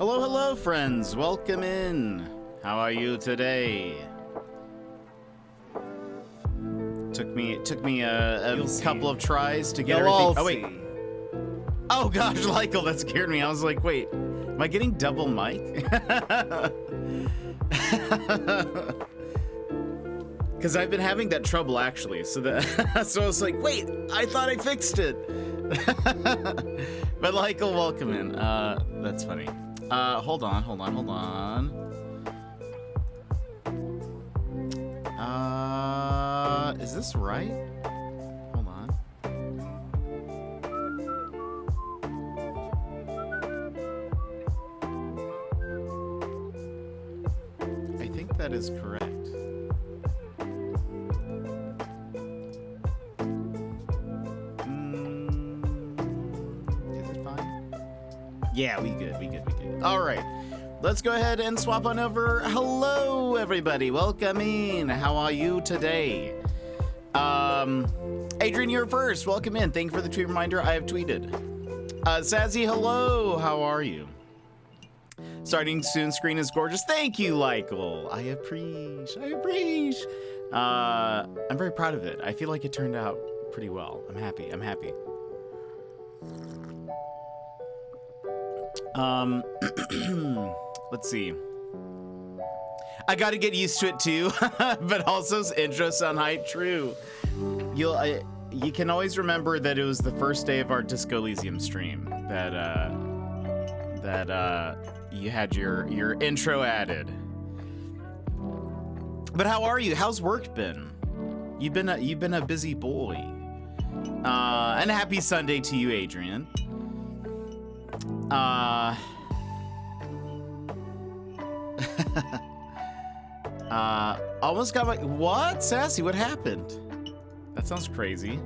Hello, hello, friends. Welcome in. How are you today? Took me a couple of tries to get everything. Oh wait. Oh gosh, Lykel, that scared me. I was like, wait, am I getting double mic? Because I've been having that trouble actually. So so I was like, wait, I thought I fixed it. But Lykel, welcome in. That's funny. Hold on. Is this right? Hold on. I think that is correct. Is it fine? Yeah, we good. All right. Let's go ahead and swap on over. Hello, everybody. Welcome in. How are you today? Adrian, you're first. Welcome in. Thank you for the tweet reminder. I have tweeted. Sazzy, hello. How are you? Starting soon. Screen is gorgeous. Thank you, Lykel. I appreciate. I'm very proud of it. I feel like it turned out pretty well. I'm happy. Let's see. I gotta get used to it too, but also intro sound hype. True. You can always remember that it was the first day of our Disco Elysium stream that you had your intro added. But how are you? How's work been? You've been a busy boy. And happy Sunday to you, Adrian. Almost got my... What? Sassy, what happened? That sounds crazy.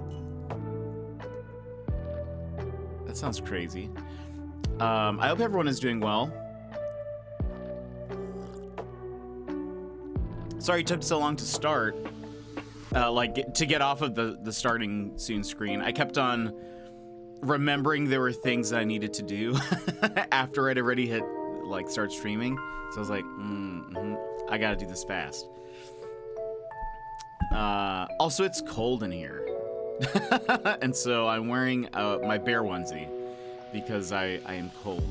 I hope everyone is doing well. Sorry it took so long to start. To get off of the starting soon screen. I kept on remembering there were things that I needed to do after I'd already hit start streaming. So I was like, I gotta do this fast. Also, it's cold in here. And so I'm wearing my bear onesie because I am cold.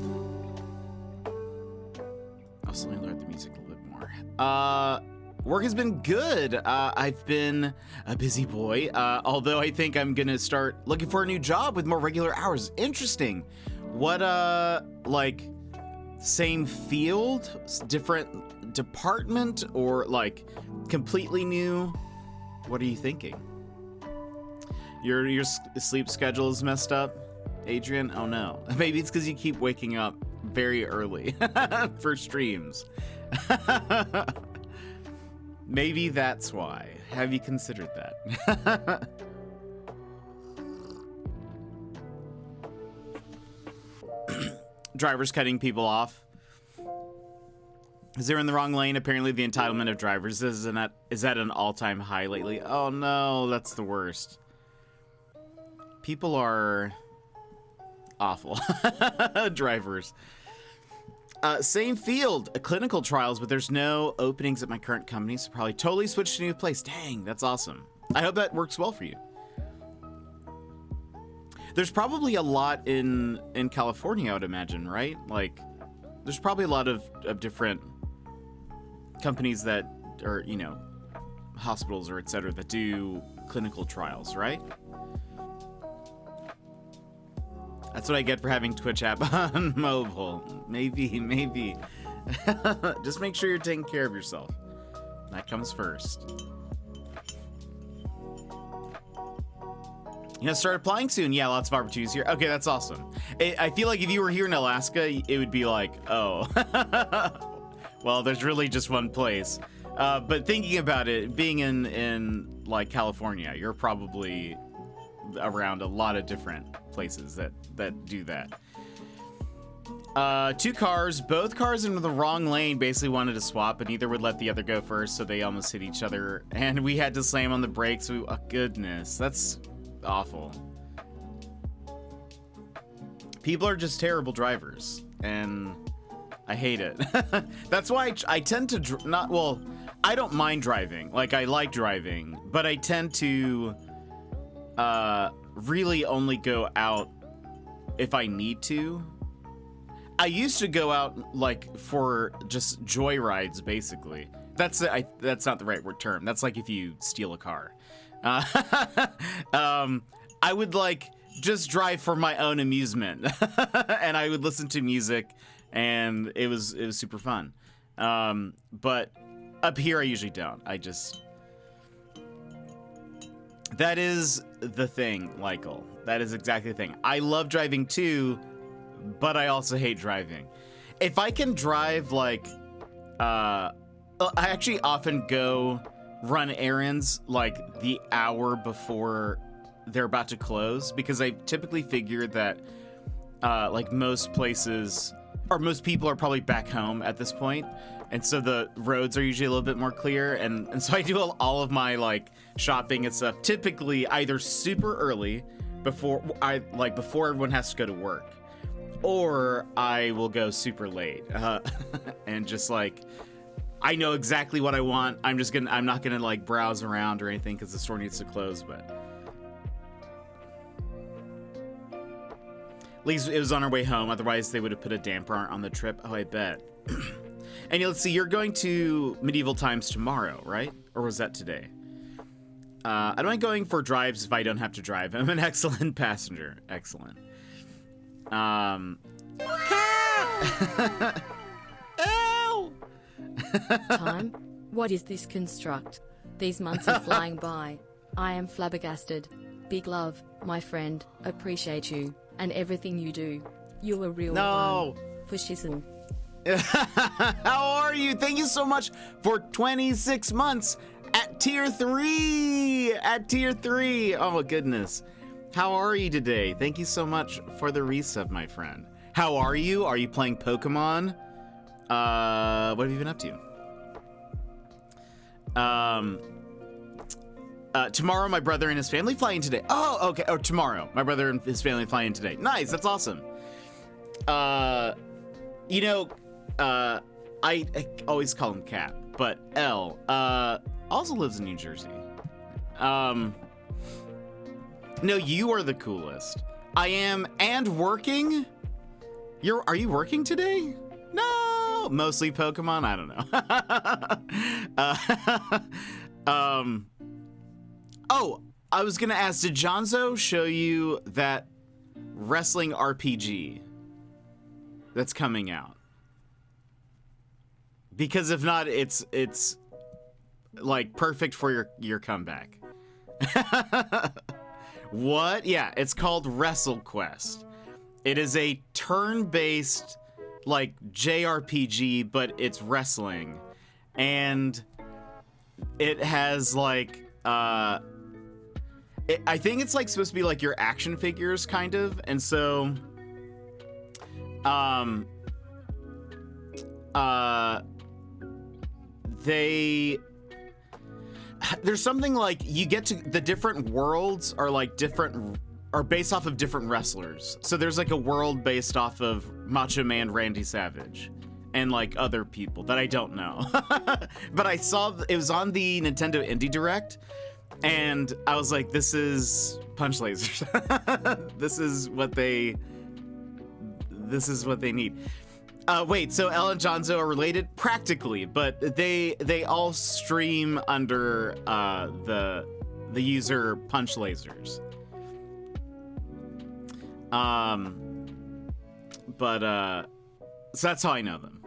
I'll slowly learn the music a little bit more. Work has been good. I've been a busy boy, although I think I'm gonna start looking for a new job with more regular hours. Interesting. What, same field, different department, or completely new? What are you thinking? Your sleep schedule is messed up, Adrian? Oh no. Maybe it's because you keep waking up very early for streams. Maybe that's why. Have you considered that? Drivers cutting people off. Is they're in the wrong lane? Apparently the entitlement of drivers is at an all-time high lately. Oh no, that's the worst. People are awful. Drivers. Same field, clinical trials, but there's no openings at my current company, so probably totally switch to a new place. Dang, that's awesome. I hope that works well for you. There's probably a lot in California, I would imagine, right? There's probably a lot of different companies that are, hospitals or et cetera, that do clinical trials, right? That's what I get for having Twitch app on mobile. Maybe. Just make sure you're taking care of yourself. That comes first. Start applying soon. Yeah, lots of opportunities here. Okay, that's awesome. I feel like if you were here in Alaska, it would be like, oh, well, there's really just one place. But thinking about it, being in California, you're probably around a lot of different places that do that. Two cars, both cars in the wrong lane, basically wanted to swap, but neither would let the other go first, so they almost hit each other, and we had to slam on the brakes. Oh, goodness, that's awful. People are just terrible drivers, and I hate it. That's why I tend to not, well, I don't mind driving. Like, I like driving, but I tend to really only go out if I need to. I used to go out, like, for just joyrides, basically. That's not the right word term. That's like if you steal a car. I would, like, just drive for my own amusement. And I would listen to music, and it was super fun. But up here, I usually don't. That is the thing, Lykel. That is exactly the thing. I love driving too, but I also hate driving. If I can drive, like, I actually often go run errands, like, the hour before they're about to close, because I typically figure that, like, most places, or most people are probably back home at this point, and so the roads are usually a little bit more clear, and so I do all of my, like, shopping and stuff typically either super early before everyone has to go to work, or I will go super late, and just, like, I know exactly what I want. I'm not gonna, like, browse around or anything because the store needs to close, but at least it was on our way home. Otherwise, they would have put a damper on the trip. Oh, I bet. And let's see, you're going to Medieval Times tomorrow, right? Or was that today? I don't mind going for drives if I don't have to drive. I'm an excellent passenger. Excellent. Cat! Ow! Time? What is this construct? These months are flying by. I am flabbergasted. Big love, my friend. Appreciate you and everything you do. You're a real one. For shizzle. How are you? Thank you so much for 26 months at tier 3. At tier 3. Oh, goodness. How are you today? Thank you so much for the resub, my friend. How are you? Are you playing Pokemon? What have you been up to? Tomorrow, my brother and his family fly in today. Oh, okay. Oh, tomorrow, my brother and his family fly in today. Nice. That's awesome. You know, I always call him Cat, but L, also lives in New Jersey. No, you are the coolest. I am, and working? Are you working today? No, mostly Pokemon. I don't know. Oh, I was gonna ask, did Jonzo show you that wrestling RPG that's coming out? Because if not, it's like perfect for your comeback. What? Yeah, it's called WrestleQuest. It is a turn-based, like, JRPG, but it's wrestling. And it has, like, I think it's, like, supposed to be, like, your action figures, kind of. And so, there's something like you get to the different worlds are like are based off of different wrestlers. So there's like a world based off of Macho Man Randy Savage and like other people that I don't know. But I saw it was on the Nintendo Indie Direct and I was like, this is punch lasers. This is what they need. Wait, so Elle and Jonzo are related? Practically, but they all stream under the user Punch Lasers. So that's how I know them.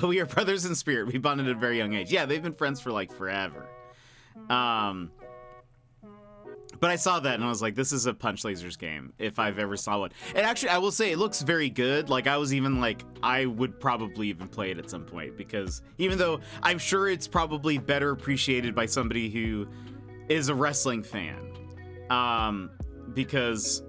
We are brothers in spirit. We bonded at a very young age. Yeah, they've been friends for like forever. But I saw that and I was like, this is a Punch Lasers game, if I've ever saw one. And actually, I will say, it looks very good. Like, I was even like, I would probably even play it at some point, because even though I'm sure it's probably better appreciated by somebody who is a wrestling fan, because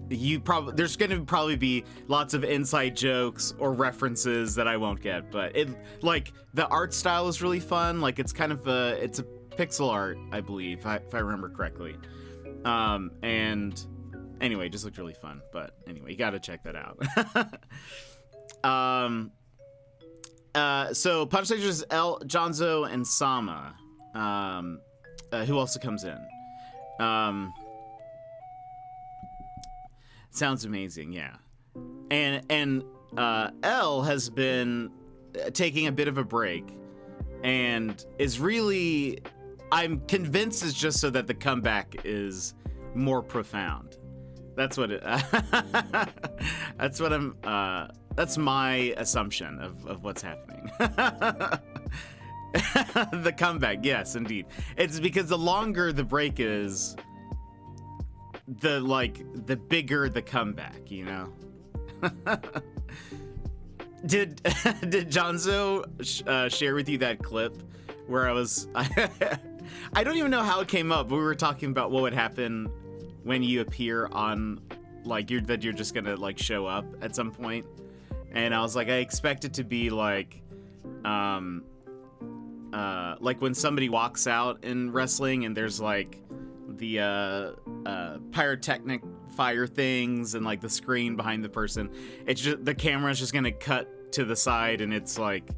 there's going to probably be lots of inside jokes or references that I won't get, but it, like, the art style is really fun. Like, it's kind of it's a pixel art, I believe, if I remember correctly. And anyway, it just looked really fun. But anyway, you gotta check that out. So Punch Stagers, El, Jonzo, and Sama. Who also comes in? Sounds amazing, yeah. And Elle has been taking a bit of a break, and is really, I'm convinced, it's just so that the comeback is more profound. That's what it. That's what I'm. That's my assumption of what's happening. The comeback, yes, indeed. It's because the longer the break is, the bigger the comeback, you know. Did Jonzo share with you that clip where I was? I don't even know how it came up, but we were talking about what would happen when you appear on, like, you're just gonna like show up at some point, and I was like, I expect it to be like when somebody walks out in wrestling and there's like the pyrotechnic fire things and like the screen behind the person. It's just the camera's just gonna cut to the side and it's like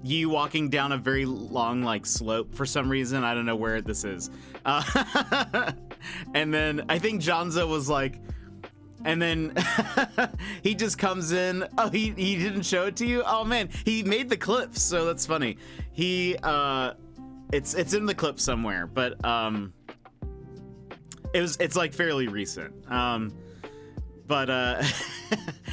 you walking down a very long like slope for some reason. I don't know where this is. And then I think Jonzo was like, and then he just comes in. Oh, he didn't show it to you? Oh man, he made the clips, so that's funny. He it's in the clip somewhere, but it's like fairly recent. But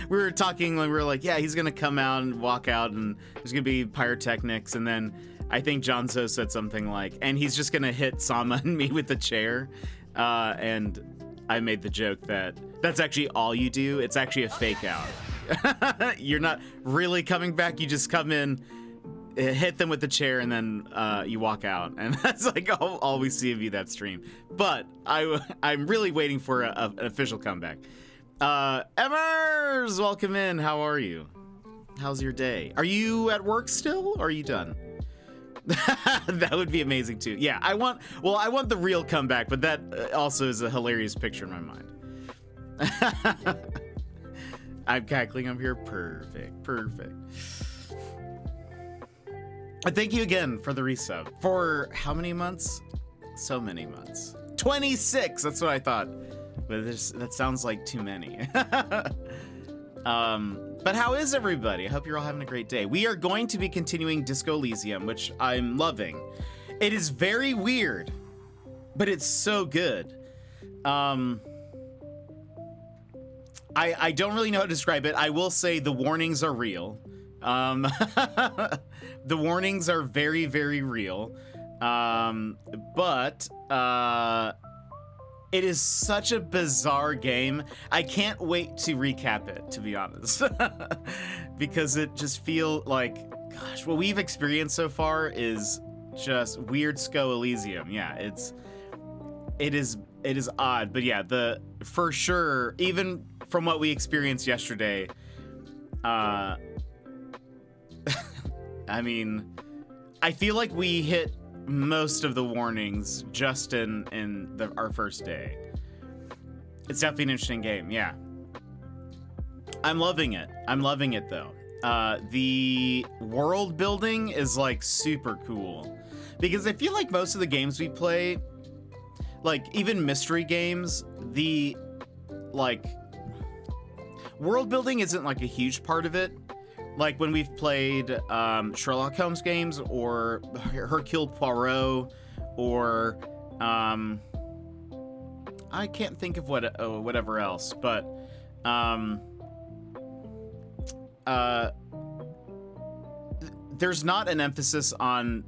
we were talking when we were like, yeah, he's gonna come out and walk out and there's gonna be pyrotechnics, and then I think Jonzo said something like, and he's just gonna hit Sama and me with the chair, and I made the joke that that's actually all you do. It's actually a fake out. You're not really coming back. You just come in, hit them with the chair, and then you walk out. And that's like all we see of you that stream. But I'm really waiting for an official comeback. Emmers, welcome in. How are you? How's your day? Are you at work still, or are you done? That would be amazing too. Yeah, I want the real comeback, but that also is a hilarious picture in my mind. I'm cackling. I'm here. Perfect. Thank you again for the resub. For how many months? So many months. 26. That's what I thought. But that sounds like too many. But how is everybody? I hope you're all having a great day. We are going to be continuing Disco Elysium, which I'm loving. It is very weird, but it's so good. I don't really know how to describe it. I will say the warnings are real. The warnings are very, very real. But it is such a bizarre game. I can't wait to recap it, to be honest. Because it just feels like, gosh, what we've experienced so far is just weird SCO Elysium. Yeah, it is odd, but yeah, for sure, even from what we experienced yesterday, I mean, I feel like we hit most of the warnings just in our first day. It's definitely an interesting game, yeah. I'm loving it though. The world building is like super cool, because I feel like most of the games we play, like even mystery games, the like world building isn't like a huge part of it. Like when we've played Sherlock Holmes games or Hercule Poirot, or I can't think of whatever else, but there's not an emphasis on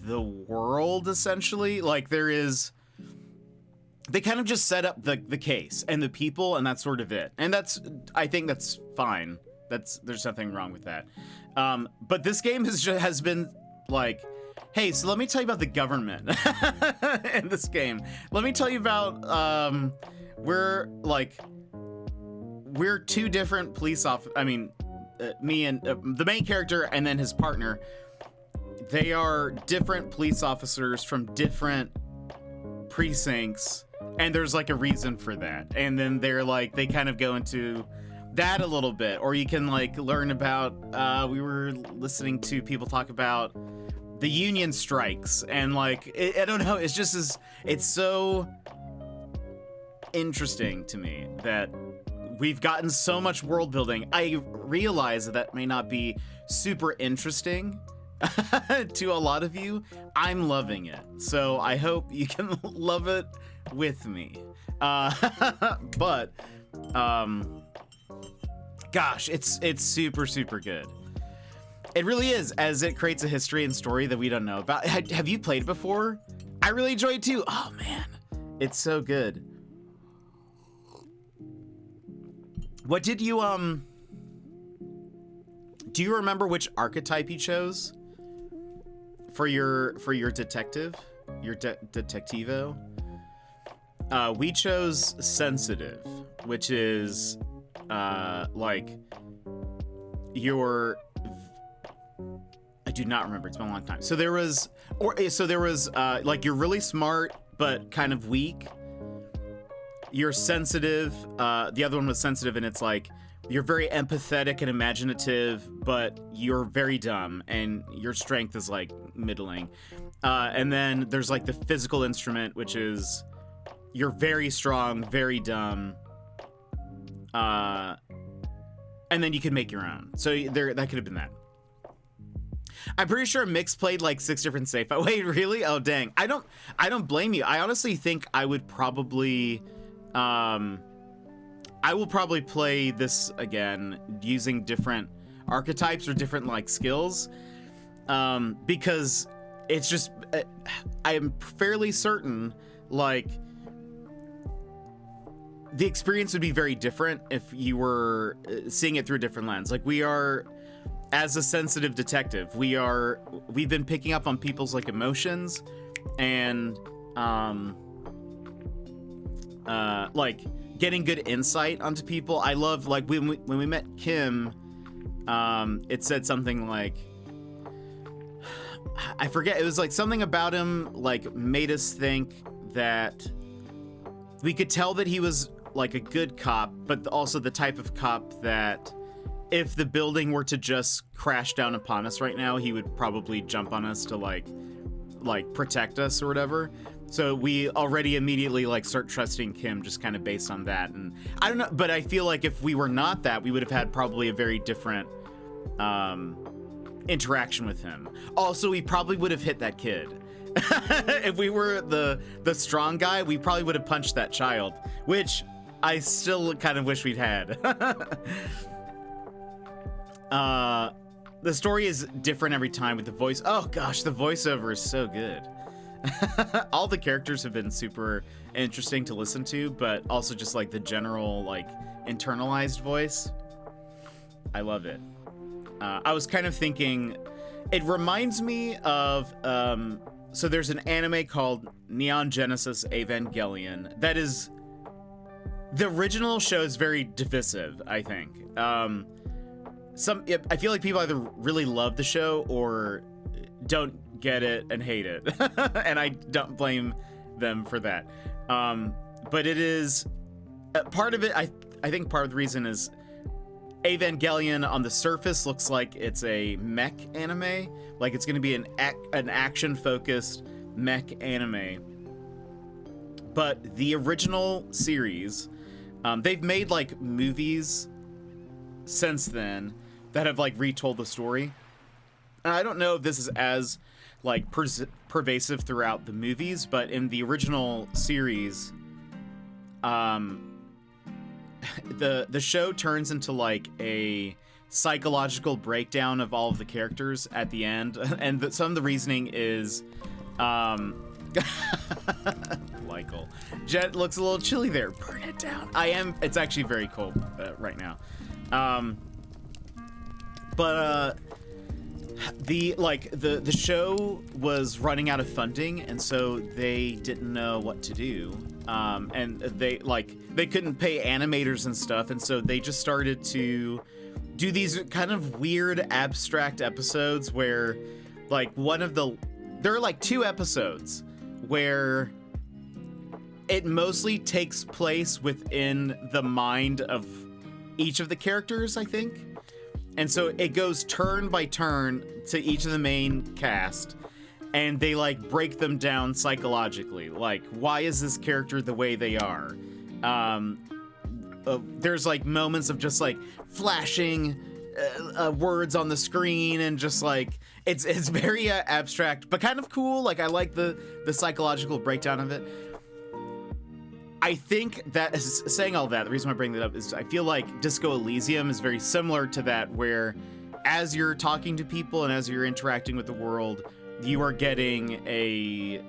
the world, essentially. Like there is, they kind of just set up the case and the people, and that's sort of it. And I think that's fine. There's nothing wrong with that. But this game has been like, hey, so let me tell you about the government in this game. Let me tell you about we're two different police officers. I mean, me and the main character and then his partner. They are different police officers from different precincts, and there's like a reason for that. And then they're like, they kind of go into that a little bit, or you can like learn about we were listening to people talk about the union strikes, and like I don't know, it's so interesting to me that we've gotten so much world building. I realize that may not be super interesting to a lot of you. I'm loving it, so I hope you can love it with me. But gosh, it's super good. It really is, as it creates a history and story that we don't know about. Have you played it before? I really enjoy it too. Oh man, it's so good. What did you do you remember which archetype you chose for your detective, your detectivo? We chose sensitive, which is like your, I do not remember, it's been a long time. So there was like you're really smart but kind of weak. You're sensitive, the other one was sensitive, and it's like you're very empathetic and imaginative, but you're very dumb, and your strength is like middling. And then there's like the physical instrument, which is you're very strong, very dumb, and then you can make your own. So that could have been that. I'm pretty sure Mix played like 6 different save. Wait, really? Oh dang! I don't blame you. I honestly think I would probably. I will probably play this again using different archetypes or different like skills, because it's just I am fairly certain like the experience would be very different if you were seeing it through a different lens. Like we are, as a sensitive detective, we've been picking up on people's like emotions and like getting good insight onto people. I love like when we met Kim, it said something like, I forget, it was like something about him like made us think that we could tell that he was like a good cop, but also the type of cop that if the building were to just crash down upon us right now, he would probably jump on us to like protect us or whatever. So we already immediately like start trusting Kim just kind of based on that. And I don't know, but I feel like if we were not that, we would have had probably a very different interaction with him. Also, we probably would have hit that kid. If we were the strong guy, we probably would have punched that child, which I still kind of wish we'd had. The story is different every time with the voice. Oh gosh, the voiceover is so good. All the characters have been super interesting to listen to, but also just like the general like internalized voice. I love it. I was kind of thinking, it reminds me of so there's an anime called Neon Genesis Evangelion that is, the original show is very divisive, I think. I feel like people either really love the show or don't get it and hate it. And I don't blame them for that. But it is part of it. I think part of the reason is Evangelion on the surface looks like it's a mech anime, like it's going to be an action focused mech anime. But the original series, they've made like movies since then that have like retold the story. And I don't know if this is as like pervasive throughout the movies, but in the original series, the show turns into like a psychological breakdown of all of the characters at the end, and some of the reasoning is Michael, Jet looks a little chilly there. Burn it down. It's actually very cold right now. But the show was running out of funding, and so they didn't know what to do. And they couldn't pay animators and stuff, and so they just started to do these kind of weird abstract episodes where like there are like 2 episodes where it mostly takes place within the mind of each of the characters, I think. And so it goes turn by turn to each of the main cast, and they like break them down psychologically. Like, why is this character the way they are? There's like moments of just like flashing words on the screen, and just like it's very abstract but kind of cool. Like, I like the psychological breakdown of it. I think that, saying all that, the reason why I bring that up is I feel like Disco Elysium is very similar to that, where as you're talking to people and as you're interacting with the world, you are getting a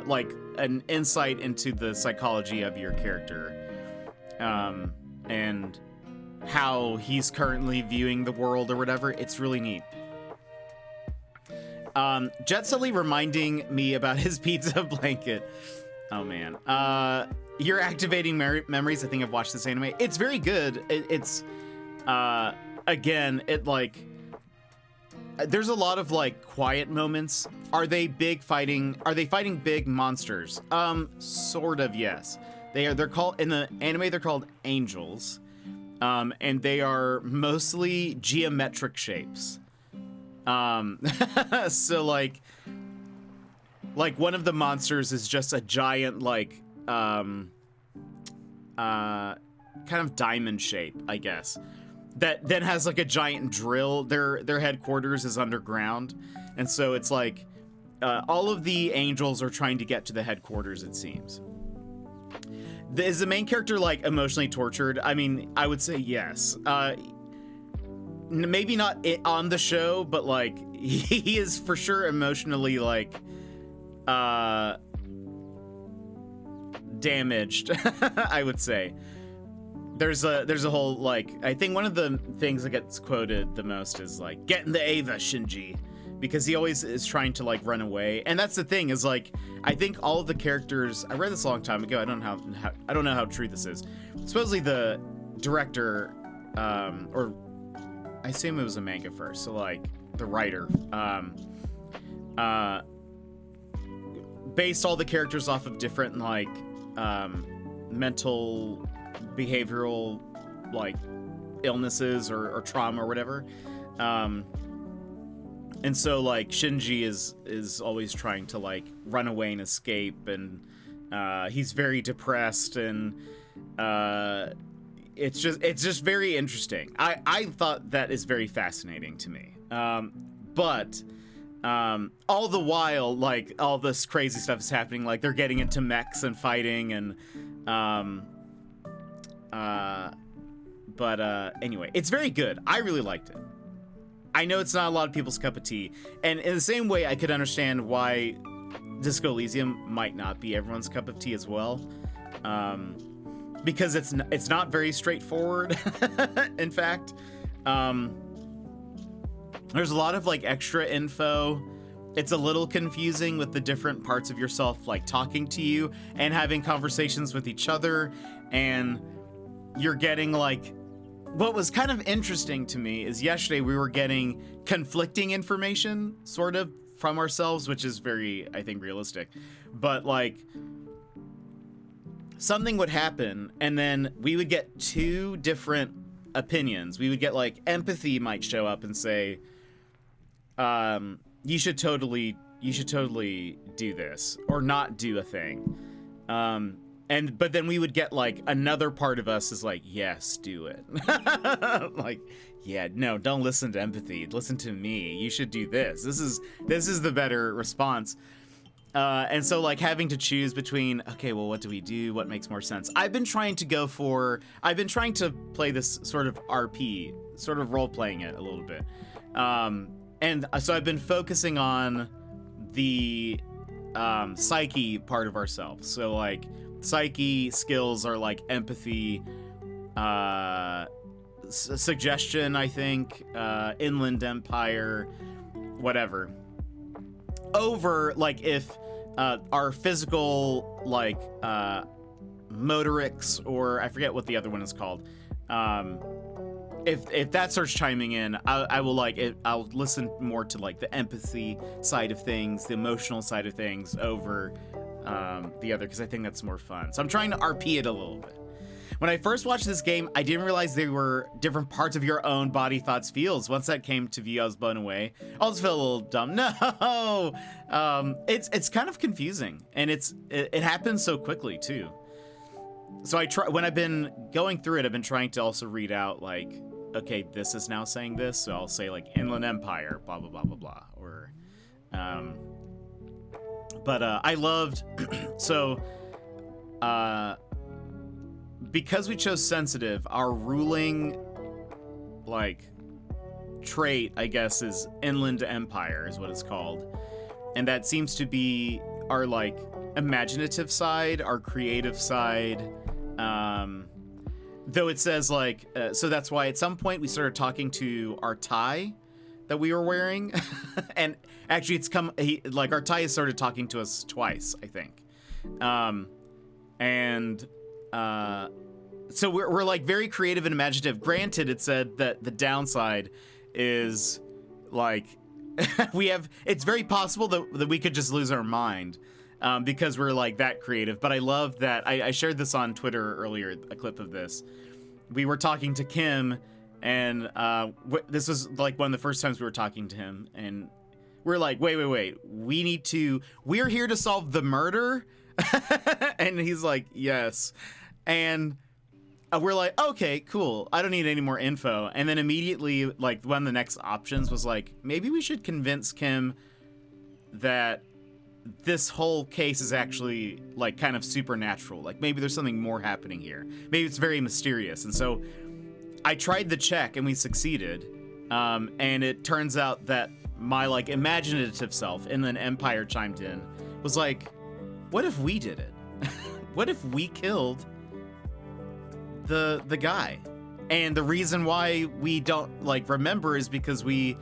like an insight into the psychology of your character, and how he's currently viewing the world or whatever. It's really neat. Jet Sully reminding me about his pizza blanket. Oh man. You're activating memories. I think I've watched this anime. It's very good. It's again, it like, there's a lot of like quiet moments. Are they fighting big monsters? Sort of, yes. They're called, in the anime, they're called angels. And they are mostly geometric shapes. So like one of the monsters is just a giant, like, kind of diamond shape, I guess, that then has like a giant drill. Their headquarters is underground, and so it's like all of the angels are trying to get to the headquarters, it seems. Is the main character like emotionally tortured? I mean, I would say yes. Maybe not on the show, but like he is for sure emotionally like damaged. I would say there's a whole, like, I think one of the things that gets quoted the most is like, "Get in the Ava, Shinji," because he always is trying to like run away. And that's the thing, is like, I think all of the characters, I read this a long time ago, I don't know how true this is. Supposedly the director, or I assume it was a manga first, so like the writer, based all the characters off of different like mental, behavioral, like, illnesses or trauma or whatever. And so like Shinji is always trying to like run away and escape, and he's very depressed, and it's just very interesting. I thought that is very fascinating to me. But all the while, like, all this crazy stuff is happening. Like, they're getting into mechs and fighting, and anyway, it's very good. I really liked it. I know it's not a lot of people's cup of tea, and in the same way, I could understand why Disco Elysium might not be everyone's cup of tea as well, because it's not very straightforward. In fact, there's a lot of like extra info. It's a little confusing with the different parts of yourself like talking to you and having conversations with each other, and you're getting like, what was kind of interesting to me is yesterday we were getting conflicting information sort of from ourselves, which is very, I think, realistic. But like, something would happen and then we would get two different opinions. We would get like, empathy might show up and say, you should totally do this or not do a thing. But then we would get like another part of us is like, yes, do it. Like, yeah, no, don't listen to empathy. Listen to me. You should do this. This is the better response. And so like having to choose between, okay, well, what do we do? What makes more sense? I've been trying to play this sort of RP, sort of role playing it a little bit. And so I've been focusing on the psyche part of ourselves. So like, psyche skills are like empathy, suggestion, I think, inland empire, whatever. Over like if our physical like motorics, or I forget what the other one is called. If that starts chiming in, I will like it. I'll listen more to like the empathy side of things, the emotional side of things over the other, because I think that's more fun. So I'm trying to RP it a little bit. When I first watched this game, I didn't realize they were different parts of your own body, thoughts, feels. Once that came to view, I was blown away. I also felt a little dumb. No, it's kind of confusing, and it happens so quickly too. So when I've been going through it, I've been trying to also read out like, okay, this is now saying this, so I'll say like Inland Empire, blah blah blah blah blah, or, but I loved so. Because we chose sensitive, our ruling, like, trait, I guess, is Inland Empire is what it's called. And that seems to be our, like, imaginative side, our creative side. Though it says, like, so that's why at some point we started talking to our tie that we were wearing. And actually our tie has started talking to us twice, I think. So we're like very creative and imaginative. Granted, it said that the downside is like it's very possible that we could just lose our mind because we're like that creative. But I love that I shared this on Twitter earlier, a clip of this. We were talking to Kim, and this was like one of the first times we were talking to him, and we're like, wait, we're here to solve the murder. And he's like, yes. And we're like, okay, cool. I don't need any more info. And then immediately, like, one of the next options was like, maybe we should convince Kim that this whole case is actually, like, kind of supernatural. Like, maybe there's something more happening here. Maybe it's very mysterious. And so I tried the check, and we succeeded. And it turns out that my, like, imaginative self, Inland Empire chimed in, was like, what if we did it? What if we killed the guy? And the reason why we don't like remember is because we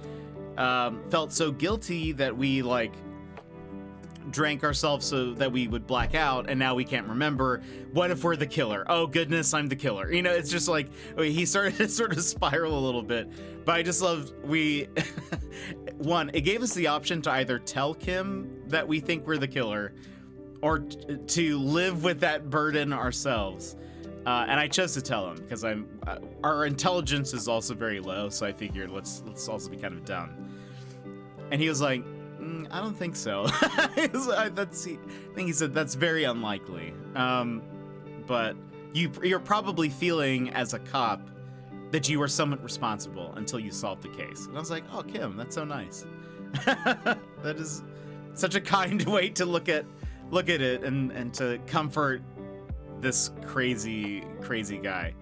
felt so guilty that we like drank ourselves so that we would black out, and now we can't remember. What if we're the killer? Oh goodness, I'm the killer. You know, it's just like he started to sort of spiral a little bit. But I just loved one, it gave us the option to either tell Kim that we think we're the killer, or to live with that burden ourselves. And I chose to tell him because our intelligence is also very low, so I figured let's also be kind of dumb. And he was like, I don't think so. I think he said that's very unlikely. But you're probably feeling as a cop that you are somewhat responsible until you solve the case. And I was like, oh, Kim, that's so nice. That is such a kind way to look at it and to comfort this crazy guy.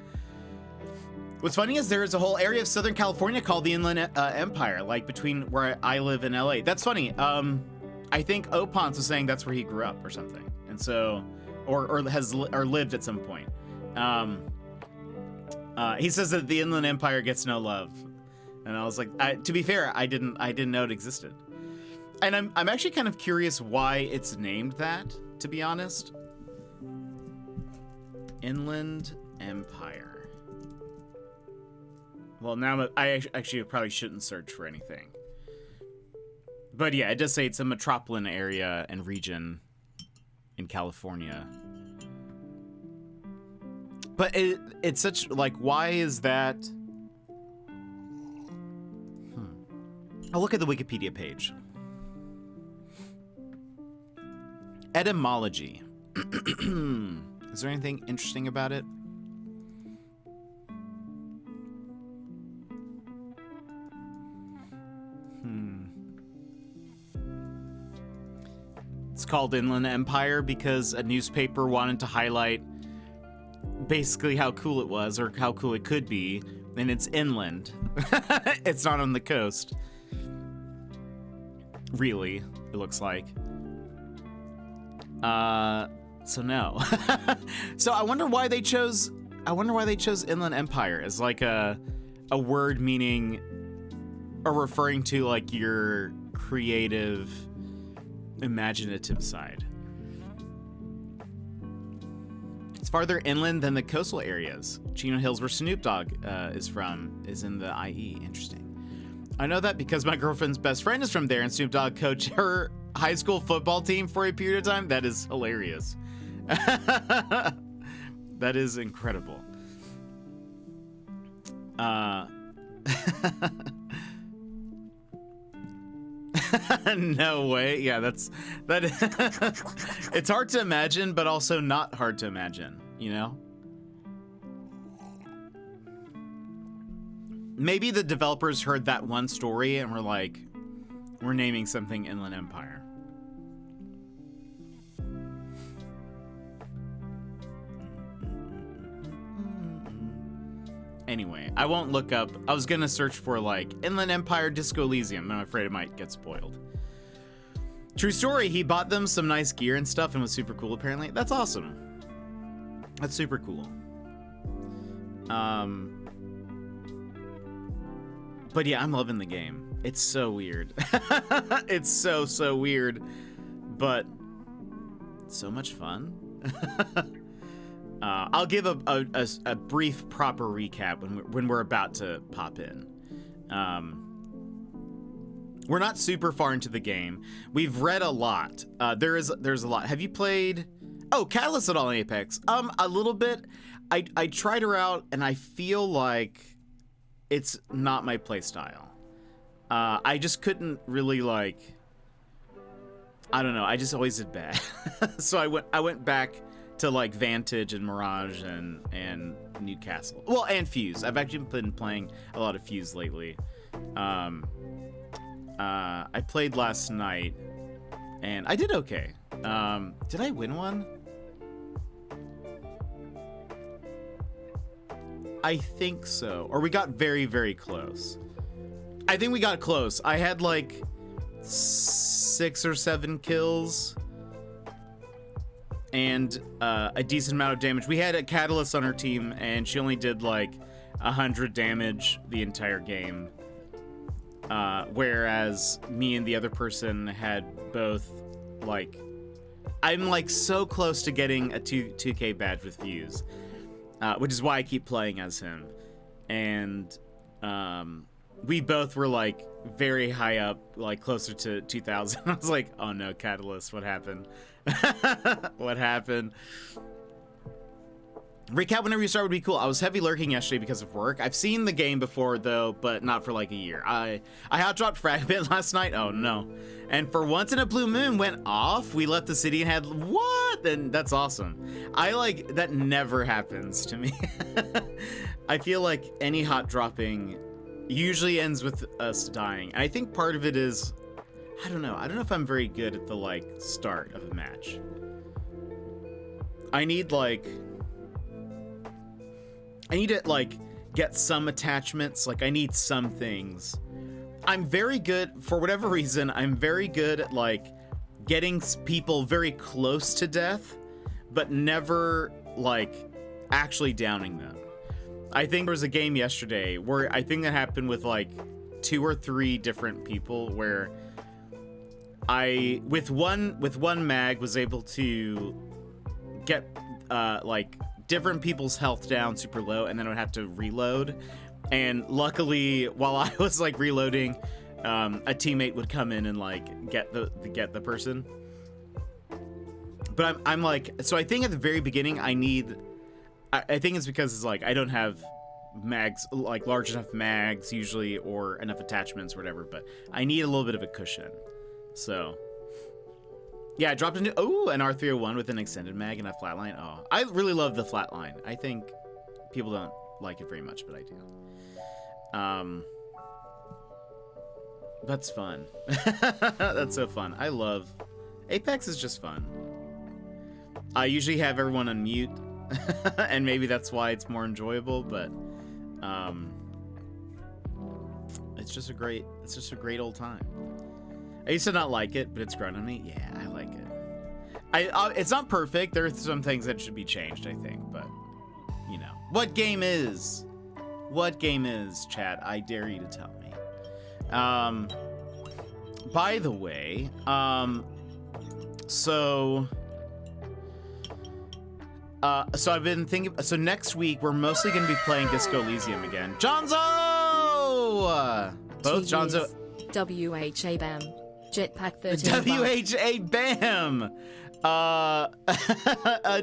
What's funny is there is a whole area of Southern California called the Inland Empire, like between where I live in LA. That's funny. I think Opons was saying that's where he grew up or something, and so or lived at some point. He says that the Inland Empire gets no love, and I was like, to be fair, I didn't know it existed. And I'm actually kind of curious why it's named that, to be honest. Inland Empire. Well, now I actually probably shouldn't search for anything. But yeah, it does say it's a metropolitan area and region in California. But it's such, like, why is that? I'll look at the Wikipedia page. Etymology. Is there anything interesting about it? It's called Inland Empire because a newspaper wanted to highlight basically how cool it was, or how cool it could be, and it's inland. It's not on the coast. Really, it looks like. So no. So I wonder why they chose Inland Empire as like a word meaning or referring to like your creative, imaginative side. It's farther inland than the coastal areas. Chino Hills, where Snoop Dogg is from, is in the IE. Interesting. I know that because my girlfriend's best friend is from there, and Snoop Dogg coached her high school football team for a period of time. That is hilarious. That is incredible. No way. Yeah, it's hard to imagine, but also not hard to imagine, you know? Maybe the developers heard that one story and were like, we're naming something Inland Empire. Anyway, I won't look up. I was gonna search for like Inland Empire Disco Elysium, and I'm afraid it might get spoiled. True story, he bought them some nice gear and stuff and was super cool apparently. That's awesome. That's super cool. But yeah, I'm loving the game. It's so weird. It's so weird, but so much fun. I'll give a brief, proper recap when we're about to pop in. We're not super far into the game. We've read a lot. There's a lot. Have you played? Oh, Catalyst at all in Apex? A little bit. I tried her out, and I feel like it's not my play style. I just couldn't really like. I don't know. I just always did bad. So I went back to like Vantage and Mirage and Newcastle. Well, and Fuse. I've actually been playing a lot of Fuse lately. I played last night and I did okay. Did I win one? I think so. Or we got very, very close. I think we got close. I had like 6 or 7 kills and a decent amount of damage. We had a Catalyst on her team and she only did like 100 damage the entire game. Whereas me and the other person had both like, I'm like so close to getting a 2K badge with Fuse, which is why I keep playing as him. And we both were like very high up, like closer to 2000. I was like, oh no, Catalyst, what happened? What happened? Recap whenever you start would be cool. I was heavy lurking yesterday because of work. I've seen the game before though, but not for like a year. I hot dropped Fragment last night. Oh no. And for once in a blue moon went off. We left the city and had what? And that's awesome. I like that never happens to me. I feel like any hot dropping usually ends with us dying. And I think part of it is, I don't know if I'm very good at the like start of a match. I need to like get some attachments. Like I need some things. I'm very good, for whatever reason, I'm very good at like getting people very close to death, but never like actually downing them. I think there was a game yesterday where I think that happened with like 2 or 3 different people where I, with one mag, was able to get like different people's health down super low, and then I would have to reload. And luckily, while I was like reloading, a teammate would come in and like get the person. But I'm like, so I think at the very beginning I think it's because it's like I don't have mags, like large enough mags usually, or enough attachments or whatever, but I need a little bit of a cushion. So yeah, I dropped into an R301 with an extended mag and a flatline. Oh, I really love the flatline. I think people don't like it very much, but I do. That's fun. That's so fun. I love Apex is just fun. I usually have everyone on mute, and maybe that's why it's more enjoyable, but it's just a great old time. I used to not like it, but it's grown on me. Yeah, I like it. It's not perfect. There are some things that should be changed, I think, but you know. What game is? What game is, chat? I dare you to tell me. By the way, so I've been thinking, so next week we're mostly going to be playing Disco Elysium again. Jonzo! Both Jonzo. WHA BAM. Jetpack 13. WHA BAM!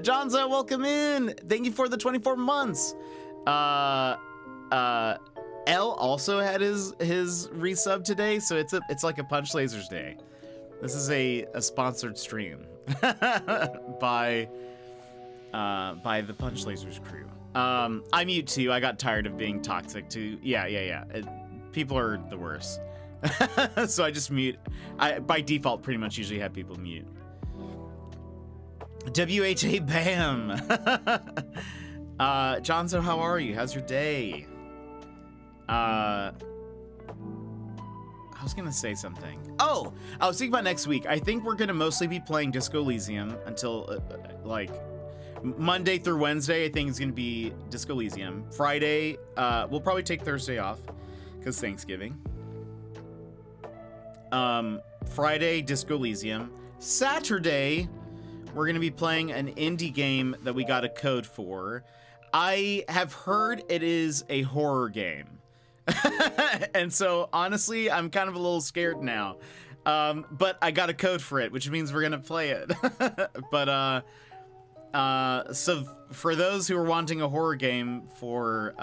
Johnzo, welcome in. Thank you for the 24 months. L also had his resub today, so it's like a Punch Lasers day. This is a sponsored stream by the Punch Lasers crew. I mute too. I got tired of being toxic too. Yeah. People are the worst. So I just mute. I by default pretty much usually have people mute. WHA Bam. Johnzo, how are you? How's your day? I was gonna say something. Oh, I was thinking about next week. I think we're gonna mostly be playing Disco Elysium until like Monday through Wednesday. I think it's gonna be Disco Elysium. Friday, we'll probably take Thursday off because Thanksgiving. Friday, Disco Elysium. Saturday, we're gonna be playing an indie game that we got a code for. I have heard it is a horror game. And so honestly, I'm kind of a little scared now. But I got a code for it, which means we're gonna play it. But so for those who are wanting a horror game for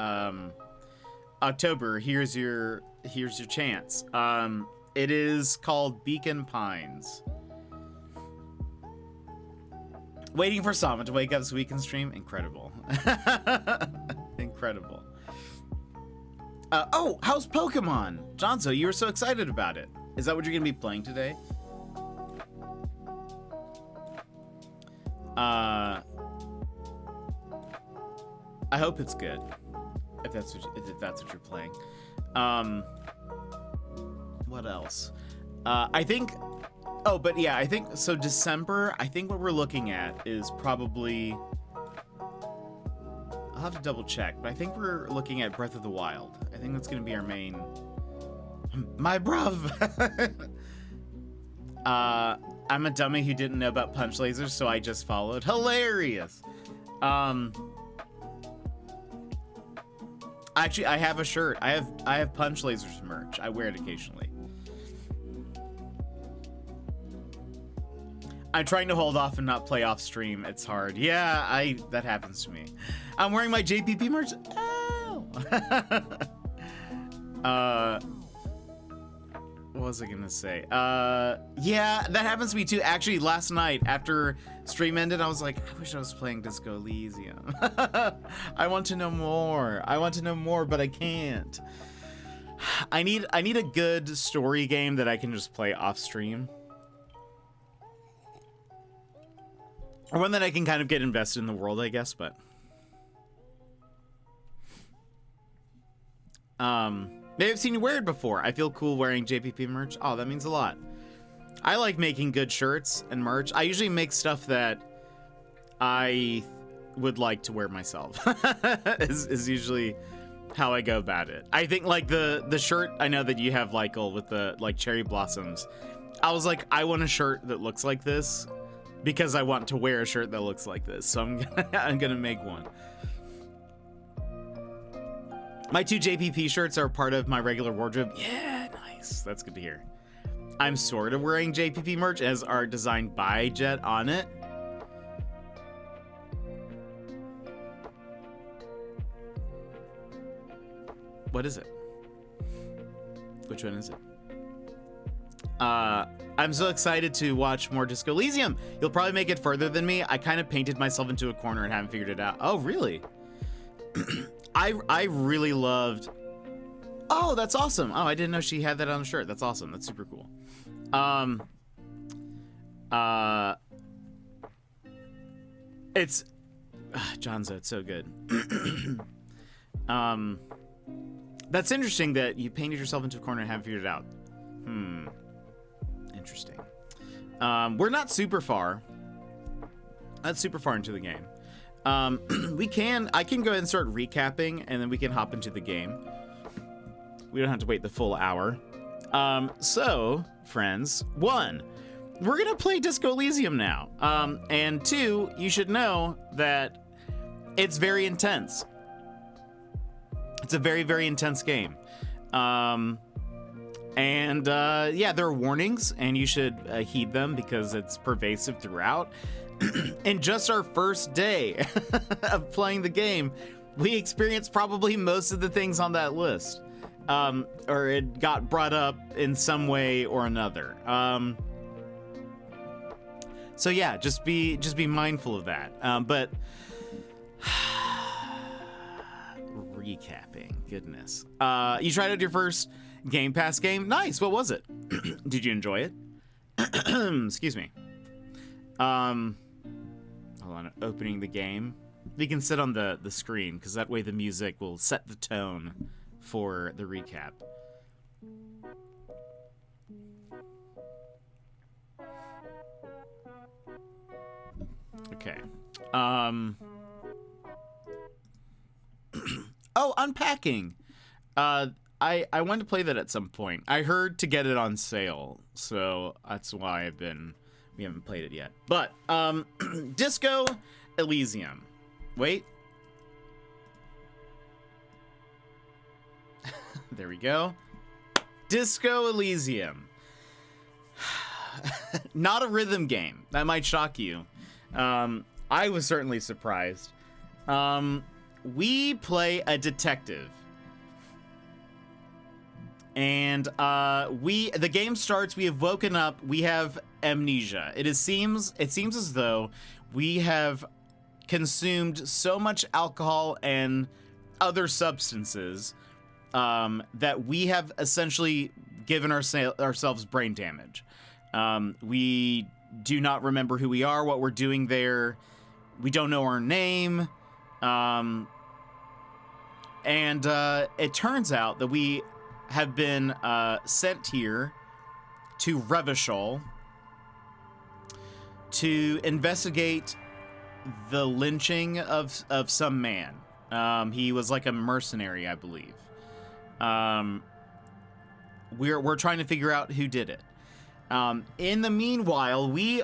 October, here's your chance. It is called Beacon Pines. Waiting for Sama to wake up so we can stream. Incredible. Incredible. Oh, how's Pokemon? Johnzo, you were so excited about it. Is that what you're going to be playing today? I hope it's good. If that's what you're playing. What else? I think... Oh, but yeah, I think... So December, I think what we're looking at is probably... I'll have to double check, but I think we're looking at Breath of the Wild. I think that's going to be our main... My bruv! I'm a dummy who didn't know about Punch Lasers, so I just followed. Hilarious! Actually, I have a shirt. I have Punch Lasers merch. I wear it occasionally. I'm trying to hold off and not play off stream. It's hard. Yeah, that happens to me. I'm wearing my JPP merch. Oh! What was I gonna say? Yeah, that happens to me too. Actually, last night after stream ended, I was like, I wish I was playing Disco Elysium. I want to know more. I want to know more, but I can't. I need a good story game that I can just play off stream. Or one that I can kind of get invested in the world, I guess, but... Maybe I've seen you wear it before. I feel cool wearing JPP merch. Oh, that means a lot. I like making good shirts and merch. I usually make stuff that I would like to wear myself. is usually how I go about it. I think like the shirt I know that you have, Lykel, with the like cherry blossoms. I was like, I want a shirt that looks like this because I want to wear a shirt that looks like this. So I'm gonna make one. My 2 JPP shirts are part of my regular wardrobe. Yeah, nice. That's good to hear. I'm sort of wearing JPP merch as art designed by Jet on it. What is it? Which one is it? I'm so excited to watch more Disco Elysium. You'll probably make it further than me. I kind of painted myself into a corner and haven't figured it out. Oh, really? I really loved... Oh, that's awesome. Oh, I didn't know she had that on the shirt. That's awesome. That's super cool. It's... Johnzo, it's so good. That's interesting that you painted yourself into a corner and haven't figured it out. Interesting. We're not super far. Not super far into the game. I can go ahead and start recapping, and then we can hop into the game. We don't have to wait the full hour. So, friends, 1, we're gonna play Disco Elysium now. And 2, you should know that it's very intense. It's a very, very intense game. And yeah, there are warnings, and you should heed them because it's pervasive throughout. In just our first day of playing the game, we experienced probably most of the things on that list, or it got brought up in some way or another. So yeah, just be mindful of that. But recapping, goodness. You tried out your first Game Pass game? Nice. What was it? Did you enjoy it? Excuse me. Hold on, opening the game. We can sit on the screen because that way the music will set the tone for the recap. Okay. Oh, unpacking. I wanted to play that at some point. I heard to get it on sale, so that's why we haven't played it yet. But Disco Elysium. Wait. There we go. Disco Elysium. Not a rhythm game. That might shock you. I was certainly surprised. We play a detective. And the game starts, we have woken up, we have amnesia. It seems as though we have consumed so much alcohol and other substances that we have essentially given ourselves brain damage. We do not remember who we are, what we're doing there. We don't know our name. And it turns out that we have been sent here to Revachol to investigate the lynching of some man. He was like a mercenary, I believe. We're trying to figure out who did it. In the meanwhile, we're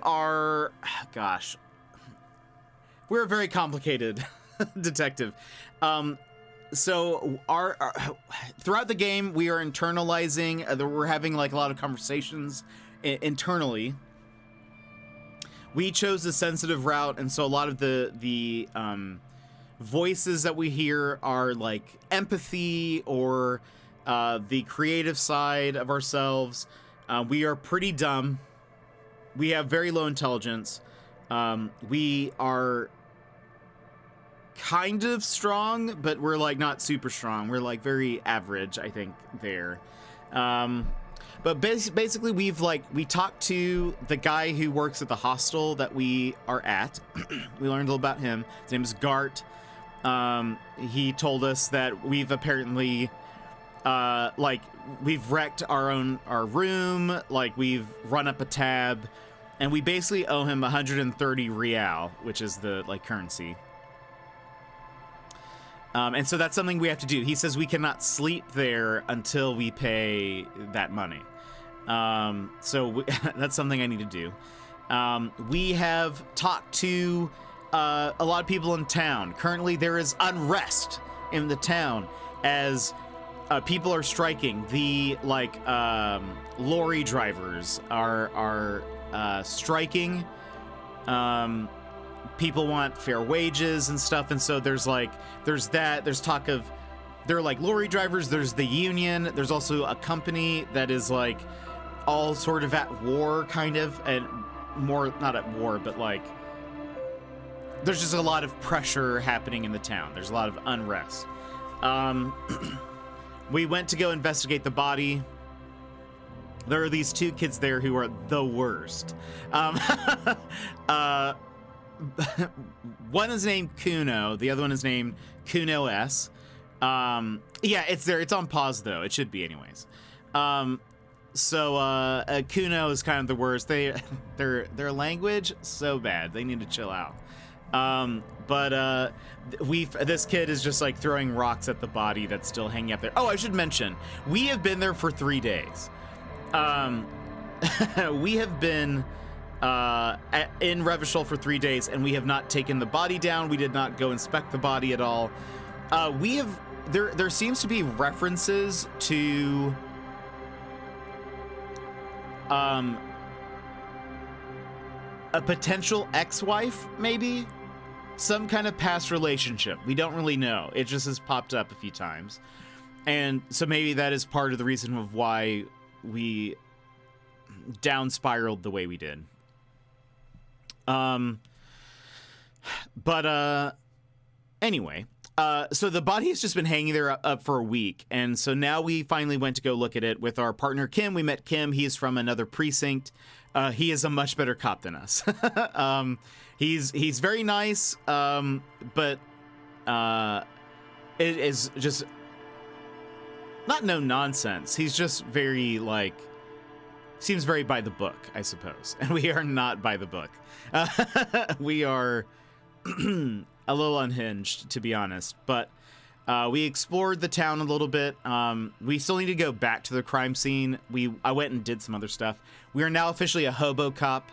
a very complicated detective. So our throughout the game, we are internalizing. We're having like a lot of conversations internally. We chose the sensitive route, and so a lot of the voices that we hear are like empathy or the creative side of ourselves. We are pretty dumb. We have very low intelligence. We are kind of strong, but we're like not super strong. We're like very average, I think, there. But basically we talked to the guy who works at the hostel that we are at. We learned a little about him. His name is Gart. He told us that we've apparently we've wrecked our room, like we've run up a tab, and we basically owe him 130 real, which is the like currency. And so that's something we have to do. He says we cannot sleep there until we pay that money. So that's something I need to do. We have talked to a lot of people in town. Currently, there is unrest in the town as people are striking. The lorry drivers are striking. People want fair wages and stuff, and so there's talk of they're like lorry drivers. There's the union. There's also a company that is like all sort of at war, kind of, and more not at war, but like there's just a lot of pressure happening in the town. There's a lot of unrest. We went to go investigate the body. There are these two kids there who are the worst. One is named Kuno. The other one is named Kuno S. Yeah, it's there. It's on pause though. It should be anyways. So Kuno is kind of the worst. Their language so bad. They need to chill out. But this kid is just like throwing rocks at the body that's still hanging up there. Oh, I should mention, we have been there for 3 days. We have been in Revachol for 3 days, and we have not taken the body down. We did not go inspect the body at all. There seems to be references to a potential ex-wife, maybe? Some kind of past relationship. We don't really know. It just has popped up a few times. And so maybe that is part of the reason of why we down spiraled the way we did. Anyway, so the body has just been hanging there up for a week. And so now we finally went to go look at it with our partner, Kim. We met Kim. He is from another precinct. He is a much better cop than us. He's very nice. But it is just not no nonsense. He's just very seems very by the book, I suppose. And we are not by the book. We are a little unhinged, to be honest. But we explored the town a little bit. We still need to go back to the crime scene. I went and did some other stuff. We are now officially a hobo cop.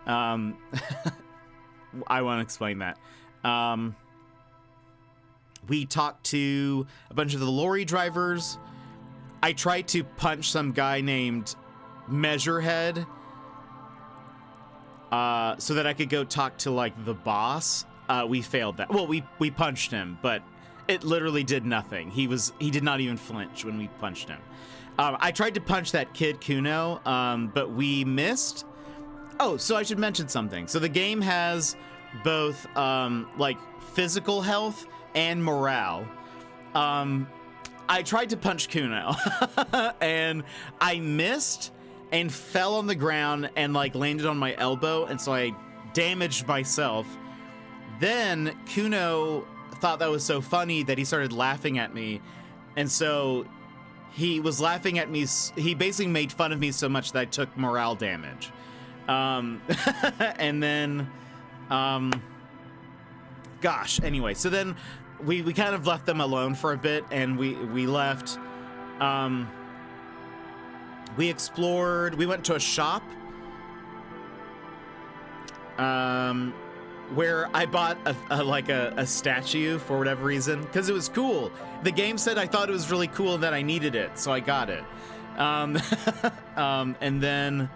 I want to explain that. We talked to a bunch of the lorry drivers. I tried to punch some guy named Measurehead so that I could go talk to the boss. We failed that. Well, we punched him, but it literally did nothing. He did not even flinch when we punched him. I tried to punch that kid Kuno, but we missed. Oh, so I should mention something. So the game has both physical health and morale. I tried to punch Kuno and I missed and fell on the ground and landed on my elbow, and so I damaged myself. Then Kuno thought that was so funny that he started laughing at me, and so he was laughing at me. He basically made fun of me so much that I took morale damage. And then anyway, so then we kind of left them alone for a bit, and we left. We explored. We went to a shop where I bought a statue for whatever reason, because it was cool. The game said I thought it was really cool and that I needed it, so I got it. And then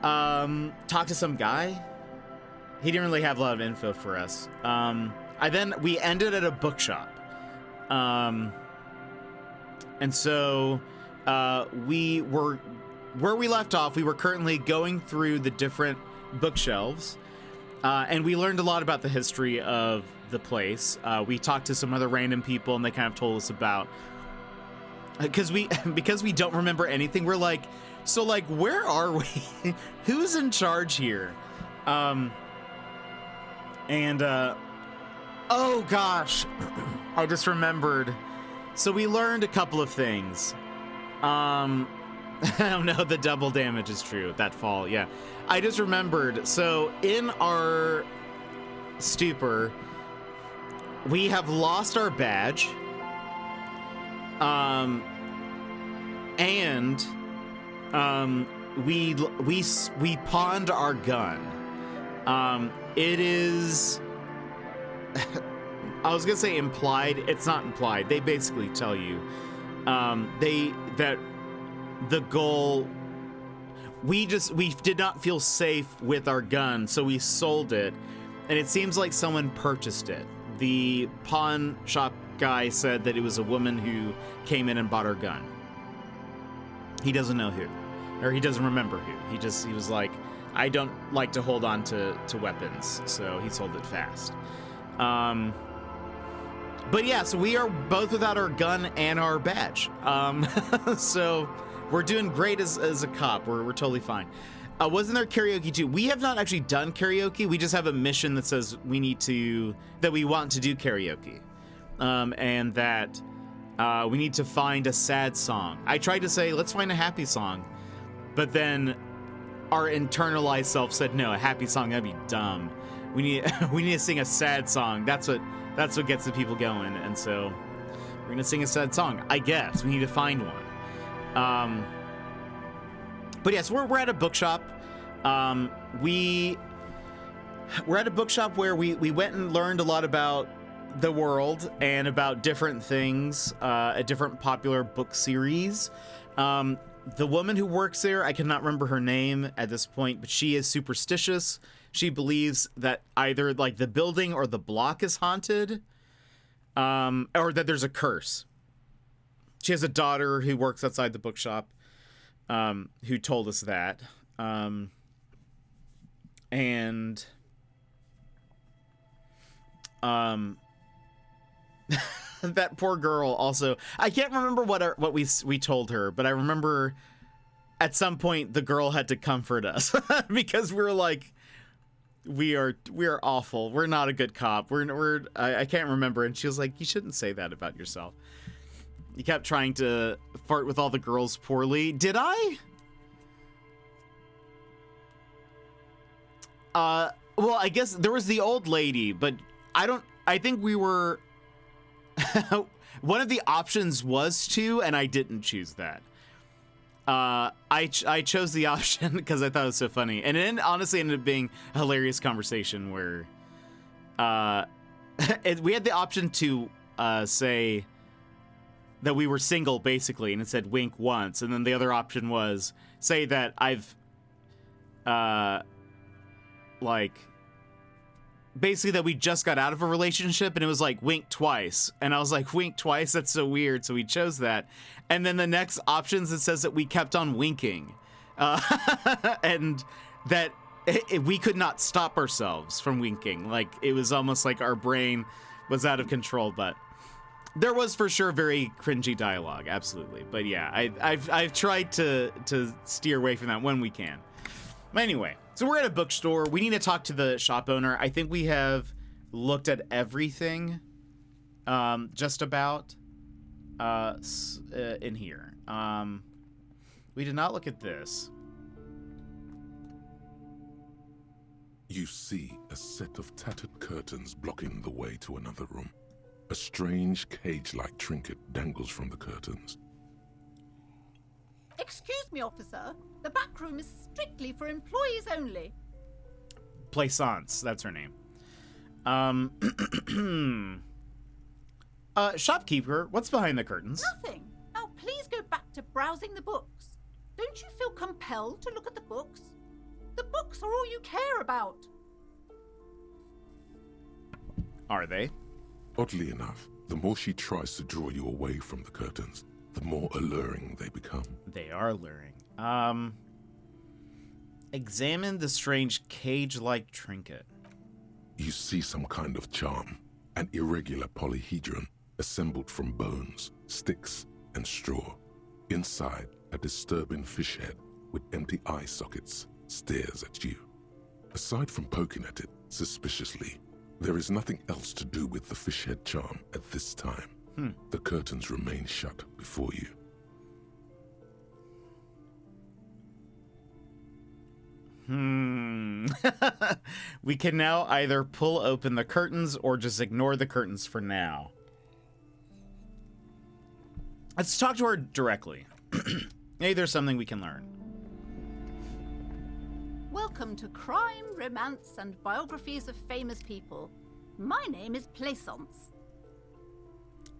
talked to some guy. He didn't really have a lot of info for us. We ended at a bookshop. And so we were where we left off. We were currently going through the different bookshelves, and we learned a lot about the history of the place. We talked to some other random people, and they kind of told us about, because we don't remember anything. We're like, so where are we? Who's in charge here? Oh gosh, I just remembered. So we learned a couple of things. Oh no, the double damage is true. That fall, yeah. I just remembered. So in our stupor, we have lost our badge. We pawned our gun. It is I was gonna say implied. It's not implied. They basically tell you that the goal, we did not feel safe with our gun, so we sold it, and it seems like someone purchased it. The pawn shop guy said that it was a woman who came in and bought our gun. He doesn't know who, or he doesn't remember who. He was like, I don't like to hold on to weapons, so he sold it fast. But yeah, so we are both without our gun and our badge. So we're doing great as a cop. We're totally fine. Wasn't there karaoke too? We have not actually done karaoke. We just have a mission that says we want to do karaoke. And that we need to find a sad song. I tried to say, let's find a happy song. But then our internalized self said, no, a happy song, that'd be dumb. We need to sing a sad song. That's what gets the people going. And so we're gonna sing a sad song, I guess. We need to find one. But yes, we're at a bookshop. We're at a bookshop where we went and learned a lot about the world and about different things, a different popular book series. The woman who works there, I cannot remember her name at this point, but she is superstitious. She believes that either like the building or the block is haunted, or that there's a curse. She has a daughter who works outside the bookshop, who told us that. That poor girl also, I can't remember what we told her, but I remember at some point the girl had to comfort us because we were like, we are awful. We're not a good cop. I can't remember. And she was like, you shouldn't say that about yourself. You kept trying to flirt with all the girls poorly. Did I? Well, I guess there was the old lady, but I think we were, one of the options was to, and I didn't choose that. I chose the option because I thought it was so funny. And it honestly ended up being a hilarious conversation where, we had the option to, say that we were single basically, and it said wink once. And then the other option was say that I've, like, basically that we just got out of a relationship, and it was like wink twice. And I was like, wink twice? That's so weird. So we chose that. And then the next options, it says that we kept on winking. And that we could not stop ourselves from winking. Like, it was almost like our brain was out of control. But there was for sure very cringy dialogue. Absolutely. But yeah, I've tried to steer away from that when we can. But anyway, so we're at a bookstore. We need to talk to the shop owner. I think we have looked at everything, just about, in here. We did not look at this. You see a set of tattered curtains blocking the way to another room. A strange cage-like trinket dangles from the curtains. Excuse me, officer. The back room is strictly for employees only. Plaisance, that's her name. Shopkeeper, what's behind the curtains? Nothing. Now please go back to browsing the books. Don't you feel compelled to look at the books? The books are all you care about. Are they? Oddly enough, the more she tries to draw you away from the curtains, the more alluring they become. They are alluring. Examine the strange cage-like trinket. You see some kind of charm, an irregular polyhedron assembled from bones, sticks, and straw. Inside, a disturbing fish head with empty eye sockets stares at you. Aside from poking at it suspiciously, there is nothing else to do with the fish head charm at this time. The curtains remain shut before you. We can now either pull open the curtains or just ignore the curtains for now. Let's talk to her directly. Maybe there's something we can learn. Welcome to Crime, Romance, and Biographies of Famous People. My name is Plaisance.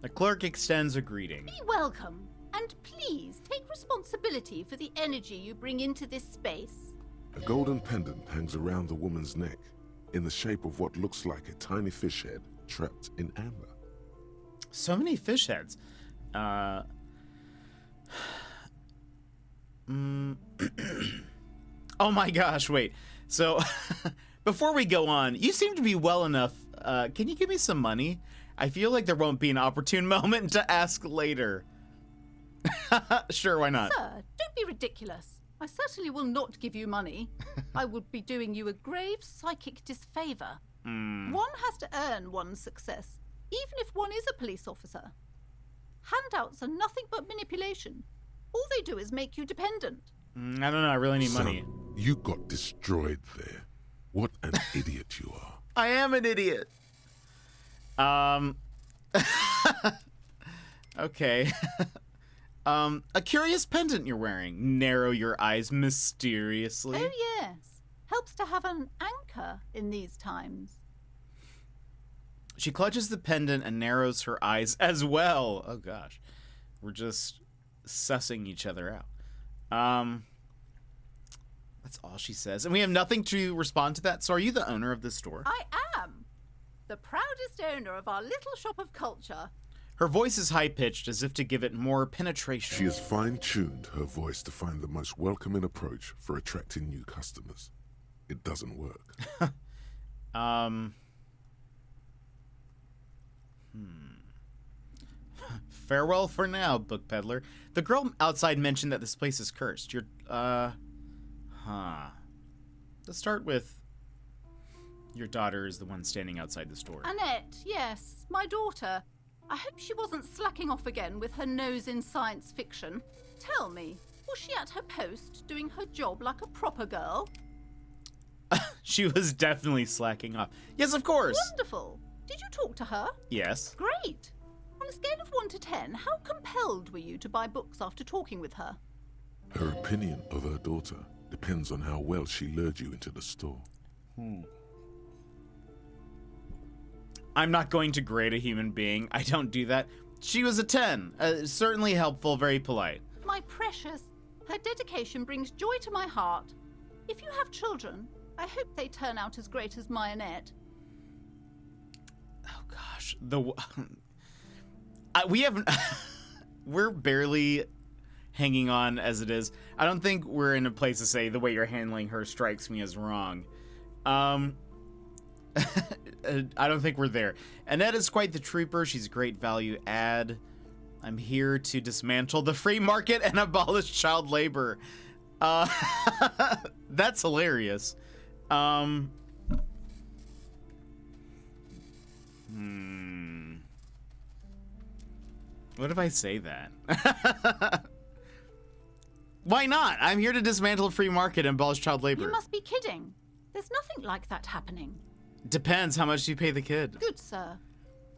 The clerk extends a greeting. Be welcome, and please take responsibility for the energy you bring into this space. A golden pendant hangs around the woman's neck in the shape of what looks like a tiny fish head trapped in amber. So many fish heads. Oh my gosh, wait. So, before we go on, you seem to be well enough. Can you give me some money? I feel like there won't be an opportune moment to ask later. Sure, why not? Sir, don't be ridiculous. I certainly will not give you money. I would be doing you a grave psychic disfavor. One has to earn one's success, even if one is a police officer. Handouts are nothing but manipulation. All they do is make you dependent. I don't know, I really need money. Son, you got destroyed there. What an idiot you are. I am an idiot. Okay. A curious pendant you're wearing. Narrow your eyes mysteriously. Oh yes, helps to have an anchor in these times. She clutches the pendant and narrows her eyes as well. Oh gosh. We're just sussing each other out. That's all she says. And we have nothing to respond to that. So are you the owner of this store? I am. The proudest owner of our little shop of culture. Her voice is high-pitched, as if to give it more penetration. She has fine-tuned her voice to find the most welcoming approach for attracting new customers. It doesn't work. Farewell for now, book peddler. The girl outside mentioned that this place is cursed. Let's start with your daughter is the one standing outside the store. Annette, yes, my daughter. I hope she wasn't slacking off again with her nose in science fiction. Tell me, was she at her post doing her job like a proper girl? She was definitely slacking off. Yes, of course. Wonderful. Did you talk to her? Yes. Great. On a scale of 1 to 10, how compelled were you to buy books after talking with her? Her opinion of her daughter depends on how well she lured you into the store. I'm not going to grade a human being. I don't do that. She was a 10. Certainly helpful, very polite. My precious, her dedication brings joy to my heart. If you have children, I hope they turn out as great as my Annette. Oh gosh, we haven't. We're barely hanging on as it is. I don't think we're in a place to say the way you're handling her strikes me as wrong. I don't think we're there. Annette is quite the trooper. She's a great value add. I'm here to dismantle the free market and abolish child labor. That's hilarious. What if I say that? Why not? I'm here to dismantle free market and abolish child labor. You must be kidding. There's nothing like that happening. Depends how much you pay the kid. Good sir.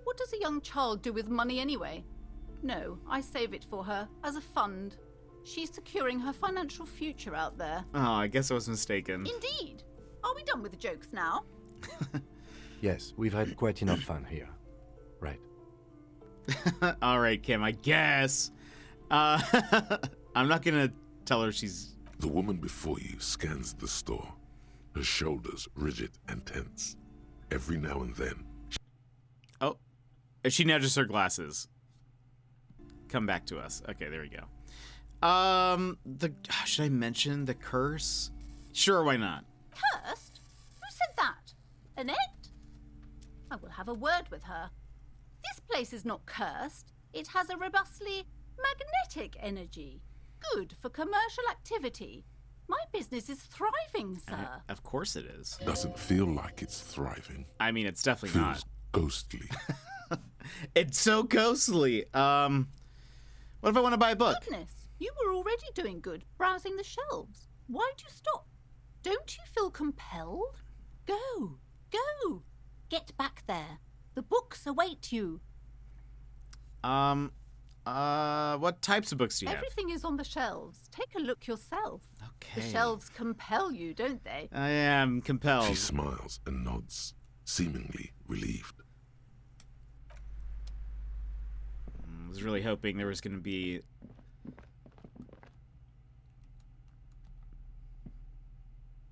What does a young child do with money anyway? No, I save it for her as a fund. She's securing her financial future out there. Oh, I guess I was mistaken. Indeed. Are we done with the jokes now? Yes, we've had quite enough fun here. Right. All right, Kim, I guess. I'm not gonna tell her she's... The woman before you scans the store, her shoulders rigid and tense. Every now and then, Oh, she nudges her glasses. Come back to us. Okay, there we go. Should I mention the curse? Sure, why not? Cursed? Who said that? Annette? I will have a word with her. This place is not cursed. It has a robustly magnetic energy. Good for commercial activity. My business is thriving, sir. Of course it is. doesn't feel like it's thriving. I mean, it's definitely Feels not. ghostly. It's so ghostly. What if I want to buy a book? Goodness, you were already doing good browsing the shelves. Why'd you stop? Don't you feel compelled? Go, go. Get back there. The books await you. What types of books do you have? Everything is on the shelves. Take a look yourself. Okay. The shelves compel you, don't they? I am compelled. She smiles and nods, seemingly relieved. I was really hoping there was going to be...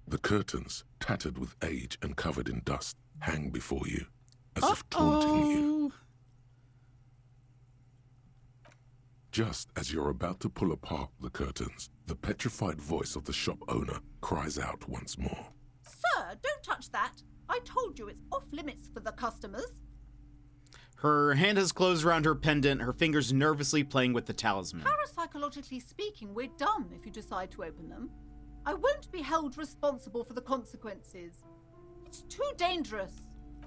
The curtains, tattered with age and covered in dust, hang before you, as if taunting you. Just as you're about to pull apart the curtains, the petrified voice of the shop owner cries out once more. Sir, don't touch that. I told you it's off limits for the customers. Her hand has closed around her pendant, her fingers nervously playing with the talisman. Parapsychologically speaking, we're dumb if you decide to open them. I won't be held responsible for the consequences. It's too dangerous.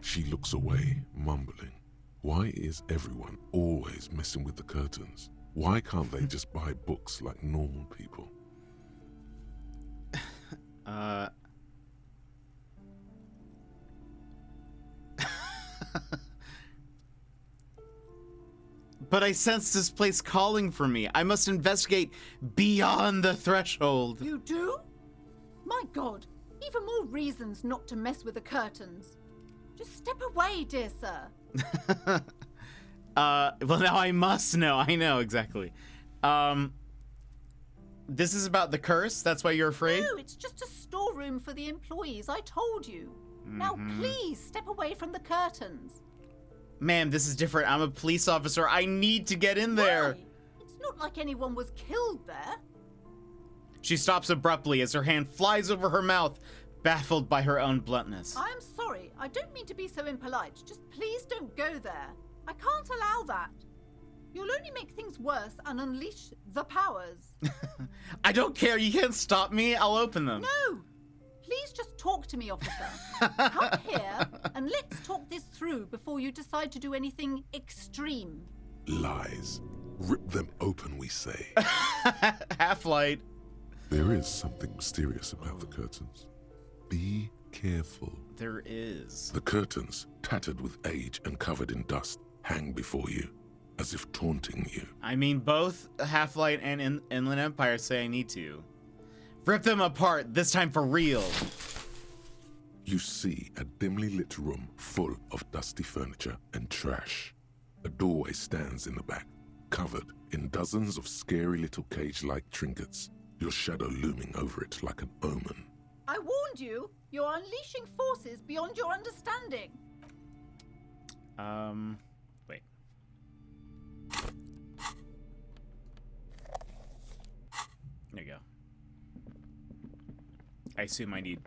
She looks away, mumbling. Why is everyone always messing with the curtains? Why can't they just buy books like normal people? But I sense this place calling for me. I must investigate beyond the threshold. You do? My God, even more reasons not to mess with the curtains. Just step away, dear sir. Well, now I must know. I know, exactly. This is about the curse? That's why you're afraid? No, it's just a storeroom for the employees, I told you. Now please step away from the curtains. Ma'am, this is different. I'm a police officer. I need to get in there. Why? It's not like anyone was killed there. She stops abruptly as her hand flies over her mouth, baffled by her own bluntness. I'm sorry, I don't mean to be so impolite. Just please don't go there. I can't allow that. You'll only make things worse and unleash the powers. I don't care. You can't stop me. I'll open them. No! Please just talk to me, officer. Come here and let's talk this through before you decide to do anything extreme. Lies. Rip them open, we say. Half-light. There is something mysterious about the curtains. Be careful. There is. The curtains, tattered with age and covered in dust, hang before you, as if taunting you. I mean, both Half-Light and Inland Empire say I need to. Rip them apart, this time for real. You see a dimly lit room full of dusty furniture and trash. A doorway stands in the back, covered in dozens of scary little cage-like trinkets, your shadow looming over it like an omen. I warned you. You're unleashing forces beyond your understanding. Wait. There you go. I assume I need,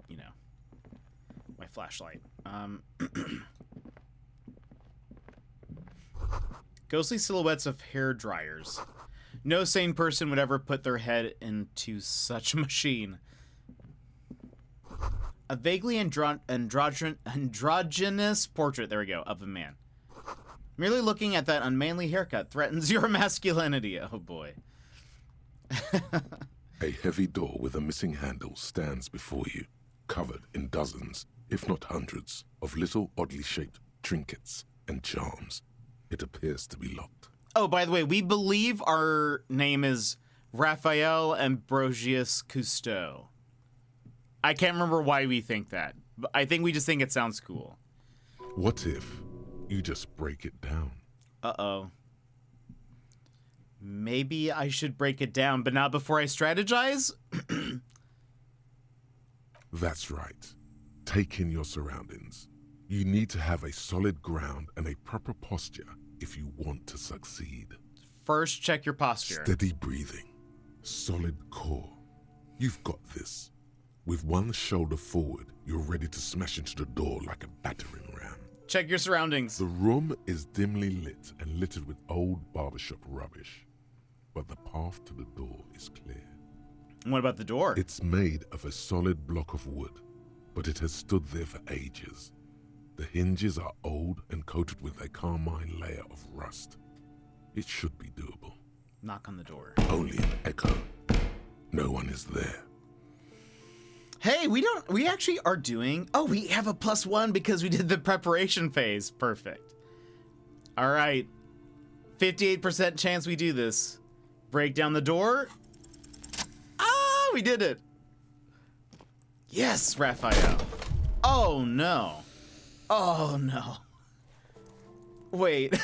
you know, my flashlight. Ghostly silhouettes of hair dryers. No sane person would ever put their head into such a machine. A vaguely androgynous portrait, there we go, of a man. Merely looking at that unmanly haircut threatens your masculinity. Oh boy. A heavy door with a missing handle stands before you, covered in dozens, if not hundreds, of little oddly shaped trinkets and charms. It appears to be locked. Oh, by the way, we believe our name is Raphael Ambrosius Cousteau. I can't remember why we think that, but I think we just think it sounds cool. What if you just break it down? Uh-oh. Maybe I should break it down, but not before I strategize? That's right. Take in your surroundings. You need to have a solid ground and a proper posture if you want to succeed. First, check your posture. Steady breathing. Solid core. You've got this. With one shoulder forward, you're ready to smash into the door like a battering ram. Check your surroundings. The room is dimly lit and littered with old barbershop rubbish. But the path to the door is clear. What about the door? It's made of a solid block of wood, but it has stood there for ages. The hinges are old and coated with a carmine layer of rust. It should be doable. Knock on the door. Only an echo. No one is there. Hey, we actually are doing, oh, we have a +1 because we did the preparation phase. Perfect. All right. 58% chance we do this. Break down the door. Ah, we did it. Yes, Raphael. Oh, no. Oh, no. Wait.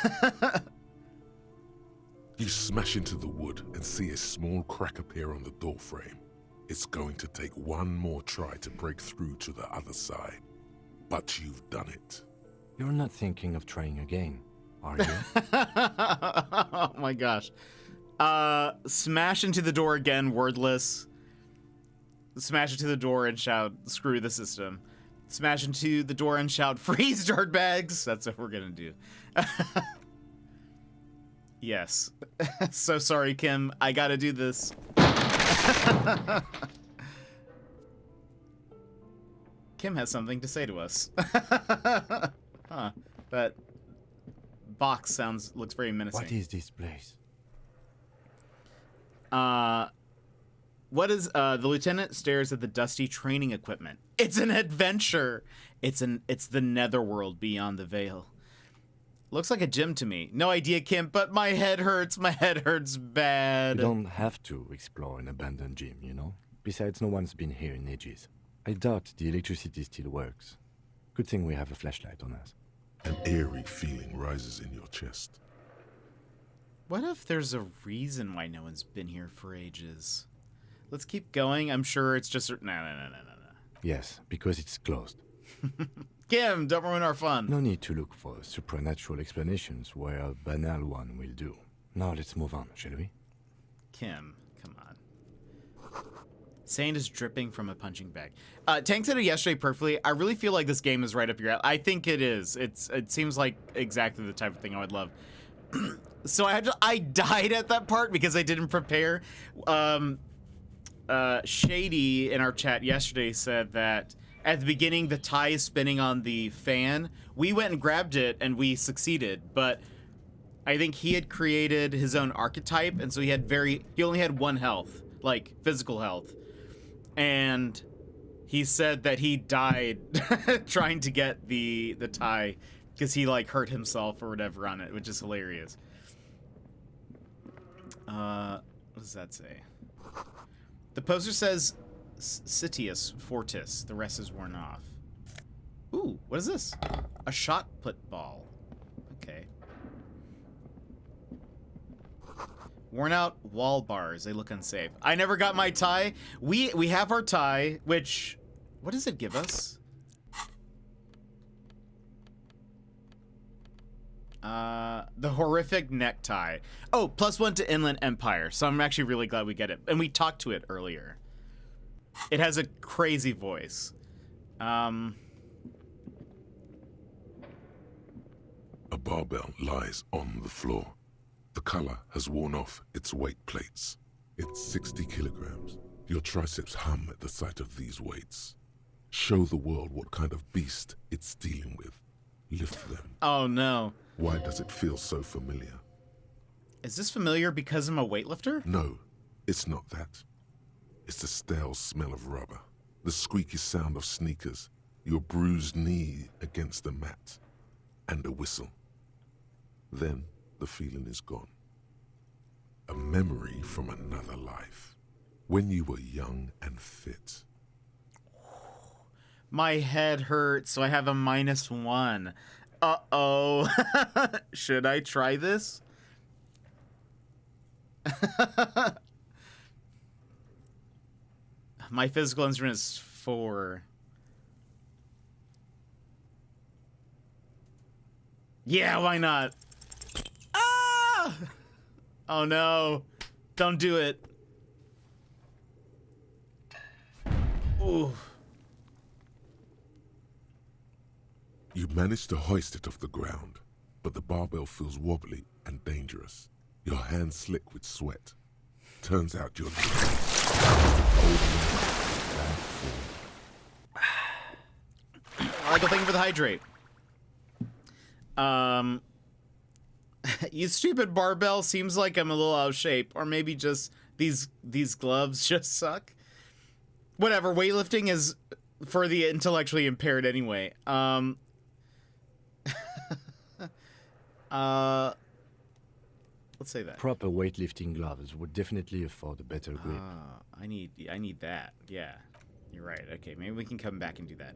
You smash into the wood and see a small crack appear on the doorframe. It's going to take one more try to break through to the other side. But you've done it. You're not thinking of trying again, are you? Oh my gosh. Smash into the door again, wordless. Smash into the door and shout, screw the system. Smash into the door and shout, freeze dirtbags. That's what we're gonna do. Yes. So sorry, Kim. I gotta do this. Kim has something to say to us. Huh. That box looks very menacing. What is this place? What is the lieutenant stares at the dusty training equipment. It's an adventure. It's the netherworld beyond the veil. Looks like a gym to me. No idea, Kim, but my head hurts. My head hurts bad. You don't have to explore an abandoned gym, you know? Besides, no one's been here in ages. I doubt the electricity still works. Good thing we have a flashlight on us. An eerie feeling rises in your chest. What if there's a reason why no one's been here for ages? Let's keep going. I'm sure it's just... No. Yes, because it's closed. Kim, don't ruin our fun. No need to look for supernatural explanations where a banal one will do. Now let's move on, shall we? Kim, come on. Sand is dripping from a punching bag. Tank said it yesterday perfectly. I really feel like this game is right up your alley. I think it is. It seems like exactly the type of thing I would love. So I died at that part because I didn't prepare. Shady in our chat yesterday said that at the beginning the tie is spinning on the fan. We went and grabbed it and we succeeded, but I think he had created his own archetype, and so he only had 1 health, like physical health. And he said that he died trying to get the tie because he like hurt himself or whatever on it, which is hilarious. What does that say? The poster says Citius Fortis. The rest is worn off. Ooh, what is this? A shot put ball. Okay. Worn out wall bars. They look unsafe. I never got my tie. We have our tie, which... What does it give us? The horrific necktie. Oh, +1 to Inland Empire. So I'm actually really glad we get it. And we talked to it earlier. It has a crazy voice. A barbell lies on the floor. The color has worn off its weight plates. It's 60 kilograms. Your triceps hum at the sight of these weights. Show the world what kind of beast it's dealing with. Lift them. Oh no. Why does it feel so familiar? Is this familiar because I'm a weightlifter? No, it's not that. It's the stale smell of rubber, the squeaky sound of sneakers, your bruised knee against the mat, and a whistle. Then the feeling is gone. A memory from another life, when you were young and fit. My head hurts, so I have a -1. Uh-oh. Should I try this? My physical instrument is 4. Yeah, why not? Ah! Oh no. Don't do it. Ooh. You manage to hoist it off the ground, but the barbell feels wobbly and dangerous. Your hands slick with sweat. Turns out you're Michael, thank you for the hydrate. You stupid barbell, seems like I'm a little out of shape, or maybe just these gloves just suck. Whatever, weightlifting is for the intellectually impaired anyway. Let's say that. Proper weightlifting gloves would definitely afford a better grip. I need that. Yeah, you're right. Okay, maybe we can come back and do that.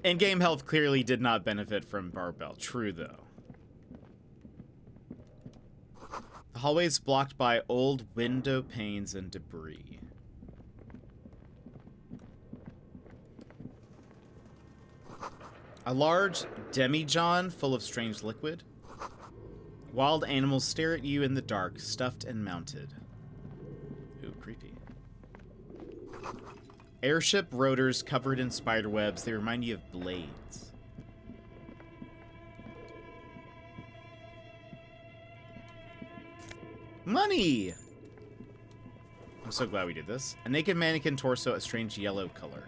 In-game health clearly did not benefit from barbell. True, though. The hallway is blocked by old window panes and debris. A large demijohn full of strange liquid. Wild animals stare at you in the dark, stuffed and mounted. Ooh, creepy. Airship rotors covered in spiderwebs. They remind you of blades. Money! I'm so glad we did this. A naked mannequin torso, a strange yellow color.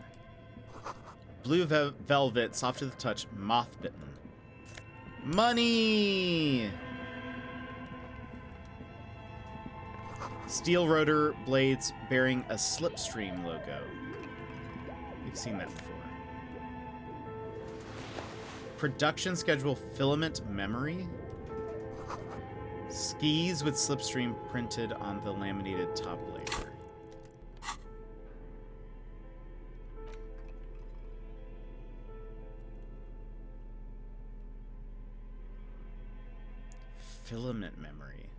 Blue velvet, soft to the touch, moth-bitten. Money! Steel rotor blades bearing a Slipstream logo. We've seen that before. Production schedule filament memory. Skis with Slipstream printed on the laminated top layer. Filament memory.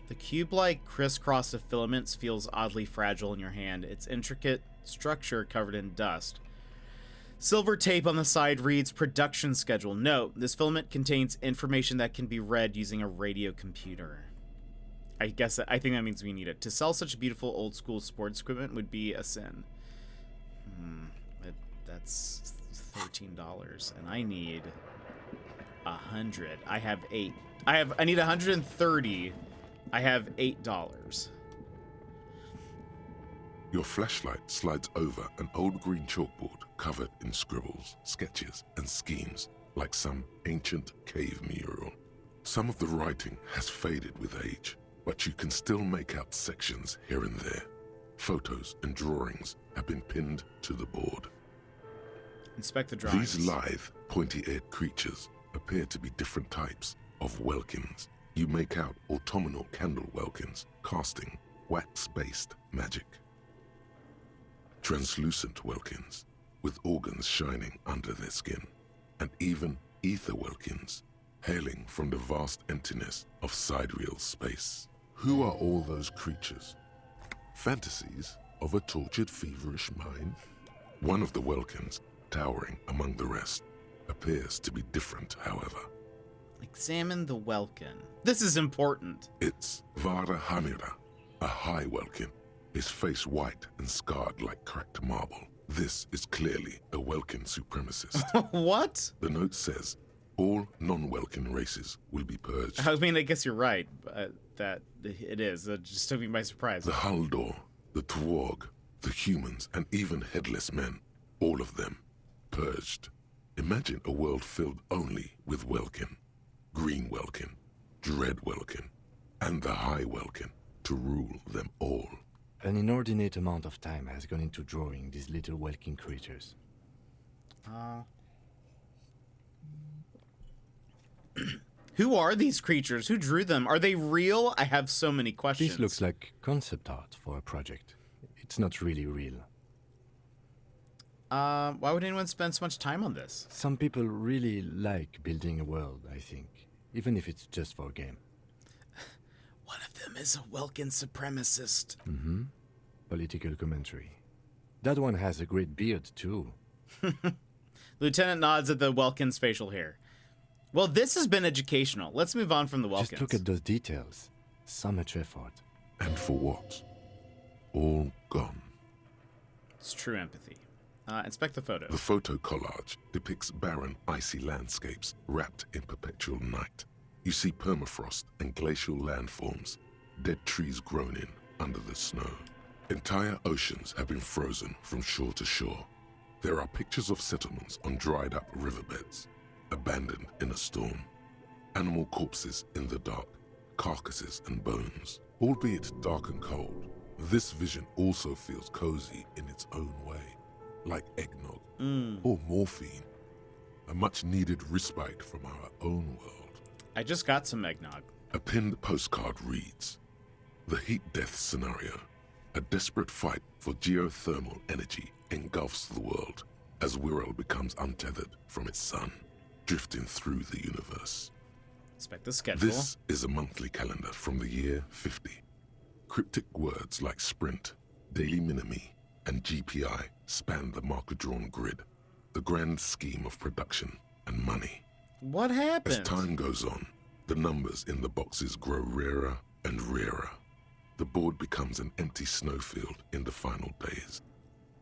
The cube-like crisscross of filaments feels oddly fragile in your hand, its intricate structure covered in dust. Silver tape on the side reads production schedule. Note, this filament contains information that can be read using a radio computer. I think that means we need it. To sell such beautiful old school sports equipment would be a sin. That's $13 and I need 100. I have 8. I need 130. I have $8. Your flashlight slides over an old green chalkboard covered in scribbles, sketches, and schemes like some ancient cave mural. Some of the writing has faded with age, but you can still make out sections here and there. Photos and drawings have been pinned to the board. Inspect the drawings. These lithe, pointy-eared creatures appear to be different types of welkins. You make out autumnal candle welkins casting wax-based magic. Translucent welkins with organs shining under their skin, and even ether welkins hailing from the vast emptiness of sidereal space. Who are all those creatures? Fantasies of a tortured, feverish mind? One of the welkins, towering among the rest, appears to be different, however. Examine the welkin. This is important. It's Vara Hamira, a high welkin, his face white and scarred like cracked marble. This is clearly a Welkin supremacist. What? The note says, all non-Welkin races will be purged. I mean, I guess you're right. That it is. That just took me by surprise. The Haldor, the Twarg, the humans, and even headless men, all of them, purged. Imagine a world filled only with Welkin, Green Welkin, Dread Welkin, and the High Welkin to rule them all. An inordinate amount of time has gone into drawing these little Welkin creatures. Who are these creatures? Who drew them? Are they real? I have so many questions. This looks like concept art for a project. It's not really real. Why would anyone spend so much time on this? Some people really like building a world, I think, even if it's just for a game. One of them is a Welkin supremacist. Mm-hmm. Political commentary. That one has a great beard, too. Lieutenant nods at the Welkin's facial hair. Well, this has been educational. Let's move on from the Welkins. Just look at those details. So much effort. And for what? All gone. It's true empathy. Inspect the photo. The photo collage depicts barren, icy landscapes wrapped in perpetual night. You see permafrost and glacial landforms, dead trees grown in under the snow. Entire oceans have been frozen from shore to shore. There are pictures of settlements on dried-up riverbeds, abandoned in a storm. Animal corpses in the dark, carcasses and bones. Albeit dark and cold, this vision also feels cozy in its own way, like eggnog or morphine, a much-needed respite from our own world. I just got some eggnog. A pinned postcard reads, "The heat death scenario. A desperate fight for geothermal energy engulfs the world as Wirral becomes untethered from its sun, drifting through the universe." Inspect the schedule. This is a monthly calendar from the year 50. Cryptic words like sprint, daily minimi, and GPI span the marker-drawn grid, the grand scheme of production and money. What happened? As time goes on, the numbers in the boxes grow rarer and rarer. The board becomes an empty snowfield in the final days.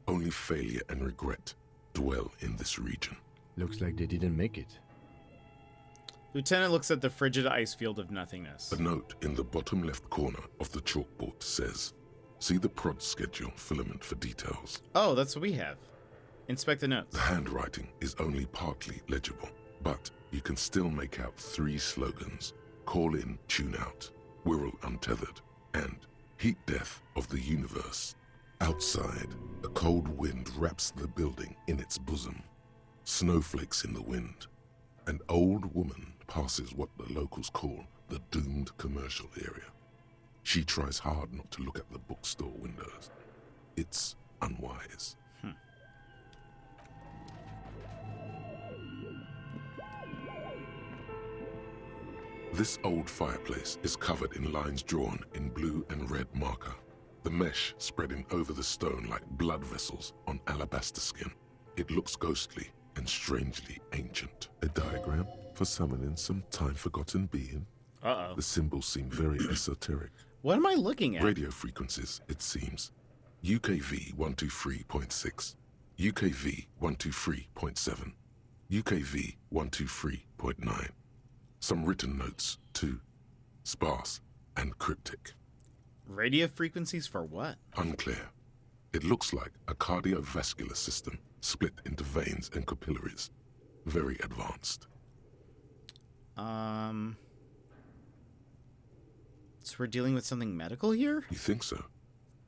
Only failure and regret dwell in this region. Looks like they didn't make it. Lieutenant looks at the frigid ice field of nothingness. A note in the bottom left corner of the chalkboard says, "See the prod schedule filament for details." Oh, that's what we have. Inspect the notes. The handwriting is only partly legible, but you can still make out 3 slogans: Call in, Tune Out, Wirral Untethered, and Heat Death of the Universe. Outside, a cold wind wraps the building in its bosom. Snowflakes in the wind. An old woman passes what the locals call the doomed commercial area. She tries hard not to look at the bookstore windows. It's unwise. This old fireplace is covered in lines drawn in blue and red marker, the mesh spreading over the stone like blood vessels on alabaster skin. It looks ghostly and strangely ancient. A diagram for summoning some time-forgotten being. Uh-oh. The symbols seem very esoteric. What am I looking at? Radio frequencies, it seems. UKV 123.6, UKV 123.7, UKV 123.9. Some written notes, too. Sparse and cryptic. Radio frequencies for what? Unclear. It looks like a cardiovascular system split into veins and capillaries. Very advanced. So we're dealing with something medical here? You think so?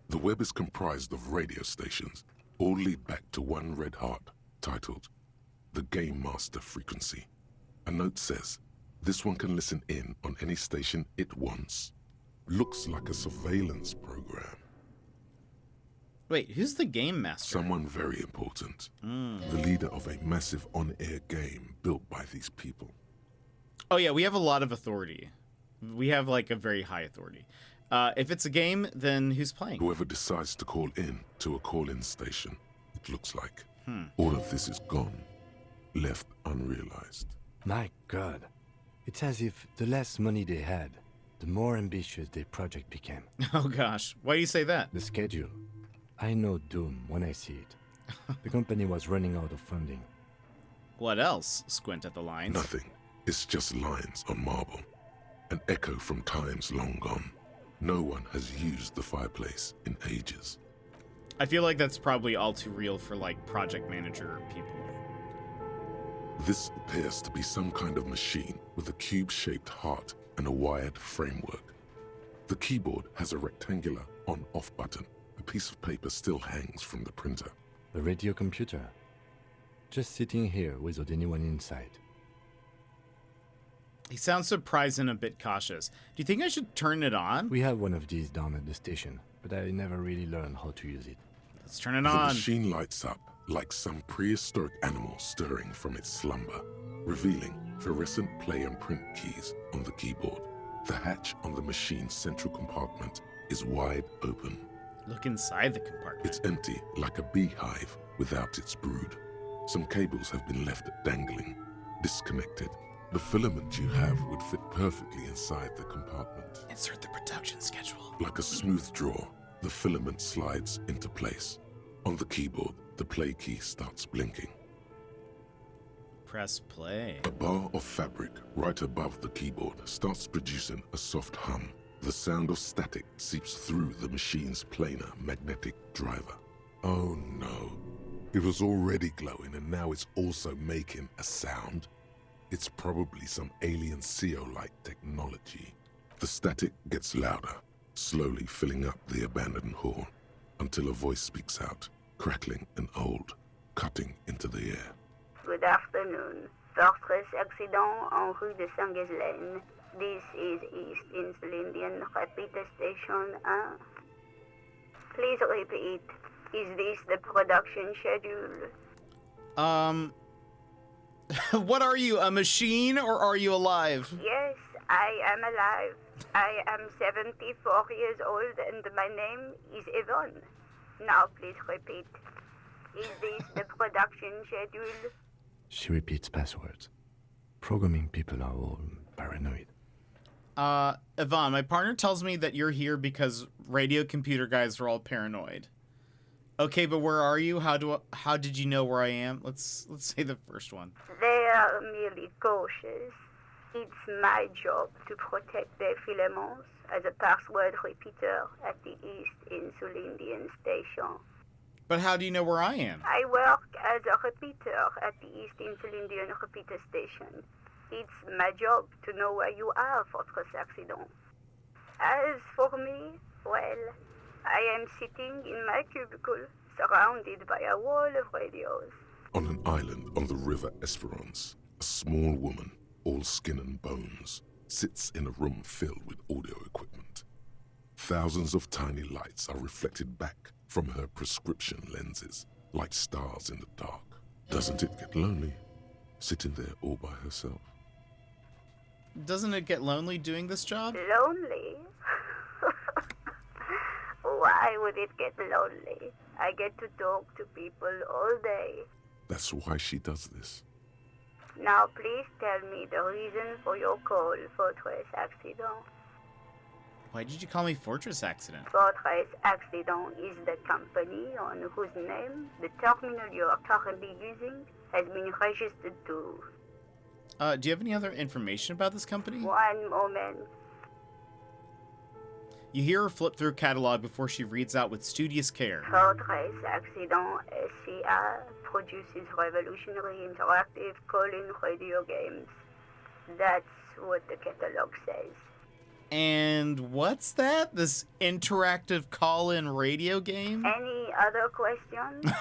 The web is comprised of radio stations, all lead back to one red heart, titled the Game Master Frequency. A note says, this one can listen in on any station it wants. Looks like a surveillance program. Wait, who's the game master? Someone very important. The leader of a massive on-air game built by these people. Oh yeah, we have a lot of authority. We have like a very high authority. If it's a game, then who's playing? Whoever decides to call in to a call-in station, it looks like. All of this is gone, left unrealized. My God. It's as if the less money they had, the more ambitious their project became. Oh gosh, why do you say that? The schedule. I know doom when I see it. The company was running out of funding. What else? Squint at the lines. Nothing. It's just lines on marble. An echo from times long gone. No one has used the fireplace in ages. I feel like that's probably all too real for like project manager people. This appears to be some kind of machine with a cube-shaped heart and a wired framework. The keyboard has a rectangular on-off button. A piece of paper still hangs from the printer. The radio computer. Just sitting here without anyone inside. He sounds surprised and a bit cautious. Do you think I should turn it on? We have one of these down at the station, but I never really learned how to use it. Let's turn it The on. machine lights up like some prehistoric animal stirring from its slumber, revealing fluorescent play and print keys on the keyboard. The hatch on the machine's central compartment is wide open. Look inside the compartment. It's empty like a beehive without its brood. Some cables have been left dangling, disconnected. The filament you have would fit perfectly inside the compartment. Insert the production schedule. Like a smooth draw, the filament slides into place. On the keyboard, the play key starts blinking. Press play. A bar of fabric right above the keyboard starts producing a soft hum. The sound of static seeps through the machine's planar magnetic driver. Oh no. It was already glowing and now it's also making a sound. It's probably some alien CO-like technology. The static gets louder, slowly filling up the abandoned hall, until a voice speaks out, crackling and old, cutting into the air. Good afternoon. Fortress accident en rue de Saint-Ghislaine. This is East Insulindian Repeater Station 1. Please repeat. Is this the production schedule? What are you, a machine or are you alive? Yes, I am alive. I am 74 years old and my name is Yvonne. Now please repeat. Is this the production schedule? She repeats passwords. Programming people are all paranoid. Yvonne, my partner tells me that you're here because radio computer guys are all paranoid. Okay, but where are you? How did you know where I am? Let's say the first one. They are merely cautious. It's my job to protect their filaments as a password repeater at the East Insulindian Station. But how do you know where I am? I work as a repeater at the East Insulindian Repeater Station. It's my job to know where you are, Fortress Accident. As for me, well, I am sitting in my cubicle, surrounded by a wall of radios. On an island on the river Esperance, a small woman, all skin and bones, sits in a room filled with audio equipment. Thousands of tiny lights are reflected back from her prescription lenses, like stars in the dark. Doesn't it get lonely, sitting there all by herself? Doesn't it get lonely doing this job? Lonely? Why would it get lonely? I get to talk to people all day. That's why she does this. Now please tell me the reason for your call, Fortress Accident. Why did you call me Fortress Accident? Fortress Accident is the company on whose name the terminal you are currently using has been registered to. Do you have any other information about this company? One moment. You hear her flip through a catalog before she reads out with studious care. Fortress Accident SCA produces revolutionary interactive call-in radio games. That's what the catalog says. And what's that? This interactive call-in radio game? Any other questions?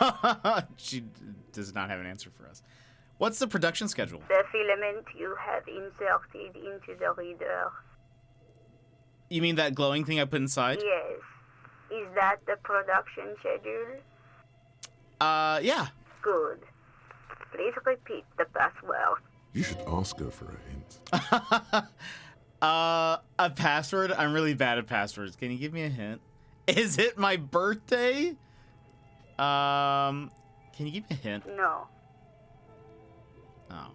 She does not have an answer for us. What's the production schedule? The filament you have inserted into the reader. You mean that glowing thing I put inside? Yes. Is that the production schedule? Yeah. Good. Please repeat the password. You should ask her for a hint. A password? I'm really bad at passwords. Can you give me a hint? Is it my birthday? Can you give me a hint? No. Oh.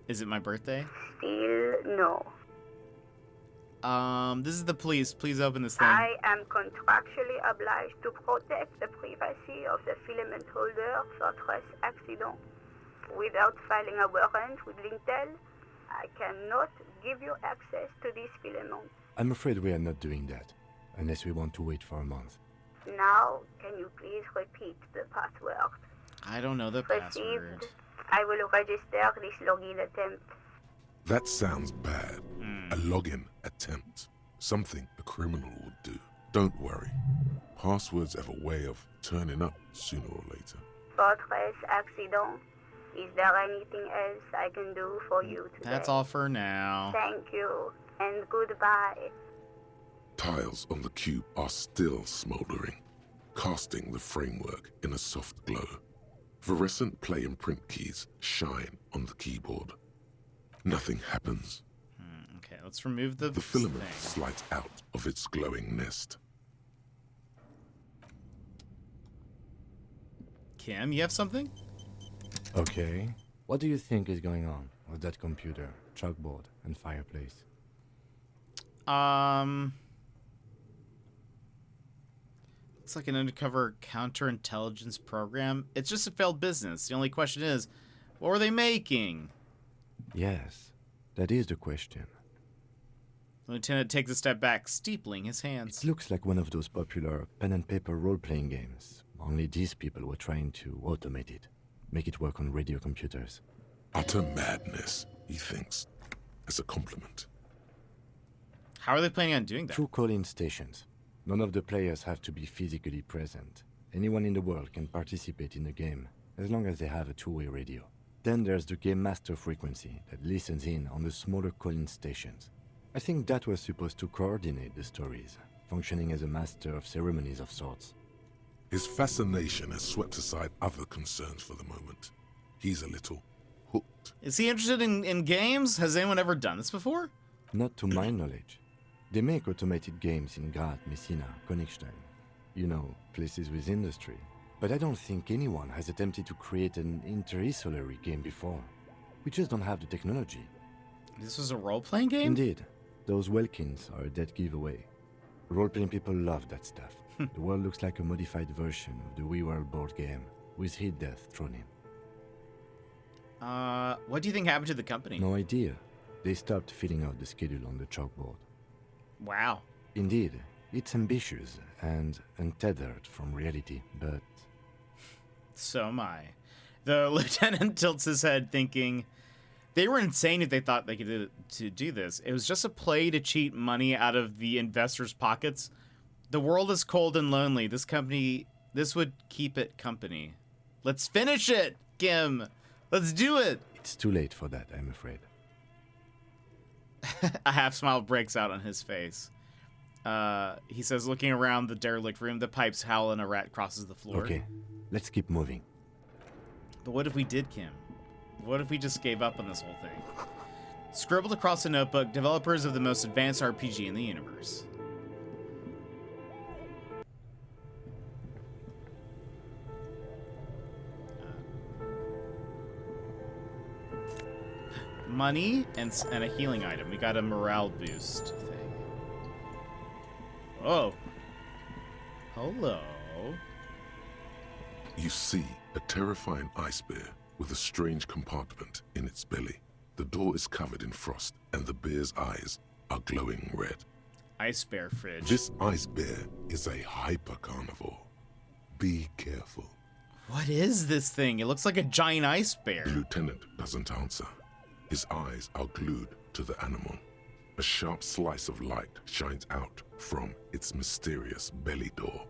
Is it my birthday? Still no. This is the police. Please open this thing. I am contractually obliged to protect the privacy of the filament holder, Fortress Accident. Without filing a warrant with Lintel, I cannot give you access to this filament. I'm afraid we are not doing that, unless we want to wait for a month. Now, can you please repeat the password? I don't know the password. Received. I will register this login attempt. That sounds bad. A login attempt. Something a criminal would do. Don't worry. Passwords have a way of turning up sooner or later. Fortress Accident. Is there anything else I can do for you today? That's all for now. Thank you, and goodbye. Tiles on the cube are still smoldering, casting the framework in a soft glow. Fluorescent play and print keys shine on the keyboard. Nothing happens. Okay, let's remove the The filament thing. slides out of its glowing nest. Kim, you have something? Okay. What do you think is going on with that computer, chalkboard, and fireplace? It's like an undercover counterintelligence program. It's just a failed business. The only question is, what were they making? Yes, that is the question. The lieutenant takes a step back, steepling his hands. It looks like one of those popular pen and paper role-playing games. Only these people were trying to automate it, make it work on radio computers. Utter madness, he thinks, as a compliment. How are they planning on doing that? Through call-in stations. None of the players have to be physically present. Anyone in the world can participate in the game, as long as they have a two-way radio. Then there's the game master frequency that listens in on the smaller call-in stations. I think that was supposed to coordinate the stories, functioning as a master of ceremonies of sorts. His fascination has swept aside other concerns for the moment. He's a little hooked. Is he interested in games? Has anyone ever done this before? Not to my knowledge. They make automated games in Graz, Messina, Königstein. You know, places with industry. But I don't think anyone has attempted to create an interinsulary game before. We just don't have the technology. This was a role-playing game? Indeed. Those Welkins are a dead giveaway. Role-playing people love that stuff. The world looks like a modified version of the WeWorld board game, with hit death thrown in. What do you think happened to the company? No idea. They stopped filling out the schedule on the chalkboard. Wow. Indeed, it's ambitious and untethered from reality, but So am I. The lieutenant tilts his head, thinking they were insane if they thought they could do this. It was just a play to cheat money out of the investors' pockets. The world is cold and lonely. This would keep it company. Let's finish it, Kim. Let's do it. it's too late for that, I'm afraid. A half smile breaks out on his face. He says, looking around the derelict room, the pipes howl and a rat crosses the floor. Okay, let's keep moving. But what if we did, Kim? What if we just gave up on this whole thing? Scribbled across a notebook, developers of the most advanced RPG in the universe. Money and a healing item. We got a morale boost thing. Oh. Hello. You see a terrifying ice bear with a strange compartment in its belly. The door is covered in frost, and the bear's eyes are glowing red. Ice bear fridge. This ice bear is a hyper carnivore. Be careful. What is this thing? It looks like a giant ice bear. The lieutenant doesn't answer. His eyes are glued to the animal. A sharp slice of light shines out from its mysterious belly door.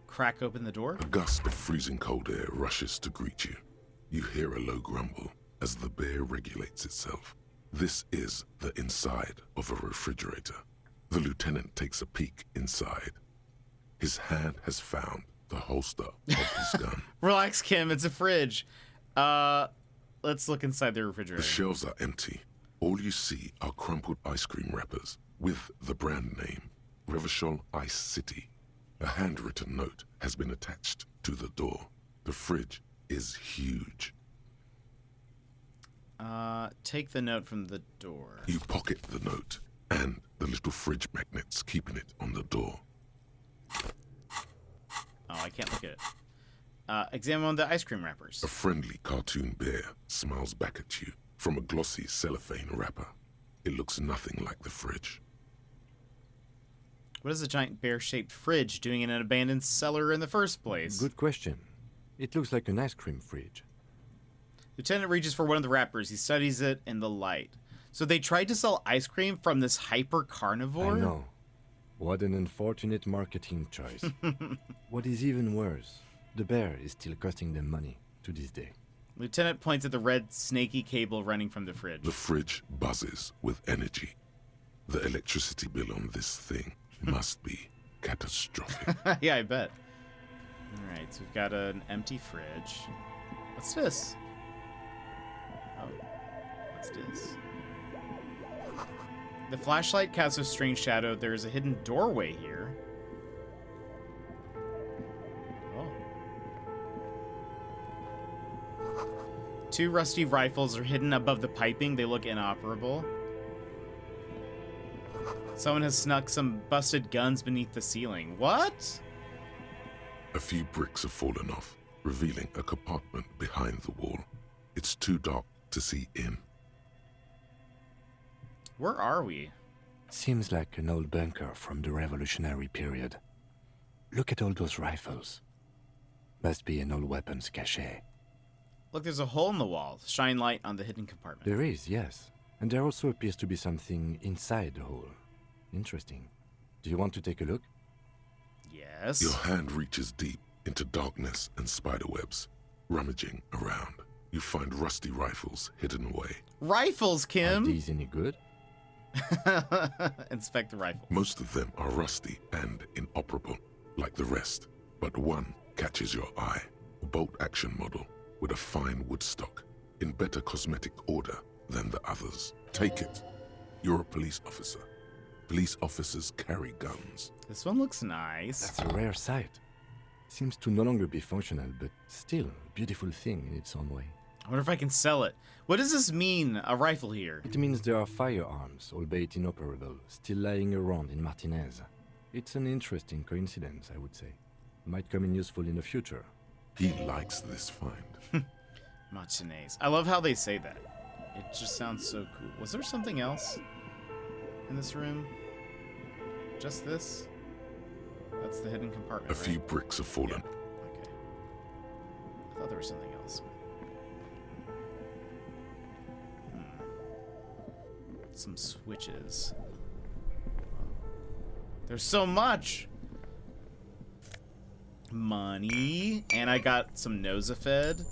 Crack open the door. A gust of freezing cold air rushes to greet you. You hear a low grumble as the bear regulates itself. This is the inside of a refrigerator. The lieutenant takes a peek inside. His hand has found the holster of his gun. Relax, Kim. It's a fridge. Let's look inside the refrigerator. The shelves are empty. All you see are crumpled ice cream wrappers with the brand name, Revachol Ice City. A handwritten note has been attached to the door. The fridge is huge. Take the note from the door. You pocket the note and the little fridge magnets keeping it on the door. Oh, I can't look at it. Examine one of the ice cream wrappers. A friendly cartoon bear smiles back at you from a glossy cellophane wrapper. It looks nothing like the fridge. What is a giant bear-shaped fridge doing in an abandoned cellar in the first place? Good question. It looks like an ice cream fridge. Lieutenant reaches for one of the wrappers. He studies it in the light. So they tried to sell ice cream from this hyper carnivore? I know. What an unfortunate marketing choice. What is even worse, the bear is still costing them money to this day. Lieutenant points at the red snaky cable running from the fridge. The fridge buzzes with energy. The electricity bill on this thing must be catastrophic. Yeah, I bet. Alright, so we've got an empty fridge. What's this? Oh, what's this? The flashlight casts a strange shadow. There's a hidden doorway here. Oh. Two rusty rifles are hidden above the piping. They look inoperable. Someone has snuck some busted guns beneath the ceiling. What? A few bricks have fallen off, revealing a compartment behind the wall. It's too dark to see in. Where are we? Seems like an old bunker from the revolutionary period. Look at all those rifles. Must be an old weapons cache. Look, there's a hole in the wall. Shine light on the hidden compartment. There is, yes. And there also appears to be something inside the hole. Interesting. Do you want to take a look? Yes. Your hand reaches deep into darkness and spiderwebs. Rummaging around, you find rusty rifles hidden away. Rifles, Are Kim! these any good? Inspect the rifle. Most of them are rusty and inoperable, like the rest. But one catches your eye. A bolt-action model with a fine wood stock, in better cosmetic order than the others. Take it. You're a police officer. Police officers carry guns. This one looks nice. That's a rare sight. Seems to no longer be functional, but still a beautiful thing in its own way. I wonder if I can sell it. What does this mean, a rifle here? It means there are firearms, albeit inoperable, still lying around in Martinez. It's an interesting coincidence, I would say. Might come in useful in the future. He likes this find. Martinez. I love how they say that. It just sounds so cool. Was there something else in this room? Just this? That's the hidden compartment, A few right? bricks have fallen. Okay. I thought there was something else. Some switches. There's so much! Money. And I got some Nosafed.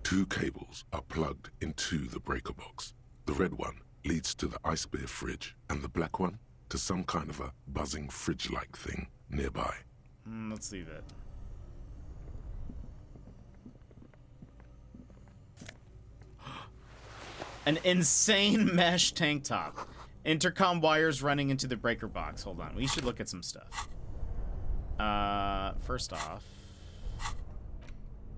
Two cables are plugged into the breaker box. The red one leads to the ice bear fridge, and the black one to some kind of a buzzing fridge-like thing nearby. Let's leave it. An insane mesh tank top. Intercom wires running into the breaker box. Hold on. We should look at some stuff. First off...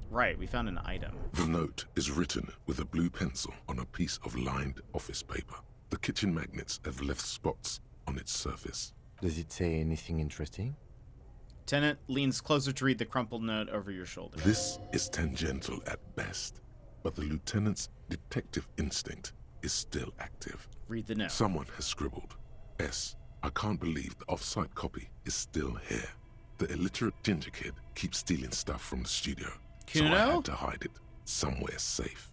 Right, we found an item. The note is written with a blue pencil on a piece of lined office paper. The kitchen magnets have left spots on its surface. Does it say anything interesting? Tenant leans closer to read the crumpled note over your shoulder. This is tangential at best, but the lieutenant's detective instinct is still active. Read the note. Someone has scribbled, S. I can't believe the off-site copy is still here. The illiterate ginger kid keeps stealing stuff from the studio, so I Kuno? had to hide it somewhere safe.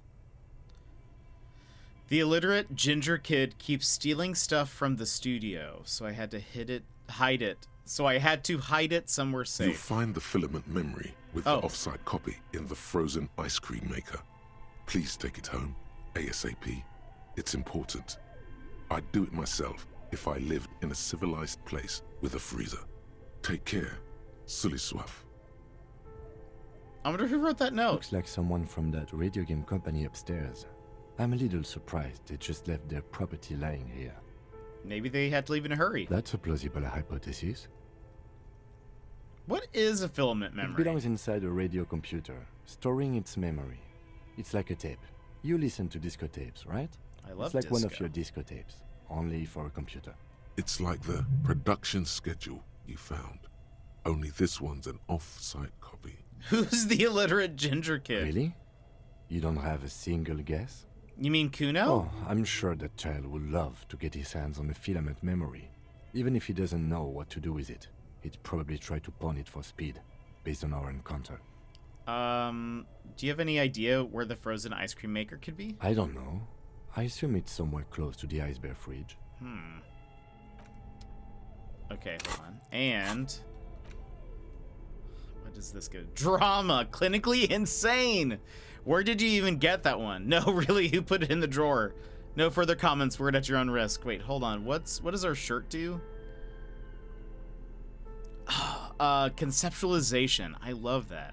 The illiterate ginger kid keeps stealing stuff from the studio, so I had to hide it somewhere You'll safe. find the filament memory with Oh. the off-site copy in the frozen ice cream maker. Please take it home, ASAP. It's important. I'd do it myself if I lived in a civilized place with a freezer. Take care, Sully Swaff. I wonder who wrote that note. Looks like someone from that radio game company upstairs. I'm a little surprised they just left their property lying here. Maybe they had to leave in a hurry. That's a plausible hypothesis. What is a filament It memory? belongs inside a radio computer, storing its memory. It's like a tape. You listen to disco tapes, right? I love It's like one of disco. your disco tapes, only for a computer. It's like the production schedule you found. Only this one's an off-site copy. Who's the illiterate ginger kid? Really? You don't have a single guess? You mean Kuno? Oh, I'm sure that child would love to get his hands on a filament memory. Even if he doesn't know what to do with it, he'd probably try to pawn it for speed, based on our encounter. Do you have any idea where the frozen ice cream maker could be? I don't know. I assume it's somewhere close to the ice bear fridge. Okay, hold on. And... what does this go? Drama! Clinically insane! Where did you even get that one? No, really, who put it in the drawer? No further comments, word at your own risk. Wait, hold on. What does our shirt do? Conceptualization. I love that.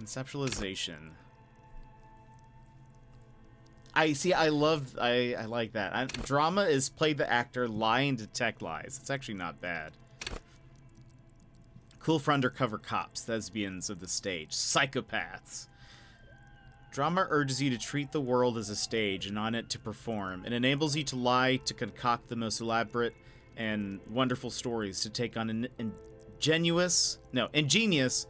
Conceptualization. I like that. Drama is play the actor, lie and detect lies. It's actually not bad. Cool for undercover cops, thespians of the stage, psychopaths. Drama urges you to treat the world as a stage and on it to perform. It enables you to lie, to concoct the most elaborate and wonderful stories, to take on ingenious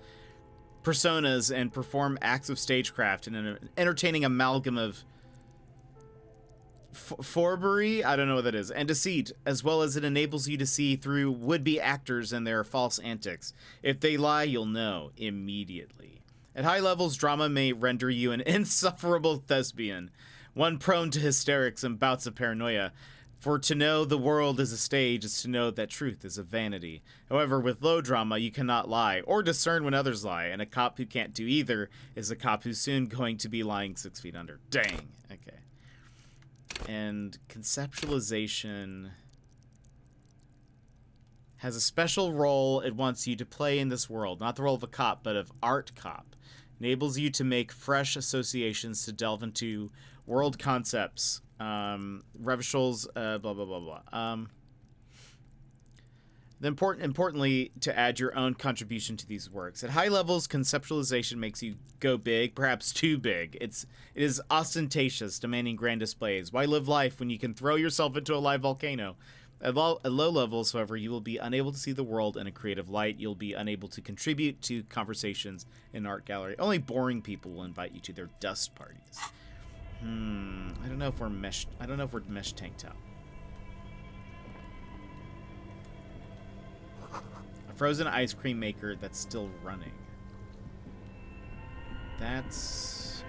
personas and perform acts of stagecraft in an entertaining amalgam of forbery, I don't know what that is, and deceit, as well as it enables you to see through would-be actors and their false antics. If they lie, you'll know immediately. At high levels, drama may render you an insufferable thespian, one prone to hysterics and bouts of paranoia. For to know the world is a stage is to know that truth is a vanity. However, with low drama, you cannot lie, or discern when others lie, and a cop who can't do either is a cop who's soon going to be lying 6 feet under. Dang. Okay. And conceptualization has a special role it wants you to play in this world. Not the role of a cop, but of art cop. Enables you to make fresh associations, to delve into world concepts. Revishals, blah, blah, blah, blah. Importantly, to add your own contribution to these works. At high levels, conceptualization makes you go big, perhaps too big. It is ostentatious, demanding grand displays. Why live life when you can throw yourself into a live volcano? At low levels, however, you will be unable to see the world in a creative light. You'll be unable to contribute to conversations in an art gallery. Only boring people will invite you to their dust parties. I don't know if we're mesh tank top. A frozen ice cream maker that's still running. That's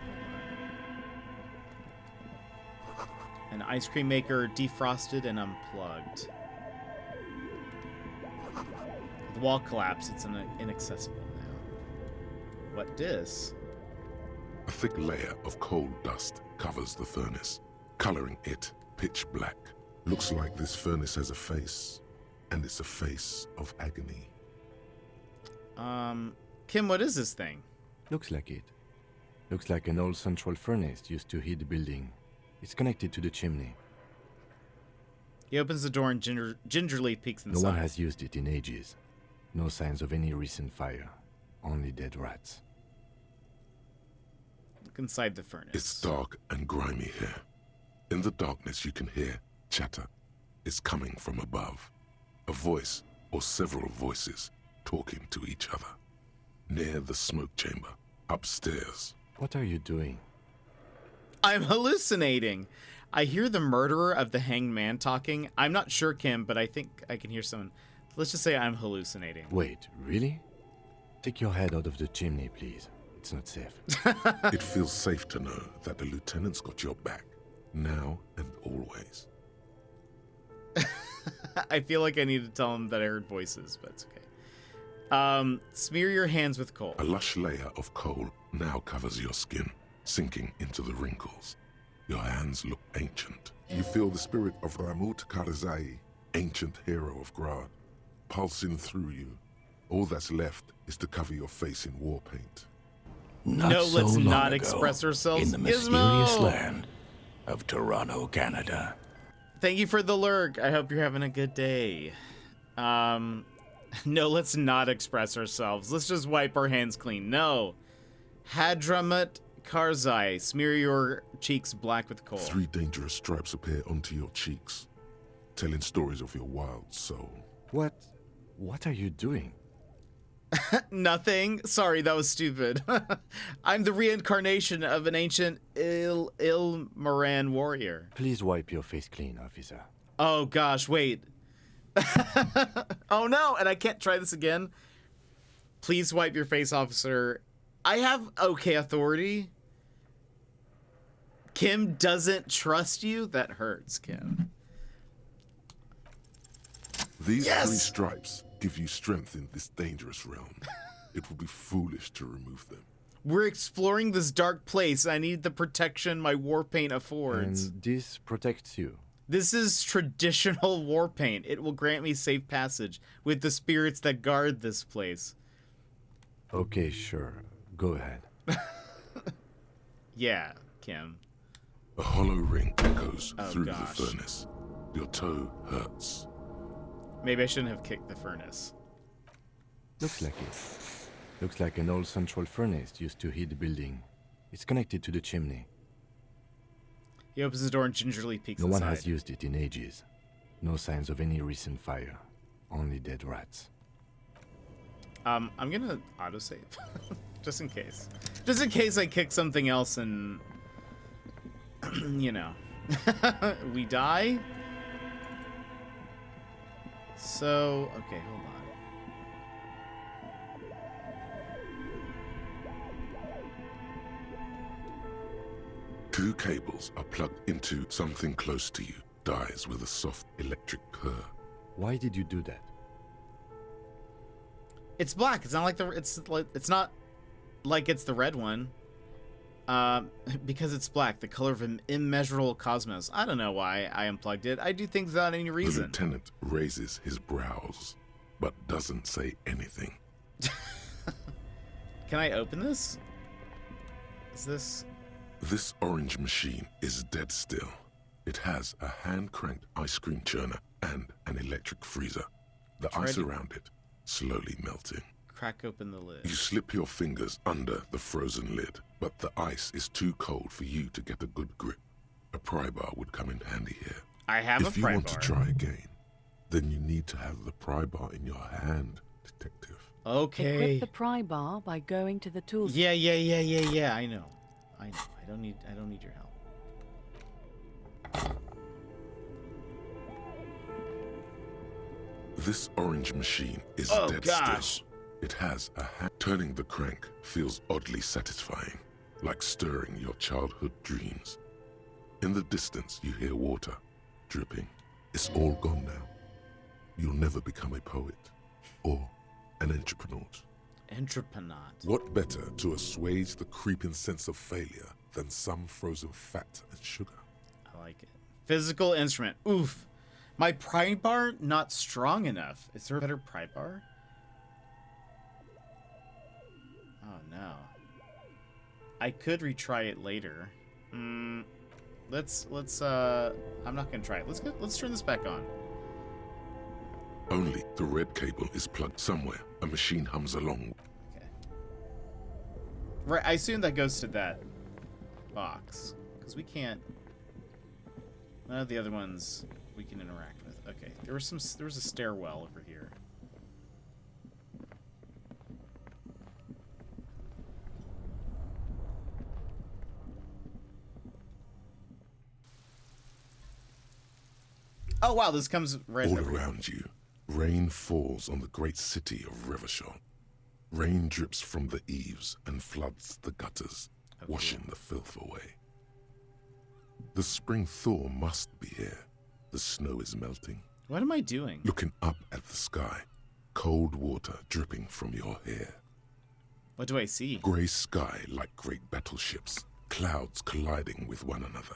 an ice cream maker defrosted and unplugged. The wall collapsed. It's inaccessible now. What dis? A thick layer of coal dust covers the furnace, coloring it pitch black. Looks like this furnace has a face, and it's a face of agony. Kim, what is this thing? Looks like it. Looks like an old central furnace used to heat the building. It's connected to the chimney. He opens the door and gingerly peeks inside. No one has used it in ages. No signs of any recent fire. Only dead rats. Look inside the furnace. It's dark and grimy here. In the darkness you can hear chatter. It's coming from above. A voice or several voices talking to each other. Near the smoke chamber, upstairs. What are you doing? I'm hallucinating. I hear the murderer of the hanged man talking. I'm not sure, Kim, but I think I can hear someone. Let's just say I'm hallucinating. Wait, really? Take your head out of the chimney, please. It's not safe. It feels safe to know that the lieutenant's got your back, now and always. I feel like I need to tell him that I heard voices, but it's okay. Smear your hands with coal. A lush layer of coal now covers your skin, sinking into the wrinkles. Your hands look ancient. You feel the spirit of Ramut Karzai, ancient hero of Grad, pulsing through you. All that's left is to cover your face in war paint. No, let's not express ourselves. In the mysterious land of Toronto, Canada. Thank you for the lurk. I hope you're having a good day. No, let's not express ourselves. Let's just wipe our hands clean. No. Hadramut Karzai, smear your cheeks black with coal. 3 dangerous stripes appear onto your cheeks, telling stories of your wild soul. What are you doing? Nothing. Sorry, that was stupid. I'm the reincarnation of an ancient Ilmaran warrior. Please wipe your face clean, officer. Oh gosh, wait. Oh no, and I can't try this again. Please wipe your face, officer. I have okay authority. Kim doesn't trust you? That hurts, Kim. These Yes! 3 stripes give you strength in this dangerous realm. It would be foolish to remove them. We're exploring this dark place. I need the protection my war paint affords. And this protects you. This is traditional war paint. It will grant me safe passage with the spirits that guard this place. Okay, sure. Go ahead. Yeah, Kim. A hollow ring echoes Oh, through gosh. the furnace. Your toe hurts. Maybe I shouldn't have kicked the furnace. Looks like it. Looks like an old central furnace used to heat the building. It's connected to the chimney. He opens the door and gingerly peeks No inside. one has used it in ages. No signs of any recent fire. Only dead rats. I'm gonna autosave. Just in case. Just in case I kick something else and... you know. We die? So, okay, hold on. Two cables are plugged into something close to you. Dies with a soft electric purr. Why did you do that? It's black. It's not like it's not like it's the red one. Because it's black, the color of an immeasurable cosmos. I don't know why I unplugged it. I do things without any The reason. lieutenant raises his brows, but doesn't say anything. Can I open this? Is this... This orange machine is dead still. It has a hand-cranked ice cream churner and an electric freezer. The Try ice to- around it slowly melting. Crack open the lid. You slip your fingers under the frozen lid, but the ice is too cold for you to get a good grip. A pry bar would come in handy here. I have If a you pry want bar. to try again, then you need to have the pry bar in your hand, detective. Okay. Equip the pry bar by going to the tools. Yeah. I know. I don't need your help. This orange machine is Oh, dead gosh. still. It has a hand. Turning the crank feels oddly satisfying, like stirring your childhood dreams. In the distance, you hear water dripping. It's all gone now. You'll never become a poet or an entrepreneur. Entreprenant. What better to assuage the creeping sense of failure than some frozen fat and sugar? I like it. Physical instrument. Oof. My pry bar not strong enough. Is there a better pry bar? Oh no. I could retry it later. Let's I'm not gonna try it. Let's turn this back on. Only the red cable is plugged somewhere. A machine hums along. Okay. Right, I assume that goes to that box. Because we can't... None of the other ones we can interact with. Okay, there was a stairwell over here. Oh wow, this comes right All over here. around you, rain falls on the great city of Revachol. Rain drips from the eaves and floods the gutters, washing the filth away. The spring thaw must be here. The snow is melting. What am I doing? Looking up at the sky, cold water dripping from your hair. What do I see? Grey sky like great battleships, clouds colliding with one another.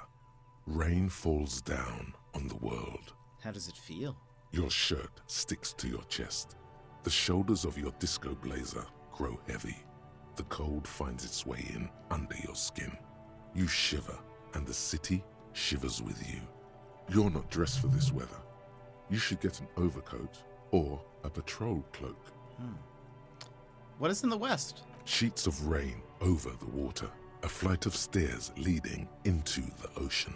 Rain falls down on the world. How does it feel? Your shirt sticks to your chest. The shoulders of your disco blazer grow heavy. The cold finds its way in under your skin. You shiver, and the city shivers with you. You're not dressed for this weather. You should get an overcoat or a patrol cloak. What is in the west? Sheets of rain over the water. A flight of stairs leading into the ocean.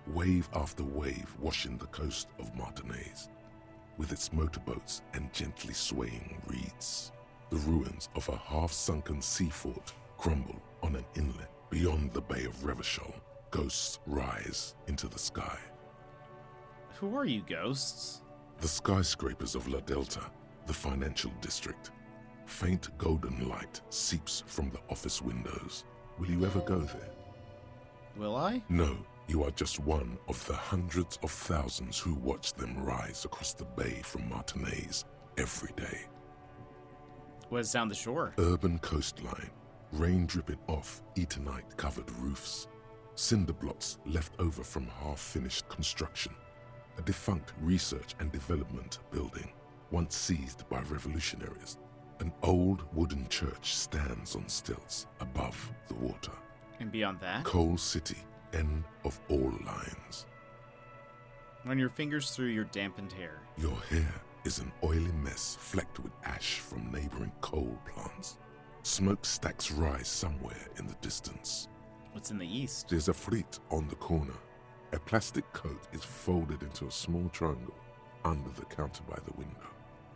Wave after wave washing the coast of Martinaise, with its motorboats and gently swaying reeds. The ruins of a half-sunken sea fort crumble on an inlet beyond the Bay of Revachol. Ghosts rise into the sky. Who are you, ghosts? The skyscrapers of La Delta, the financial district. Faint golden light seeps from the office windows. Will you ever go there? Will I? No. You are just one of the hundreds of thousands who watch them rise across the bay from Martinaise every day. What is down the shore? Urban coastline, rain dripping off Eternite-covered roofs, cinder blocks left over from half-finished construction, a defunct research and development building, once seized by revolutionaries. An old wooden church stands on stilts above the water. And beyond that? Coal City. End of all lines. Run your fingers through your dampened hair. Your hair is an oily mess flecked with ash from neighboring coal plants. Smokestacks rise somewhere in the distance. What's in the east? There's a fleet on the corner. A plastic coat is folded into a small triangle under the counter by the window.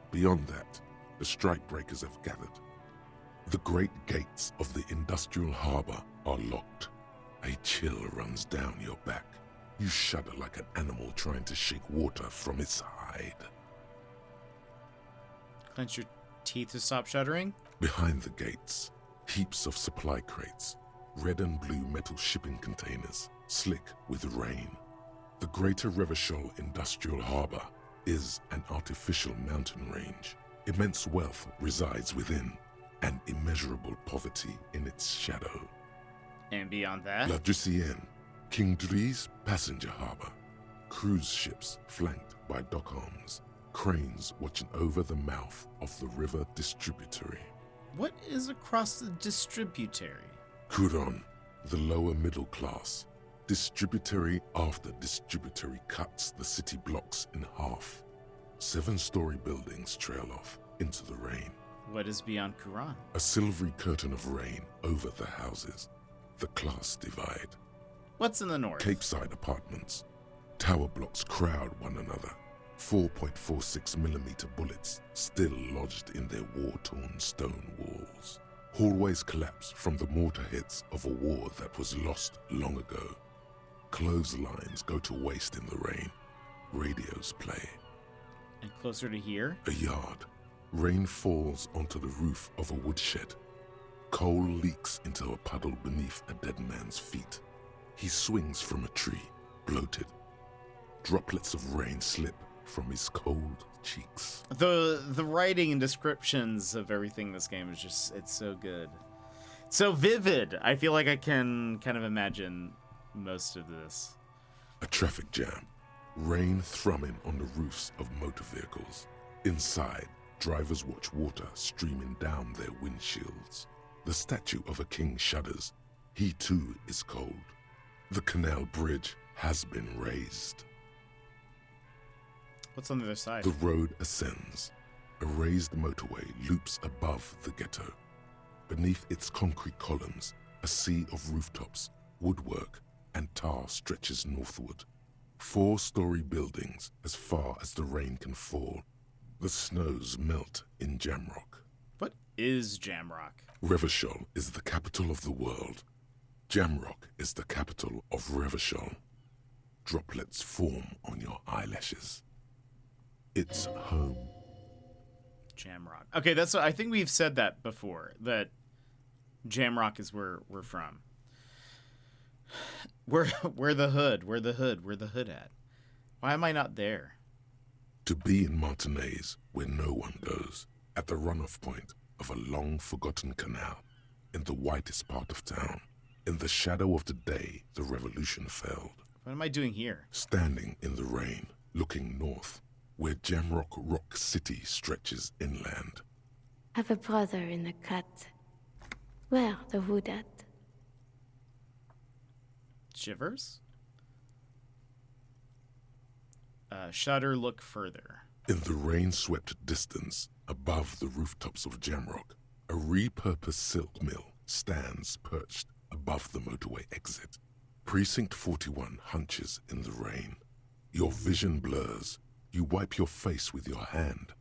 Beyond that, the strikebreakers have gathered. The great gates of the industrial harbor are locked. A chill runs down your back. You shudder like an animal trying to shake water from its hide. Clench your teeth to stop shuddering? Behind the gates, heaps of supply crates, red and blue metal shipping containers, slick with rain. The Greater Revachol Industrial Harbor is an artificial mountain range. Immense wealth resides within, and immeasurable poverty in its shadow. And beyond that? La Drusienne, King Dries passenger harbor. Cruise ships flanked by dock arms. Cranes watching over the mouth of the river distributary. What is across the distributary? Couronne, the lower middle class. Distributary after distributary cuts the city blocks in half. 7-story buildings trail off into the rain. What is beyond Couronne? A silvery curtain of rain over the houses. The class divide. What's in the north? Capeside apartments. Tower blocks crowd one another. 4.46mm bullets still lodged in their war-torn stone walls. Hallways collapse from the mortar hits of a war that was lost long ago. Clotheslines go to waste in the rain. Radios play. And closer to here? A yard. Rain falls onto the roof of a woodshed. Coal leaks into a puddle beneath a dead man's feet. He swings from a tree, bloated. Droplets of rain slip from his cold cheeks. The writing and descriptions of everything in this game is just, it's so good. So vivid. I feel like I can kind of imagine most of this. A traffic jam. Rain thrumming on the roofs of motor vehicles. Inside, drivers watch water streaming down their windshields. The statue of a king shudders, He too is cold. The canal bridge has been raised. What's on the other side? The road ascends. A raised motorway loops above the ghetto. Beneath its concrete columns, a sea of rooftops, woodwork, and tar stretches northward. 4-story buildings as far as the rain can fall. The snows melt in Jamrock. What is Jamrock? Revachol is the capital of the world. Jamrock is the capital of Revachol. Droplets form on your eyelashes. It's home. Jamrock. Okay, that's what, I think we've said that before, that Jamrock is where we're from. Where the hood at? Why am I not there? To be in Martinaise, where no one goes, at the runoff point of a long-forgotten canal, in the whitest part of town, in the shadow of the day the revolution failed. What am I doing here? Standing in the rain, looking north, where Jamrock Rock City stretches inland. Have a brother in the cut. Where the hood at? Shivers? Shudder, look further. In the rain-swept distance, above the rooftops of Jamrock, a repurposed silk mill stands perched above the motorway exit. Precinct 41 hunches in the rain. Your vision blurs. You wipe your face with your hand.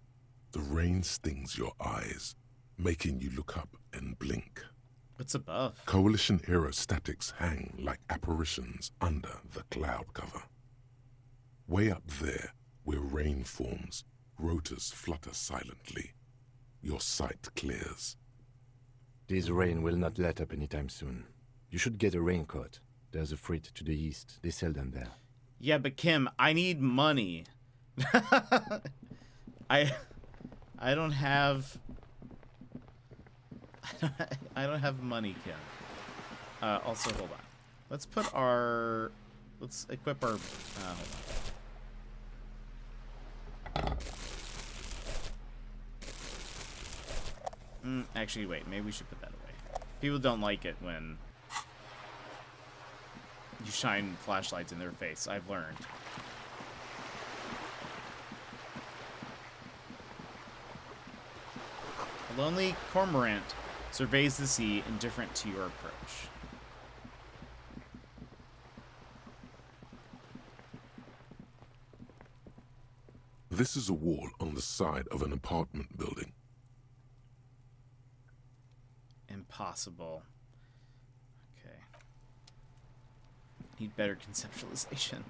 The rain stings your eyes, making you look up and blink. What's above? Coalition aerostatics hang like apparitions under the cloud cover. Way up there, where rain forms, rotors flutter silently. Your sight clears. This rain will not let up anytime soon. You should get a raincoat. There's a freight to the east. They sell them there. Yeah, but Kim, I need money. I don't have I don't have money, Kim. Also, hold on. Let's equip our hold on. Actually, wait, maybe we should put that away. People don't like it when you shine flashlights in their face, I've learned. A lonely cormorant surveys the sea, indifferent to your approach. This is a wall on the side of an apartment building. Impossible. Okay. Need better conceptualization.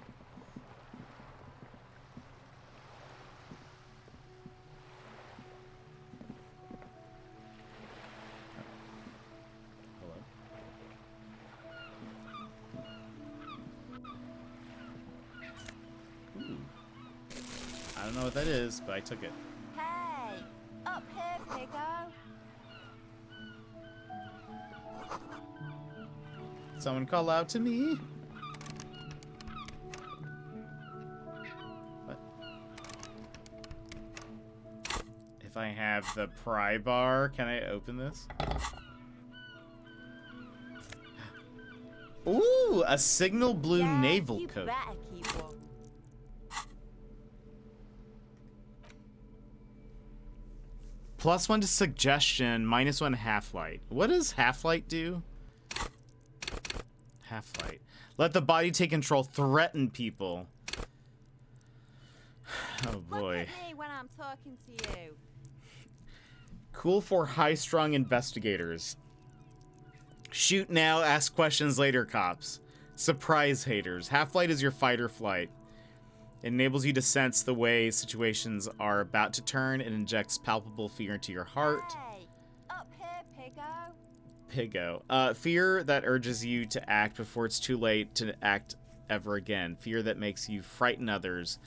I don't know what that is, but I took it. Hey, up here, Piggo. Someone call out to me. What? If I have the pry bar, can I open this? Ooh, a signal blue naval you coat. better keep one. +1 to suggestion, -1 half-light. What does half-light do? Half-light. Let the body take control. Threaten people. Oh boy. Look at me when I'm talking to you. Cool for high-strung investigators. Shoot now, ask questions later, cops. Surprise haters. Half-light is your fight or flight. It enables you to sense the way situations are about to turn. It injects palpable fear into your heart. Hey, up here, Piggo. Piggo. Fear that urges you to act before it's too late to act ever again. Fear that makes you frighten others.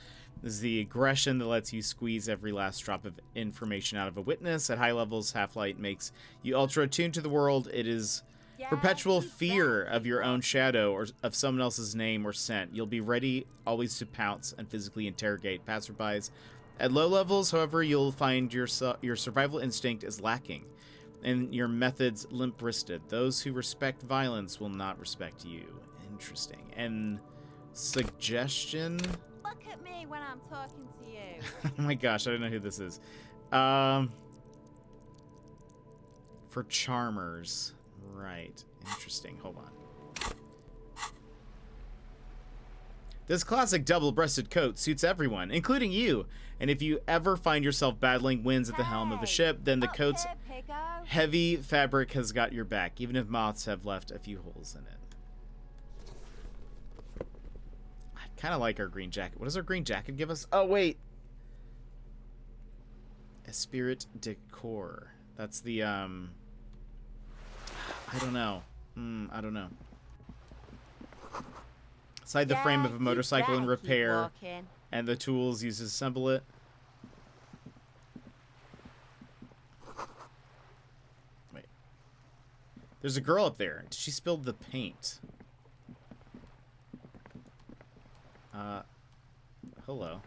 This is the aggression that lets you squeeze every last drop of information out of a witness. At high levels, Half-Light makes you ultra attuned to the world. It is perpetual fear of your own shadow or of someone else's name or scent. You'll be ready always to pounce and physically interrogate passerbys. At low levels, however, you'll find your survival instinct is lacking. and your methods limp-wristed. Those who respect violence will not respect you. Interesting. And suggestion? Look at me when I'm talking to you. Oh my gosh, I don't know who this is. For charmers. Right. Interesting. Hold on. This classic double-breasted coat suits everyone, including you. And if you ever find yourself battling winds at the helm of a ship, then the Up coat's here, piggo. heavy fabric has got your back, even if moths have left a few holes in it. I kind of like our green jacket. What does our green jacket give us? Oh, wait. Esprit de Corps. That's the, I don't know. I don't know. Inside the frame of a motorcycle in repair, and the tools used to assemble it. Wait. There's a girl up there. She spilled the paint. Hello.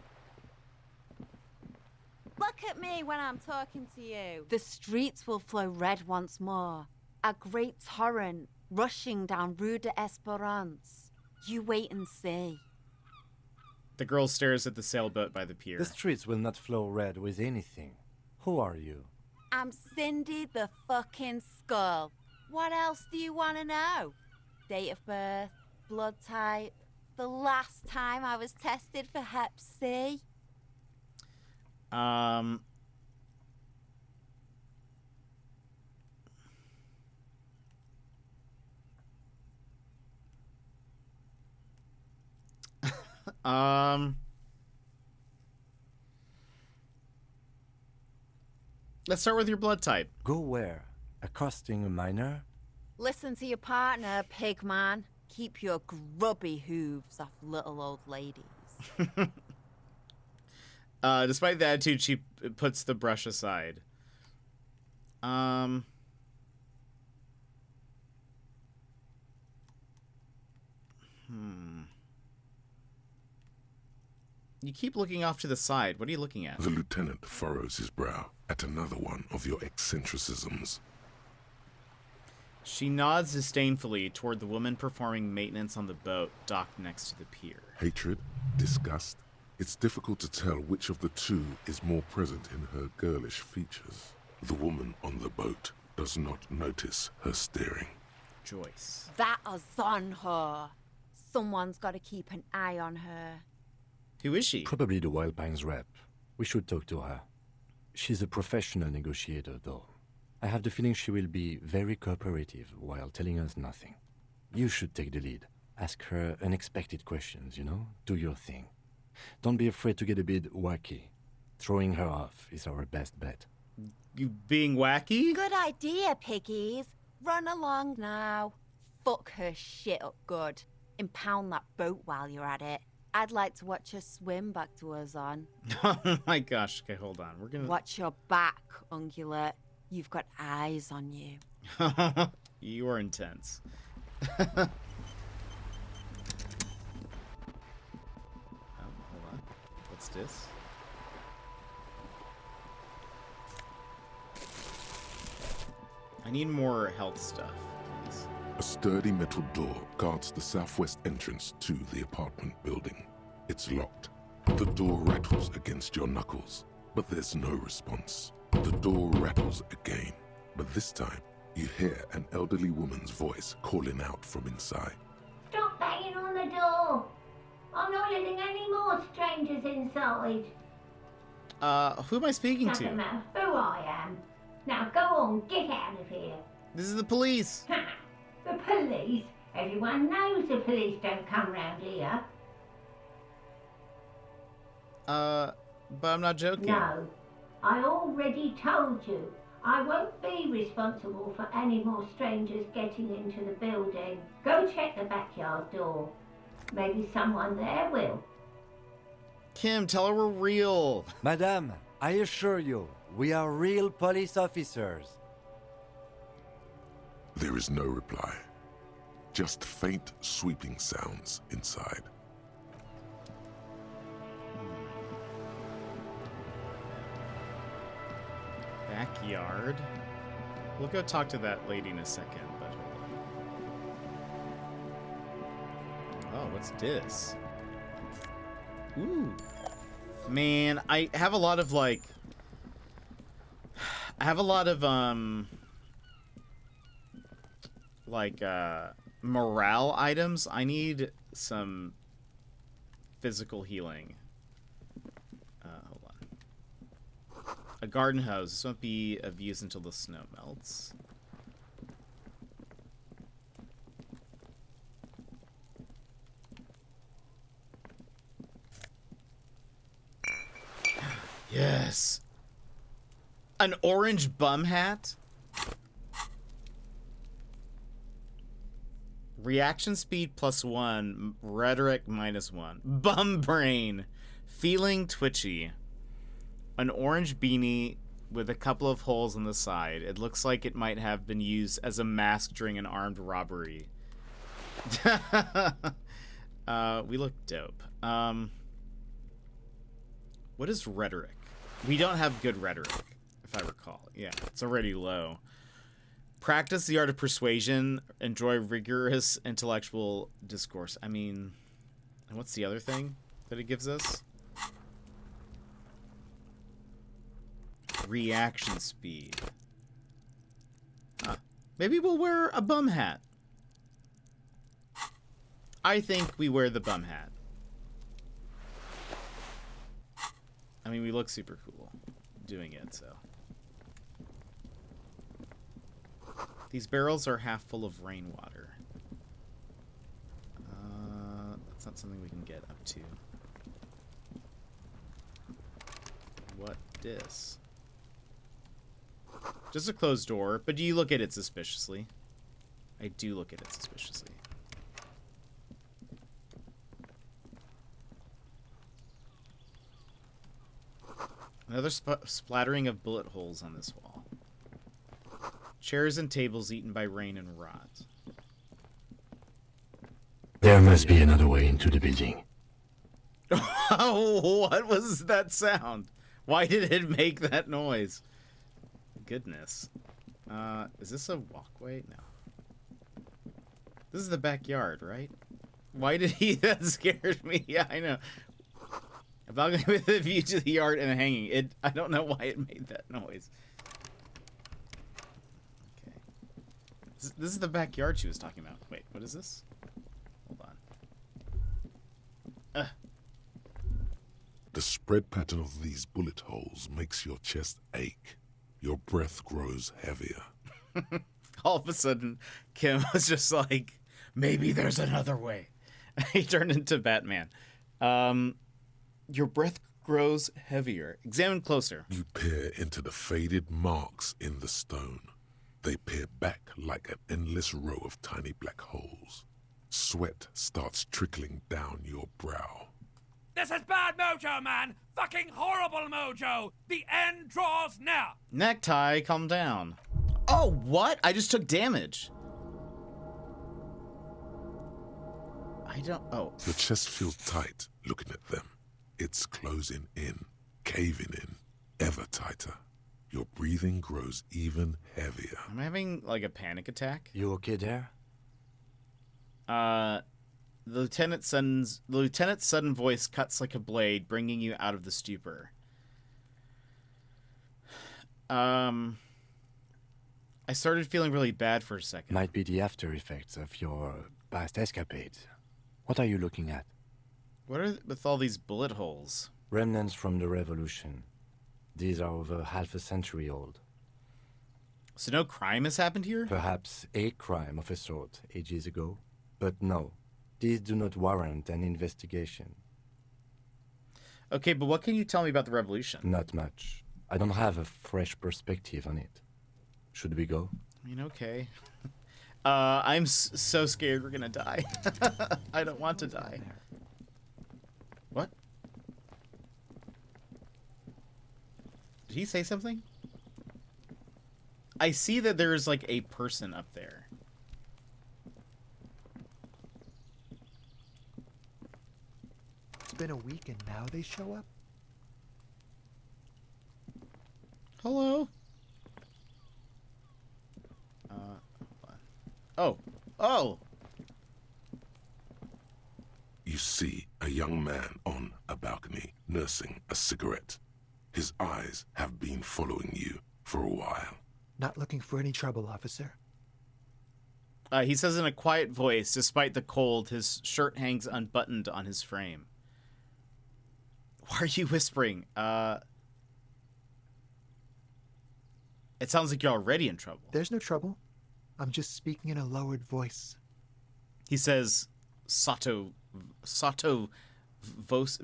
Look at me when I'm talking to you. The streets will flow red once more. A great torrent rushing down Rue de Esperance. You wait and see. The girl stares at the sailboat by the pier. The streets will not flow red with anything. Who are you? I'm Cindy the fucking Skull. What else do you want to know? Date of birth, blood type, the last time I was tested for Hep C. Let's start with your blood type. Go where? Accosting a minor? Listen to your partner, pig man. Keep your grubby hooves off little old ladies. Despite the attitude, she puts the brush aside. You keep looking off to the side. What are you looking at? The lieutenant furrows his brow at another one of your eccentricisms. She nods disdainfully toward the woman performing maintenance on the boat docked next to the pier. Hatred? Disgust? It's difficult to tell which of the two is more present in her girlish features. The woman on the boat does not notice her staring. Joyce. That is on her. Someone's got to keep an eye on her. Who is she? Probably the Wild Pines rep. We should talk to her. She's a professional negotiator, though. I have the feeling she will be very cooperative while telling us nothing. You should take the lead. Ask her unexpected questions, you know? Do your thing. Don't be afraid to get a bit wacky. Throwing her off is our best bet. You being wacky? Good idea, piggies. Run along now. Fuck her shit up good. Impound that boat while you're at it. I'd like to watch her swim back to us on. Oh my gosh. Okay, hold on. We're gonna... Watch your back, Ungulate. You've got eyes on you. You are intense. Hold on. What's this? I need more health stuff, please. A sturdy metal door guards the southwest entrance to the apartment building. It's locked. The door rattles against your knuckles, but there's no response. The door rattles again, but this time you hear an elderly woman's voice calling out from inside. Stop banging on the door! I'm not letting any more strangers inside. Who am I speaking Doesn't to? matter who I am. Now go on, get out of here. This is the police. The police? Everyone knows the police don't come round here. But I'm not joking. No, I already told you. I won't be responsible for any more strangers getting into the building. Go check the backyard door. Maybe someone there will. Kim, tell her we're real. Madame, I assure you, we are real police officers. There is no reply. Just faint, sweeping sounds inside. Backyard. We'll go talk to that lady in a second, but hold on. Oh, what's this? Ooh. Man, I have a lot of, like... I have a lot of, morale items. I need some physical healing. Hold on. A garden hose. This won't be of use until the snow melts. Yes. An orange bum hat? Reaction speed +1, rhetoric -1. Bum brain. Feeling twitchy. An orange beanie with a couple of holes on the side. It looks like it might have been used as a mask during an armed robbery. We look dope. What is rhetoric? We don't have good rhetoric, if I recall. Yeah, it's already low. Practice the art of persuasion. Enjoy rigorous intellectual discourse. I mean, and what's the other thing that it gives us? Reaction speed. Huh. Maybe we'll wear a bum hat. I think we wear the bum hat. I mean, we look super cool doing it, so. These barrels are half full of rainwater. That's not something we can get up to. What this? Just a closed door, but do you look at it suspiciously? I do look at it suspiciously. Another splattering of bullet holes on this wall. Chairs and tables eaten by rain and rot. There must be another way into the building. Oh, what was that sound? Why did it make that noise? Goodness. Is this a walkway? No. This is the backyard, right? Why did he... That scared me. Yeah, I know. A balcony with a view to the yard and a hanging. I don't know why it made that noise. Okay. This is the backyard she was talking about. Wait, what is this? Hold on. The spread pattern of these bullet holes makes your chest ache. Your breath grows heavier. All of a sudden, Kim was just like, maybe there's another way. He turned into Batman. Your breath grows heavier. Examine closer. You peer into the faded marks in the stone. They peer back like an endless row of tiny black holes. Sweat starts trickling down your brow. This is bad mojo, man! Fucking horrible mojo! The end draws near! Necktie, calm down. Oh, what? I just took damage. I don't... Oh. Your chest feels tight looking at them. It's closing in, caving in, ever tighter. Your breathing grows even heavier. Am I having, like, a panic attack? You okay there? Lieutenant's sudden voice cuts like a blade, bringing you out of the stupor. I started feeling really bad for a second. Might be the after effects of your past escapades. What are you looking at? What are with all these bullet holes? Remnants from the revolution. These are over half a century old. So no crime has happened here? Perhaps a crime of a sort ages ago. But no, these do not warrant an investigation. Okay, but what can you tell me about the revolution? Not much. I don't have a fresh perspective on it. Should we go? I mean, okay. I'm so scared we're gonna die. I don't want to die. What? Did he say something? I see that there's like a person up there. It's been a week and now they show up? Hello? Oh. Oh! You see a young man on a balcony nursing a cigarette. His eyes have been following you for a while. Not looking for any trouble, officer. He says in a quiet voice, despite the cold, his shirt hangs unbuttoned on his frame. Why are you whispering? It sounds like you're already in trouble. There's no trouble. I'm just speaking in a lowered voice. He says, Sato Vose.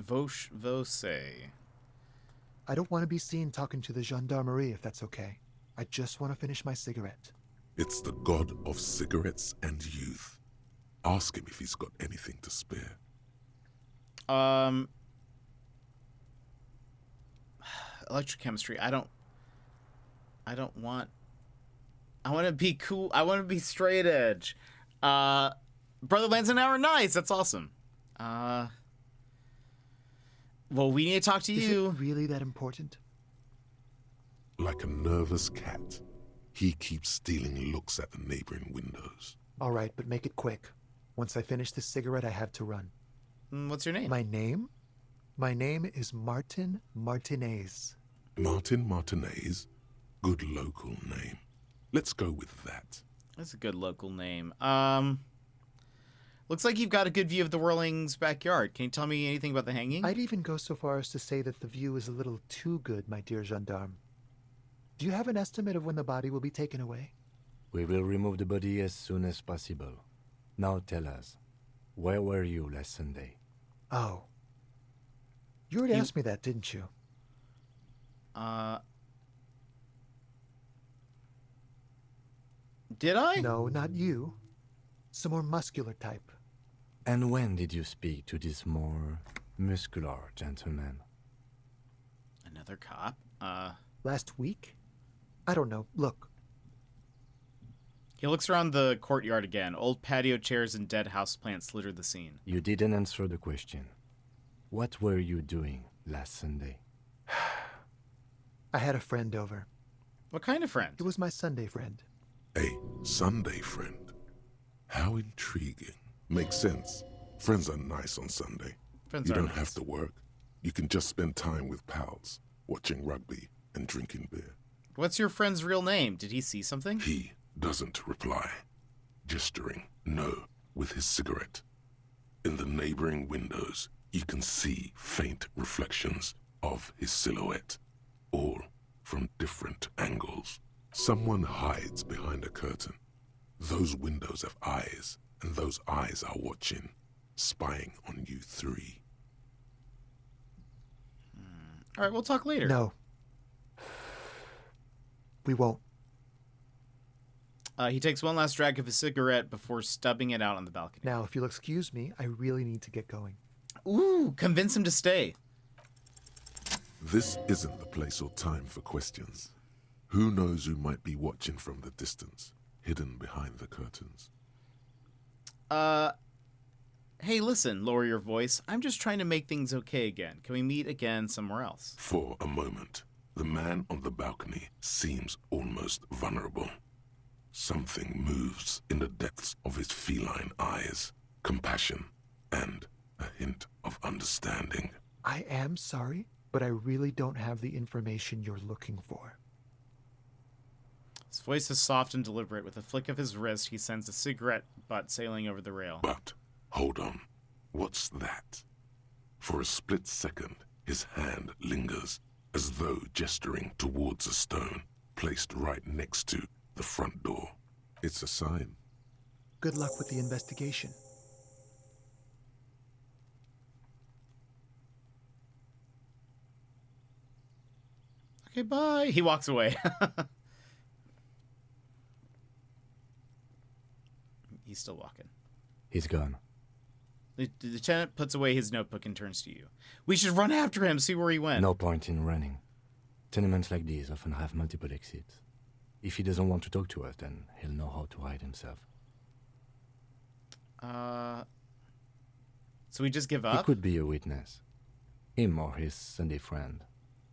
I don't want to be seen talking to the gendarmerie, if that's okay. I just want to finish my cigarette. It's the god of cigarettes and youth. Ask him if he's got anything to spare. Electrochemistry. I want to be cool. I want to be straight edge. Brotherland's an hour. Nice. That's awesome. Well, we need to talk to you. Is it really that important? Like a nervous cat, he keeps stealing looks at the neighboring windows. All right, but make it quick. Once I finish this cigarette, I have to run. What's your name? My name? My name is Martin Martinez. Martin Martinez? Good local name. Let's go with that. That's a good local name. Looks like you've got a good view of the Whirling's backyard. Can you tell me anything about the hanging? I'd even go so far as to say that the view is a little too good, my dear gendarme. Do you have an estimate of when the body will be taken away? We will remove the body as soon as possible. Now tell us, where were you last Sunday? Oh. You already asked me that, didn't you? Did I? No, not you. Some more muscular type. And when did you speak to this more muscular gentleman? Another cop? Last week? I don't know. Look. He looks around the courtyard again. Old patio chairs and dead houseplants litter the scene. You didn't answer the question. What were you doing last Sunday? I had a friend over. What kind of friend? It was my Sunday friend. A Sunday friend? How intriguing. Makes sense. Friends are nice on Sunday. Friends you are don't nice. have to work. You can just spend time with pals, watching rugby and drinking beer. What's your friend's real name? Did he see something? He doesn't reply, gesturing no with his cigarette. In the neighboring windows, you can see faint reflections of his silhouette, all from different angles. Someone hides behind a curtain. Those windows have eyes, and those eyes are watching, spying on you three. All right, we'll talk later. No. We won't. He takes one last drag of his cigarette before stubbing it out on the balcony. Now, if you'll excuse me, I really need to get going. Ooh, convince him to stay. This isn't the place or time for questions. Who knows who might be watching from the distance, hidden behind the curtains? Hey, listen, lower your voice. I'm just trying to make things okay again. Can we meet again somewhere else? For a moment, the man on the balcony seems almost vulnerable. Something moves in the depths of his feline eyes. Compassion and a hint of understanding. I am sorry, but I really don't have the information you're looking for. His voice is soft and deliberate. With a flick of his wrist, he sends a cigarette butt sailing over the rail. But, hold on. What's that? For a split second, his hand lingers, as though gesturing towards a stone placed right next to the front door. It's a sign. Good luck with the investigation. Okay, bye. He walks away. He's still walking. He's gone. The lieutenant puts away his notebook and turns to you. We should run after him, see where he went. No point in running. Tenements like these often have multiple exits. If he doesn't want to talk to us, then he'll know how to hide himself. So we just give up? He could be a witness. Him or his Sunday friend.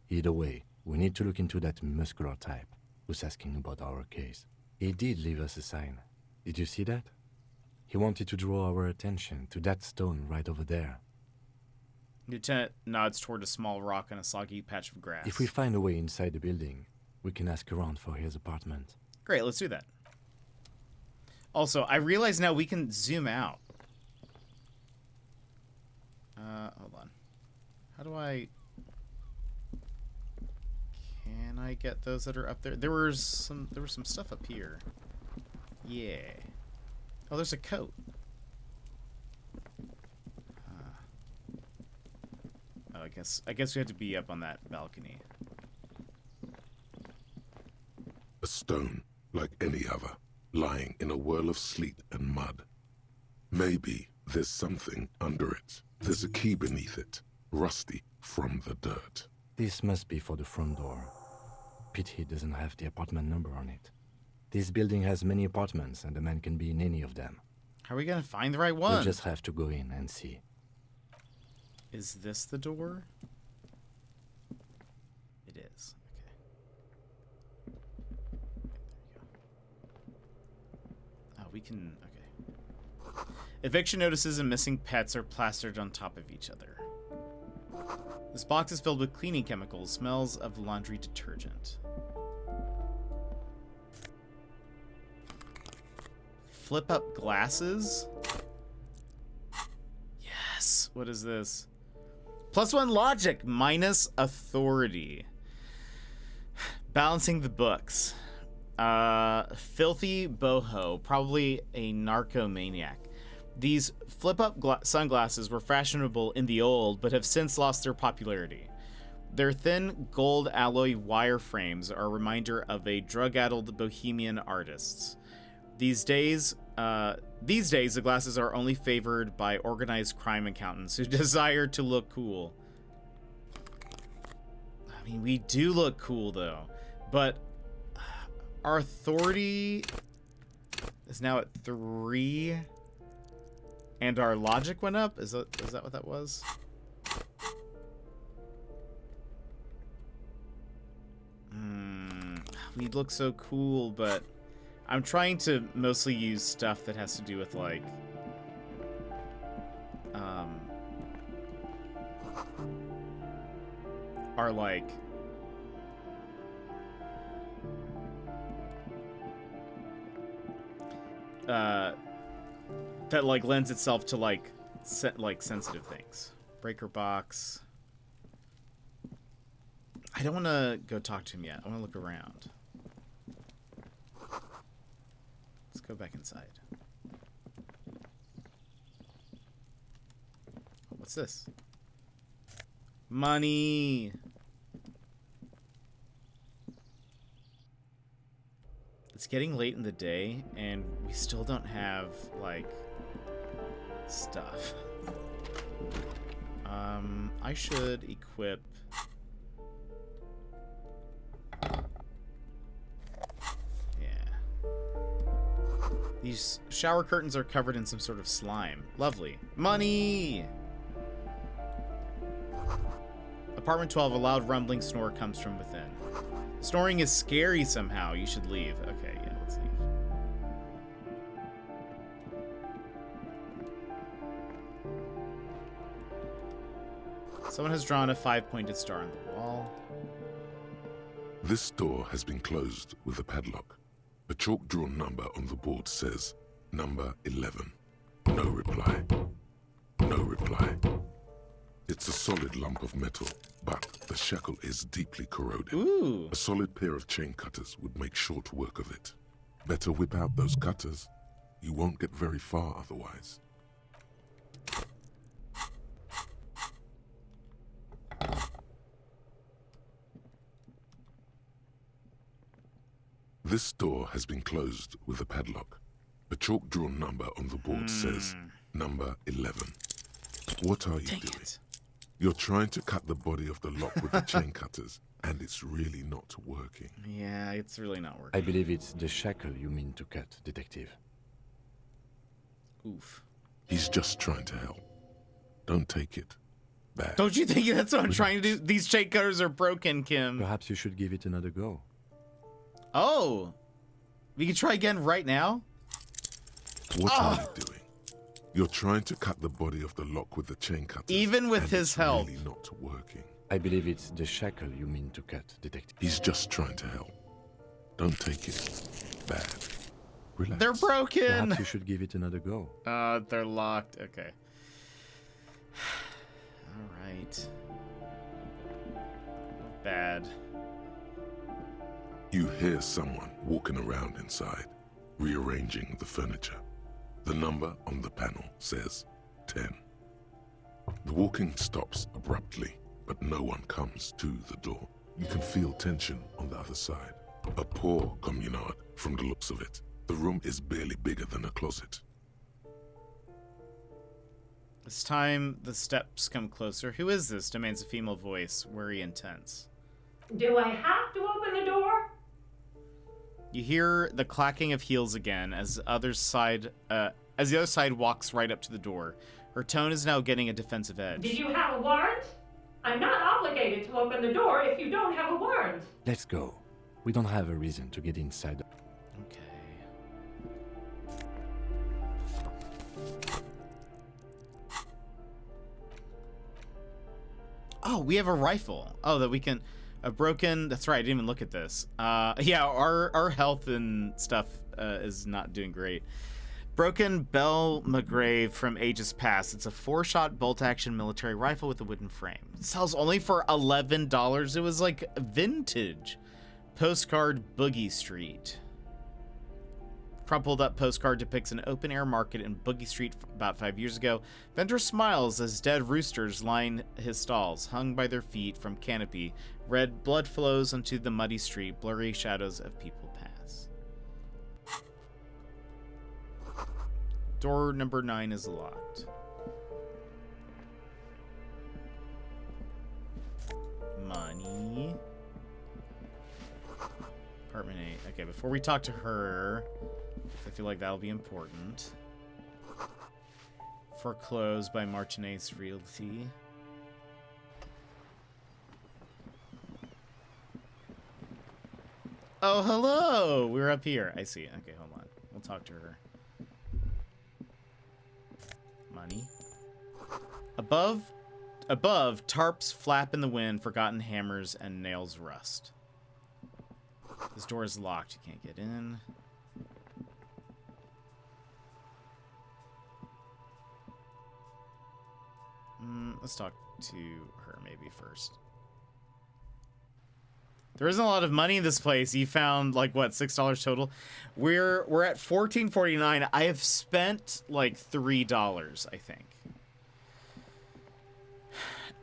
Either way, we need to look into that muscular type who's asking about our case. He did leave us a sign. Did you see that? He wanted to draw our attention to that stone right over there. Lieutenant nods toward a small rock and a soggy patch of grass. If we find a way inside the building, we can ask around for his apartment. Great, let's do that. Also, I realize now we can zoom out. Hold on. How do I... Can I get those that are up there? There was some stuff up here. Yeah. Oh, there's a coat. Oh, I guess we have to be up on that balcony. A stone, like any other, lying in a whirl of sleet and mud. Maybe there's something under it. There's a key beneath it, rusty from the dirt. This must be for the front door. Pity doesn't have the apartment number on it. This building has many apartments, and the man can be in any of them. How are we gonna find the right one? We'll just have to go in and see. Is this the door? It is. Okay. There you go. Oh, we can... Okay. Eviction notices and missing pets are plastered on top of each other. This box is filled with cleaning chemicals, smells of laundry detergent. Flip up glasses? Yes. What is this? +1 logic, minus authority. Balancing the books. Filthy boho, probably a narcomaniac. These flip-up sunglasses were fashionable in the old, but have since lost their popularity. Their thin gold alloy wire frames are a reminder of a drug-addled bohemian artist. These days, the glasses are only favored by organized crime accountants who desire to look cool. I mean, we do look cool, though. But our authority is now at 3... And our logic went up? Is that what that was? We look so cool, but I'm trying to mostly use stuff that has to do with, like, our, like, that, like, lends itself to, like, sensitive things. Breaker box. I don't want to go talk to him yet. I want to look around. Let's go back inside. What's this? Money! It's getting late in the day, and we still don't have, like, stuff. I should equip... Yeah. These shower curtains are covered in some sort of slime. Lovely. Money! Apartment 12, a loud rumbling snore comes from within. Snoring is scary somehow. You should leave. Okay, yeah, let's leave. Someone has drawn a 5-pointed star on the wall. This door has been closed with a padlock. A chalk-drawn number on the board says, number 11. No reply. No reply. It's a solid lump of metal, but the shackle is deeply corroded. Ooh. A solid pair of chain cutters would make short work of it. Better whip out those cutters. You won't get very far otherwise. This door has been closed with a padlock. A chalk-drawn number on the board says, number 11. What are you doing? You're trying to cut the body of the lock with the chain cutters, and it's really not working. Yeah, it's really not working. I believe it's the shackle you mean to cut, Detective. Oof. He's just trying to help. Don't take it back. Don't you think that's what I'm trying to do? These chain cutters are broken, Kim. Perhaps you should give it another go. Oh. We can try again right now? What are you doing? You're trying to cut the body of the lock with the chain cutters. Even with and his it's help. really not working. I believe it's the shackle you mean to cut, Detective. He's just trying to help. Don't take it bad. Relax. They're broken! Perhaps you should give it another go. They're locked. Okay. Alright. Bad. You hear someone walking around inside, rearranging the furniture. The number on the panel says 10. The walking stops abruptly, but no one comes to the door. You can feel tension on the other side. A poor communard from the looks of it. The room is barely bigger than a closet. This time, the steps come closer. Who is this? Demands a female voice, wary and tense. Do I have to open the door? You hear the clacking of heels again as the other side walks right up to the door. Her tone is now getting a defensive edge. Did you have a warrant? I'm not obligated to open the door if you don't have a warrant. Let's go. We don't have a reason to get inside. Okay. Oh, we have a rifle. Oh, that we can... A broken... That's right, I didn't even look at this. Yeah, our health and stuff is not doing great. Broken Bell McGrave from ages past. It's a 4-shot bolt-action military rifle with a wooden frame. It sells only for $11. It was like vintage. Postcard Boogie Street. Crumpled up postcard depicts an open-air market in Boogie Street about 5 years ago. Vendor smiles as dead roosters line his stalls, hung by their feet from canopy. Red blood flows onto the muddy street. Blurry shadows of people pass. Door number 9 is locked. Money. Apartment 8. Okay, before we talk to her, I feel like that'll be important. Foreclosed by Martinez Realty. Oh, hello! We're up here. I see. Okay, hold on. We'll talk to her. Money. Above, tarps flap in the wind, forgotten hammers and nails rust. This door is locked. You can't get in. Let's talk to her maybe first. There isn't a lot of money in this place. You found like what, $6 total? We're at $14.49. I have spent like $3, I think.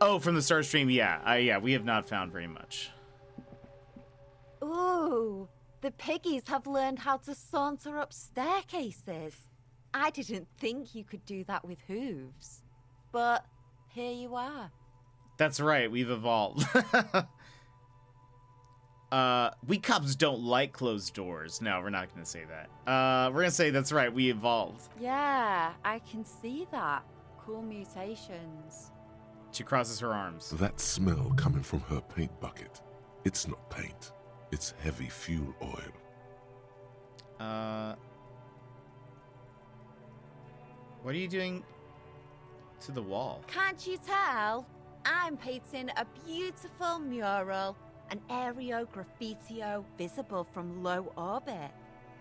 Oh, from the start stream, yeah. Yeah, we have not found very much. Ooh, the piggies have learned how to saunter up staircases. I didn't think you could do that with hooves. But here you are. That's right, we've evolved. We cops don't like closed doors. No, we're not going to say that. We're going to say that's right, we evolved. Yeah, I can see that. Cool mutations. She crosses her arms. That smell coming from her paint bucket. It's not paint. It's heavy fuel oil. What are you doing to the wall? Can't you tell? I'm painting a beautiful mural, an aereo graffitio visible from low orbit.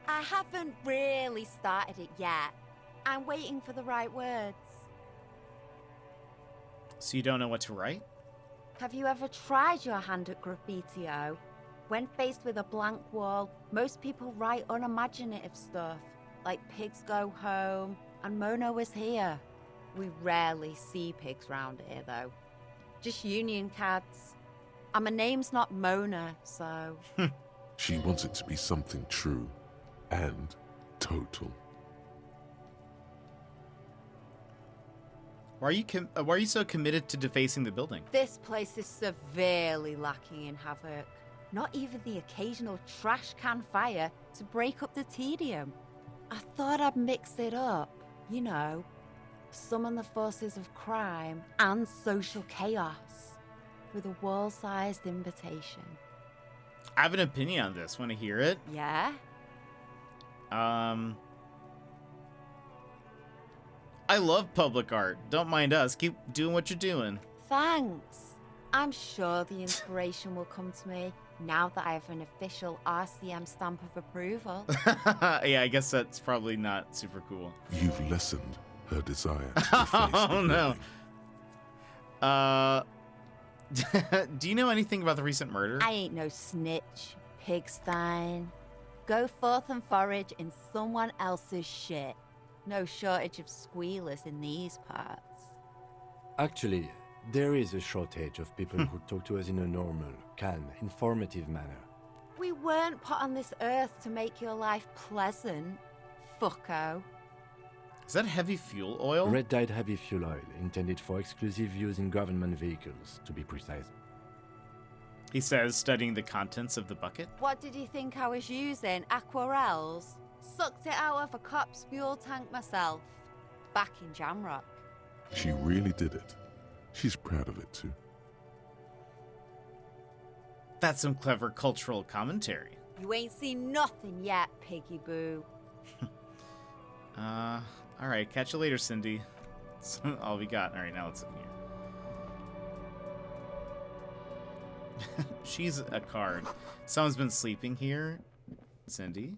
I haven't really started it yet. I'm waiting for the right words. So you don't know what to write? Have you ever tried your hand at graffitio? When faced with a blank wall, most people write unimaginative stuff, like pigs go home and Mona was here. We rarely see pigs round here, though. Just union cats. And my name's not Mona, so... She wants it to be something true and total. Why are you so committed to defacing the building? This place is severely lacking in havoc. Not even the occasional trash can fire to break up the tedium. I thought I'd mix it up, you know, summon the forces of crime and social chaos with a wall-sized invitation. I have an opinion on this. Want to hear it? Yeah? I love public art. Don't mind us. Keep doing what you're doing. Thanks. I'm sure the inspiration will come to me now that I have an official RCM stamp of approval. Yeah, I guess that's probably not super cool. You've lessened her desire to deface Oh, the no. Do you know anything about the recent murder? I ain't no snitch, pigstein. Go forth and forage in someone else's shit. No shortage of squealers in these parts. Actually, there is a shortage of people who talk to us in a normal, calm, informative manner. We weren't put on this earth to make your life pleasant, fucko. Is that heavy fuel oil? Red-dyed heavy fuel oil, intended for exclusive use in government vehicles, to be precise. He says, studying the contents of the bucket. What did you think I was using? Aquarels? Sucked it out of a cop's fuel tank myself. Back in Jamrock. She really did it. She's proud of it too. That's some clever cultural commentary. You ain't seen nothing yet, piggy boo. Alright, catch you later, Cindy. That's all we got. Alright, now let's in here. She's a card. Someone's been sleeping here. Cindy.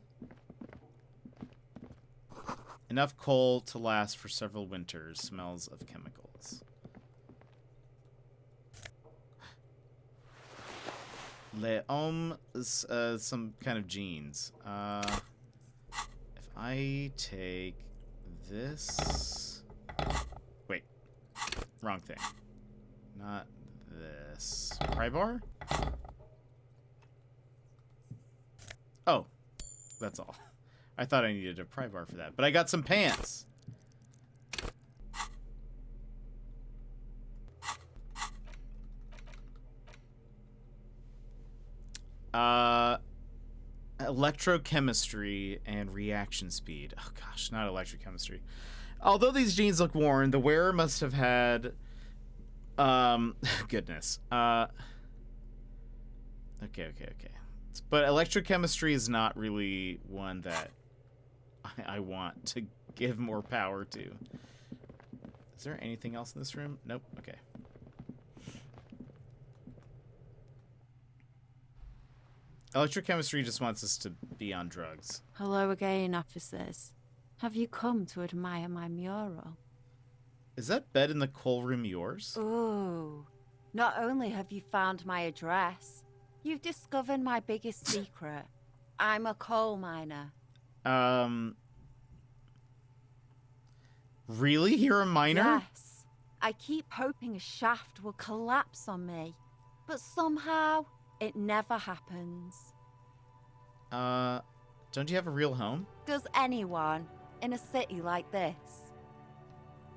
Enough coal to last for several winters. Smells of chemicals. Les hommes, some kind of jeans. If I take this... Wait. Wrong thing. Not this. Pry bar? Oh. That's all. I thought I needed a pry bar for that. But I got some pants. Electrochemistry and reaction speed. Oh gosh, not electrochemistry. Although these jeans look worn, the wearer must have had goodness. Okay. But electrochemistry is not really one that I want to give more power to. Is there anything else in this room? Nope. Okay. Electrochemistry just wants us to be on drugs. Hello again, officers. Have you come to admire my mural? Is that bed in the coal room yours? Ooh. Not only have you found my address, you've discovered my biggest secret. I'm a coal miner. Really? You're a miner? Yes. I keep hoping a shaft will collapse on me, but somehow it never happens. Don't you have a real home? Does anyone in a city like this?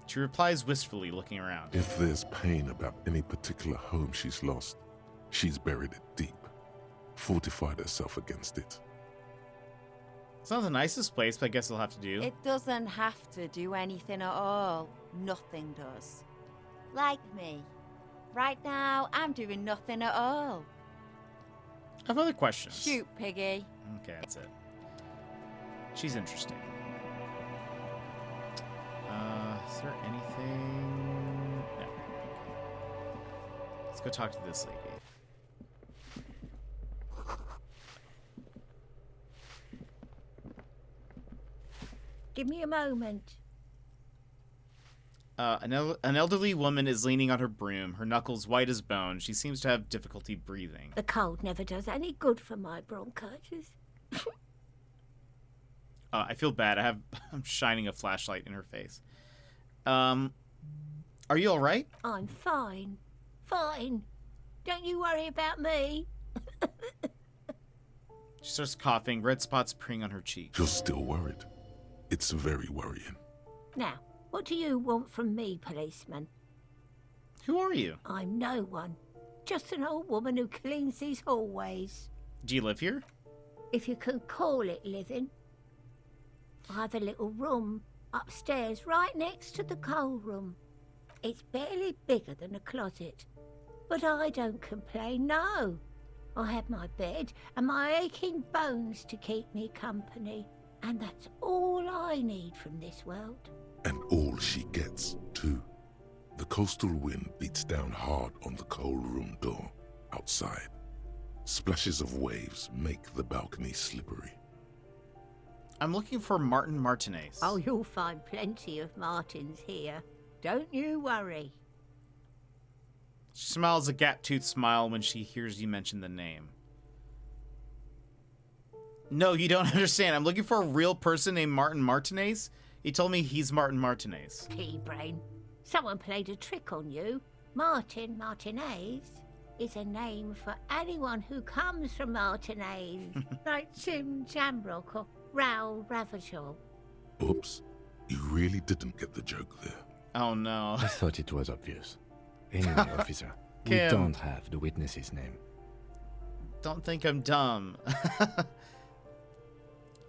She replies wistfully, looking around. If there's pain about any particular home she's lost, she's buried it deep, fortified herself against it. It's not the nicest place, but I guess it'll have to do. It doesn't have to do anything at all. Nothing does. Like me. Right now, I'm doing nothing at all. I have other questions. Shoot, piggy. Okay, that's it. She's interesting. Is there anything? No. Okay. Let's go talk to this lady. Give me a moment. An elderly woman is leaning on her broom, her knuckles white as bone. She seems to have difficulty breathing. The cold never does any good for my bronchitis. I feel bad. I'm shining a flashlight in her face. Are you all right? I'm fine. Fine. Don't you worry about me. She starts coughing, red spots appearing on her cheek. You're still worried. It's very worrying. Now, what do you want from me, policeman? Who are you? I'm no one. Just an old woman who cleans these hallways. Do you live here? If you can call it living. I have a little room upstairs right next to the coal room. It's barely bigger than a closet. But I don't complain, no. I have my bed and my aching bones to keep me company. And that's all I need from this world. And all she gets, too. The coastal wind beats down hard on the cold room door outside. Splashes of waves make the balcony slippery. I'm looking for Martin Martinez. Oh, you'll find plenty of Martins here. Don't you worry. She smiles a gap-toothed smile when she hears you mention the name. No, you don't understand. I'm looking for a real person named Martin Martinez. He told me he's Martin Martinez. Pea-brain. Someone played a trick on you. Martin Martinez is a name for anyone who comes from Martinez, like Jim Jamrock or Raoul Ravachol. Oops. You really didn't get the joke there. Oh, no. I thought it was obvious. Anyway, officer, we Kim. don't have the witness's name. Don't think I'm dumb.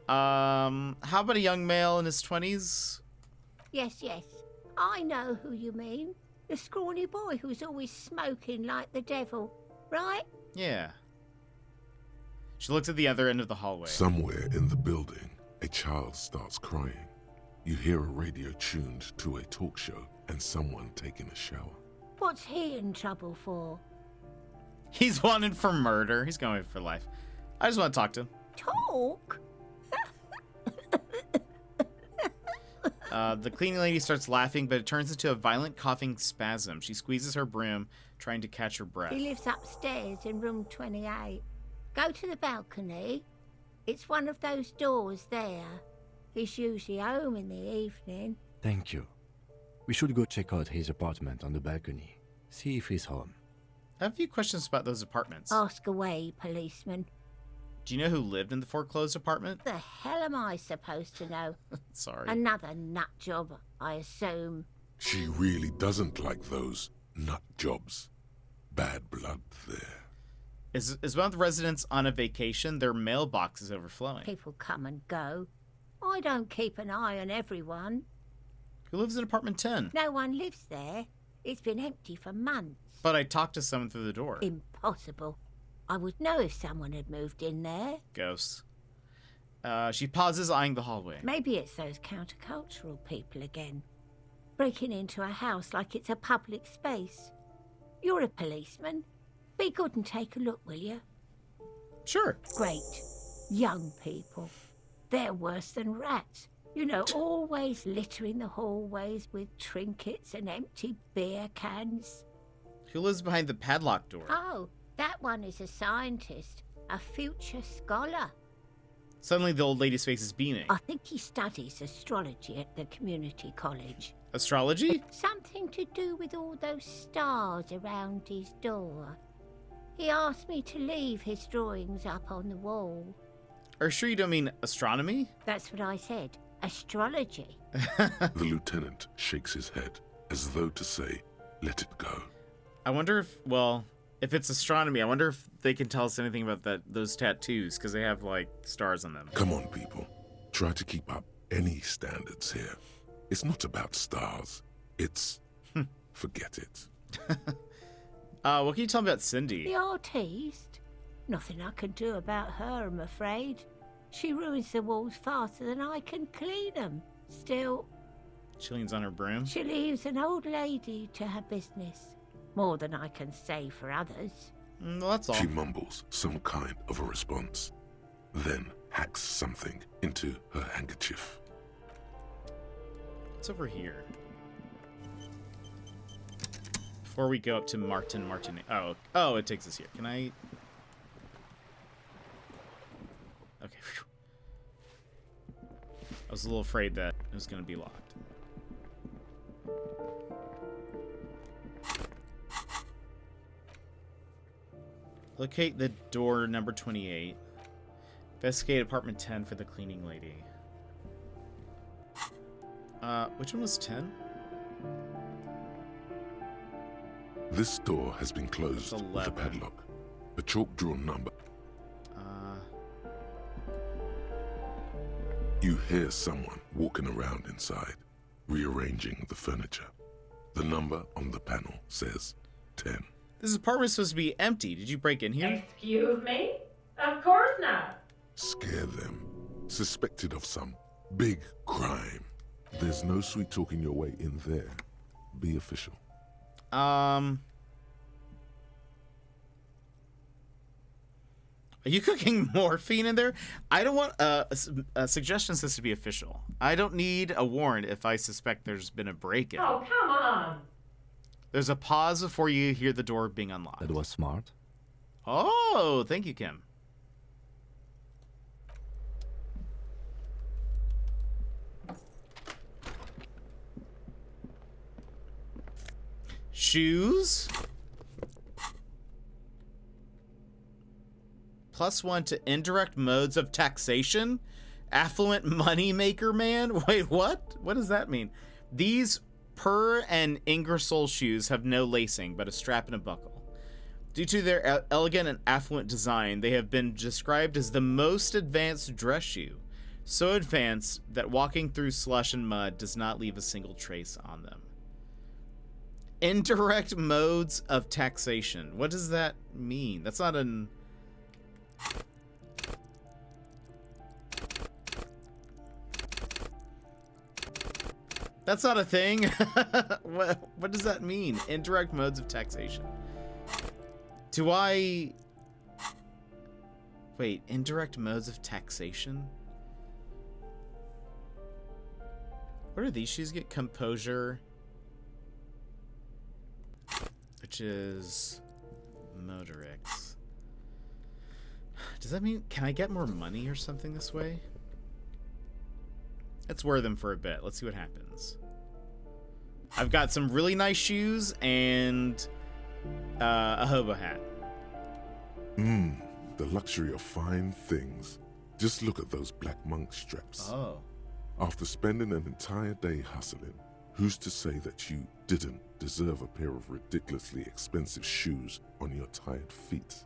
How about a young male in his 20s? Yes, yes. I know who you mean. The scrawny boy who's always smoking like the devil, right? Yeah. She looks at the other end of the hallway. Somewhere in the building, a child starts crying. You hear a radio tuned to a talk show and someone taking a shower. What's he in trouble for? He's wanted for murder. He's going for life. I just want to talk to him. Talk? The cleaning lady starts laughing, but it turns into a violent coughing spasm. She squeezes her broom, trying to catch her breath. He lives upstairs in room 28. Go to the balcony. It's one of those doors there. He's usually home in the evening. Thank you. We should go check out his apartment on the balcony. See if he's home. I have a few questions about those apartments. Ask away, policeman. Do you know who lived in the foreclosed apartment? The hell am I supposed to know? Sorry. Another nut job, I assume. She really doesn't like those nut jobs. Bad blood there. Is one of the residents on a vacation? Their mailbox is overflowing. People come and go. I don't keep an eye on everyone. Who lives in apartment 10? No one lives there. It's been empty for months. But I talked to someone through the door. Impossible. I would know if someone had moved in there. Ghosts. She pauses, eyeing the hallway. Maybe it's those countercultural people again. Breaking into a house like it's a public space. You're a policeman. Be good and take a look, will you? Sure. Great. Young people. They're worse than rats. You know, always littering the hallways with trinkets and empty beer cans. Who lives behind the padlocked door? Oh, that one is a scientist. A future scholar. Suddenly the old lady's face is beaming. I think he studies astrology at the community college. Astrology? Something to do with all those stars around his door. He asked me to leave his drawings up on the wall. Are you sure you don't mean astronomy? That's what I said. Astrology. The lieutenant shakes his head, as though to say, let it go. I wonder if, well, if it's astronomy, I wonder if they can tell us anything about those tattoos, because they have, like, stars on them. Come on, people. Try to keep up any standards here. It's not about stars. It's... forget it. What can you tell me about Cindy? The artiste? Nothing I can do about her, I'm afraid. She ruins the walls faster than I can clean them. Still... She leans on her broom. She leaves an old lady to her business. More than I can say for others. Well, that's all. She mumbles some kind of a response, then hacks something into her handkerchief. What's over here? Before we go up to Martin. Oh, it takes us here. Can I... Okay. Whew. I was a little afraid that it was going to be locked. Locate the door number 28. Investigate apartment 10 for the cleaning lady. Which one was 10? This door has been closed with a padlock. A chalk-drawn number. You hear someone walking around inside, rearranging the furniture. The number on the panel says 10. This apartment is supposed to be empty. Did you break in here? Excuse me? Of course not. Scare them. suspected of some big crime. There's no sweet talking your way in there. Be official. Are you cooking morphine in there? I don't want suggestions this to be official. I don't need a warrant if I suspect there's been a break-in. Oh, come on! There's a pause before you hear the door being unlocked. That was smart. Oh, thank you, Kim. Shoes. +1 to indirect modes of taxation. Affluent moneymaker man. Wait, what? What does that mean? These Per and Ingersoll shoes have no lacing, but a strap and a buckle. Due to their elegant and affluent design, they have been described as the most advanced dress shoe. So advanced that walking through slush and mud does not leave a single trace on them. Indirect modes of taxation. What does that mean? That's not an... That's not a thing. What does that mean? Indirect modes of taxation. Do I... Wait, indirect modes of taxation? What do these shoes get? Composure. Which is... Motorix. Does that mean... Can I get more money or something this way? Let's wear them for a bit. Let's see what happens. I've got some really nice shoes and a hobo hat. The luxury of fine things. Just look at those black monk straps. Oh. After spending an entire day hustling, who's to say that you didn't deserve a pair of ridiculously expensive shoes on your tired feet?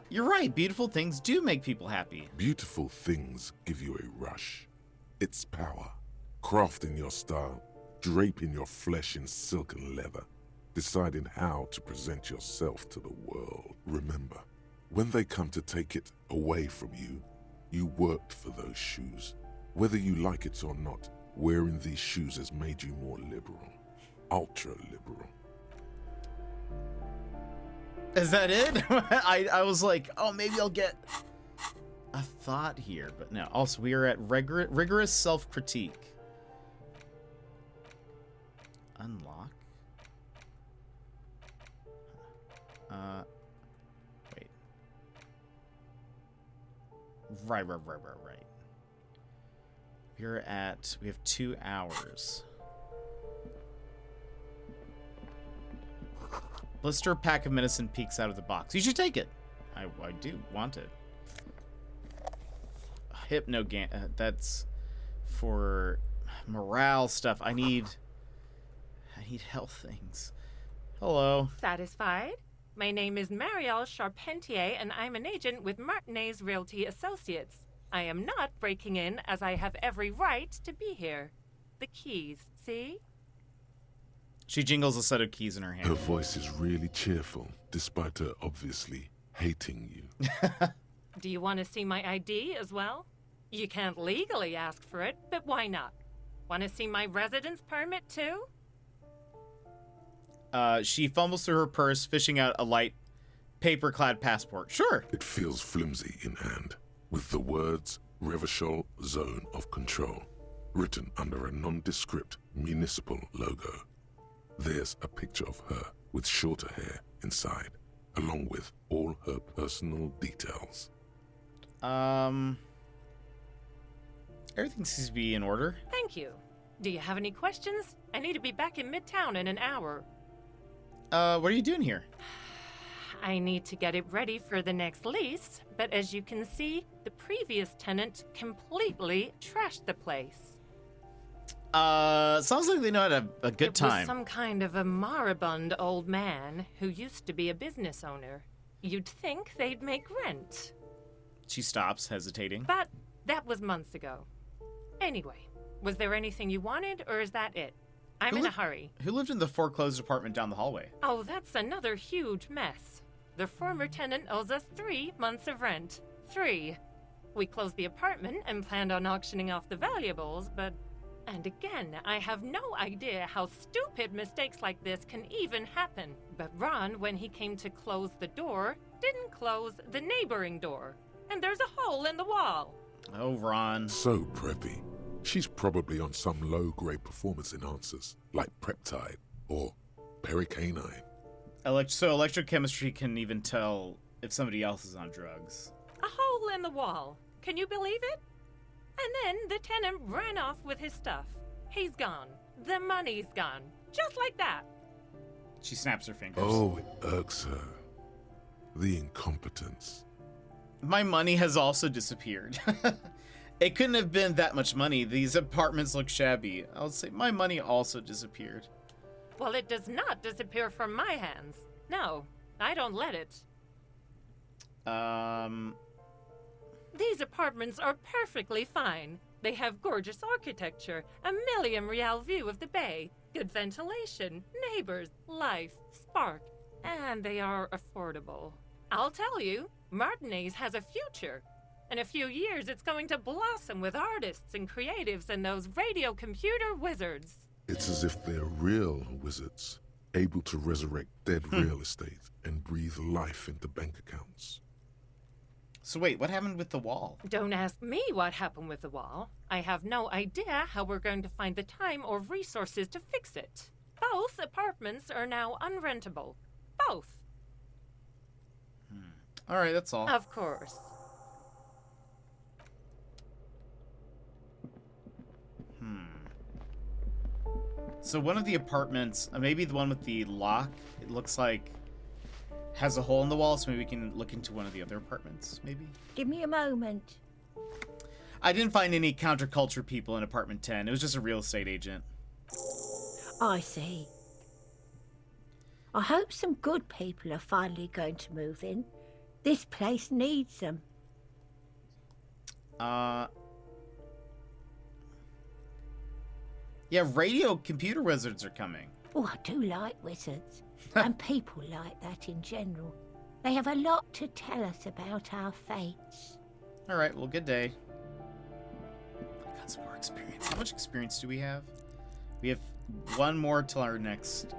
You're right. Beautiful things do make people happy. Beautiful things give you a rush. It's power. Crafting your style, draping your flesh in silk and leather, deciding how to present yourself to the world. Remember, when they come to take it away from you, you worked for those shoes. Whether you like it or not, wearing these shoes has made you more liberal. Ultra liberal. Is that it? I was like, oh, maybe I'll get a thought here, but no. Also, we are at rigorous self-critique. Unlock. Wait. Right. We have 2 hours. Blister pack of medicine peeks out of the box. You should take it. I do want it. Hypnogan. That's for morale stuff. I need health things. Hello. Satisfied? My name is Marielle Charpentier, and I'm an agent with Martinez Realty Associates. I am not breaking in, as I have every right to be here. The keys, see? She jingles a set of keys in her hand. Her voice is really cheerful, despite her obviously hating you. Do you want to see my ID as well? You can't legally ask for it, but why not? Want to see my residence permit too? She fumbles through her purse, fishing out a light, paper-clad passport. Sure. It feels flimsy in hand, with the words Revachol Zone of Control written under a nondescript municipal logo. There's a picture of her with shorter hair inside, along with all her personal details. Everything seems to be in order. Thank you. Do you have any questions? I need to be back in Midtown in an hour. What are you doing here? I need to get it ready for the next lease, but as you can see, the previous tenant completely trashed the place. Sounds like they know how to have a good time. It was some kind of a moribund old man who used to be a business owner. You'd think they'd make rent. She stops, hesitating. But that was months ago. Anyway, was there anything you wanted, or is that it? I'm in a hurry. Who lived in the foreclosed apartment down the hallway? Oh, that's another huge mess. The former tenant owes us 3 months of rent. 3. We closed the apartment and planned on auctioning off the valuables, but... And again, I have no idea how stupid mistakes like this can even happen. But Ron, when he came to close the door, didn't close the neighboring door. And there's a hole in the wall. Oh, Ron. So preppy. She's probably on some low-grade performance enhancers, like Preptide or Pericanine. So electrochemistry can even tell if somebody else is on drugs. A hole in the wall. Can you believe it? And then the tenant ran off with his stuff. He's gone. The money's gone. Just like that. She snaps her fingers. Oh, it irks her. The incompetence. My money has also disappeared. It couldn't have been that much money. These apartments look shabby. I would say my money also disappeared. Well, it does not disappear from my hands. No, I don't let it. These apartments are perfectly fine. They have gorgeous architecture, a million-real view of the bay, good ventilation, neighbors, life, spark, and they are affordable. I'll tell you, Martinez has a future. In a few years, it's going to blossom with artists and creatives and those radio computer wizards. It's as if they're real wizards, able to resurrect dead real estate and breathe life into bank accounts. So wait, what happened with the wall? Don't ask me what happened with the wall. I have no idea how we're going to find the time or resources to fix it. Both apartments are now unrentable. Both. All right, that's all. Of course. So one of the apartments, maybe the one with the lock, it looks like has a hole in the wall, so maybe we can look into one of the other apartments, maybe? Give me a moment. I didn't find any counterculture people in apartment 10. It was just a real estate agent. I see. I hope some good people are finally going to move in. This place needs them. Yeah, radio computer wizards are coming. Oh, I do like wizards. And people like that in general. They have a lot to tell us about our fates. All right, well, good day. I got some more experience. How much experience do we have? We have one more till our next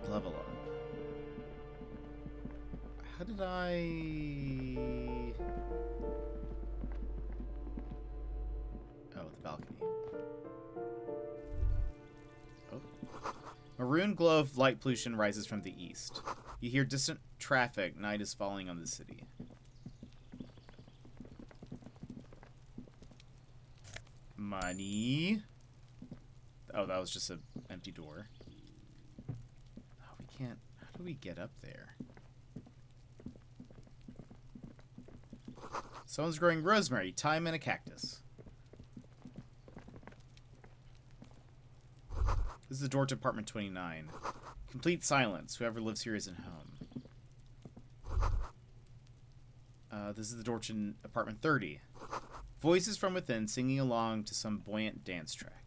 level up. How did I... Oh, the balcony. Oh. Maroon glow of light pollution rises from the east. You hear distant traffic. Night is falling on the city. Money. Oh, that was just an empty door. Oh, we can't... How do we get up there? Someone's growing rosemary, thyme, and a cactus. This is the door to apartment 29. Complete silence. Whoever lives here isn't home. This is the door to apartment 30. Voices from within singing along to some buoyant dance track.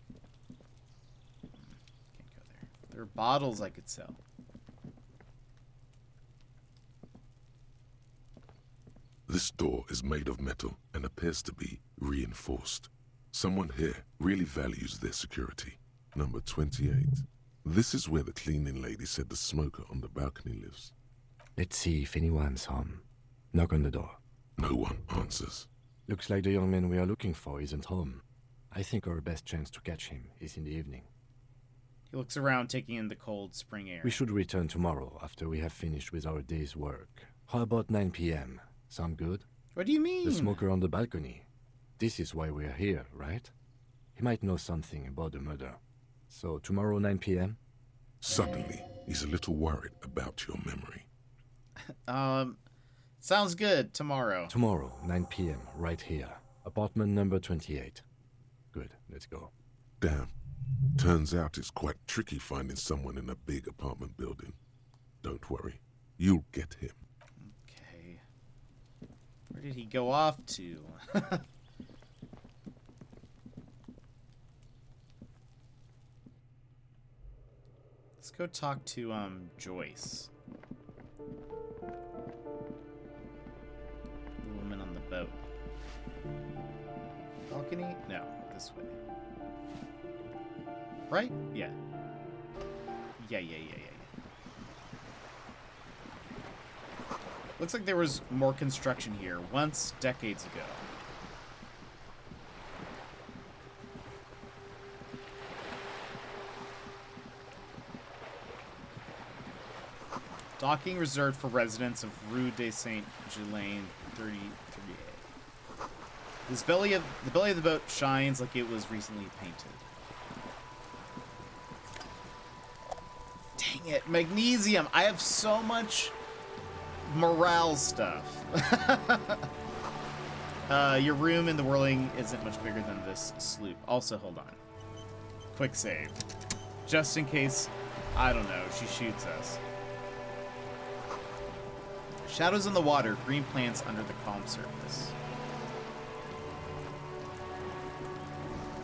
Can't go there. There are bottles I could sell. This door is made of metal and appears to be reinforced. Someone here really values their security. Number 28. This is where the cleaning lady said the smoker on the balcony lives. Let's see if anyone's home. Knock on the door. No one answers. Looks like the young man we are looking for isn't home. I think our best chance to catch him is in the evening. He looks around, taking in the cold spring air. We should return tomorrow after we have finished with our day's work. How about 9 p.m.? Sound good? What do you mean? The smoker on the balcony. This is why we're here, right? He might know something about the murder. So tomorrow 9 p.m.? Suddenly, he's a little worried about your memory. Sounds good. Tomorrow. Tomorrow, 9 p.m., right here. Apartment number 28. Good, let's go. Damn. Turns out it's quite tricky finding someone in a big apartment building. Don't worry. You'll get him. Okay. Where did he go off to? Let's go talk to, Joyce. boat. Balcony? No, this way. Right? Yeah. Yeah. Looks like there was more construction here once, decades ago. Docking reserved for residents of Rue de Saint-Ghislain 33A. The belly of the boat shines like it was recently painted. Dang it, magnesium! I have so much morale stuff. Your room in the whirling isn't much bigger than this sloop. Also, hold on. Quick save. Just in case, I don't know, she shoots us. Shadows in the water, green plants under the calm surface.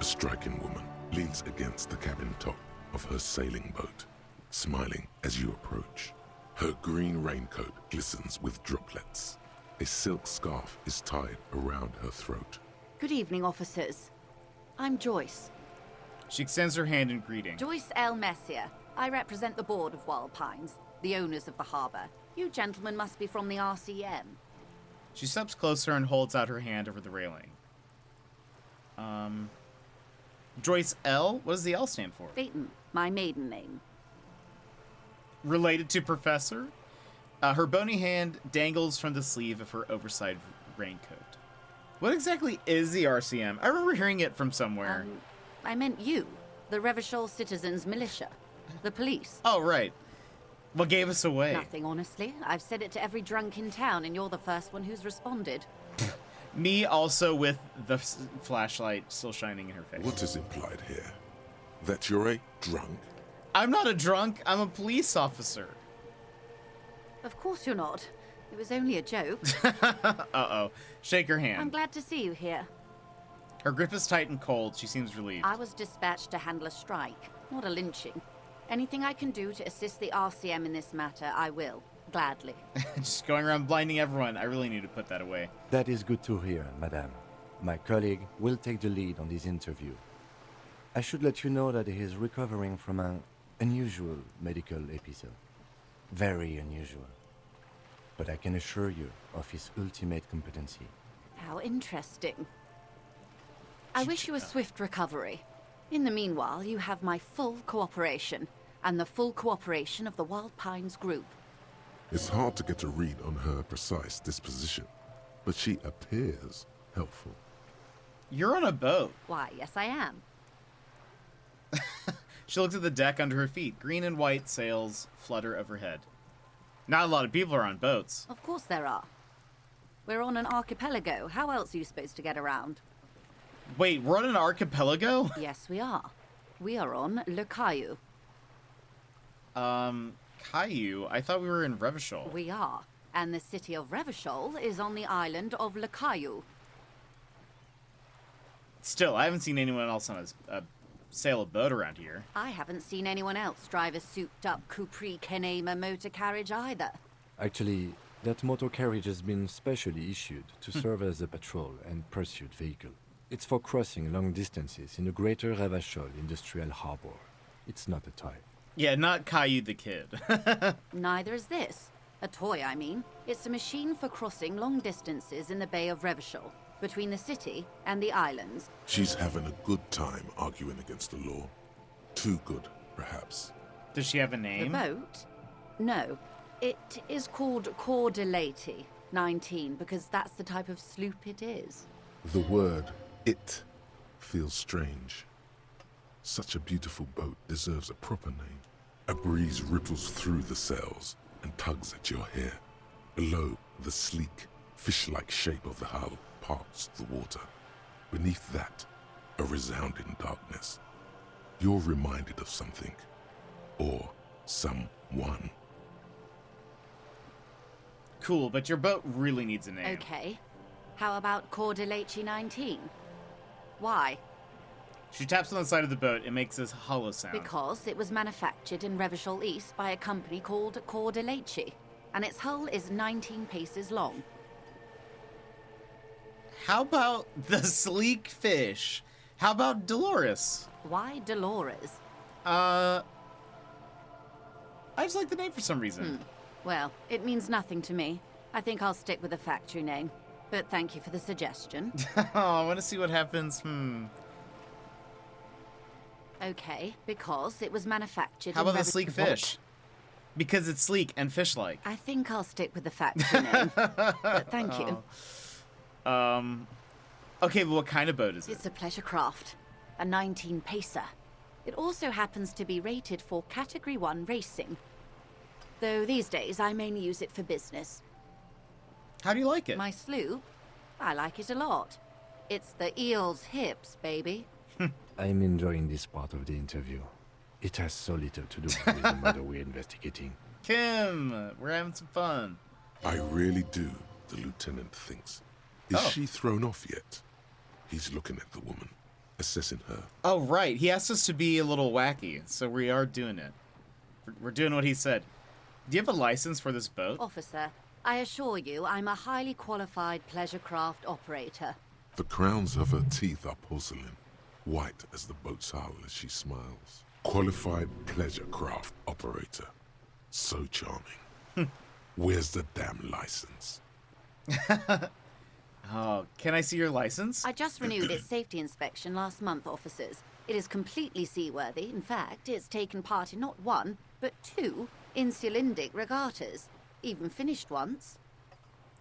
A striking woman leans against the cabin top of her sailing boat, smiling as you approach. Her green raincoat glistens with droplets. A silk scarf is tied around her throat. Good evening, officers. I'm Joyce. She extends her hand in greeting. Joyce L. Messier. I represent the board of Wild Pines, the owners of the harbor. You gentlemen must be from the RCM. She steps closer and holds out her hand over the railing. Joyce L? What does the L stand for? Dayton, my maiden name. Related to Professor? Her bony hand dangles from the sleeve of her oversized raincoat. What exactly is the RCM? I remember hearing it from somewhere. I meant you, the Revachol Citizens Militia, the police. Oh, right. What gave us away? Nothing, honestly. I've said it to every drunk in town, and you're the first one who's responded. Me also with the flashlight still shining in her face. What is implied here? That you're a drunk? I'm not a drunk. I'm a police officer. Of course you're not. It was only a joke. Uh-oh. Shake her hand. I'm glad to see you here. Her grip is tight and cold. She seems relieved. I was dispatched to handle a strike, not a lynching. Anything I can do to assist the RCM in this matter, I will. Gladly. Just going around blinding everyone. I really need to put that away. That is good to hear, madame. My colleague will take the lead on this interview. I should let you know that he is recovering from an unusual medical episode. Very unusual. But I can assure you of his ultimate competency. How interesting. I wish you a swift recovery. In the meanwhile, you have my full cooperation, and the full cooperation of the Wild Pines group. It's hard to get a read on her precise disposition, but she appears helpful. You're on a boat. Why, yes I am. She looks at the deck under her feet. Green and white sails flutter overhead. Not a lot of people are on boats. Of course there are. We're on an archipelago. How else are you supposed to get around? Wait, we're on an archipelago? Yes, we are. We are on Le Caillou. Caillou? I thought we were in Revachol. We are. And the city of Revachol is on the island of Le Caillou. Still, I haven't seen anyone else on a sail a boat around here. I haven't seen anyone else drive a souped-up Capri Kenema motor carriage either. Actually, that motor carriage has been specially issued to serve as a patrol and pursuit vehicle. It's for crossing long distances in the greater Revachol industrial harbor. It's not a toy. Yeah, not Caillou the kid. Neither is this. A toy, I mean. It's a machine for crossing long distances in the Bay of Revachol, between the city and the islands. She's having a good time arguing against the law. Too good, perhaps. Does she have a name? The boat? No. It is called Coeur de Leyte 19 because that's the type of sloop it is. The word "it" feels strange. Such a beautiful boat deserves a proper name. A breeze ripples through the sails and tugs at your hair. Below, the sleek, fish-like shape of the hull parts the water. Beneath that, a resounding darkness. You're reminded of something. Or someone. Cool, but your boat really needs a name. Okay. How about Coeur de Leyte 19? Why? She taps on the side of the boat and makes this hollow sound. Because it was manufactured in Revachol East by a company called Coeur de Leyte, and its hull is 19 paces long. How about the sleek fish? How about Dolores? Why Dolores? I just like the name for some reason. Well, it means nothing to me. I think I'll stick with the factory name. But thank you for the suggestion. Oh, I want to see what happens. Okay, because it was manufactured How in about the sleek what? fish? Because it's sleek and fish-like. I think I'll stick with the factory name. But thank you. Okay, but what kind of boat is it? It's a pleasure craft. A 19 pacer. It also happens to be rated for Category 1 racing. Though these days I mainly use it for business. How do you like it? My sloop? I like it a lot. It's the eel's hips, baby. I'm enjoying this part of the interview. It has so little to do with the murder we're investigating. Kim, we're having some fun. I really do, the lieutenant thinks. Is she thrown off yet? He's looking at the woman, assessing her. Oh, right. He asked us to be a little wacky, so we are doing it. We're doing what he said. Do you have a license for this boat? Officer, I assure you I'm a highly qualified pleasure craft operator. The crowns of her teeth are porcelain, white as the boat's hull as she smiles. Qualified pleasure craft operator. So charming. Where's the damn license? Oh, can I see your license? I just renewed its safety inspection last month, officers. It is completely seaworthy. In fact, it's taken part in not one, but 2 insulindic regattas. Even finished once.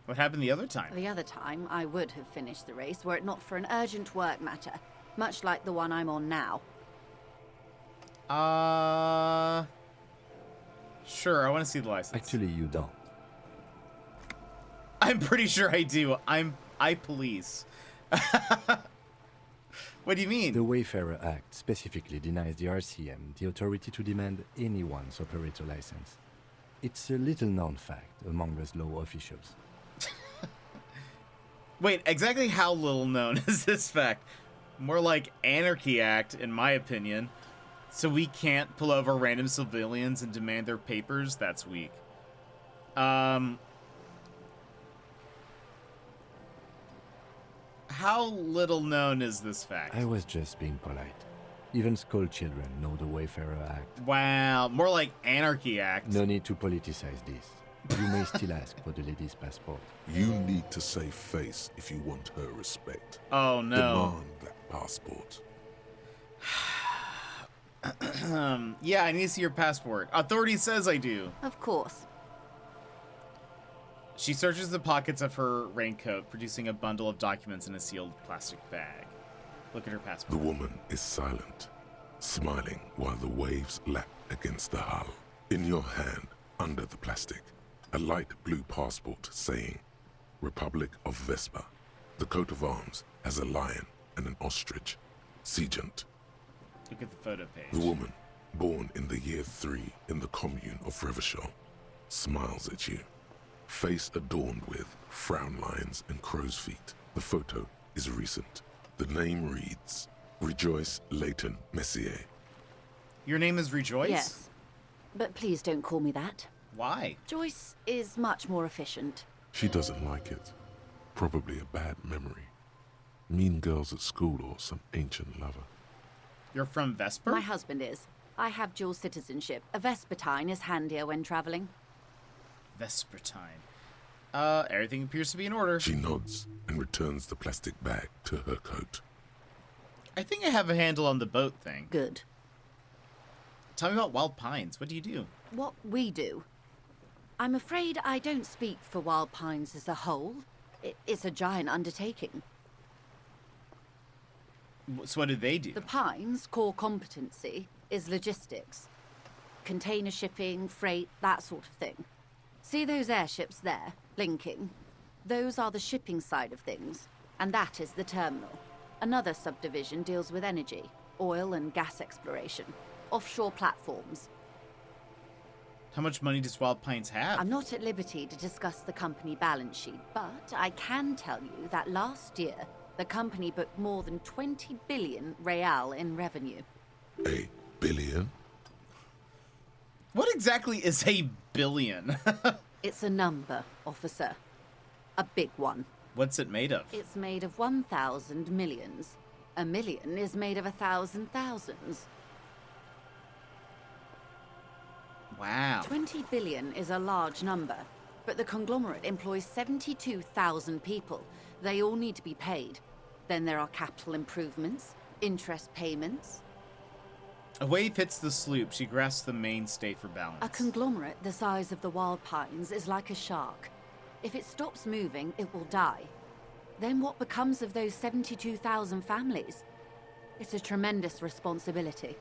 What happened the other time? The other time, I would have finished the race were it not for an urgent work matter, much like the one I'm on now. Sure, I want to see the license. Actually, you don't. I'm pretty sure I do. I police. What do you mean? The Wayfarer Act specifically denies the RCM the authority to demand anyone's operator license. It's a little-known fact among us law officials. Wait, exactly how little known is this fact? More like Anarchy Act, in my opinion. So we can't pull over random civilians and demand their papers? That's weak. How little known is this fact? I was just being polite. Even school children know the Wayfarer Act. Wow, more like Anarchy Act. No need to politicize this. You may still ask for the lady's passport. You need to save face if you want her respect. Oh, no. Demand that passport. Yeah, I need to see your passport. Authority says I do. Of course. She searches the pockets of her raincoat, producing a bundle of documents in a sealed plastic bag. Look at her passport. The woman is silent, smiling while the waves lap against the hull. In your hand, under the plastic, a light blue passport saying, Republic of Vespa. The coat of arms has a lion and an ostrich. Seigent. Look at the photo page. The woman, born in the year 3 in the commune of Revachol, smiles at you. Face adorned with frown lines and crow's feet. The photo is recent. The name reads, Rejoice Leighton Messier. Your name is Rejoice? Yes. But please don't call me that. Why? Joyce is much more efficient. She doesn't like it. Probably a bad memory. Mean girls at school or some ancient lover. You're from Vesper? My husband is. I have dual citizenship. A Vespertine is handier when traveling. Vespertine. Everything appears to be in order. She nods and returns the plastic bag to her coat. I think I have a handle on the boat thing. Good. Tell me about Wild Pines. What do you do? What we do? I'm afraid I don't speak for Wild Pines as a whole. It's a giant undertaking. So what do they do? The Pines' core competency is logistics. Container shipping, freight, that sort of thing. See those airships there, blinking? Those are the shipping side of things, and that is the terminal. Another subdivision deals with energy, oil and gas exploration, offshore platforms. How much money does Wild Pines have? I'm not at liberty to discuss the company balance sheet, but I can tell you that last year, the company booked more than 20 billion real in revenue. A billion? What exactly is a billion? It's a number, officer. A big one. What's it made of? It's made of 1,000 millions. A million is made of 1,000 thousands. Wow. 20 billion is a large number, but the conglomerate employs 72,000 people. They all need to be paid. Then there are capital improvements, interest payments. A wave hits the sloop. She grasps the mainstay for balance. A conglomerate the size of the Wild Pines is like a shark. If it stops moving, it will die. Then what becomes of those 72,000 families? It's a tremendous responsibility.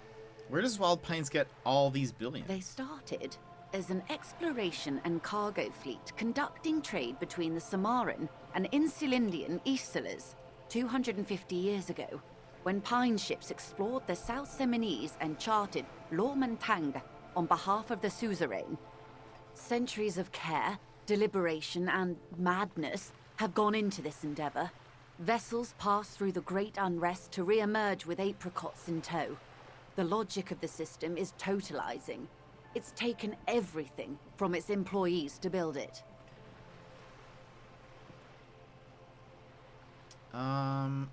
Where does Wild Pines get all these billions? They started as an exploration and cargo fleet conducting trade between the Samaran and Insulindian Isolas 250 years ago, when pine ships explored the South Seminese and charted Lomantang on behalf of the suzerain. Centuries of care, deliberation, and madness have gone into this endeavor. Vessels pass through the Great Unrest to re-emerge with apricots in tow. The logic of the system is totalizing. It's taken everything from its employees to build it.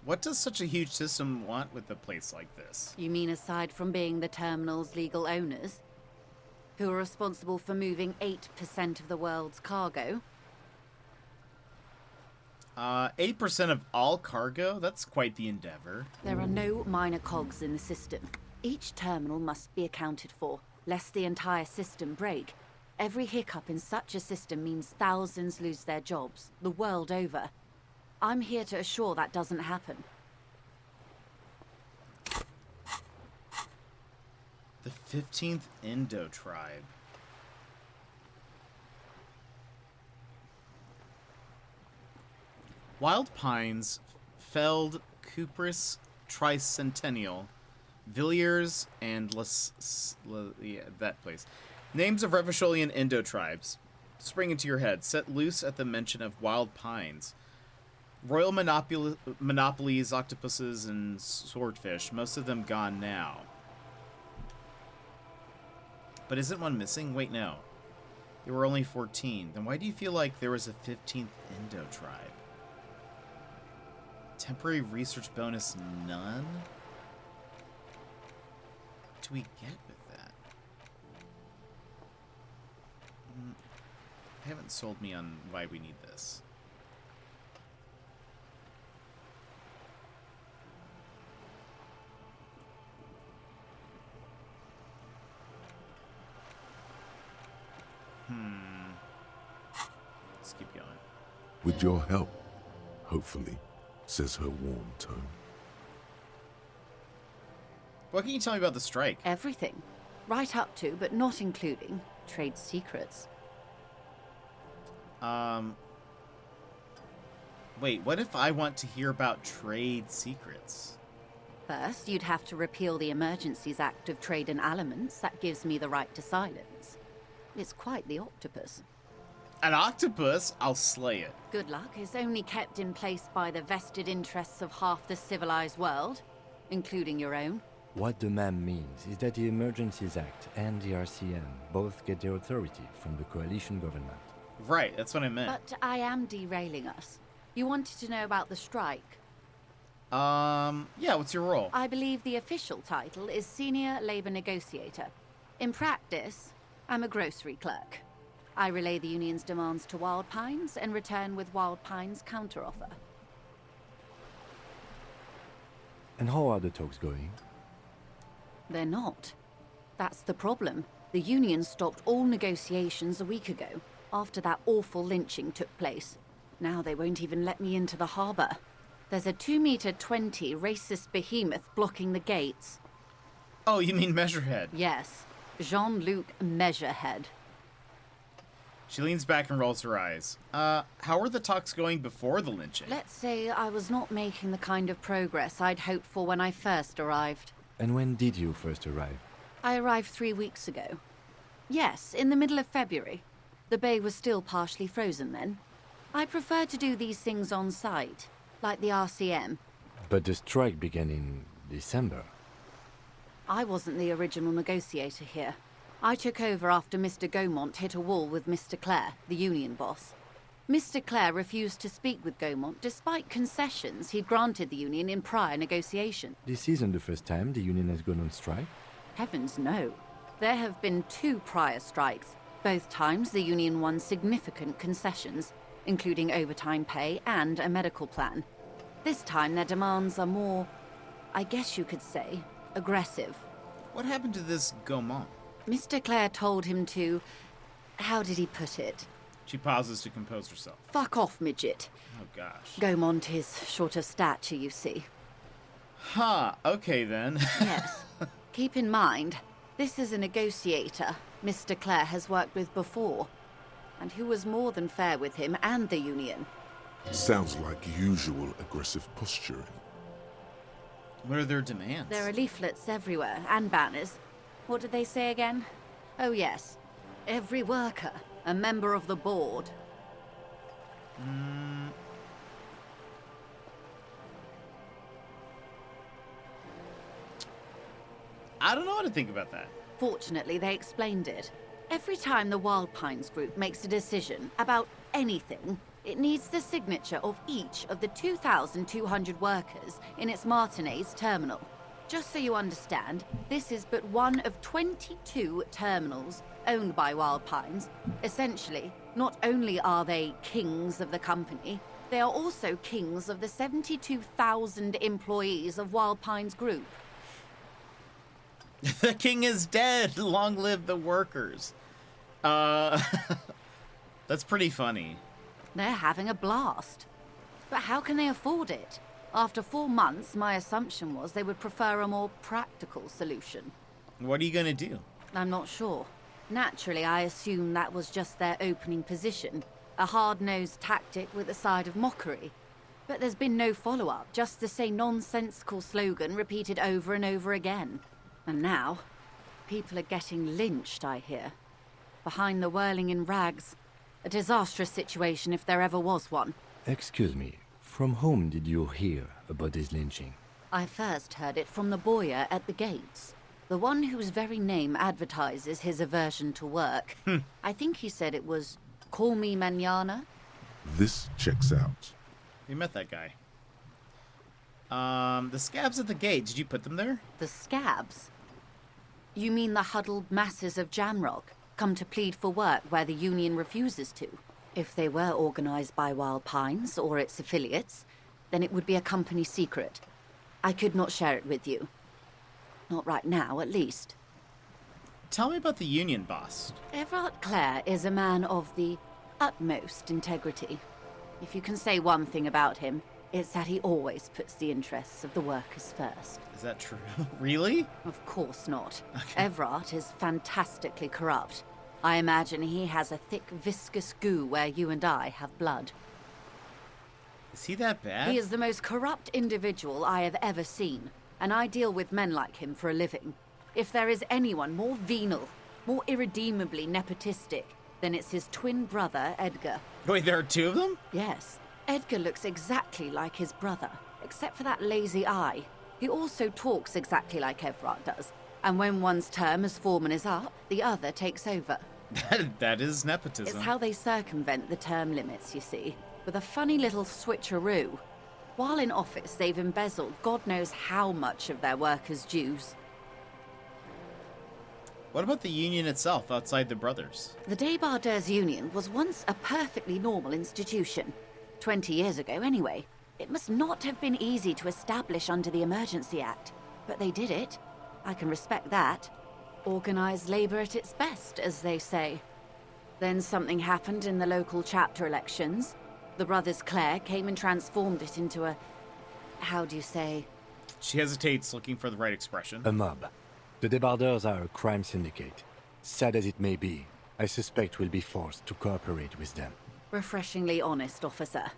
What does such a huge system want with a place like this? You mean aside from being the terminal's legal owners, who are responsible for moving 8% of the world's cargo? 8% of all cargo? That's quite the endeavor. There are no minor cogs in the system. Each terminal must be accounted for, lest the entire system break. Every hiccup in such a system means thousands lose their jobs, the world over. I'm here to assure that doesn't happen. The 15th Indo tribe. Wild Pines, Feld, Cuprous, Tricentennial, Villiers, and that place. Names of Revacholian Indo tribes. Spring into your head. Set loose at the mention of Wild Pines. Royal monopolies, octopuses, and swordfish. Most of them gone now. But isn't one missing? Wait, no. There were only 14. Then why do you feel like there was a 15th Indo tribe? Temporary research bonus, none? What do we get with that? They haven't sold me on why we need this. Let's keep going. With your help, hopefully, says her warm tone. What can you tell me about the strike? Everything. Right up to, but not including, trade secrets. Wait, what if I want to hear about trade secrets? First, you'd have to repeal the Emergencies Act of Trade in Aliments. That gives me the right to silence. It's quite the octopus. An octopus? I'll slay it. Good luck is only kept in place by the vested interests of half the civilized world, including your own. What the ma'am means is that the Emergencies Act and the RCM both get their authority from the coalition government. Right, that's what I meant. But I am derailing us. You wanted to know about the strike? Yeah, what's your role? I believe the official title is Senior Labor Negotiator. In practice, I'm a grocery clerk. I relay the union's demands to Wild Pines and return with Wild Pines' counteroffer. And how are the talks going? They're not. That's the problem. The union stopped all negotiations a week ago, after that awful lynching took place. Now they won't even let me into the harbor. There's a 2-meter-20 racist behemoth blocking the gates. Oh, you mean Measurehead? Yes, Jean-Luc Measurehead. She leans back and rolls her eyes. How were the talks going before the lynching? Let's say I was not making the kind of progress I'd hoped for when I first arrived. And when did you first arrive? I arrived 3 weeks ago. Yes, in the middle of February. The bay was still partially frozen then. I prefer to do these things on site, like the RCM. But the strike began in December. I wasn't the original negotiator here. I took over after Mr. Gaumont hit a wall with Mr. Clare, the union boss. Mr. Clare refused to speak with Gaumont despite concessions he'd granted the Union in prior negotiations. This isn't the first time the Union has gone on strike. Heavens no. There have been 2 prior strikes. Both times the Union won significant concessions, including overtime pay and a medical plan. This time their demands are more, I guess you could say, aggressive. What happened to this Gaumont? Mr. Clare told him to... how did he put it? She pauses to compose herself. Fuck off, midget. Oh, gosh. Gaumont is short of stature, you see. Huh, okay then. Yes. Keep in mind, this is a negotiator Mr. Clare has worked with before, and who was more than fair with him and the Union. Sounds like usual aggressive posturing. What are their demands? There are leaflets everywhere, and banners. What did they say again? Oh yes. Every worker, a member of the board. I don't know what to think about that. Fortunately, they explained it. Every time the Wild Pines group makes a decision about anything, it needs the signature of each of the 2,200 workers in its Martinez terminal. Just so you understand, this is but one of 22 terminals owned by Wild Pines. Essentially, not only are they kings of the company, they are also kings of the 72,000 employees of Wild Pines Group. The king is dead. Long live the workers. That's pretty funny. They're having a blast. But how can they afford it? After 4 months, my assumption was they would prefer a more practical solution. What are you gonna do? I'm not sure. Naturally, I assume that was just their opening position. A hard-nosed tactic with a side of mockery. But there's been no follow-up, just the same nonsensical slogan repeated over and over again. And now, people are getting lynched, I hear. Behind the whirling in rags. A disastrous situation if there ever was one. Excuse me, from whom did you hear about this lynching? I first heard it from the boyer at the gates. The one whose very name advertises his aversion to work. I think he said it was, "Call me mañana." This checks out. You met that guy. The scabs at the gate, did you put them there? The scabs? You mean the huddled masses of Jamrock, come to plead for work where the Union refuses to? If they were organized by Wild Pines or its affiliates, then it would be a company secret. I could not share it with you. Not right now, at least. Tell me about the Union boss. Everard Clare is a man of the utmost integrity. If you can say one thing about him, it's that he always puts the interests of the workers first. Is that true? Really? Of course not. Okay. Everard is fantastically corrupt. I imagine he has a thick, viscous goo where you and I have blood. Is he that bad? He is the most corrupt individual I have ever seen, and I deal with men like him for a living. If there is anyone more venal, more irredeemably nepotistic, then it's his twin brother, Edgar. Wait, there are 2 of them? Yes. Edgar looks exactly like his brother, except for that lazy eye. He also talks exactly like Everard does, and when one's term as foreman is up, the other takes over. That is nepotism. It's how they circumvent the term limits, you see, with a funny little switcheroo. While in office, they've embezzled God knows how much of their workers' dues. What about the Union itself, outside the brothers? The Débardeurs Union was once a perfectly normal institution. 20 years ago, anyway. It must not have been easy to establish under the Emergency Act, but they did it. I can respect that. Organized labor at its best, as they say. Then something happened in the local chapter elections. The brothers Clare came and transformed it into a... how do you say? She hesitates, looking for the right expression. A mob. The Débardeurs are a crime syndicate. Sad as it may be, I suspect we'll be forced to cooperate with them. Refreshingly honest, officer.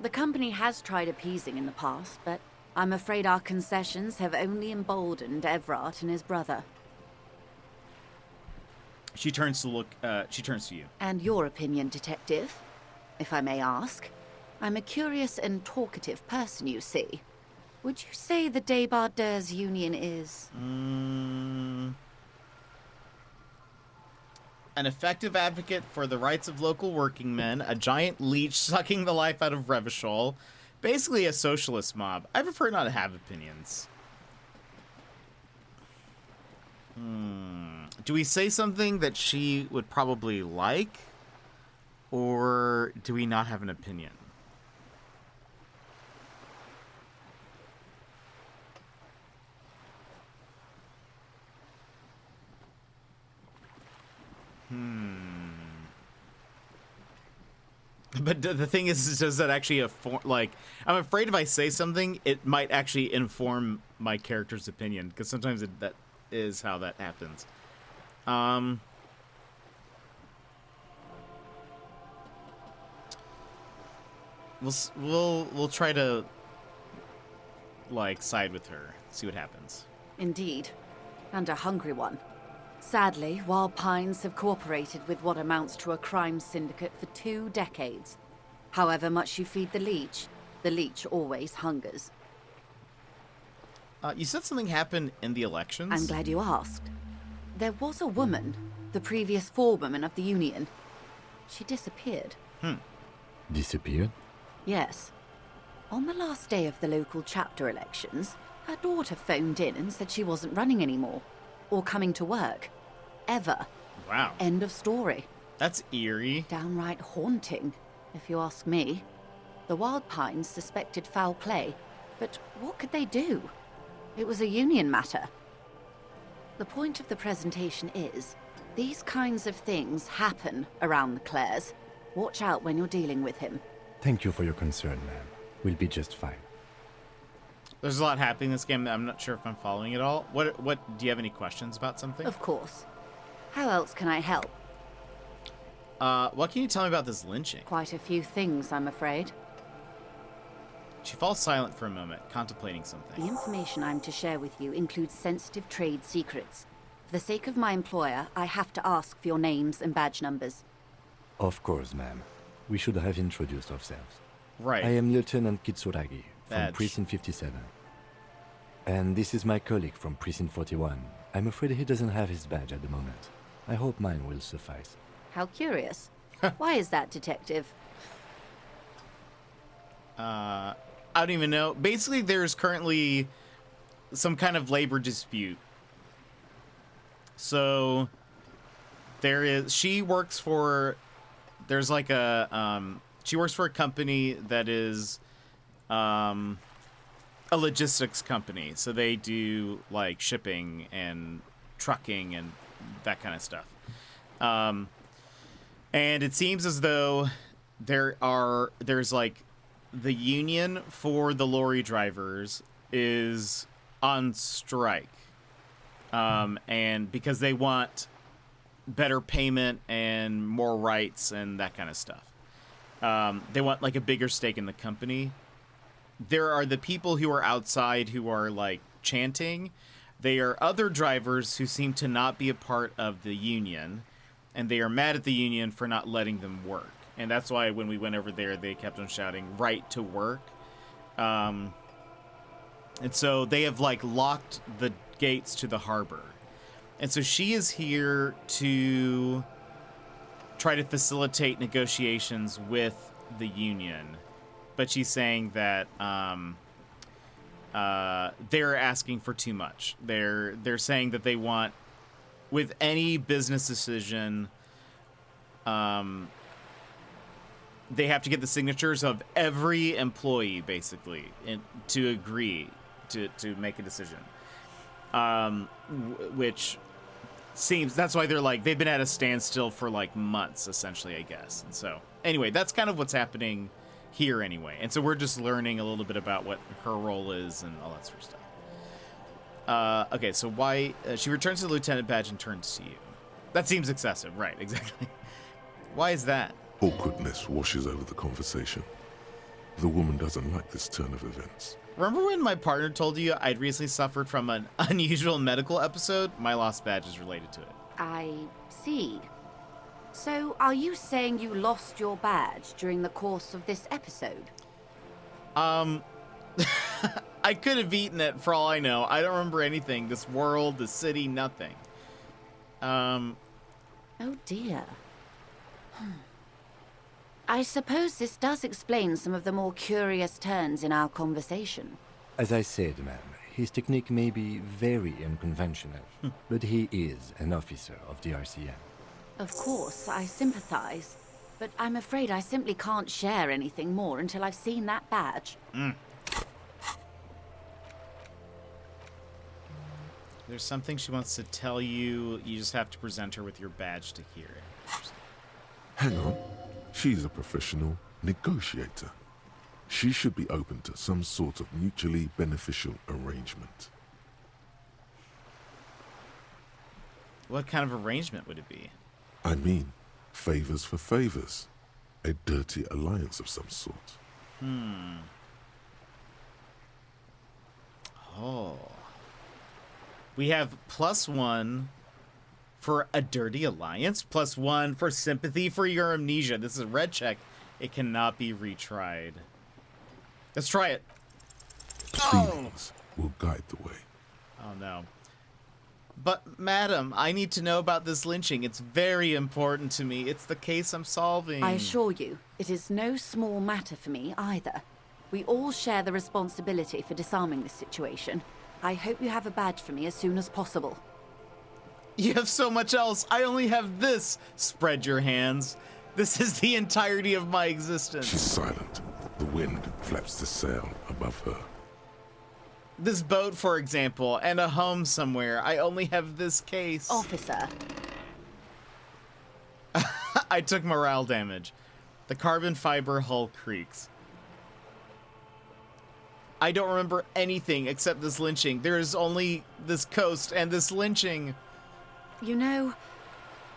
The company has tried appeasing in the past, but I'm afraid our concessions have only emboldened Everard and his brother. She turns to you. And your opinion, detective, if I may ask. I'm a curious and talkative person, you see. Would you say the Débardeurs Union is... an effective advocate for the rights of local working men, a giant leech sucking the life out of Revachol, basically a socialist mob. I prefer not to have opinions. Do we say something that she would probably like? Or do we not have an opinion? But the thing is, does that actually like, I'm afraid if I say something, it might actually inform my character's opinion, because sometimes that is how that happens. We'll try to, like, side with her, see what happens. Indeed. And a hungry one. Sadly, Wild Pines have cooperated with what amounts to a crime syndicate for 2 decades. However much you feed the leech always hungers. You said something happened in the elections? I'm glad you asked. There was a woman, the previous forewoman of the Union. She disappeared. Disappeared? Yes. On the last day of the local chapter elections, her daughter phoned in and said she wasn't running anymore. Or coming to work. Ever. Wow. End of story. That's eerie. Downright haunting, if you ask me. The Wild Pines suspected foul play, but what could they do? It was a union matter. The point of the presentation is, these kinds of things happen around the Clares. Watch out when you're dealing with him. Thank you for your concern, ma'am. We'll be just fine. There's a lot happening in this game that I'm not sure if I'm following it all. What do you have any questions about something? Of course. How else can I help? What can you tell me about this lynching? Quite a few things, I'm afraid. She falls silent for a moment, contemplating something. The information I'm to share with you includes sensitive trade secrets. For the sake of my employer, I have to ask for your names and badge numbers. Of course, ma'am. We should have introduced ourselves. Right. I am Lieutenant Kitsuragi from Badge. Precinct 57. And this is my colleague from Precinct 41. I'm afraid he doesn't have his badge at the moment. I hope mine will suffice. How curious. Why is that, Detective? I don't even know. Basically, there's currently some kind of labor dispute. So she works for a company that is a logistics company. So they do like shipping and trucking and that kind of stuff. And it seems as though there's like the union for the lorry drivers is on strike. And because they want better payment and more rights and that kind of stuff. They want like a bigger stake in the company. There are the people who are outside who are like chanting. They are other drivers who seem to not be a part of the union, and they are mad at the union for not letting them work. And that's why when we went over there, they kept on shouting right to work. And so they have like locked the gates to the harbor. And so she is here to try to facilitate negotiations with the union. But she's saying that they're asking for too much. They're saying that they want, with any business decision, they have to get the signatures of every employee, basically, to agree to make a decision. Which seems, that's why they've been at a standstill for like months, essentially, I guess. And so, anyway, that's kind of what's happening here anyway. And so we're just learning a little bit about what her role is and all that sort of stuff. Okay, so why, she returns to the lieutenant badge and turns to you. That seems excessive, right, exactly. Why is that? Awkwardness washes over the conversation. The woman doesn't like this turn of events. Remember when my partner told you I'd recently suffered from an unusual medical episode? My lost badge is related to it. I see. So, are you saying you lost your badge during the course of this episode? I could have eaten it for all I know. I don't remember anything. This world, the city, nothing. Oh dear. I suppose this does explain some of the more curious turns in our conversation. As I said, ma'am, his technique may be very unconventional, but he is an officer of the RCM. Of course, I sympathize, but I'm afraid I simply can't share anything more until I've seen that badge. There's something she wants to tell you. You just have to present her with your badge to hear it. Hang on. She's a professional negotiator. She should be open to some sort of mutually beneficial arrangement. What kind of arrangement would it be? I mean, favors for favors. A dirty alliance of some sort. Oh. We have +1 for a dirty alliance, +1 for sympathy for your amnesia. This is a red check. It cannot be retried. Let's try it. Feelings will guide the way. Oh no. But, madam, I need to know about this lynching. It's very important to me. It's the case I'm solving. I assure you, it is no small matter for me either. We all share the responsibility for disarming this situation. I hope you have a badge for me as soon as possible. You have so much else. I only have this. Spread your hands. This is the entirety of my existence. She's silent. The wind flaps the sail above her. This boat, for example, and a home somewhere. I only have this case. Officer. I took morale damage. The carbon fiber hull creaks. I don't remember anything except this lynching. There is only this coast and this lynching. You know,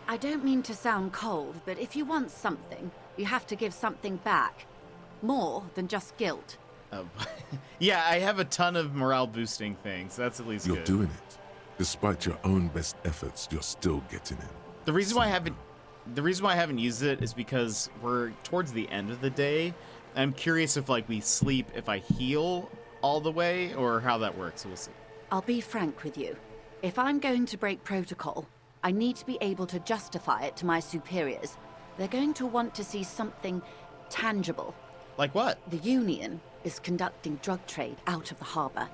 I don't mean to sound cold, but if you want something, you have to give something back. More than just guilt. Oh, yeah, I have a ton of morale boosting things. That's at least You're good. doing it. Despite your own best efforts, you're still getting in. The reason why I haven't used it is because we're towards the end of the day. I'm curious if we sleep, if I heal all the way, or how that works. We'll see. I'll be frank with you. If I'm going to break protocol, I need to be able to justify it to my superiors. They're going to want to see something tangible. Like what? The Union is conducting drug trade out of the harbor.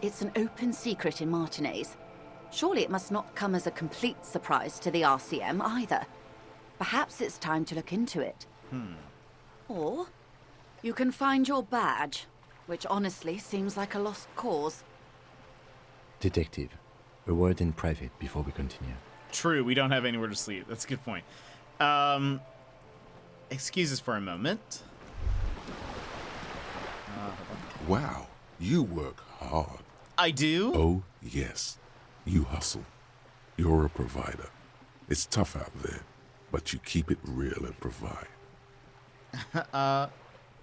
It's an open secret in Martinez. Surely it must not come as a complete surprise to the RCM either. Perhaps it's time to look into it. Or you can find your badge, which honestly seems like a lost cause. Detective, a word in private before we continue. True, we don't have anywhere to sleep. That's a good point. Excuse us for a moment. Wow, you work hard. I do? Oh, yes. You hustle. You're a provider. It's tough out there, but you keep it real and provide.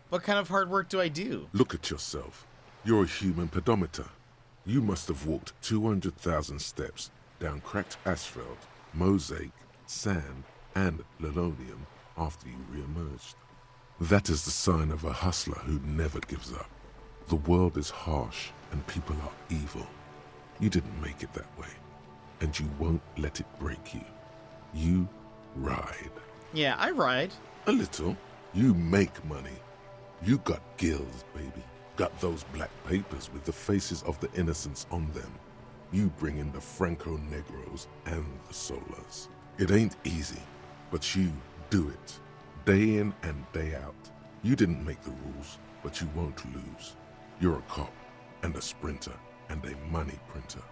What kind of hard work do I do? Look at yourself. You're a human pedometer. You must have walked 200,000 steps down cracked asphalt, mosaic, sand, and linoleum after you re-emerged. That is the sign of a hustler who never gives up. The world is harsh and people are evil. You didn't make it that way, and you won't let it break you. You ride. Yeah, I ride. A little. You make money. You got gills, baby. Got those black papers with the faces of the innocents on them. You bring in the Franco Negros and the Solas. It ain't easy, but you do it. Day in and day out. You didn't make the rules, but you won't lose. You're a cop, and a sprinter, and a money printer.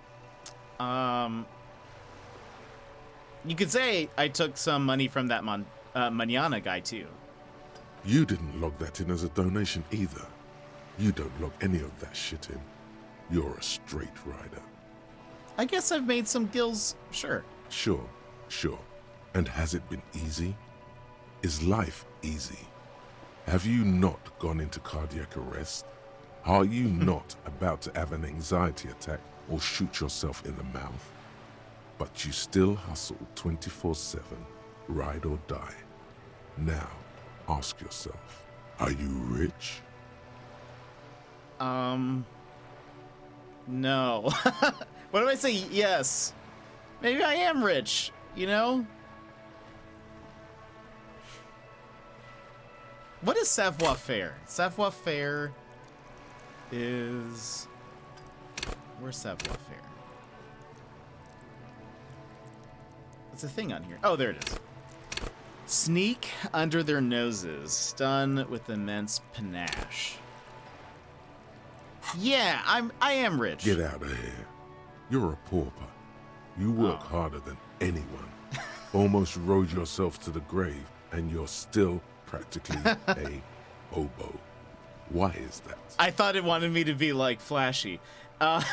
You could say I took some money from that Manana guy, too. You didn't log that in as a donation either. You don't log any of that shit in. You're a straight rider. I guess I've made some gills, sure. Sure. And has it been easy? Is life easy? Have you not gone into cardiac arrest? Are you not about to have an anxiety attack or shoot yourself in the mouth? But you still hustle 24/7, ride or die. Now, ask yourself, are you rich? No. What do I say? Yes. Maybe I am rich, you know? What is savoir-faire? Savoir-faire is... Where's savoir-faire? What's the thing on here? Oh, there it is. Sneak under their noses, stun with immense panache. Yeah, I am rich. Get out of here. You're a pauper. You work harder than anyone. Almost rode yourself to the grave, and you're still practically a hobo. Why is that? I thought it wanted me to be, like, flashy. The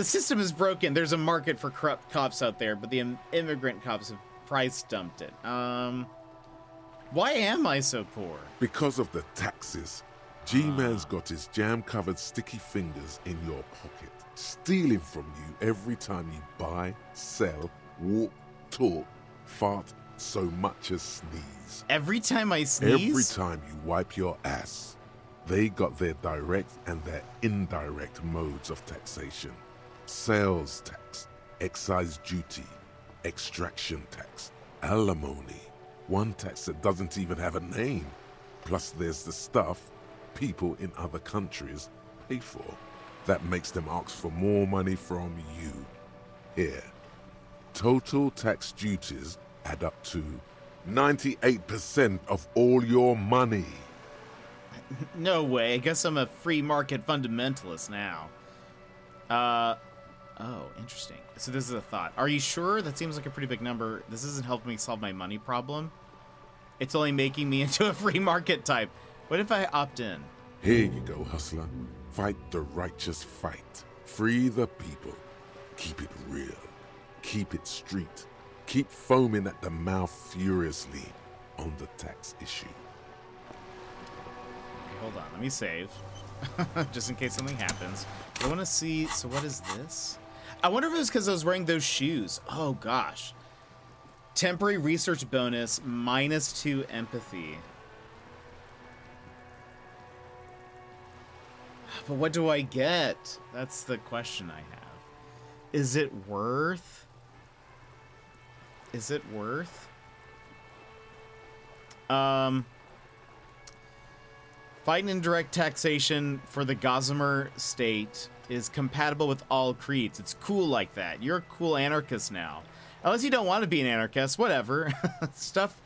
system is broken. There's a market for corrupt cops out there, but the immigrant cops have price dumped it. Why am I so poor? Because of the taxes. G-Man's got his jam-covered sticky fingers in your pocket, stealing from you every time you buy, sell, walk, talk, fart, so much as sneeze. Every time I sneeze? Every time you wipe your ass. They got their direct and their indirect modes of taxation. Sales tax, excise duty, extraction tax, alimony. One tax that doesn't even have a name. Plus there's the stuff people in other countries pay for. That makes them ask for more money from you. Here, total tax duties add up to 98% of all your money. No way. I guess I'm a free market fundamentalist now. Oh, interesting. So this is a thought. Are you sure? That seems like a pretty big number. This isn't helping me solve my money problem. It's only making me into a free market type. What if I opt in? Here you go, hustler. Fight the righteous fight. Free the people. Keep it real. Keep it street. Keep foaming at the mouth furiously on the tax issue. Okay, hold on. Let me save. Just in case something happens. I want to see... So what is this? I wonder if it was because I was wearing those shoes. Oh, gosh. Temporary research bonus, -2 empathy. But what do I get? That's the question I have. Is it worth? Is it worth? Fight and indirect taxation for the Gossamer state is compatible with all creeds. It's cool like that. You're a cool anarchist now. Unless you don't want to be an anarchist, whatever. Stuff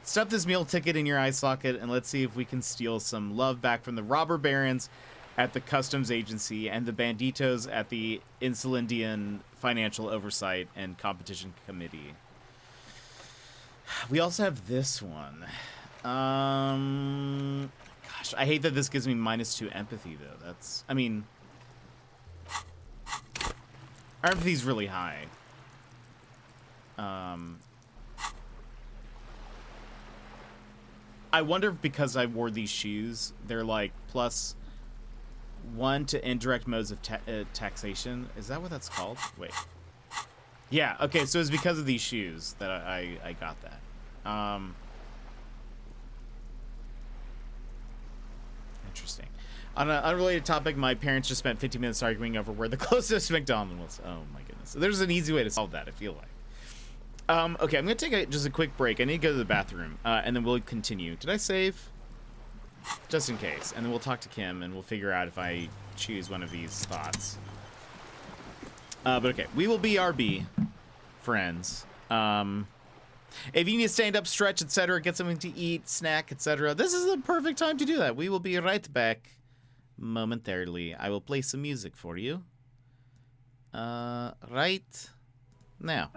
this meal ticket in your eye socket and let's see if we can steal some love back from the robber barons at the customs agency and the banditos at the Insulindian Financial Oversight and Competition Committee. We also have this one. Gosh, I hate that this gives me -2 empathy, though. That's, I mean, our empathy's really high. I wonder if because I wore these shoes, they're like +1 to indirect modes of taxation. Is that what that's called? Wait. Yeah, okay, so it's because of these shoes that I got that. Interesting. On an unrelated topic, my parents just spent 15 minutes arguing over where the closest McDonald's was. Oh my goodness. So there's an easy way to solve that, I feel like. Okay, I'm going to take just a quick break. I need to go to the bathroom, and then we'll continue. Did I save? Just in case. And then we'll talk to Kim, and we'll figure out if I choose one of these thoughts. But okay, we will be RB, friends. If you need to stand up, stretch, etc., get something to eat, snack, etc., this is the perfect time to do that. We will be right back momentarily. I will play some music for you. Right now.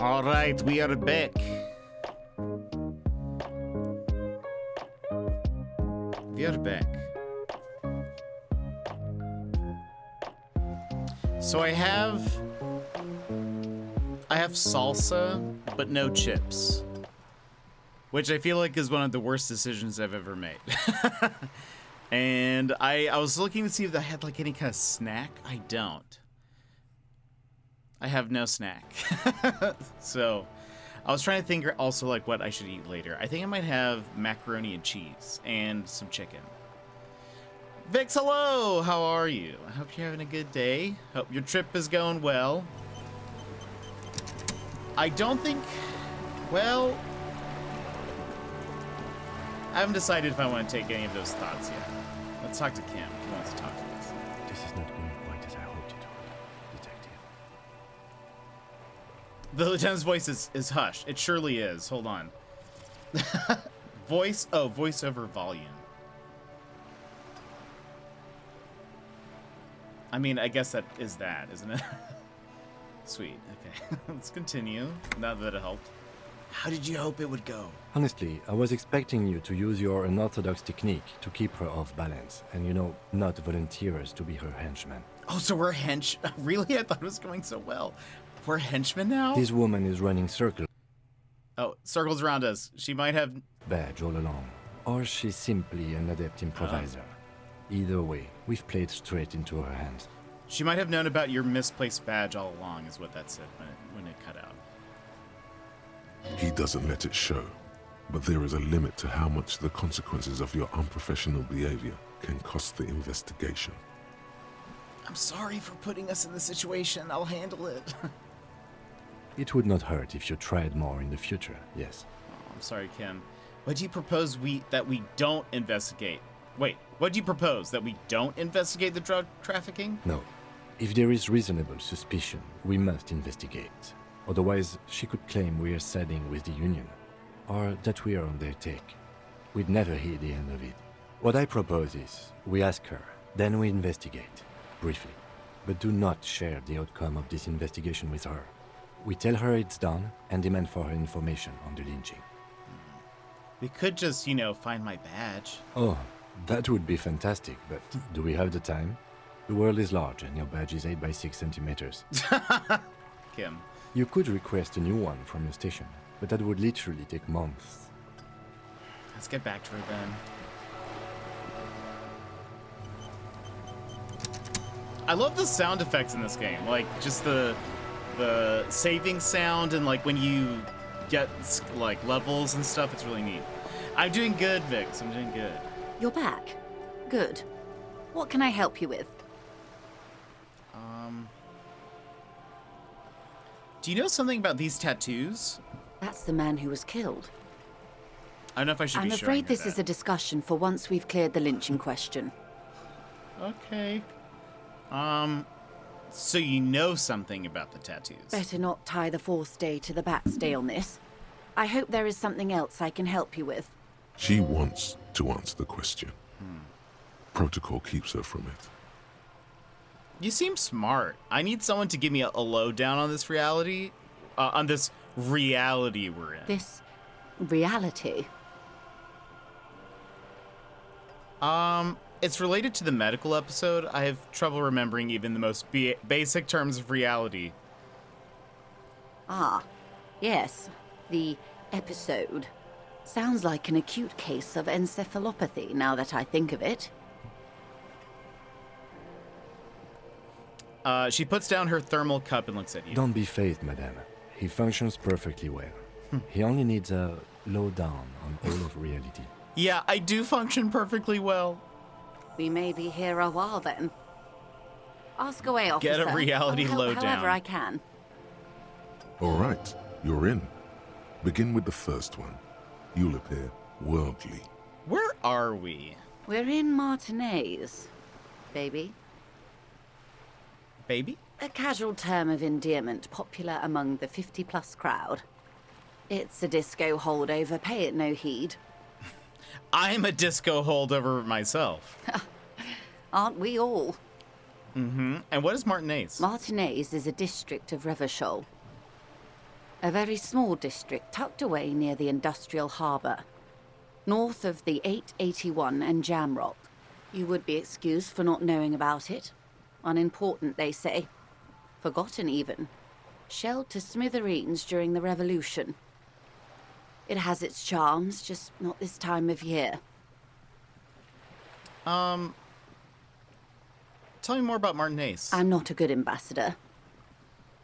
All right, we are back. We are back. So I have salsa, but no chips, which I feel like is one of the worst decisions I've ever made. And I was looking to see if I had like any kind of snack. I don't. I have no snack. So I was trying to think also like what I should eat later. I think I might have macaroni and cheese and some chicken. Vix, hello! How are you? I hope you're having a good day. Hope your trip is going well. I don't think... Well... I haven't decided if I want to take any of those thoughts yet. Let's talk to Kim. He wants to talk to us. This is not going quite as I hoped it would, Detective. The lieutenant's voice is hushed. It surely is. Hold on. Voice? Oh, voice over volume. I mean, I guess that is that, isn't it? Sweet. Okay. Let's continue. Now that it helped. How did you hope it would go? Honestly, I was expecting you to use your unorthodox technique to keep her off balance, and not volunteer us to be her henchmen. Oh, so we're Really? I thought it was going so well. We're henchmen now? This woman is running circles. Oh, circles around us. She might have... badge all along. Or she's simply an adept improviser. Either way, we've played straight into her hands. She might have known about your misplaced badge all along, is what that said when it cut out. He doesn't let it show, but there is a limit to how much the consequences of your unprofessional behavior can cost the investigation. I'm sorry for putting us in this situation. I'll handle it. It would not hurt if you tried more in the future, yes. Oh, I'm sorry, Kim. What do you propose that we don't investigate? Wait, what do you propose? That we don't investigate the drug trafficking? No. If there is reasonable suspicion, we must investigate. Otherwise, she could claim we are siding with the Union, or that we are on their take. We'd never hear the end of it. What I propose is, we ask her, then we investigate, briefly. But do not share the outcome of this investigation with her. We tell her it's done, and demand for her information on the lynching. We could just, find my badge. Oh, that would be fantastic, but do we have the time? The world is large, and your badge is 8 by 6 centimeters. Kim. You could request a new one from your station, but that would literally take months. Let's get back to her then. I love the sound effects in this game. Like, just the saving sound and, like, when you get, like, levels and stuff. It's really neat. I'm doing good, Vix. I'm doing good. You're back. Good. What can I help you with? Do you know something about these tattoos? That's the man who was killed. I don't know if I should be showing I'm afraid her this that. is a discussion for once we've cleared the lynching question. Okay. So you know something about the tattoos? Better not tie the fourth day to the backstay on this. I hope there is something else I can help you with. She wants to answer the question. Protocol keeps her from it. You seem smart. I need someone to give me a lowdown on this reality. On this reality we're in. This reality? It's related to the medical episode. I have trouble remembering even the most basic terms of reality. Ah, yes. The episode. Sounds like an acute case of encephalopathy, now that I think of it. She puts down her thermal cup and looks at you. Don't be phased, madame. He functions perfectly well. He only needs a lowdown on all of reality. Yeah, I do function perfectly well. We may be here a while then. Ask away, officer. Get a reality I'll help lowdown. however I can. All right, you're in. Begin with the first one. You'll appear worldly. Where are we? We're in Martinez, baby. Baby? A casual term of endearment popular among the 50-plus crowd. It's a disco holdover, pay it no heed. I'm a disco holdover myself. Aren't we all? Mm-hmm. And what is Martinez? Martinez is a district of Revachol. A very small district tucked away near the industrial harbour, north of the 881 and Jamrock. You would be excused for not knowing about it. Unimportant, they say. Forgotten, even. Shelled to smithereens during the Revolution. It has its charms, just not this time of year. Tell me more about Martinaise. I'm not a good ambassador.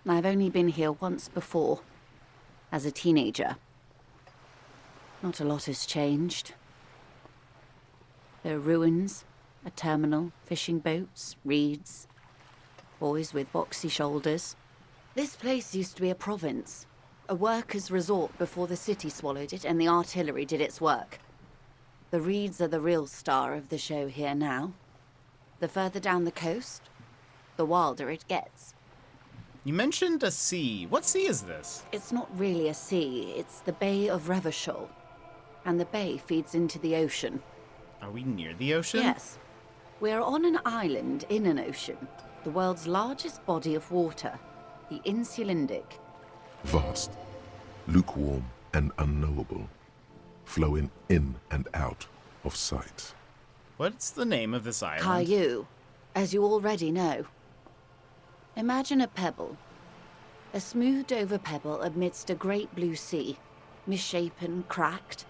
I've only been here once before, as a teenager. Not a lot has changed. There are ruins, a terminal, fishing boats, reeds, boys with boxy shoulders. This place used to be a province, a workers' resort before the city swallowed it and the artillery did its work. The reeds are the real star of the show here now. The further down the coast, the wilder it gets. You mentioned a sea. What sea is this? It's not really a sea, it's the Bay of Revachol. And the bay feeds into the ocean. Are we near the ocean? Yes. We're on an island in an ocean, the world's largest body of water, the Insulindic. Vast, lukewarm and unknowable, flowing in and out of sight. What's the name of this island? Caillou, as you already know. Imagine a pebble. A smoothed-over pebble amidst a great blue sea, misshapen, cracked.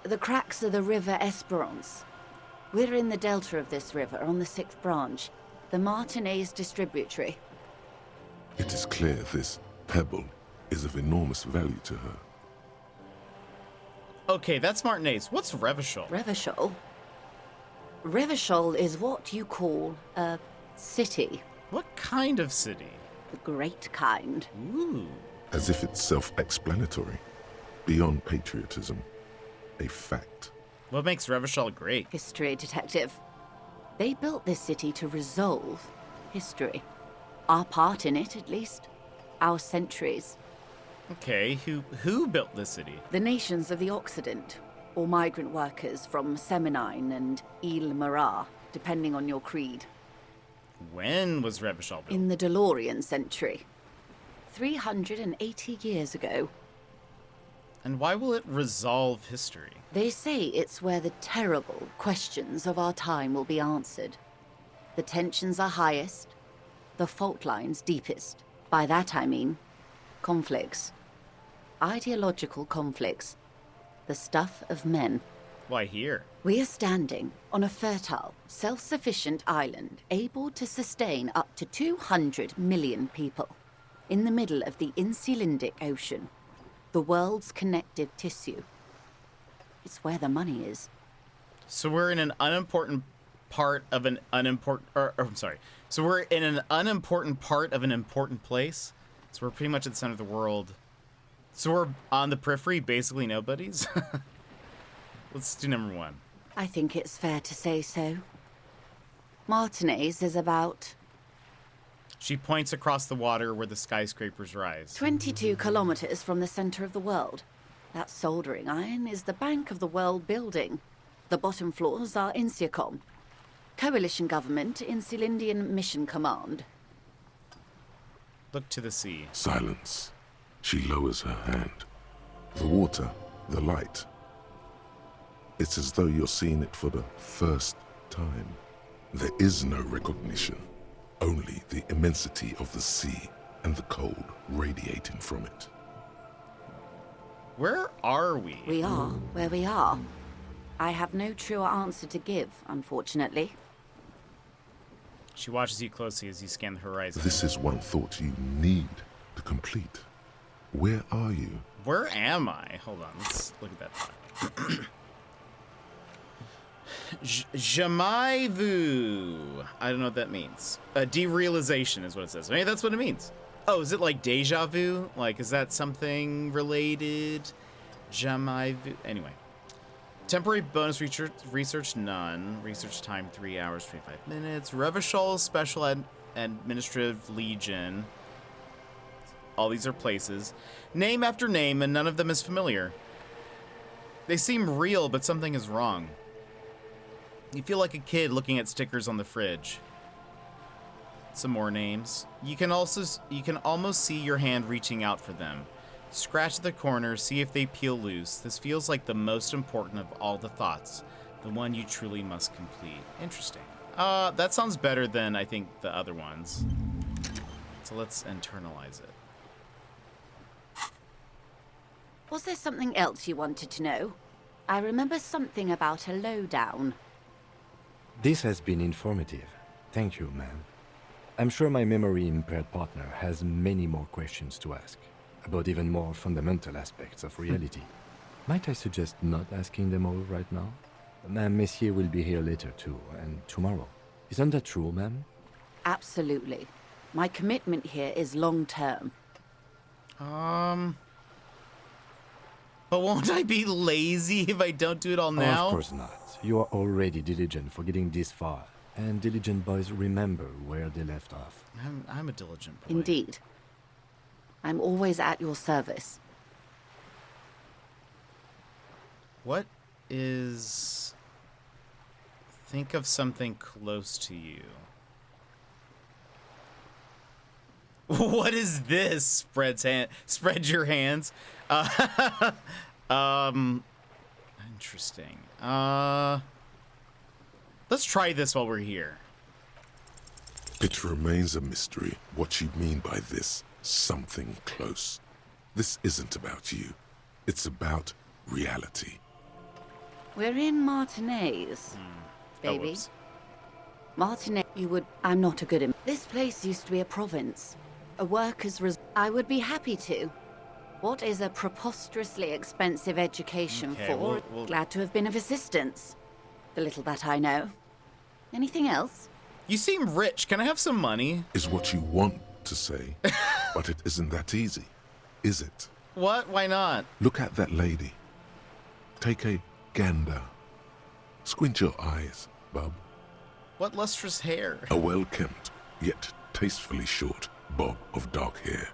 The cracks are the River Esperance. We're in the delta of this river, on the 6th branch, the Martinaise distributary. It is clear this pebble is of enormous value to her. Okay, that's Martinaise. What's Revachol? Revachol? Revachol is what you call a city. What kind of city? The great kind. Ooh. As if it's self-explanatory, beyond patriotism, a fact. What makes Revachol great? History, detective. They built this city to resolve history. Our part in it, at least. Our centuries. Okay, who built this city? The nations of the Occident, or migrant workers from Seminine and Ile Marat, depending on your creed. When was Revachol built? In the DeLorean century. 380 years ago. And why will it resolve history? They say it's where the terrible questions of our time will be answered. The tensions are highest, the fault lines deepest. By that I mean conflicts. Ideological conflicts. The stuff of men. Why here? We are standing on a fertile, self-sufficient island able to sustain up to 200 million people in the middle of the Insulindic Ocean, the world's connective tissue. It's where the money is. So we're in an unimportant part of an unimportant... So we're in an unimportant part of an important place? So we're pretty much at the center of the world. So we're on the periphery, basically nobodies? Let's do number one. I think it's fair to say so. Martinaise is about... She points across the water where the skyscrapers rise. 22 kilometers from the center of the world. That soldering iron is the bank of the world building. The bottom floors are Insiacom. Coalition government, Insulindian Mission Command. Look to the sea. Silence. She lowers her hand. The water, the light. It's as though you're seeing it for the first time. There is no recognition. Only the immensity of the sea and the cold radiating from it. Where are we? We are where we are. I have no truer answer to give, unfortunately. She watches you closely as you scan the horizon. This is one thought you need to complete. Where are you? Where am I? Hold on, let's look at that thought. Jamais vu. I don't know what that means. Derealization is what it says. Maybe that's what it means. Oh, is it like deja vu? Like, is that something related? Jamais vu. Anyway. Temporary bonus research, none. Research time, 3 hours, 25 minutes. Revachol Special Administrative Legion. All these are places. Name after name, and none of them is familiar. They seem real, but something is wrong. You feel like a kid looking at stickers on the fridge. Some more names. You can almost see your hand reaching out for them. Scratch the corners, see if they peel loose. This feels like the most important of all the thoughts. The one you truly must complete. Interesting. That sounds better than, I think, the other ones. So let's internalize it. Was there something else you wanted to know? I remember something about a lowdown. This has been informative. Thank you, ma'am. I'm sure my memory-impaired partner has many more questions to ask, about even more fundamental aspects of reality. Might I suggest not asking them all right now? Ma'am, Messier will be here later too, and tomorrow. Isn't that true, ma'am? Absolutely. My commitment here is long-term. But won't I be lazy if I don't do it all now? Of course not. You are already diligent for getting this far, and diligent boys remember where they left off. I'm a diligent boy. Indeed. I'm always at your service. What is... Think of something close to you. What is this? Spread your hands. Interesting. Let's try this while we're here. It remains a mystery what you mean by this something close. This isn't about you. It's about reality. We're in Martinez, baby. Martinez, I'm not a good em. This place used to be a province. A worker's I would be happy to. What is a preposterously expensive education for? We'll... Glad to have been of assistance. The little that I know. Anything else? You seem rich. Can I have some money? Is what you want to say, but it isn't that easy, is it? What? Why not? Look at that lady. Take a gander. Squint your eyes, bub. What lustrous hair. A well-kempt, yet tastefully short bob of dark hair.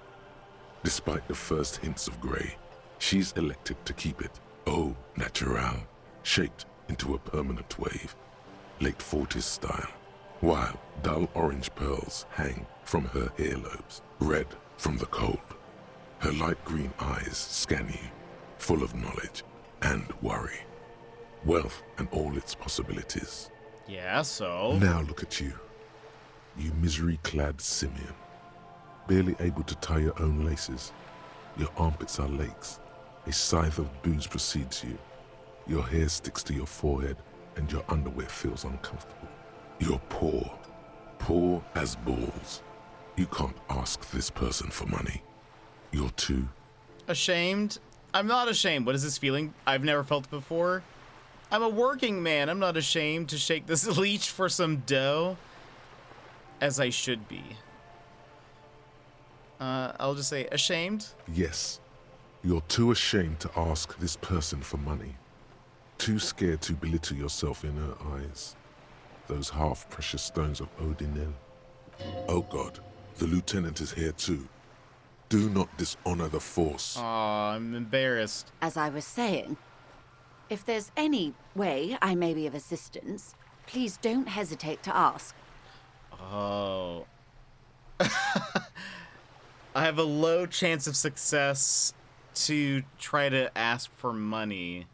Despite the first hints of grey, she's elected to keep it au naturel, shaped into a permanent wave, late 40s style, while dull orange pearls hang from her earlobes, red from the cold. Her light green eyes scan you, full of knowledge and worry, wealth and all its possibilities. Yeah, so? Now look at you, you misery-clad simian, barely able to tie your own laces. Your armpits are lakes. A scythe of booze precedes you. Your hair sticks to your forehead and your underwear feels uncomfortable. You're poor as balls. You can't ask this person for money. You're too... Ashamed? I'm not ashamed. What is this feeling? I've never felt it before. I'm a working man. I'm not ashamed to shake this leech for some dough. As I should be. I'll just say ashamed? Yes. You're too ashamed to ask this person for money. Too scared to belittle yourself in her eyes. Those half-precious stones of Odinel. Oh God, the lieutenant is here too. Do not dishonor the force. Aw, I'm embarrassed. As I was saying, if there's any way I may be of assistance, please don't hesitate to ask. Oh. I have a low chance of success to try to ask for money.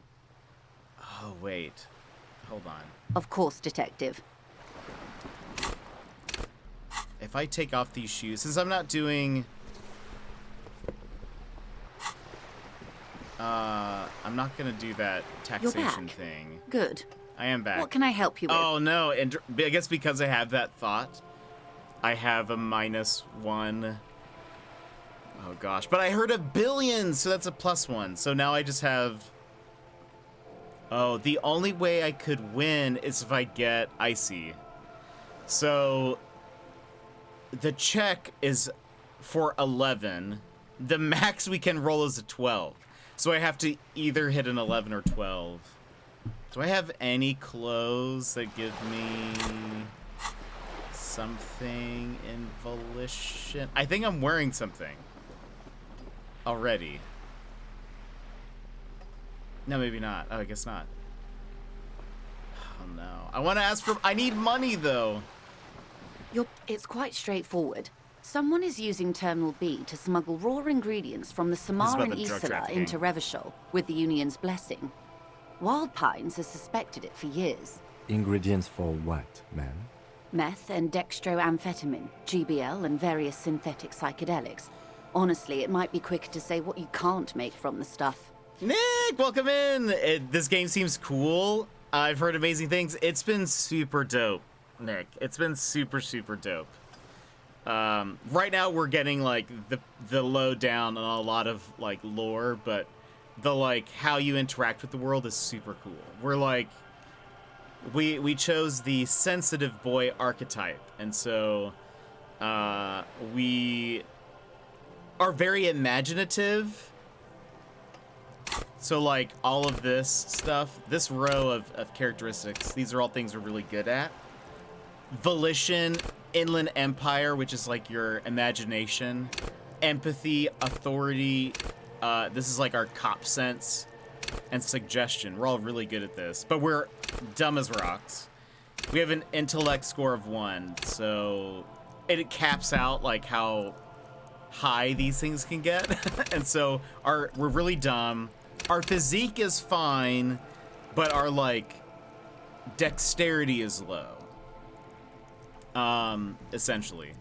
Oh, wait. Hold on. Of course, detective. If I take off these shoes, since I'm not doing... I'm not gonna do that taxation thing. Good. I am back. What can I help you with? Oh, no. And I guess because I have that thought, I have a -1... Oh gosh, but I heard $1 billion, so that's a +1. So now I just have... Oh, the only way I could win is if I get icy. So the check is for 11. The max we can roll is a 12. So I have to either hit an 11 or 12. Do I have any clothes that give me something in volition? I think I'm wearing something. Already. No, maybe not. Oh, I guess not. Oh, no. I want to ask for... I need money, though. It's quite straightforward. Someone is using Terminal B to smuggle raw ingredients from the Samaran Isla into Revachol with the Union's blessing. Wild Pines has suspected it for years. Ingredients for what, ma'am? Meth and dextroamphetamine, GBL, and various synthetic psychedelics. Honestly, it might be quicker to say what you can't make from the stuff. Nick, welcome in! This game seems cool. I've heard amazing things. It's been super dope, Nick. It's been super, super dope. Right now we're getting like the lowdown on a lot of like lore, but the like how you interact with the world is super cool. We're like we chose the sensitive boy archetype, and so we are very imaginative. So like all of this stuff, this row of characteristics, these are all things we're really good at. Volition, Inland Empire, which is like your imagination, empathy, authority, this is like our cop sense, and suggestion. We're all really good at this, but we're dumb as rocks. We have an intellect score of 1, so it caps out like how high these things can get. And so we're really dumb. Our physique is fine, but our like dexterity is low. Essentially.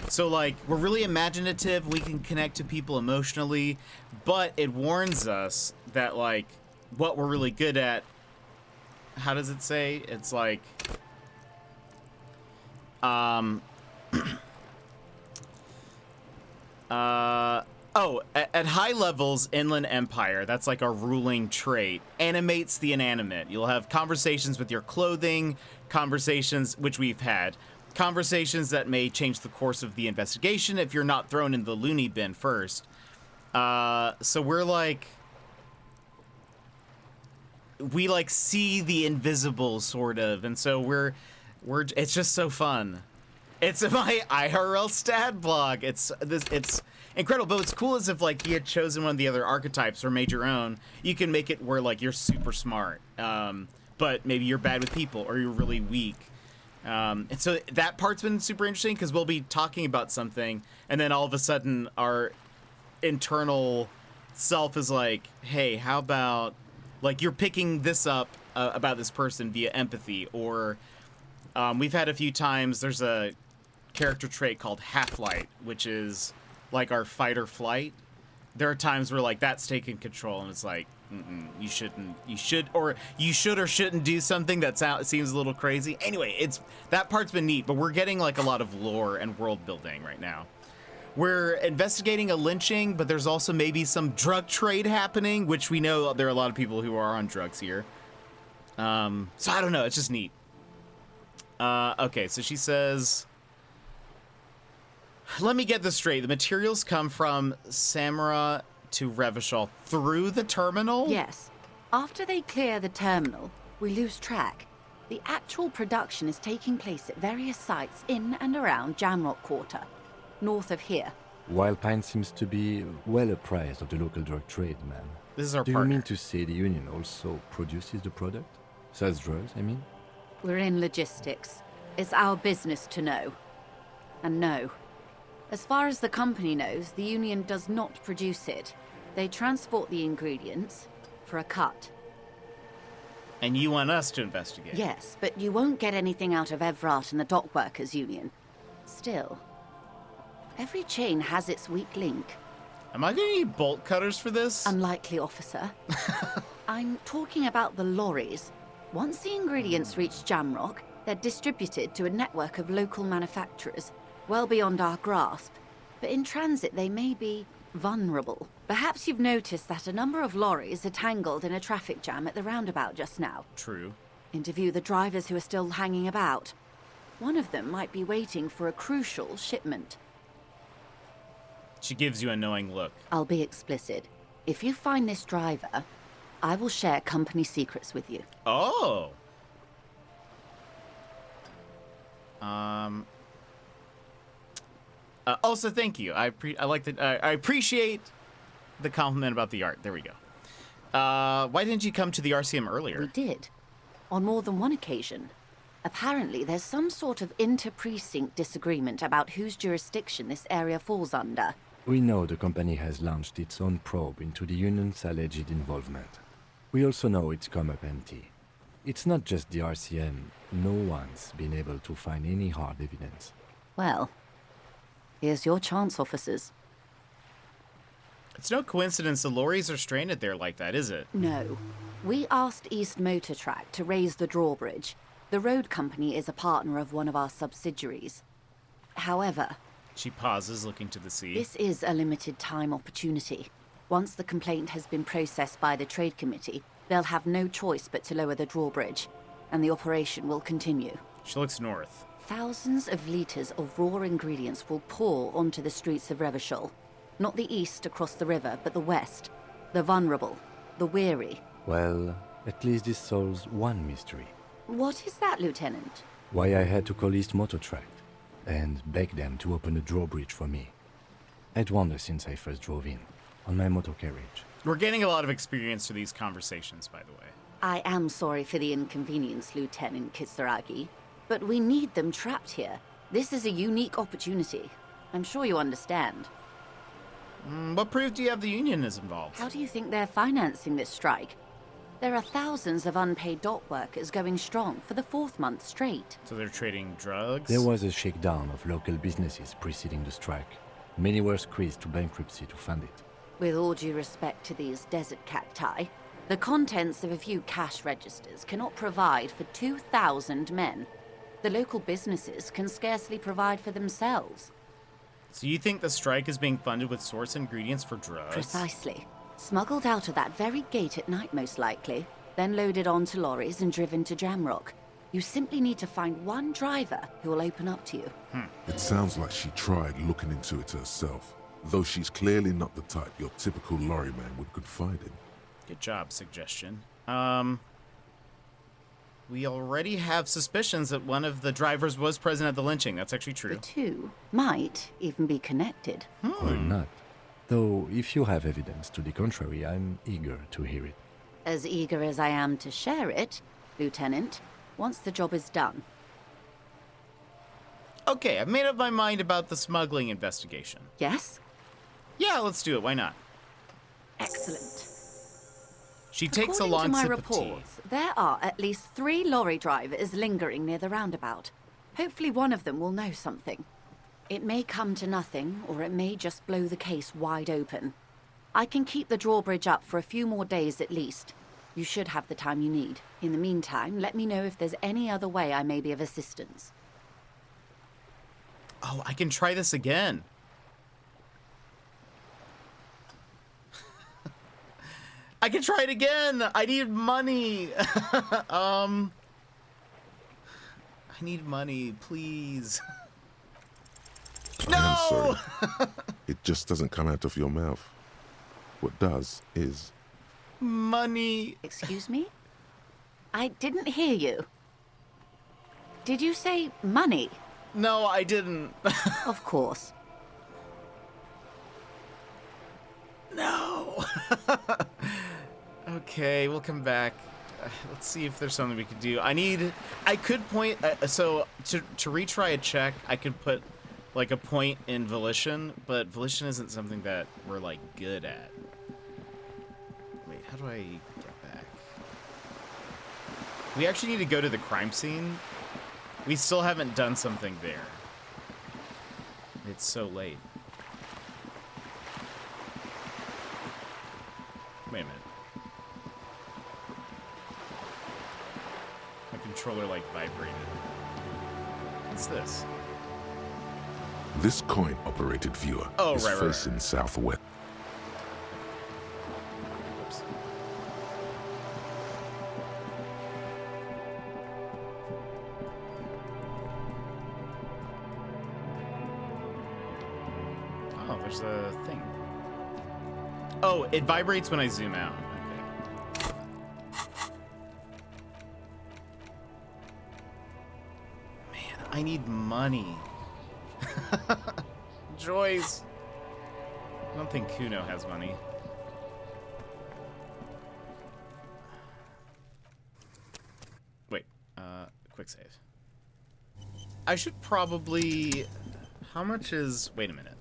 So like we're really imaginative, we can connect to people emotionally, but it warns us that like what we're really good at, how does it say? It's like at high levels, Inland Empire, that's like our ruling trait, animates the inanimate. You'll have conversations with your clothing, conversations, which we've had, conversations that may change the course of the investigation if you're not thrown in the loony bin first. So we're like, we like see the invisible sort of, and so it's just so fun. It's my IRL stat blog. It's incredible. But what's cool is if like you had chosen one of the other archetypes or made your own, you can make it where like you're super smart, but maybe you're bad with people or you're really weak. And so that part's been super interesting because we'll be talking about something and then all of a sudden our internal self is like, hey, how about like you're picking this up about this person via empathy, or we've had a few times there's a character trait called half-light, which is like our fight or flight. There are times where like that's taking control and it's like, you should or shouldn't do something that seems a little crazy. Anyway, that part's been neat, but we're getting like a lot of lore and world building right now. We're investigating a lynching, but there's also maybe some drug trade happening, which we know there are a lot of people who are on drugs here. So I don't know, it's just neat. Okay, so she says, let me get this straight. The materials come from Samara to Revachol through the terminal? Yes. After they clear the terminal, we lose track. The actual production is taking place at various sites in and around Jamrock Quarter, north of here. Wild Pine seems to be well apprised of the local drug trade, ma'am. This is our partner. partner. Do you mean to say the Union also produces the product? Sells drugs, I mean? We're in logistics. It's our business to know. And no. As far as the company knows, the Union does not produce it. They transport the ingredients for a cut. And you want us to investigate? Yes, but you won't get anything out of Evrat and the Dock Workers Union. Still, every chain has its weak link. Am I going to need bolt cutters for this? Unlikely, officer. I'm talking about the lorries. Once the ingredients reach Jamrock, they're distributed to a network of local manufacturers, well beyond our grasp. But in transit, they may be vulnerable. Perhaps you've noticed that a number of lorries are tangled in a traffic jam at the roundabout just now. True. Interview the drivers who are still hanging about. One of them might be waiting for a crucial shipment. She gives you a knowing look. I'll be explicit. If you find this driver, I will share company secrets with you. Oh! Also, thank you. I appreciate the compliment about the art. There we go. Why didn't you come to the RCM earlier? We did. On more than one occasion. Apparently, there's some sort of inter-precinct disagreement about whose jurisdiction this area falls under. We know the company has launched its own probe into the union's alleged involvement. We also know it's come up empty. It's not just the RCM. No one's been able to find any hard evidence. Well, here's your chance, officers. It's no coincidence the lorries are stranded there like that, is it? No. We asked East Motor Track to raise the drawbridge. The road company is a partner of one of our subsidiaries. However... She pauses, looking to the sea. This is a limited time opportunity. Once the complaint has been processed by the Trade Committee, they'll have no choice but to lower the drawbridge, and the operation will continue. She looks north. Thousands of litres of raw ingredients will pour onto the streets of Revachol. Not the east across the river, but the west. The vulnerable. The weary. Well, at least this solves one mystery. What is that, Lieutenant? Why I had to call East Motor Track and beg them to open a drawbridge for me. I'd wondered since I first drove in, on my motor carriage. We're gaining a lot of experience through these conversations, by the way. I am sorry for the inconvenience, Lieutenant Kisaragi, but we need them trapped here. This is a unique opportunity. I'm sure you understand. What proof do you have the Union is involved? How do you think they're financing this strike? There are thousands of unpaid dock workers going strong for the 4th month straight. So they're trading drugs? There was a shakedown of local businesses preceding the strike. Many were squeezed to bankruptcy to fund it. With all due respect to these desert cacti, the contents of a few cash registers cannot provide for 2,000 men. The local businesses can scarcely provide for themselves. So you think the strike is being funded with source ingredients for drugs? Precisely. Smuggled out of that very gate at night, most likely, then loaded onto lorries and driven to Jamrock. You simply need to find one driver who will open up to you. It sounds like she tried looking into it herself, though she's clearly not the type your typical lorryman would confide in. Good job, suggestion. We already have suspicions that one of the drivers was present at the lynching. That's actually true. The two might even be connected. Or not. Though, if you have evidence to the contrary, I'm eager to hear it. As eager as I am to share it, Lieutenant, once the job is done. Okay, I've made up my mind about the smuggling investigation. Yes? Yeah, let's do it. Why not? Excellent. She takes a According long to my sip of tea. reports, there are at least 3 lorry drivers lingering near the roundabout. Hopefully one of them will know something. It may come to nothing, or it may just blow the case wide open. I can keep the drawbridge up for a few more days at least. You should have the time you need. In the meantime, let me know if there's any other way I may be of assistance. Oh, I can try this again. I can try it again. I need money. I need money, please. No! I'm sorry. It just doesn't come out of your mouth. What does is... Money. Excuse me? I didn't hear you. Did you say money? No, I didn't. Of course. No. Okay, we'll come back. Let's see if there's something we could do. I could point, so to retry a check, I could put like a point in volition, but volition isn't something that we're like good at. Wait, how do I get back? We actually need to go to the crime scene. We still haven't done something there. It's so late. Wait a minute. My controller like vibrated. What's this? This coin-operated viewer is facing southwest. Oops. Oh, there's a thing. Oh, it vibrates when I zoom out. Okay. Man, I need money. Joyce. I don't think Kuno has money. Wait, quick save. I should probably... How much is... Wait a minute.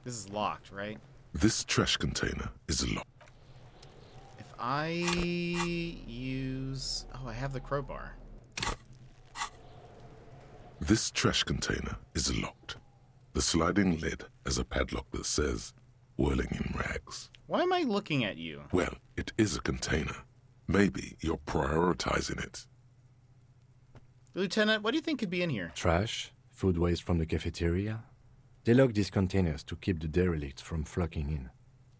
This is locked, right? This trash container is locked. If I use... Oh, I have the crowbar. This trash container is locked. The sliding lid has a padlock that says, whirling in rags. Why am I looking at you? Well, it is a container. Maybe you're prioritizing it. Lieutenant, what do you think could be in here? Trash, food waste from the cafeteria. They lock these containers to keep the derelicts from flocking in.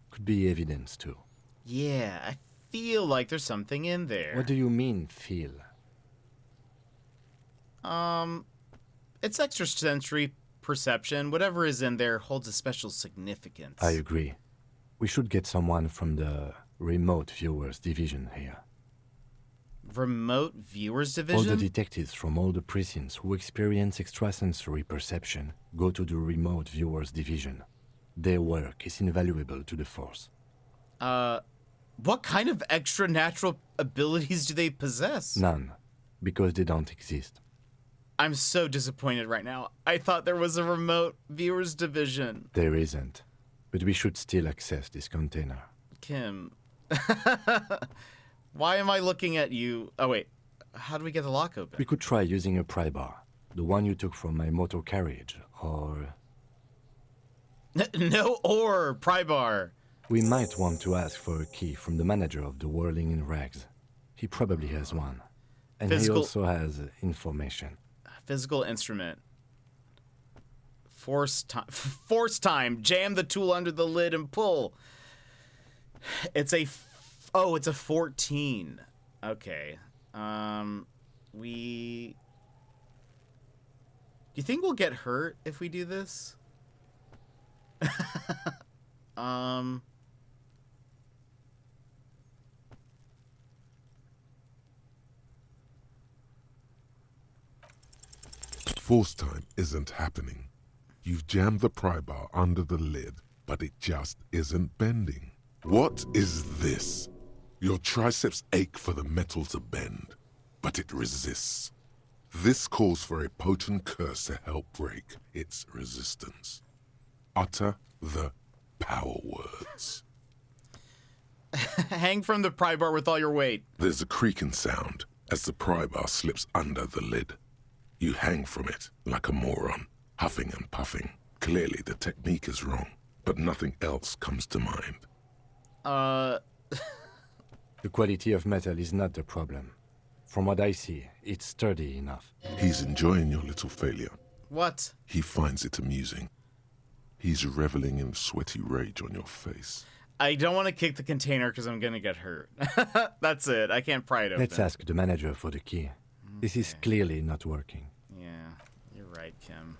Could be evidence, too. Yeah, I feel like there's something in there. What do you mean, feel? It's extrasensory perception. Whatever is in there holds a special significance. I agree. We should get someone from the remote viewers division here. Remote viewers All division? the detectives from all the precincts who experience extrasensory perception go to the remote viewers division. Their work is invaluable to the force. What kind of extra natural abilities do they possess? None, because they don't exist. I'm so disappointed right now. I thought there was a remote viewers division. There isn't, but we should still access this container. Kim. Why am I looking at you? Oh, wait. How do we get the lock open? We could try using a pry bar, the one you took from my motor carriage, or... No, or pry bar. We might want to ask for a key from the manager of the Whirling in Rags. He probably has one. And he also has information. Physical instrument. Force time. Jam the tool under the lid and pull. It's a... Oh, it's a 14. Okay. Do you think we'll get hurt if we do this? Force time isn't happening. You've jammed the pry bar under the lid, but it just isn't bending. What is this? Your triceps ache for the metal to bend, but it resists. This calls for a potent curse to help break its resistance. Utter the power words. Hang from the pry bar with all your weight. There's a creaking sound as the pry bar slips under the lid. You hang from it like a moron, huffing and puffing. Clearly the technique is wrong, but nothing else comes to mind. The quality of metal is not the problem. From what I see, it's sturdy enough. He's enjoying your little failure. What? He finds it amusing. He's reveling in sweaty rage on your face. I don't want to kick the container because I'm going to get hurt. That's it. I can't pry it open. Let's ask the manager for the key. Okay. This is clearly not working. Yeah, you're right, Kim.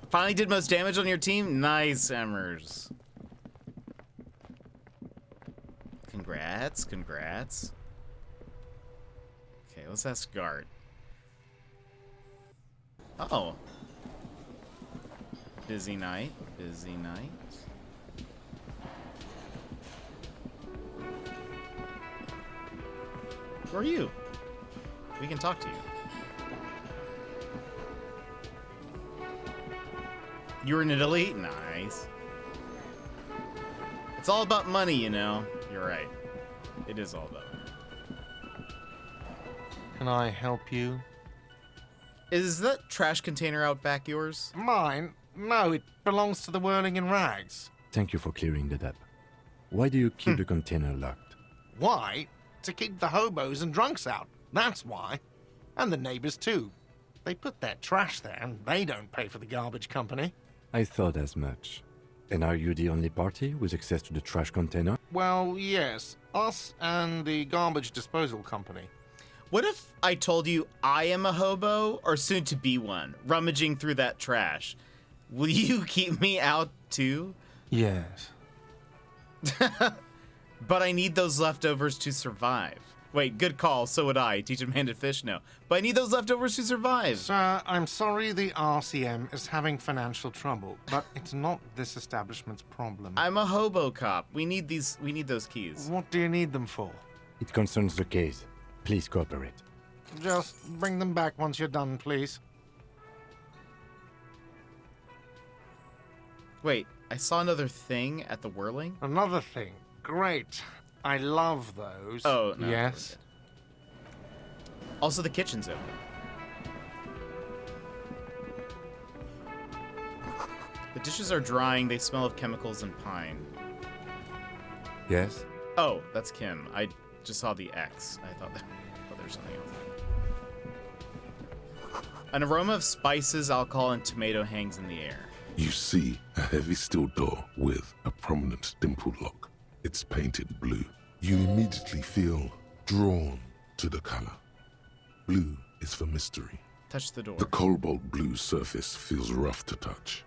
Finally did most damage on your team? Nice, Emmers. Congrats. Okay, let's ask Guard. Oh. Busy night. Who are you? We can talk to you. You were in Italy? Nice. It's all about money, you know. You're right. It is all about money. Can I help you? Is that trash container out back yours? Mine? No, it belongs to the Whirling in Rags. Thank you for clearing that up. Why do you keep the container locked? Why? To keep the hobos and drunks out. That's why. And the neighbors too. They put their trash there and they don't pay for the garbage company. I thought as much. And are you the only party with access to the trash container? Well, yes. Us and the garbage disposal company. What if I told you I am a hobo, or soon to be one, rummaging through that trash? Will you keep me out too? Yes. But I need those leftovers to survive. Wait, good call, so would I. Teach a man to fish? No. But I need those leftovers to survive. Sir, I'm sorry the RCM is having financial trouble, but it's not this establishment's problem. I'm a hobo cop. We need those keys. What do you need them for? It concerns the case. Please cooperate. Just bring them back once you're done, please. Wait, I saw another thing at the whirling? Another thing. Great. I love those. Oh, no. Yes. Also, the kitchen's open. The dishes are drying. They smell of chemicals and pine. Yes? Oh, that's Kim. I just saw the X. I thought there was something else. An aroma of spices, alcohol, and tomato hangs in the air. You see a heavy steel door with a prominent dimpled lock. It's painted blue. You immediately feel drawn to the color. Blue is for mystery. Touch the door. The cobalt blue surface feels rough to touch.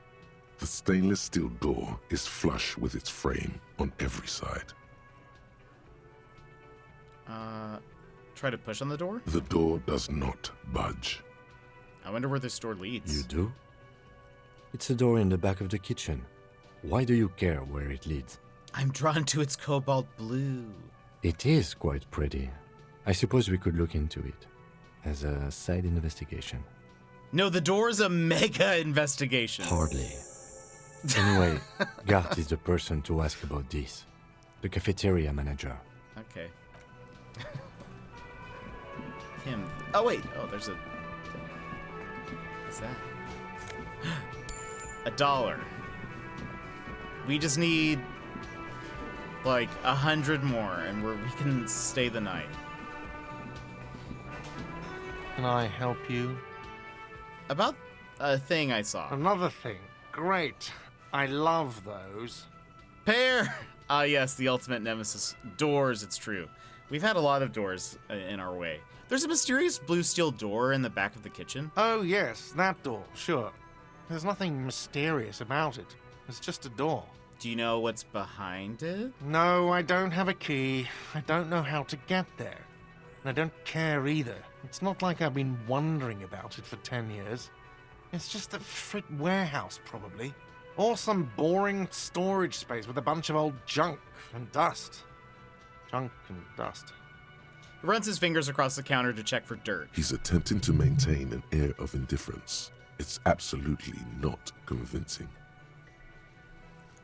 The stainless steel door is flush with its frame on every side. Try to push on the door? The door does not budge. I wonder where this door leads. You do? It's a door in the back of the kitchen. Why do you care where it leads? I'm drawn to its cobalt blue. It is quite pretty. I suppose we could look into it as a side investigation. No, the door is a mega investigation. Hardly. Anyway, Gart is the person to ask about this. The cafeteria manager. Okay. Kim. Oh, wait. Oh, there's a... What's that? $1. We just need like 100 more, and we can stay the night. Can I help you? About a thing I saw. Another thing. Great. I love those. Pear! Ah, yes, the ultimate nemesis. Doors, it's true. We've had a lot of doors in our way. There's a mysterious blue steel door in the back of the kitchen. Oh, yes, that door, sure. There's nothing mysterious about it. It's just a door. Do you know what's behind it? No, I don't have a key. I don't know how to get there. And I don't care either. It's not like I've been wondering about it for 10 years. It's just a frit warehouse, probably. Or some boring storage space with a bunch of old junk and dust. Junk and dust. He runs his fingers across the counter to check for dirt. He's attempting to maintain an air of indifference. It's absolutely not convincing.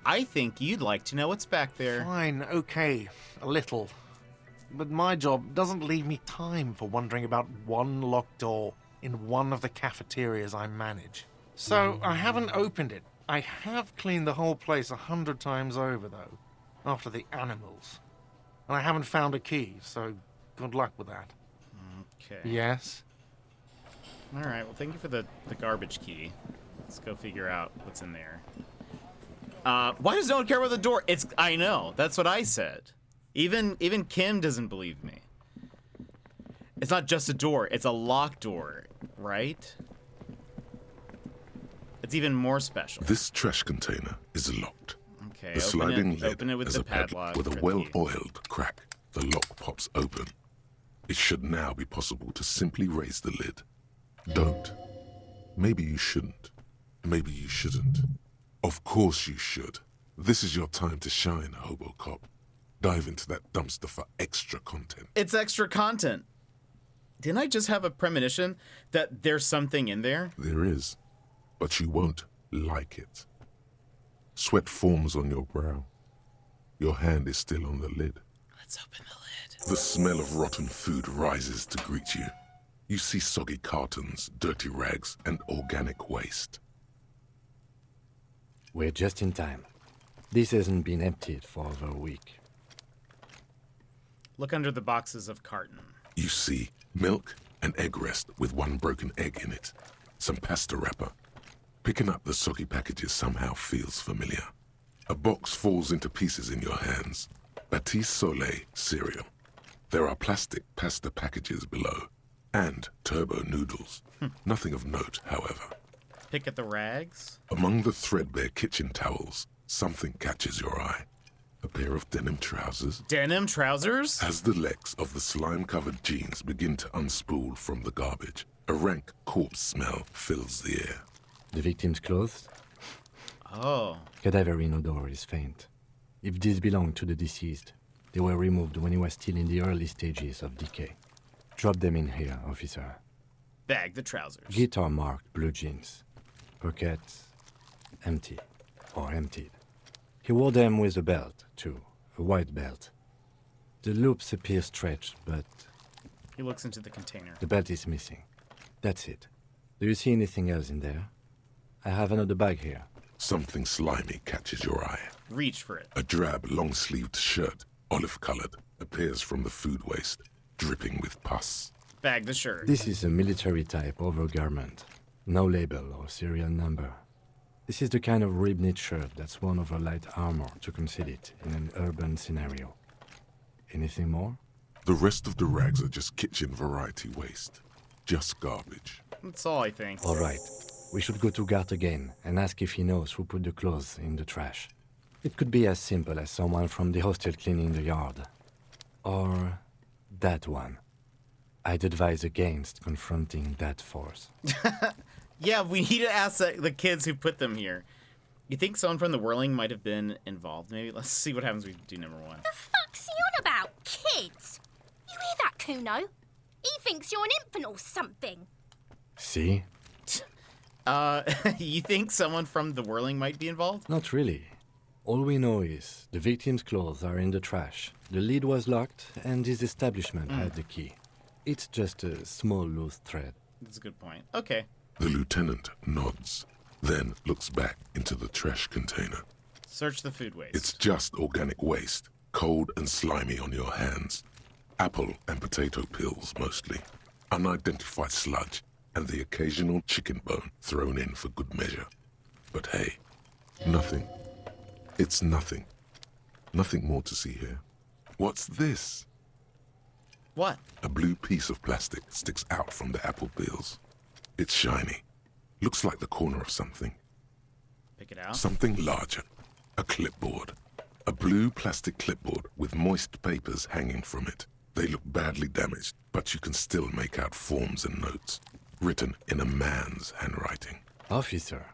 I think you'd like to know what's back there. Fine, okay, a little. But my job doesn't leave me time for wondering about one locked door in one of the cafeterias I manage. So I haven't opened it. I have cleaned the whole place 100 times over, though, after the animals. And I haven't found a key, so good luck with that. Okay. Yes? All right, well, thank you for the garbage key. Let's go figure out what's in there. Why does no one care about the door? I know. That's what I said. Even Kim doesn't believe me. It's not just a door. It's a locked door, right? It's even more special. This trash container is locked. Okay, The sliding lid open it with has the a padlock padlock. with a for the well-oiled crack. The lock pops open. It should now be possible to simply raise the lid. Don't. Maybe you shouldn't. Maybe you shouldn't. Of course you should. This is your time to shine, Hobo Cop. Dive into that dumpster for extra content. It's extra content. Didn't I just have a premonition that there's something in there? There is, but you won't like it. Sweat forms on your brow. Your hand is still on the lid. Let's open the lid. The smell of rotten food rises to greet you. You see soggy cartons, dirty rags, and organic waste. We're just in time. This hasn't been emptied for over a week. Look under the boxes of carton. You see milk and egg rest with one broken egg in it. Some pasta wrapper. Picking up the soggy packages somehow feels familiar. A box falls into pieces in your hands. Batiste Soleil cereal. There are plastic pasta packages below. And turbo noodles. Nothing of note, however. Pick at the rags. Among the threadbare kitchen towels, something catches your eye. A pair of denim trousers. Denim trousers? As the legs of the slime-covered jeans begin to unspool from the garbage, a rank corpse smell fills the air. The victim's clothes? Oh. Cadaverine odor is faint. If these belong to the deceased, They were removed when he was still in the early stages of decay. Drop them in here, officer. Bag the trousers. Guitar marked blue jeans. Pockets empty or emptied. He wore them with a belt, too. A white belt. The loops appear stretched, but He looks into the container. the belt is missing. That's it. Do you see anything else in there? I have another bag here. Something slimy catches your eye. Reach for it. A drab, long-sleeved shirt, olive-colored, appears from the food waste, dripping with pus. Bag the shirt. This is a military-type overgarment. No label or serial number. This is the kind of rib-knit shirt that's worn over light armor to conceal it in an urban scenario. Anything more? The rest of the rags are just kitchen variety waste. Just garbage. That's all I think. All right. We should go to Gart again and ask if he knows who put the clothes in the trash. It could be as simple as someone from the hostel cleaning the yard. Or that one. I'd advise against confronting that force. Yeah, we need to ask the kids who put them here. You think someone from the Whirling might have been involved? Maybe let's see what happens when we do number one. The fuck's he on about? Kids? You hear that, Kuno? He thinks you're an infant or something. See? You think someone from the Whirling might be involved? Not really. All we know is the victim's clothes are in the trash. The lid was locked, and his establishment had the key. It's just a small loose thread. That's a good point. Okay. The lieutenant nods, then looks back into the trash container. Search the food waste. It's just organic waste, cold and slimy on your hands. Apple and potato peels, mostly. Unidentified sludge, and the occasional chicken bone thrown in for good measure. But hey, nothing. It's nothing. Nothing more to see here. What's this? What? A blue piece of plastic sticks out from the apple peels. It's shiny. Looks like the corner of something. Pick it out. Something larger. A clipboard. A blue plastic clipboard with moist papers hanging from it. They look badly damaged, but you can still make out forms and notes, written in a man's handwriting. Officer,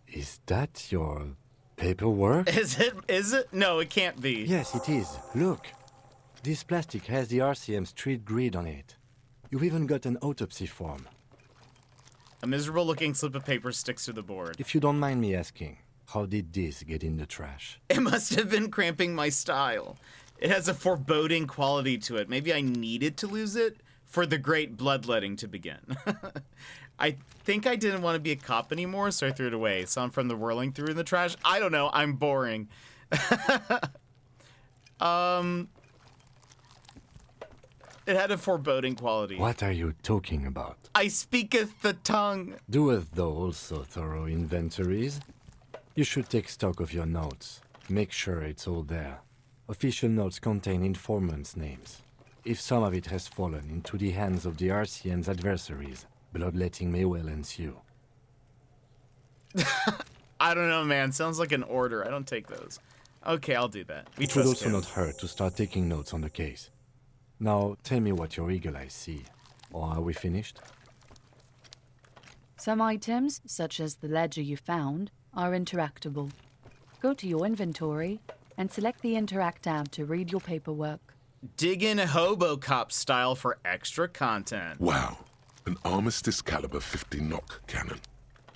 is that your paperwork? Is it? No, it can't be. Yes, it is. Look. This plastic has the RCM street grid on it. You've even got an autopsy form. A miserable-looking slip of paper sticks to the board. If you don't mind me asking, how did this get in the trash? It must have been cramping my style. It has a foreboding quality to it. Maybe I needed to lose it for the great bloodletting to begin. I think I didn't want to be a cop anymore, so I threw it away. Some from the Whirling threw it in the trash. I don't know. I'm boring. It had a foreboding quality. What are you talking about? I speaketh the tongue. Doeth thou also thorough inventories? You should take stock of your notes. Make sure it's all there. Official notes contain informants' names. If some of it has fallen into the hands of the RCM's adversaries, bloodletting may well ensue. I don't know, man. Sounds like an order. I don't take those. Okay, I'll do that. It would also not hurt to start taking notes on the case. Now, tell me what your eagle eyes see. Or are we finished? Some items, such as the ledger you found, are interactable. Go to your inventory and select the Interact tab to read your paperwork. Dig in Hobocop style for extra content. Wow. An Armistice caliber 50 knock cannon.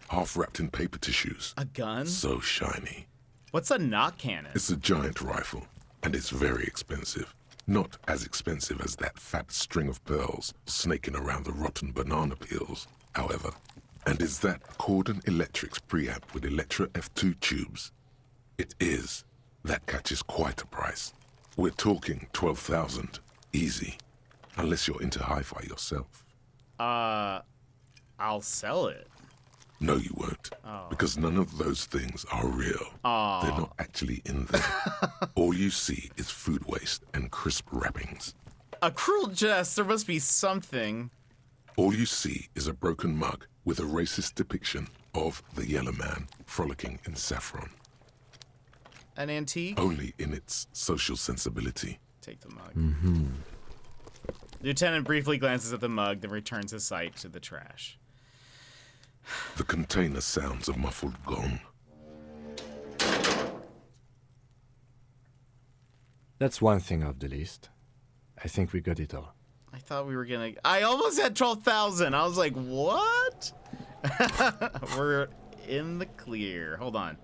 Half wrapped in paper tissues. A gun? So shiny. What's a knock cannon? It's a giant rifle, and it's very expensive. Not as expensive as that fat string of pearls snaking around the rotten banana peels, however. And is that Cordon Electric's preamp with Electra F2 tubes? It is. That catches quite a price. We're talking 12,000. Easy. Unless you're into hi-fi yourself. I'll sell it. No, you won't. Oh. Because none of those things are real. Oh. They're not actually in there. All you see is food waste and crisp wrappings. A cruel jest. There must be something. All you see is a broken mug with a racist depiction of the Yellow Man frolicking in saffron. An antique? Only in its social sensibility. Take the mug. Mm-hmm. The lieutenant briefly glances at the mug, then returns his sight to the trash. The container sounds a muffled gong. That's one thing off the list. I think we got it all. I thought we were gonna... I almost had 12,000. I was like, what? We're in the clear. Hold on.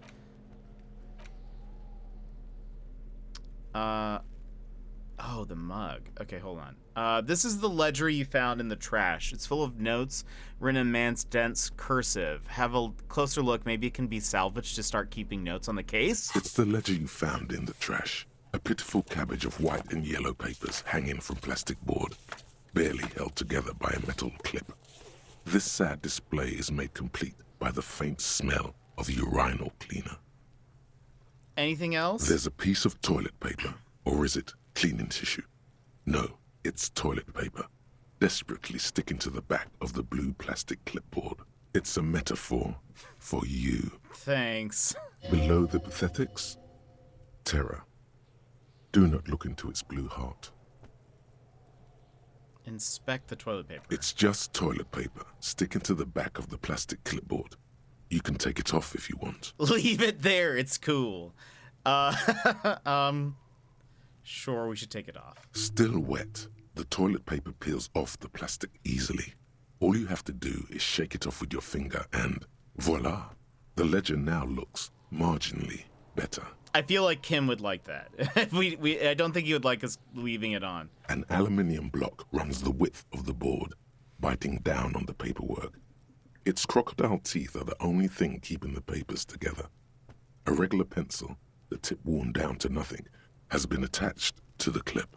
Oh, the mug. Okay, hold on. This is the ledger you found in the trash. It's full of notes written in man's dense cursive. Have a closer look. Maybe it can be salvaged to start keeping notes on the case. It's the ledger you found in the trash. A pitiful cabbage of white and yellow papers hanging from plastic board, barely held together by a metal clip. This sad display is made complete by the faint smell of urinal cleaner. Anything else? There's a piece of toilet paper, or is it cleaning tissue? No, it's toilet paper, desperately sticking to the back of the blue plastic clipboard. It's a metaphor for you. Thanks. Below the pathetics, terror. Do not look into its blue heart. Inspect the toilet paper. It's just toilet paper sticking to the back of the plastic clipboard. You can take it off if you want. Leave it there. It's cool. Sure, we should take it off. Still wet, the toilet paper peels off the plastic easily. All you have to do is shake it off with your finger and voila. The ledger now looks marginally better. I feel like Kim would like that. I don't think he would like us leaving it on. An aluminium block runs the width of the board, biting down on the paperwork. Its crocodile teeth are the only thing keeping the papers together. A regular pencil, the tip worn down to nothing, has been attached to the clip.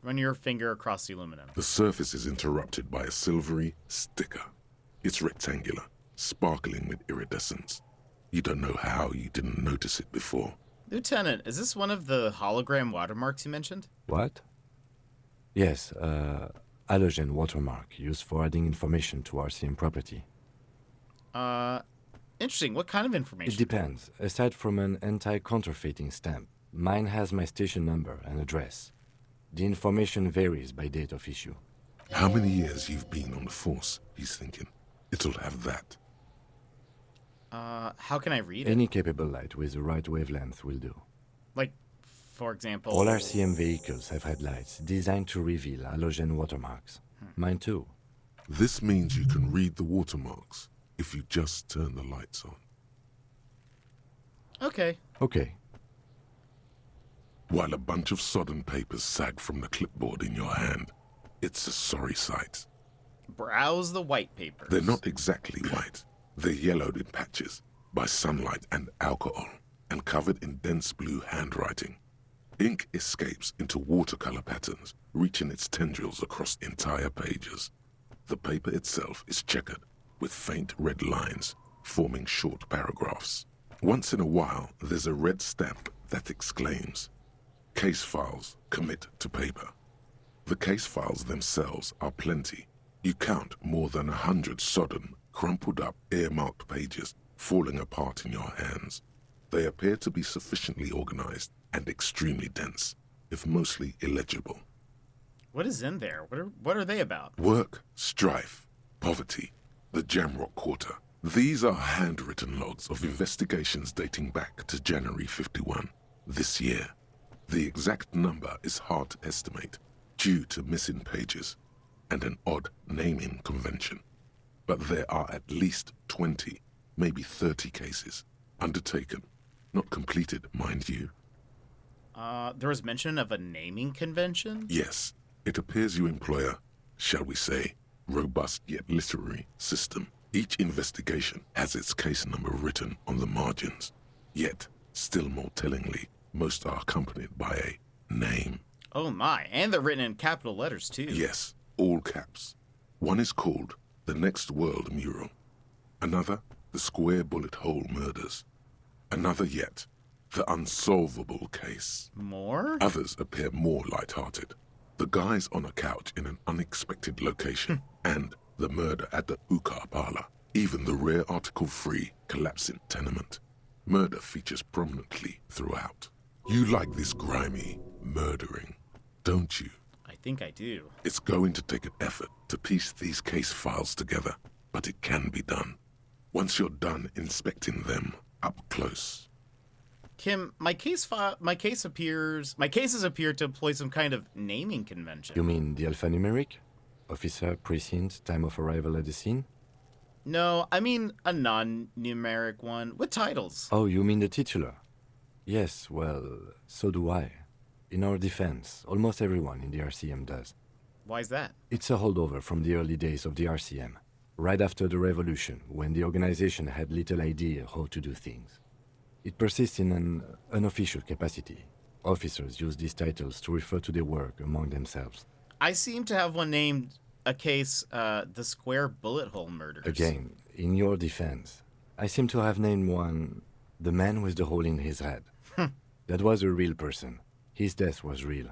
Run your finger across the aluminum. The surface is interrupted by a silvery sticker. It's rectangular, sparkling with iridescence. You don't know how you didn't notice it before. Lieutenant, is this one of the hologram watermarks you mentioned? What? Yes, halogen watermark used for adding information to RCM property. Interesting. What kind of information? It depends. Aside from an anti-counterfeiting stamp, mine has my station number and address. The information varies by date of issue. How many years you've been on the force, he's thinking. It'll have that. How can I read it? Any capable light with the right wavelength will do. Like, for example... All RCM vehicles have headlights designed to reveal halogen watermarks. Mine too. This means you can read the watermarks if you just turn the lights on. Okay. Okay. While a bunch of sodden papers sag from the clipboard in your hand, it's a sorry sight. Browse the white papers. They're not exactly white. They're yellowed in patches by sunlight and alcohol, and covered in dense blue handwriting. Ink escapes into watercolor patterns, reaching its tendrils across entire pages. The paper itself is checkered, with faint red lines, forming short paragraphs. Once in a while, there's a red stamp that exclaims, "Case files commit to paper." The case files themselves are plenty. You count more than 100 sodden, crumpled up, earmarked pages falling apart in your hands. They appear to be sufficiently organized and extremely dense, if mostly illegible. What is in there? What are they about? Work, strife, poverty, the Jamrock Quarter. These are handwritten logs of investigations dating back to January 51, this year. The exact number is hard to estimate, due to missing pages and an odd naming convention. But there are at least 20, maybe 30 cases, undertaken, not completed, mind you. There was mention of a naming convention? Yes, it appears you employ a, shall we say, robust yet literary system. Each investigation has its case number written on the margins. Yet, still more tellingly, most are accompanied by a name. Oh my, and they're written in capital letters too. Yes, all caps. One is called The Next World Mural. Another, The Square Bullet Hole Murders. Another yet, The Unsolvable Case. More? Others appear more light-hearted. The guys on a couch in an unexpected location, and the murder at the Ukar Parlor. Even the rare article-free collapsing tenement. Murder features prominently throughout. You like this grimy murdering, don't you? I think I do. It's going to take an effort to piece these case files together, but it can be done. Once you're done inspecting them up close. Kim, my cases appear to employ some kind of naming convention. You mean the alphanumeric? Officer, precinct, time of arrival at the scene? No, I mean a non-numeric one with titles. Oh, you mean the titular? Yes, well, so do I. In our defense, almost everyone in the RCM does. Why is that? It's a holdover from the early days of the RCM, right after the revolution, when the organization had little idea how to do things. It persists in an unofficial capacity. Officers use these titles to refer to their work among themselves. I seem to have one named a case, the Square Bullet Hole Murders. Again, in your defense, I seem to have named one the man with the hole in his head. That was a real person. His death was real.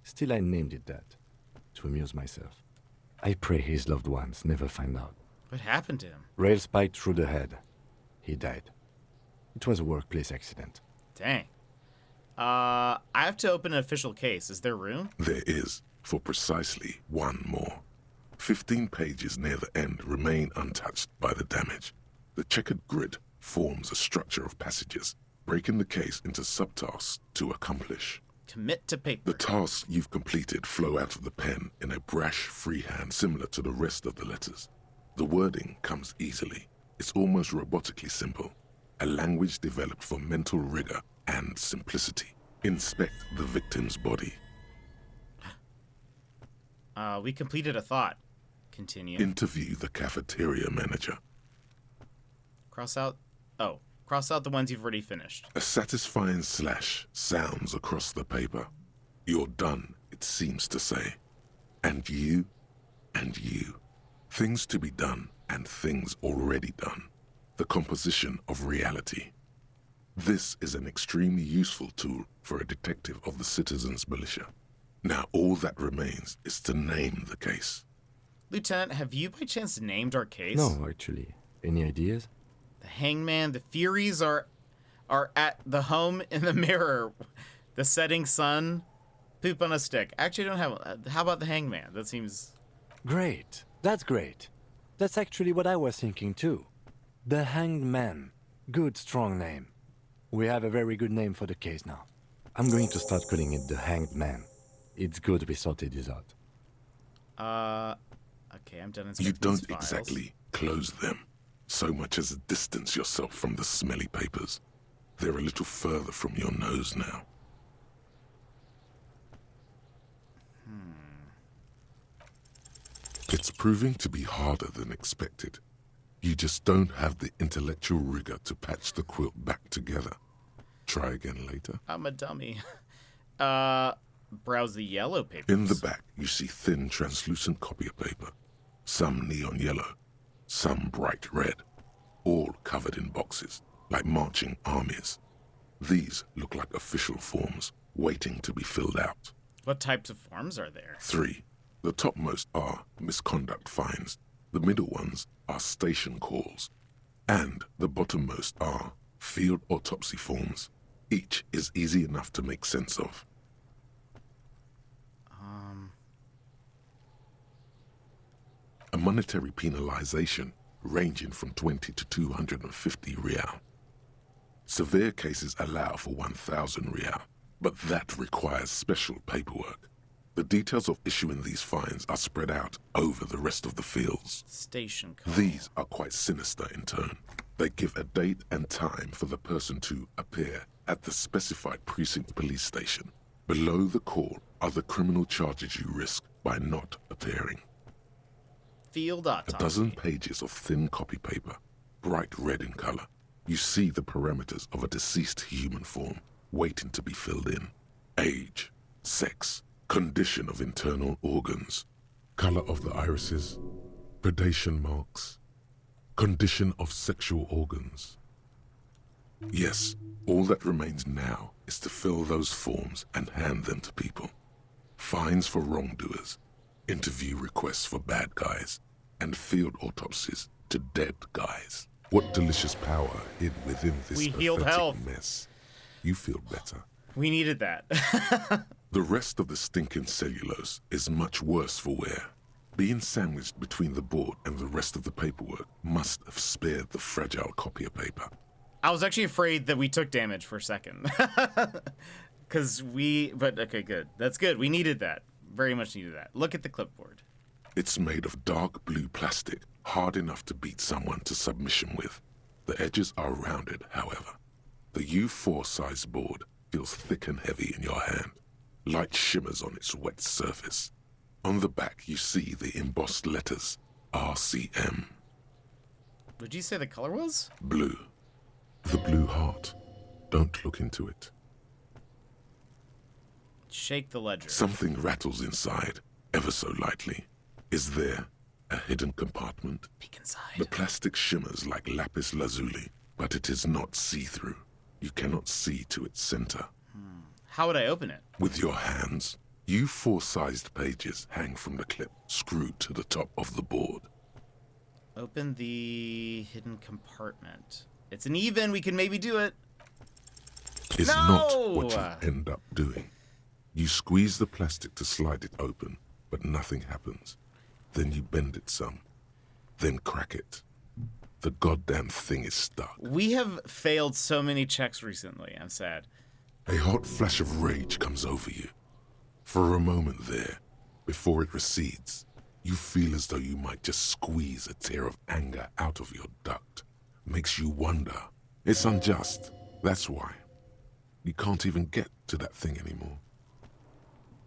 Still, I named it that, to amuse myself. I pray his loved ones never find out. What happened to him? Rail spiked through the head. He died. It was a workplace accident. Dang. I have to open an official case. Is there room? There is, for precisely one more. 15 pages near the end remain untouched by the damage. The checkered grid forms a structure of passages, breaking the case into subtasks to accomplish. Commit to paper. The tasks you've completed flow out of the pen in a brash freehand similar to the rest of the letters. The wording comes easily. It's almost robotically simple. A language developed for mental rigor and simplicity. Inspect the victim's body. We completed a thought. Continue. Interview the cafeteria manager. Cross out the ones you've already finished. A satisfying slash sounds across the paper. You're done, it seems to say. And you, and you. Things to be done and things already done. The composition of reality. This is an extremely useful tool for a detective of the citizens' militia. Now all that remains is to name the case. Lieutenant, have you by chance named our case? No, actually. Any ideas? The hangman, the Furies are at the home in the mirror. The setting sun, poop on a stick. Actually, I don't have. How about the hangman? That seems... Great. That's great. That's actually what I was thinking too. The Hanged Man. Good, strong name. We have a very good name for the case now. I'm going to start calling it the Hanged Man. It's good we sorted this out. Okay, I'm done inspecting You don't these files. exactly close them, so much as distance yourself from the smelly papers. They're a little further from your nose now. It's proving to be harder than expected. You just don't have the intellectual rigor to patch the quilt back together. Try again later. I'm a dummy. Browse the yellow papers. In the back, you see thin, translucent copy of paper. Some neon yellow, some bright red, all covered in boxes, like marching armies. These look like official forms, waiting to be filled out. What types of forms are there? 3. The topmost are misconduct fines. The middle ones are station calls. And the bottommost are field autopsy forms. Each is easy enough to make sense of. A monetary penalization ranging from 20 to 250 real. Severe cases allow for 1,000 real, but that requires special paperwork. The details of issuing these fines are spread out over the rest of the fields. Station call. These are quite sinister in tone. They give a date and time for the person to appear at the specified precinct police station. Below the call are the criminal charges you risk by not appearing. Field autopsy. A dozen pages of thin copy paper, bright red in color. You see the parameters of a deceased human form waiting to be filled in. Age, sex, condition of internal organs, color of the irises, predation marks, condition of sexual organs. Yes, all that remains now is to fill those forms and hand them to people. Fines for wrongdoers, interview requests for bad guys, and field autopsies to dead guys. What delicious power hid within this pathetic mess. You feel better. We needed that. The rest of the stinking cellulose is much worse for wear. Being sandwiched between the board and the rest of the paperwork must have spared the fragile copier paper. I was actually afraid that we took damage for a second. But okay, good. That's good. We needed that. Very much needed that. Look at the clipboard. It's made of dark blue plastic, hard enough to beat someone to submission with. The edges are rounded, however. The U4 size board feels thick and heavy in your hand. Light shimmers on its wet surface. On the back, you see the embossed letters, RCM. Would you say the color was? Blue. The blue heart. Don't look into it. Shake the ledger. Something rattles inside, ever so lightly. Is there a hidden compartment? Peek inside. The plastic shimmers like lapis lazuli, but it is not see-through. You cannot see to its center. How would I open it? With your hands, U4-sized pages hang from the clip, screwed to the top of the board. Open the hidden compartment. It's an even. We can maybe do it. Is not what you end up doing. You squeeze the plastic to slide it open, but nothing happens. Then you bend it some. Then crack it. The goddamn thing is stuck. We have failed so many checks recently. I'm sad. A hot flash of rage comes over you. For a moment there, before it recedes, you feel as though you might just squeeze a tear of anger out of your duct. Makes you wonder. It's unjust. That's why. You can't even get to that thing anymore.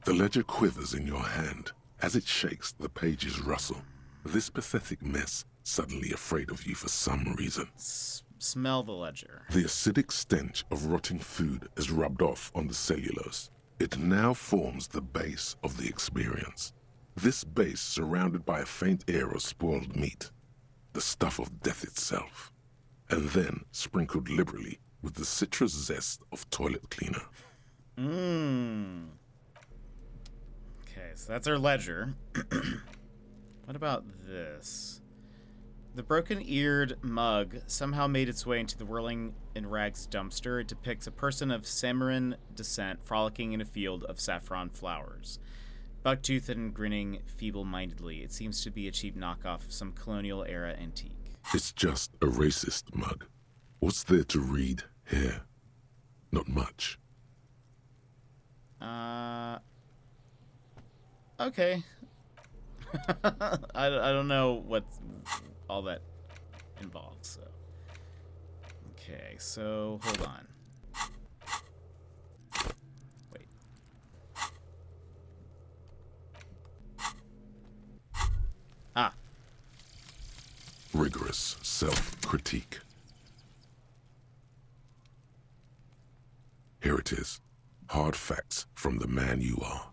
The ledger quivers in your hand. As it shakes, the pages rustle. This pathetic mess suddenly afraid of you for some reason. Smell the ledger. The acidic stench of rotting food is rubbed off on the cellulose. It now forms the base of the experience. This base surrounded by a faint air of spoiled meat, the stuff of death itself, and then sprinkled liberally with the citrus zest of toilet cleaner. Okay, so that's our ledger. What about this? The broken-eared mug somehow made its way into the Whirling in Rags dumpster. It depicts a person of Samoan descent frolicking in a field of saffron flowers. Buck-toothed and grinning feeble-mindedly. It seems to be a cheap knockoff of some colonial-era antique. It's just a racist mug. What's there to read here? Not much. Okay. I don't know what all that involves, so. Okay, so hold on. Wait. Ah. Rigorous self-critique. Here it is. Hard facts from the man you are.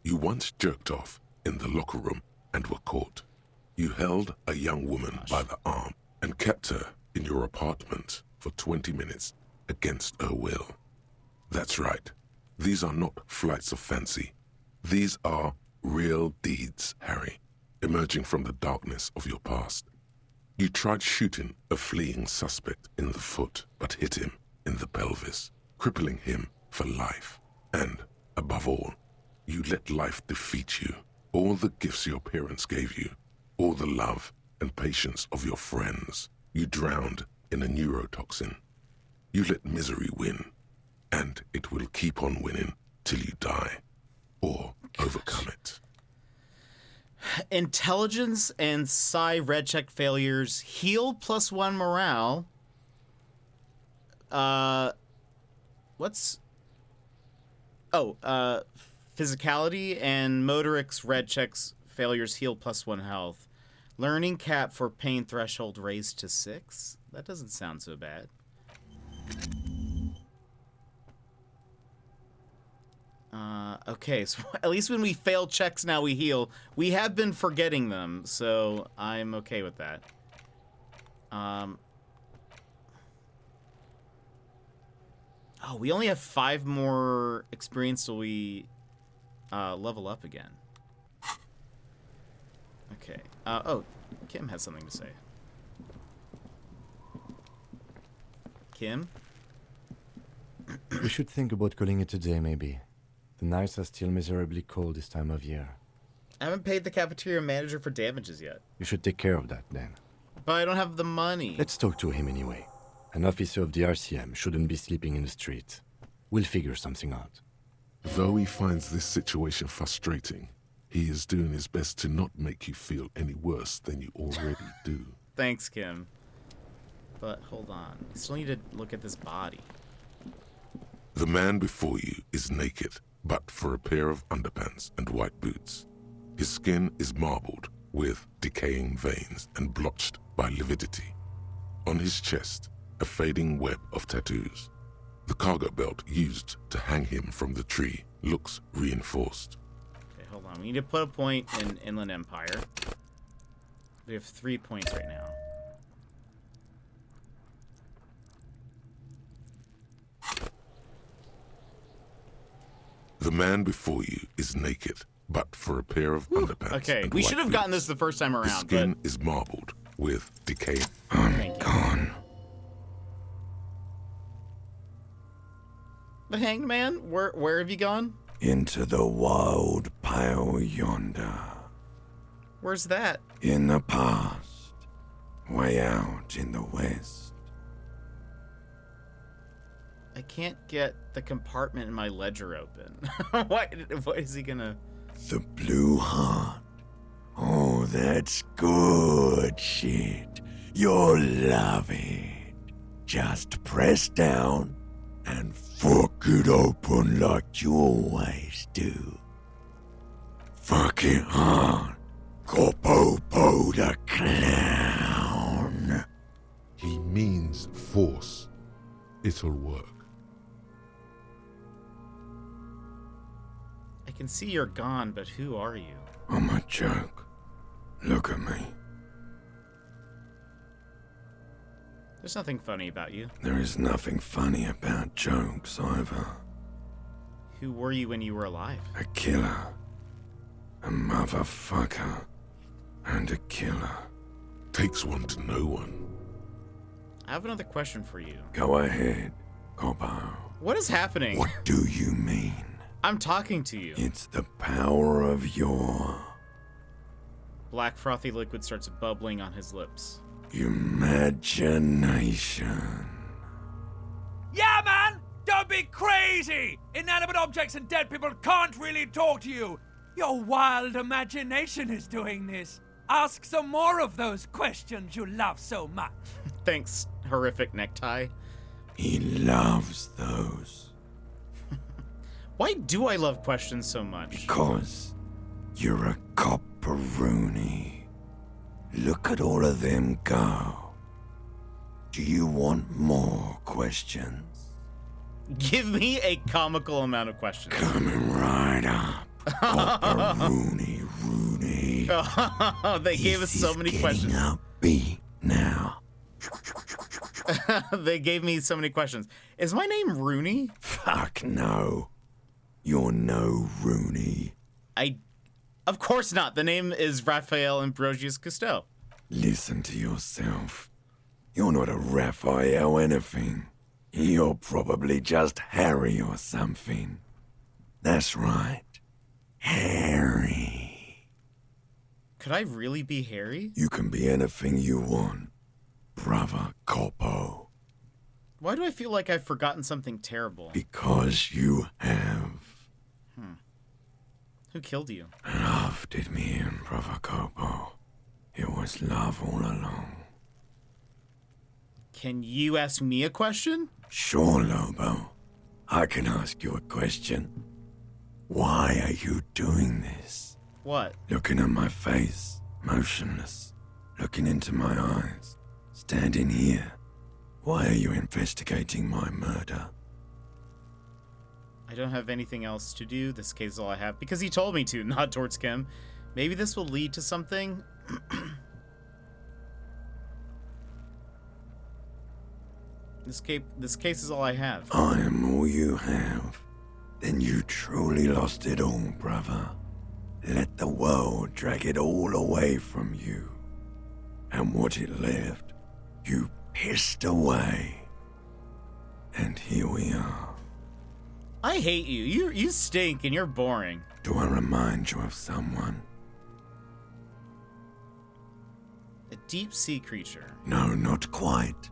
You once jerked off in the locker room and were caught. You held a young woman by the arm and kept her in your apartment for 20 minutes against her will. That's right. These are not flights of fancy. These are real deeds, Harry, emerging from the darkness of your past. You tried shooting a fleeing suspect in the foot, but hit him in the pelvis, crippling him for life. And, above all, you let life defeat you. All the gifts your parents gave you, all the love and patience of your friends, you drowned in a neurotoxin. You let misery win, and it will keep on winning till you die, or overcome it. Intelligence and psi red check failures heal +1 morale. Physicality and motorics red checks failures heal +1 health. Learning cap for pain threshold raised to 6. That doesn't sound so bad. Okay, so at least when we fail checks now we heal. We have been forgetting them, so I'm okay with that. Oh, we only have 5 more experience till we level up again. Okay. Oh, Kim has something to say. Kim? We should think about calling it a day, maybe. The nights are still miserably cold this time of year. I haven't paid the cafeteria manager for damages yet. You should take care of that, then. But I don't have the money. Let's talk to him anyway. An officer of the RCM shouldn't be sleeping in the streets. We'll figure something out. Though he finds this situation frustrating, he is doing his best to not make you feel any worse than you already do. Thanks, Kim. But hold on. I still need to look at this body. The man before you is naked, but for a pair of underpants and white boots. His skin is marbled with decaying veins and blotched by lividity. On his chest, a fading web of tattoos. The cargo belt used to hang him from the tree looks reinforced. Okay, hold on. We need to put a point in Inland Empire. We have 3 points right now. The man before you is naked, but for a pair of underpants. Okay, and we white should have gotten boots. this the first time around. His skin but... is marbled with decay. I'm gone. The Hanged Man? Where have you gone? Into the wild pale yonder. Where's that? In the past. Way out in the west. I can't get the compartment in my ledger open. What is he gonna... The Blue Heart. Oh, that's good shit. You'll love it. Just press down and fuck it open like you always do. Fuck it hard. Corpo the Clown. He means force. It'll work. I can see you're gone, but who are you? I'm a joke. Look at me. There's nothing funny about you. There is nothing funny about jokes either. Who were you when you were alive? A killer. A motherfucker. And a killer. Takes one to know one. I have another question for you. Go ahead, Corpo. What is happening? What do you mean? I'm talking to you. It's the power of your... Black frothy liquid starts bubbling on his lips. Imagination. Yeah, man! Don't be crazy! Inanimate objects and dead people can't really talk to you. Your wild imagination is doing this. Ask some more of those questions you love so much. Thanks, horrific necktie. He loves those. Why do I love questions so much? Because you're a copperoonie. Look at all of them go. Do you want more questions? Give me a comical amount of questions. Coming right up. Copperoonie, Rooney. Oh, they gave us so many questions. Upbeat now. They gave me so many questions. Is my name Rooney? Fuck no. You're no Rooney. Of course not. The name is Raphael Ambrosius Cousteau. Listen to yourself. You're not a Raphael anything. You're probably just Harry or something. That's right. Harry. Could I really be Harry? You can be anything you want, brother Corpo. Why do I feel like I've forgotten something terrible? Because you have. Who killed you? Love did me in, brother Corpo. It was love all along. Can you ask me a question? Sure, Lobo. I can ask you a question. Why are you doing this? What? Looking at my face, motionless. Looking into my eyes. Standing here. Why are you investigating my murder? I don't have anything else to do. This case is all I have. Because he told me to, not towards Kim. Maybe this will lead to something. This case is all I have. I am all you have. Then you truly lost it all, brother. Let the world drag it all away from you. And what it left, you pissed away. And here we are. I hate you. You stink and you're boring. Do I remind you of someone? A deep sea creature. No, not quite.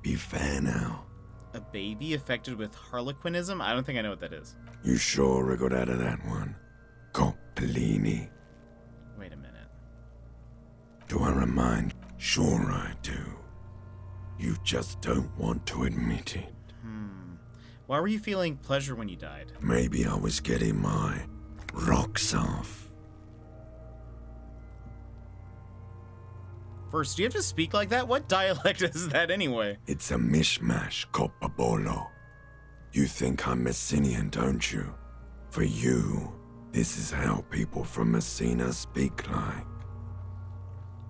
Be fair now. A baby affected with harlequinism? I don't think I know what that is. You sure I got out of that one? Coppellini. Wait a minute. Do I remind? Sure I do. You just don't want to admit it. Why were you feeling pleasure when you died? Maybe I was getting my rocks off. First, do you have to speak like that? What dialect is that anyway? It's a mishmash, Coppabolo. You think I'm Messinian, don't you? For you, this is how people from Messina speak like.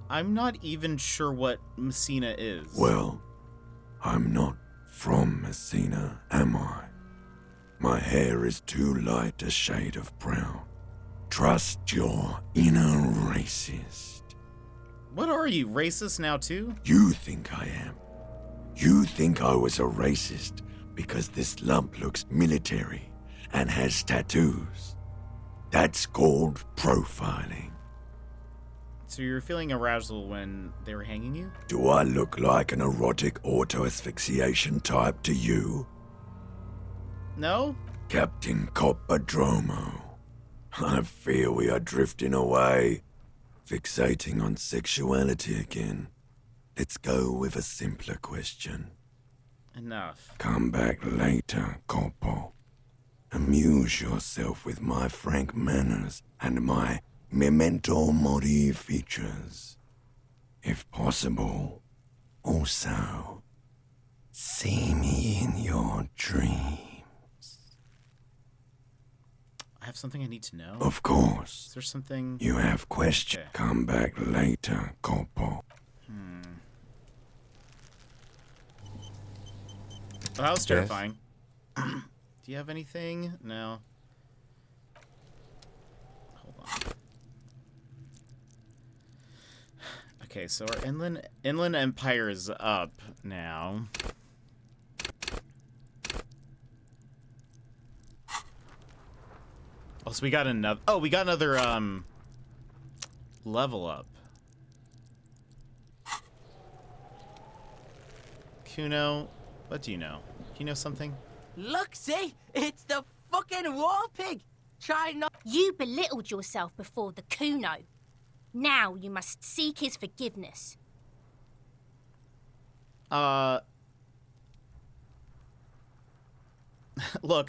I'm not even sure what Messina is. Well, I'm not from Messina, am I? My hair is too light a shade of brown. Trust your inner racist. What are you, racist now too? You think I am. You think I was a racist because this lump looks military and has tattoos. That's called profiling. So you were feeling arousal when they were hanging you? Do I look like an erotic auto-asphyxiation type to you? No? Captain Coppodromo, I fear we are drifting away, fixating on sexuality again. Let's go with a simpler question. Enough. Come back later, Coppo. Amuse yourself with my frank manners and my memento mori features. If possible, also, see me in your dreams. I have something I need to know? Of course. Is there something... You have questions. Okay. Come back later, Coppo. Well, that was terrifying. Do you have anything? No. Hold on. Okay, so our inland empire is up now. Oh, so we got another. Oh, we got another level up. Kuno, what do you know? Do you know something? Look, see? It's the fucking war pig! Try not... You belittled yourself before the Kuno. Now you must seek his forgiveness. Look,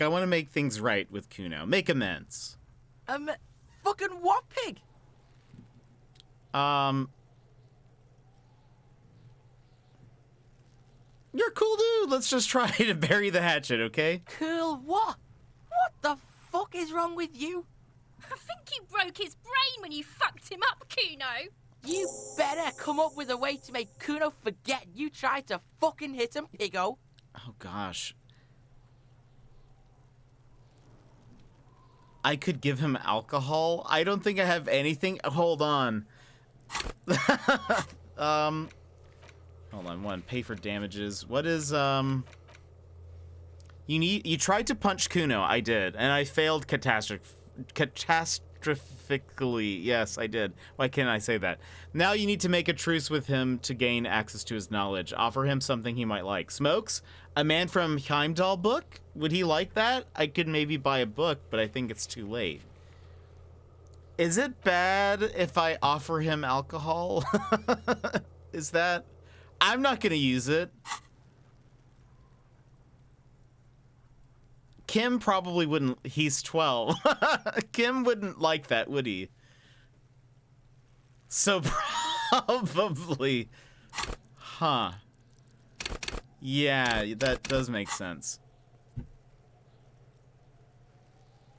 I want to make things right with Kuno. Make amends. Fucking what pig? You're a cool dude. Let's just try to bury the hatchet, okay? Cool what? What the fuck is wrong with you? I think you broke his brain when you fucked him up, Kuno. You better come up with a way to make Kuno forget you tried to fucking hit him, piggo. Oh, gosh. I could give him alcohol. I don't think I have anything. Hold on. Hold on. One, pay for damages. What is, You tried to punch Kuno. I did. And I failed catastrophically. Yes, I did. Why can't I say that? Now you need to make a truce with him to gain access to his knowledge. Offer him something he might like. Smokes? A Man from Heimdall book? Would he like that? I could maybe buy a book, but I think it's too late. Is it bad if I offer him alcohol? Is that... I'm not gonna use it. Kim probably wouldn't. He's 12. Kim wouldn't like that, would he? So probably. Huh. Yeah, that does make sense.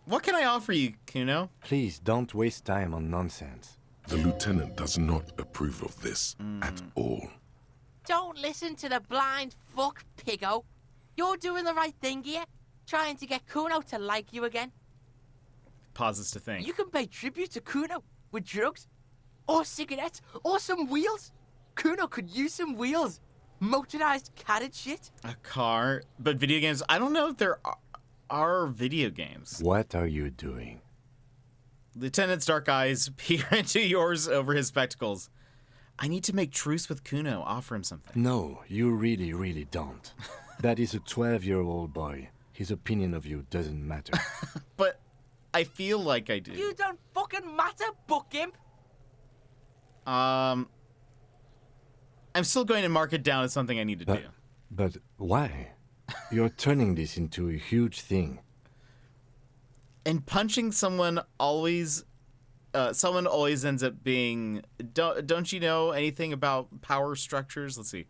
What can I offer you, Kuno? Please don't waste time on nonsense. The lieutenant does not approve of this at all. Don't listen to the blind fuck, piggo. You're doing the right thing here, trying to get Kuno to like you again. Pauses to think. You can pay tribute to Kuno with drugs, or cigarettes, or some wheels. Kuno could use some wheels. Motorized carriage shit. A car, but video games. I don't know if there are video games. What are you doing? Lieutenant's dark eyes peer into yours over his spectacles. I need to make truce with Kuno, offer him something. No, you really, really don't. That is a 12-year-old boy. His opinion of you doesn't matter. But I feel like I do. You don't fucking matter, buck imp. I'm still going to mark it down as something I need to do. But why? You're turning this into a huge thing. And punching someone always ends up being. Don't you know anything about power structures? Let's see.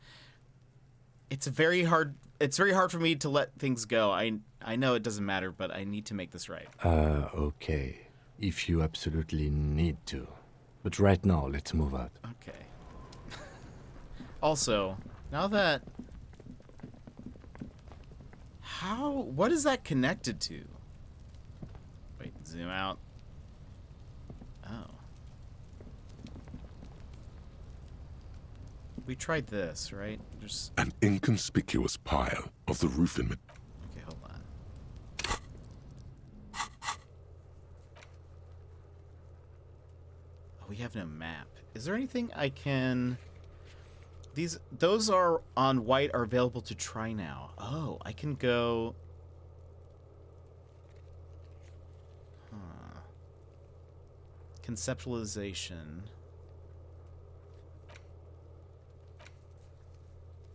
It's very hard for me to let things go. I know it doesn't matter, but I need to make this right. Okay. If you absolutely need to. But right now, let's move out. Okay. Also, now that... What is that connected to? Wait, zoom out. Oh. We tried this, right? Just... An inconspicuous pile of the roofing material. Okay, hold on. Oh, we have no map. Is there anything I can... Those are on white are available to try now. Oh, I can go... Huh. Conceptualization.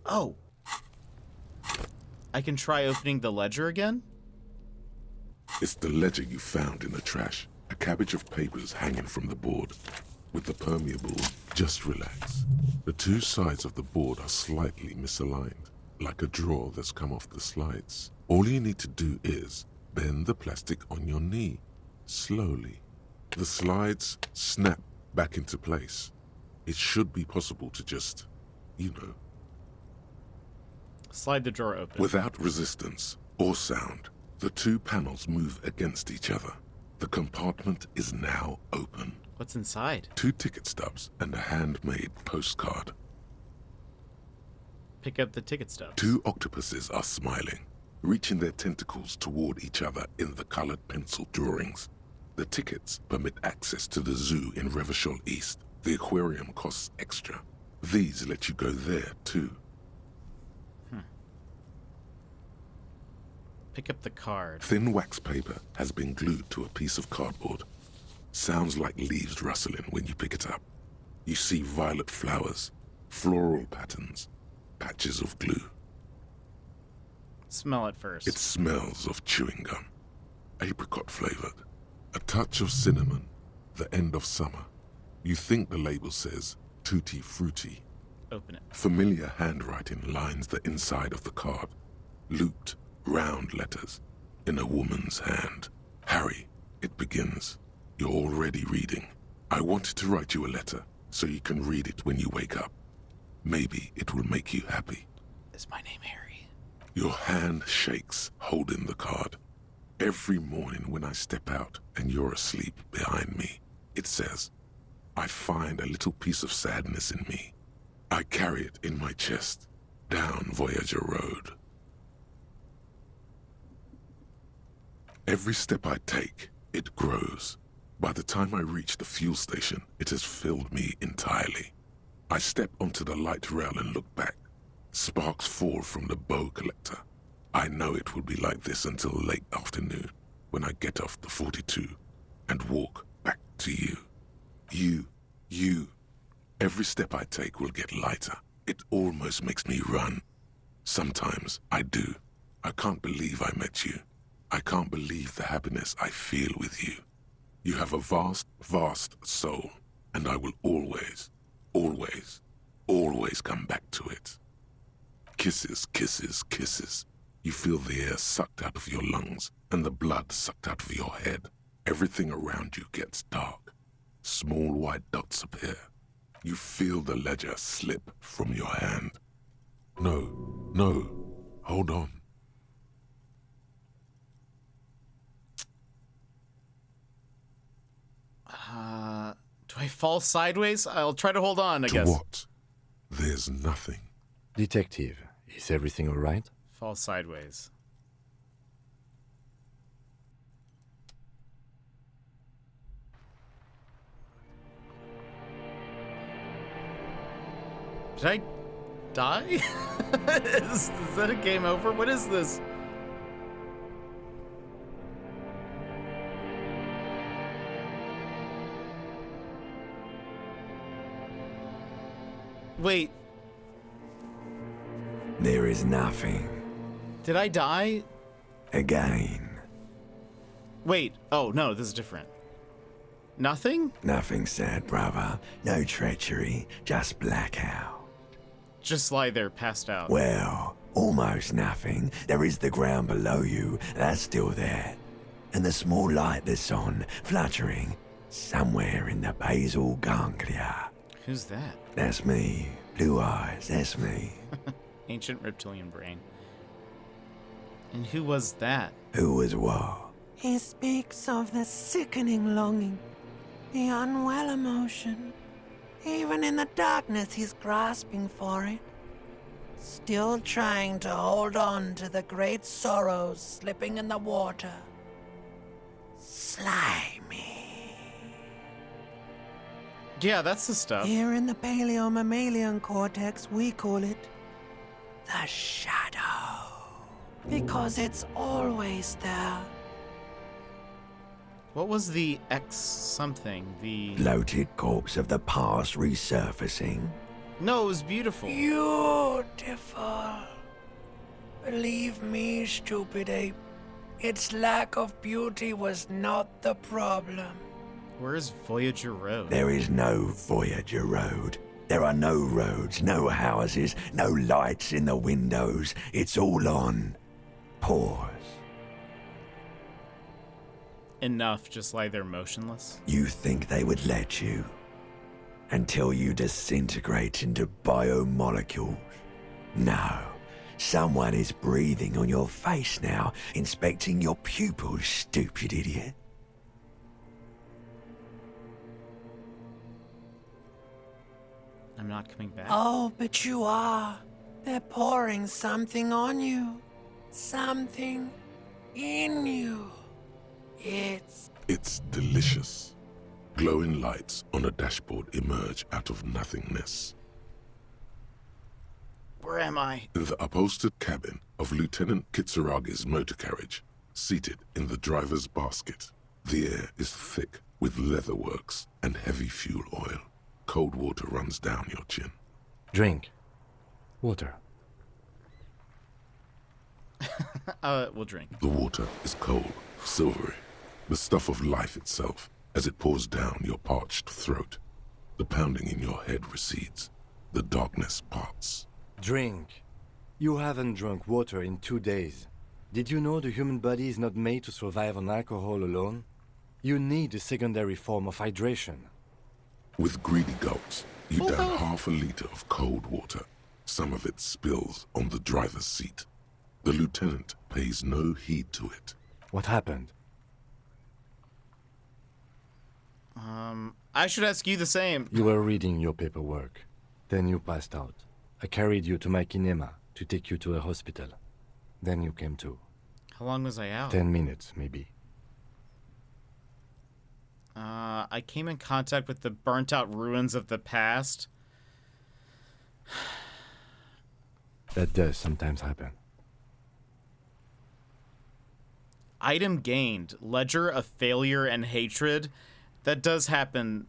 Oh! I can try opening the ledger again? It's the ledger you found in the trash. A cabbage of papers hanging from the board. With the permeable, just relax. The two sides of the board are slightly misaligned, like a drawer that's come off the slides. All you need to do is bend the plastic on your knee, slowly. The slides snap back into place. It should be possible to just, Slide the drawer open. Without resistance or sound, the two panels move against each other. The compartment is now open. What's inside? 2 ticket stubs and a handmade postcard. Pick up the ticket stubs. 2 octopuses are smiling, reaching their tentacles toward each other in the colored pencil drawings. The tickets permit access to the zoo in Revachol East. The aquarium costs extra. These let you go there, too. Pick up the card. Thin wax paper has been glued to a piece of cardboard. Sounds like leaves rustling when you pick it up. You see violet flowers, floral patterns, patches of glue. Smell it first. It smells of chewing gum. Apricot flavored. A touch of cinnamon. The end of summer. You think the label says Tutti Frutti. Open it. Familiar handwriting lines the inside of the card. Looped, round letters in a woman's hand. Harry, it begins. You're already reading. I wanted to write you a letter so you can read it when you wake up. Maybe it will make you happy. Is my name Harry? Your hand shakes, holding the card. Every morning when I step out and you're asleep behind me, it says, I find a little piece of sadness in me. I carry it in my chest, down Voyager Road. Every step I take, it grows. By the time I reach the fuel station, it has filled me entirely. I step onto the light rail and look back. Sparks fall from the bow collector. I know it will be like this until late afternoon, when I get off the 42 and walk back to you. You. Every step I take will get lighter. It almost makes me run. Sometimes I do. I can't believe I met you. I can't believe the happiness I feel with you. You have a vast, vast soul, and I will always, always, always come back to it. Kisses, kisses, kisses. You feel the air sucked out of your lungs and the blood sucked out of your head. Everything around you gets dark. Small white dots appear. You feel the ledger slip from your hand. No, hold on. Do I fall sideways? I'll try to hold on, I guess. To what? There's nothing. Detective, is everything all right? Fall sideways. Did I die? Is that a game over? What is this? Wait. There is nothing. Did I die? Again. Wait. Oh, no, this is different. Nothing? Nothing sad, brother. No treachery, just blackout. Just lie there, passed out. Well, almost nothing. There is the ground below you. That's still there. And the small light that's on, fluttering, somewhere in the basal ganglia. Who's that? That's me. Blue eyes, that's me. Ancient reptilian brain. And who was that? Who was what? He speaks of the sickening longing, the unwell emotion. Even in the darkness, he's grasping for it. Still trying to hold on to the great sorrows slipping in the water. Slimy. Yeah, that's the stuff. Here in the paleo-mammalian cortex, we call it the shadow. Because it's always there. What was the X something? The Bloated corpse of the past resurfacing. No, it was beautiful. Beautiful. Believe me, stupid ape. Its lack of beauty was not the problem. Where is Voyager Road? There is no Voyager Road. There are no roads, no houses, no lights in the windows. It's all on pause. Enough, just lie there motionless. You think they would let you? Until you disintegrate into biomolecules? No. Someone is breathing on your face now, inspecting your pupils, stupid idiot. I'm not coming back. Oh, but you are. They're pouring something on you. Something in you. It's delicious. Glowing lights on a dashboard emerge out of nothingness. Where am I? In the upholstered cabin of Lieutenant Kitsuragi's motor carriage, seated in the driver's basket. The air is thick with leatherworks and heavy fuel oil. Cold water runs down your chin. Drink. Water. We'll drink. The water is cold, silvery, the stuff of life itself as it pours down your parched throat. The pounding in your head recedes. The darkness parts. Drink. You haven't drunk water in 2 days. Did you know the human body is not made to survive on alcohol alone? You need a secondary form of hydration. With greedy gulps, you down half a liter of cold water. Some of it spills on the driver's seat. The lieutenant pays no heed to it. What happened? I should ask you the same. You were reading your paperwork. Then you passed out. I carried you to my kinema to take you to a hospital. Then you came to. How long was I out? 10 minutes, maybe. I came in contact with the burnt-out ruins of the past. That does sometimes happen. Item gained. Ledger of failure and hatred. That does happen.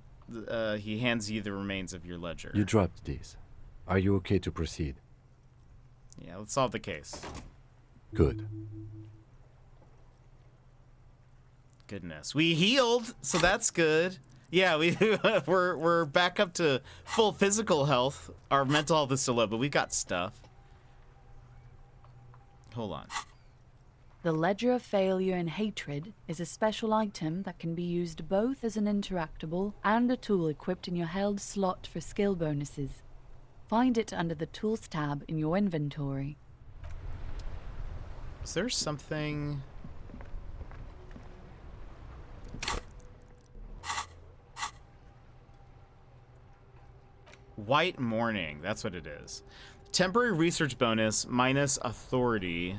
He hands you the remains of your ledger. You dropped these. Are you okay to proceed? Yeah, let's solve the case. Good. Goodness. We healed, so that's good. Yeah, we're back up to full physical health. Our mental health is still low, but we got stuff. Hold on. The Ledger of Failure and Hatred is a special item that can be used both as an interactable and a tool equipped in your held slot for skill bonuses. Find it under the Tools tab in your inventory. Is there something... White Morning, that's what it is. Temporary research bonus minus authority.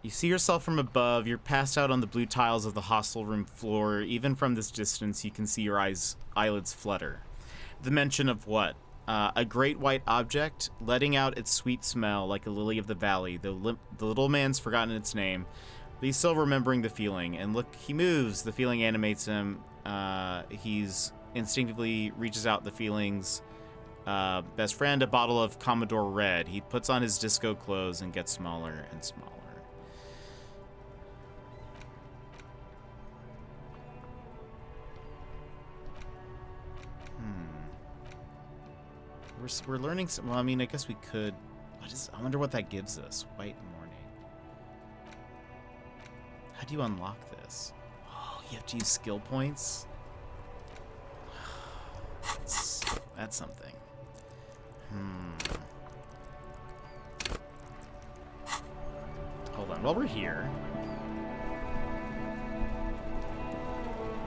You see yourself from above. You're passed out on the blue tiles of the hostel room floor. Even from this distance, you can see your eyelids flutter. The mention of what? A great white object, letting out its sweet smell like a lily of the valley. The little man's forgotten its name, but he's still remembering the feeling. And look, he moves. The feeling animates him. He's instinctively reaches out the feeling's best friend, a bottle of Commodore Red. He puts on his disco clothes and gets smaller and smaller. We're learning some. Well, I mean, I guess we could. I wonder what that gives us. White morning. How do you unlock this? Oh, you have to use skill points. That's something. Hold on. While we're here.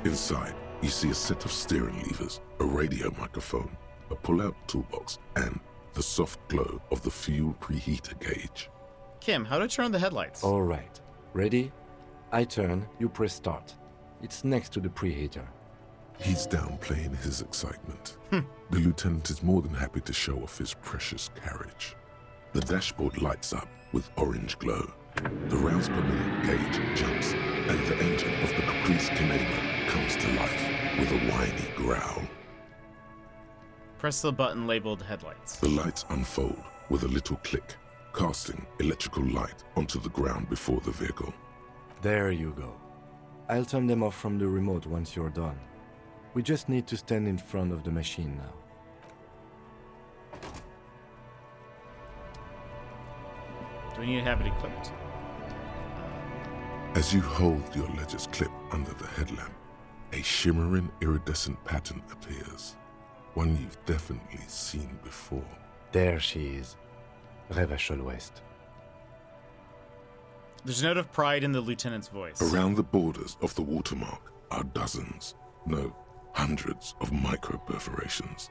Inside, you see a set of steering levers, a radio microphone, a pull-out toolbox, and the soft glow of the fuel preheater gauge. Kim, how do I turn on the headlights? All right. Ready? I turn, you press start. It's next to the preheater. He's downplaying his excitement. The lieutenant is more than happy to show off his precious carriage. The dashboard lights up with orange glow. The rounds per minute gauge jumps, and the engine of the Caprice Canema comes to life with a whiny growl. Press the button labeled headlights. The lights unfold with a little click, casting electrical light onto the ground before the vehicle. There you go. I'll turn them off from the remote once you're done. We just need to stand in front of the machine now. Do we need to have it equipped? As you hold your ledger's clip under the headlamp, a shimmering iridescent pattern appears. One you've definitely seen before. There she is. Revachol West. There's a note of pride in the lieutenant's voice. Around the borders of the watermark are dozens, no, hundreds of micro-perforations.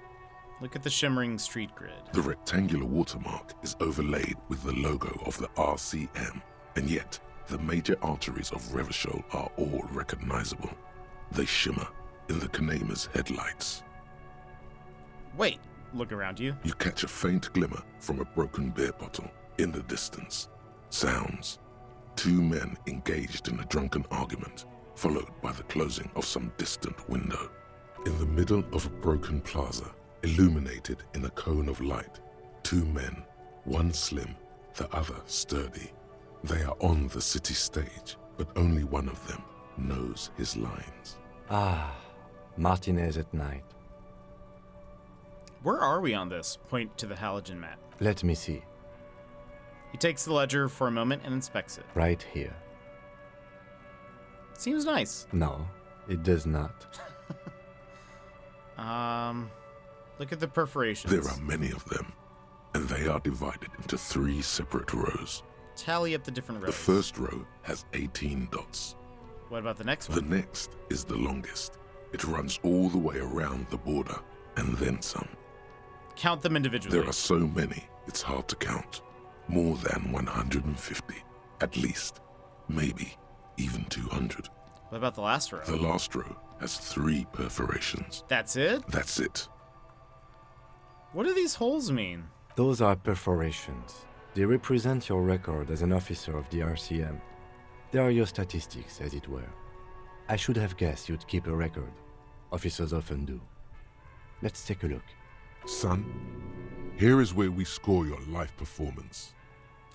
Look at the shimmering street grid. The rectangular watermark is overlaid with the logo of the RCM, and yet the major arteries of Revachol are all recognizable. They shimmer in the Canema's headlights. Wait, look around you. You catch a faint glimmer from a broken beer bottle in the distance. Sounds. Two men engaged in a drunken argument, followed by the closing of some distant window. In the middle of a broken plaza, illuminated in a cone of light, two men, one slim, the other sturdy. They are on the city stage, but only one of them knows his lines. Ah, Martinez at night. Where are we on this? Point to the halogen map. Let me see. He takes the ledger for a moment and inspects it. Right here. Seems nice. No, it does not. Look at the perforations. There are many of them, and they are divided into 3 separate rows. Tally up the different rows. The first row has 18 dots. What about the next one? The next is the longest. It runs all the way around the border, and then some. Count them individually. There are so many, it's hard to count. More than 150, at least. Maybe even 200. What about the last row? The last row has 3 perforations. That's it? That's it. What do these holes mean? Those are perforations. They represent your record as an officer of the RCM. They are your statistics, as it were. I should have guessed you'd keep a record. Officers often do. Let's take a look. Son, here is where we score your life performance.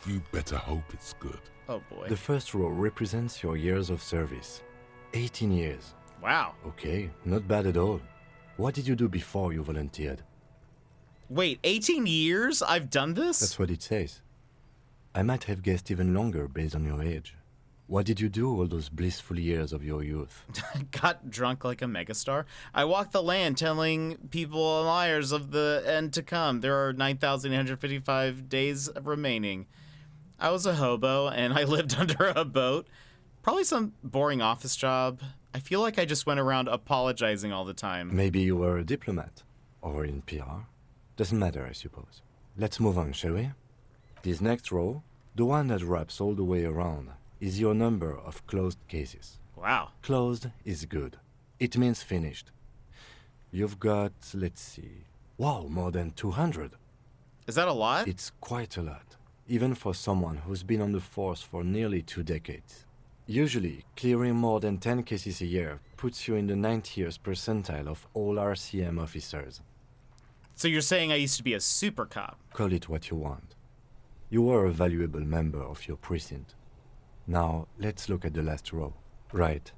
You better hope it's good. Oh boy. The first row represents your years of service. 18 years. Wow. Okay, not bad at all. What did you do before you volunteered? Wait, 18 years? I've done this? That's what it says. I might have guessed even longer based on your age. What did you do all those blissful years of your youth? Got drunk like a megastar. I walked the land telling people liars of the end to come. There are 9,855 days remaining. I was a hobo, and I lived under a boat. Probably some boring office job. I feel like I just went around apologizing all the time. Maybe you were a diplomat. Or in PR. Doesn't matter, I suppose. Let's move on, shall we? This next row, the one that wraps all the way around, is your number of closed cases. Wow. Closed is good. It means finished. You've got, let's see, Wow, more than 200. Is that a lot? It's quite a lot, even for someone who's been on the force for nearly 2 decades. Usually, clearing more than 10 cases a year puts you in the 90th percentile of all RCM officers. So you're saying I used to be a super cop? Call it what you want. You were a valuable member of your precinct. Now, let's look at the last row. Right.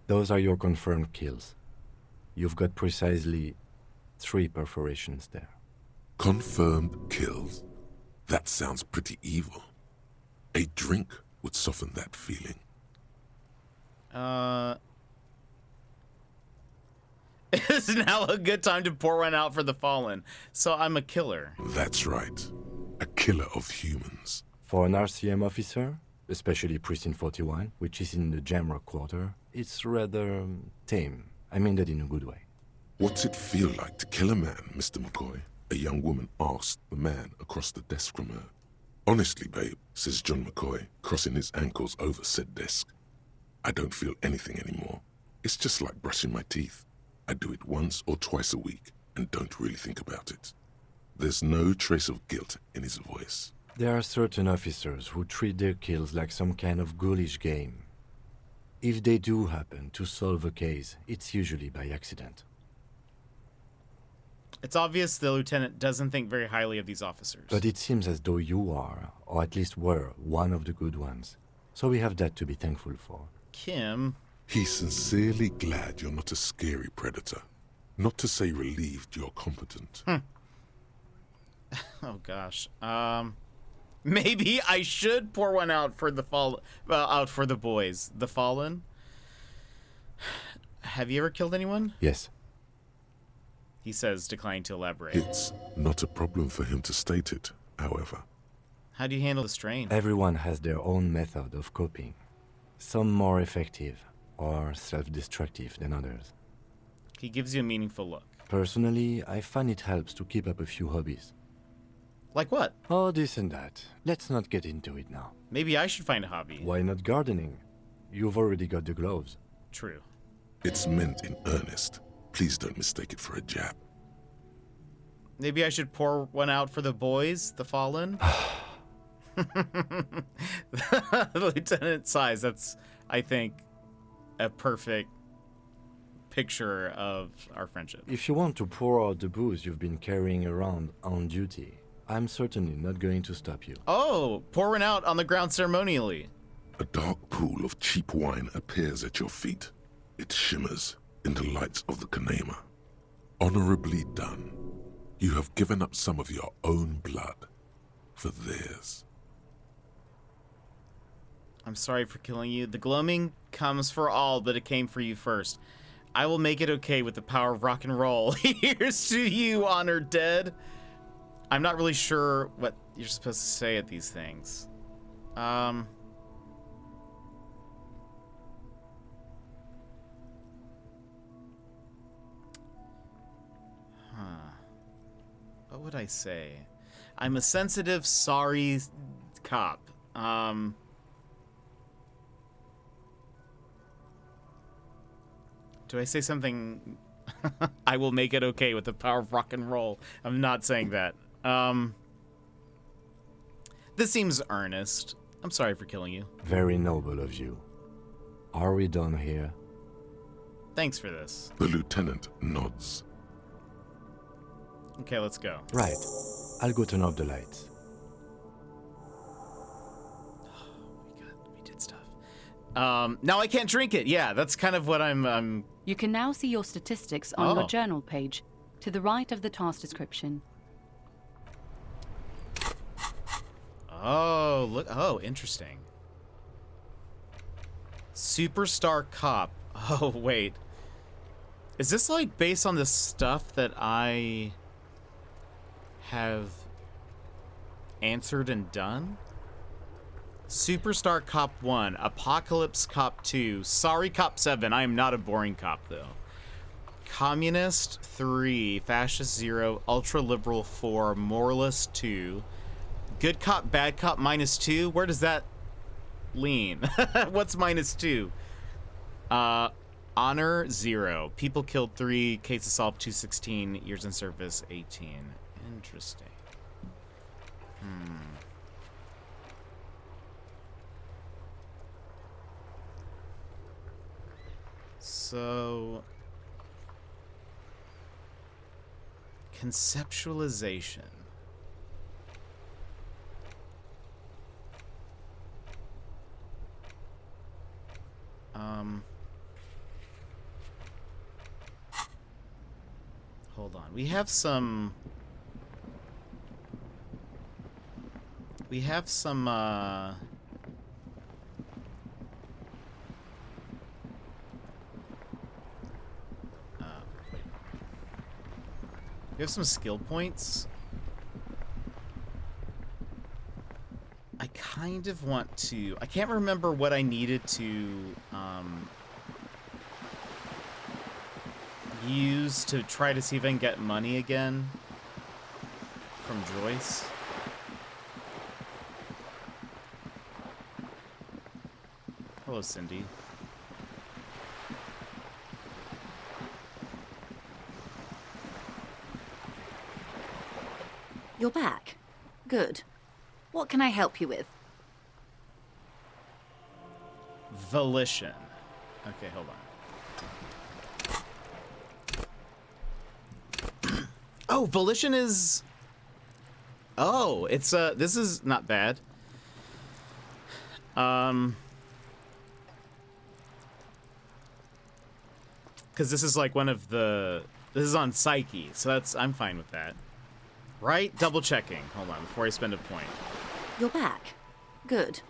Those are your confirmed kills. You've got precisely 3 perforations there. Confirmed kills? That sounds pretty evil. A drink would soften that feeling. Is now a good time to pour one out for the fallen. So I'm a killer. That's right. A killer of humans. For an RCM officer, especially Precinct 41, which is in the Jamrock Quarter, it's rather tame. I mean that in a good way. What's it feel like to kill a man, Mr. McCoy? A young woman asked the man across the desk from her. Honestly, babe, says John McCoy, crossing his ankles over said desk. I don't feel anything anymore. It's just like brushing my teeth. I do it once or twice a week and don't really think about it. There's no trace of guilt in his voice. There are certain officers who treat their kills like some kind of ghoulish game. If they do happen to solve a case, it's usually by accident. It's obvious the lieutenant doesn't think very highly of these officers. But it seems as though you are, or at least were, one of the good ones. So we have that to be thankful for. Kim? He's sincerely glad you're not a scary predator. Not to say relieved you're competent. Oh gosh. Maybe I should pour one out for the out for the boys. The fallen? Have you ever killed anyone? Yes. He says, declining to elaborate. It's not a problem for him to state it, however. How do you handle the strain? Everyone has their own method of coping. Some more effective or self-destructive than others. He gives you a meaningful look. Personally, I find it helps to keep up a few hobbies. Like what? Oh, this and that. Let's not get into it now. Maybe I should find a hobby. Why not gardening? You've already got the gloves. True. It's meant in earnest. Please don't mistake it for a jab. Maybe I should pour one out for the boys, the fallen? The lieutenant sighs. That's, I think, a perfect picture of our friendship. If you want to pour out the booze you've been carrying around on duty, I'm certainly not going to stop you. Oh, pour one out on the ground ceremonially. A dark pool of cheap wine appears at your feet. It shimmers in the lights of the Kanema. Honorably done. You have given up some of your own blood for theirs. I'm sorry for killing you. The gloaming comes for all, but it came for you first. I will make it okay with the power of rock and roll. Here's to you, honored dead. I'm not really sure what you're supposed to say at these things. What would I say? I'm a sensitive, sorry cop. Do I say something? I will make it okay with the power of rock and roll. I'm not saying that. This seems earnest. I'm sorry for killing you. Very noble of you. Are we done here? Thanks for this. The lieutenant nods. Okay, let's go. Right. I'll go turn off the lights. We did stuff. Now I can't drink it. Yeah, that's kind of what I'm... You can now see your statistics on your journal page, to the right of the task description. Oh, look. Oh, interesting. Superstar cop. Oh, wait. Is this like based on the stuff that I have answered and done? Superstar Cop 1, Apocalypse Cop 2, Sorry Cop 7. I am not a boring cop, though. Communist 3, Fascist 0, Ultra Liberal 4, Moralist 2, Good Cop, Bad Cop -2. Where does that lean? What's -2? Honor 0. People killed 3. Cases solved 216. Years in service 18. Interesting. So, conceptualization. Hold on. We have some, wait. We have some skill points. I kind of want to... I can't remember what I needed to use to try to see if I can get money again from Joyce. Hello, Cindy. You're back. Good. What can I help you with? Volition. Okay, hold on. Oh, Volition is... Oh, it's, this is not bad. Because this is like one of the... This is on Psyche, so that's... I'm fine with that. Right? Double checking. Hold on, before I spend a point. You're back. Good.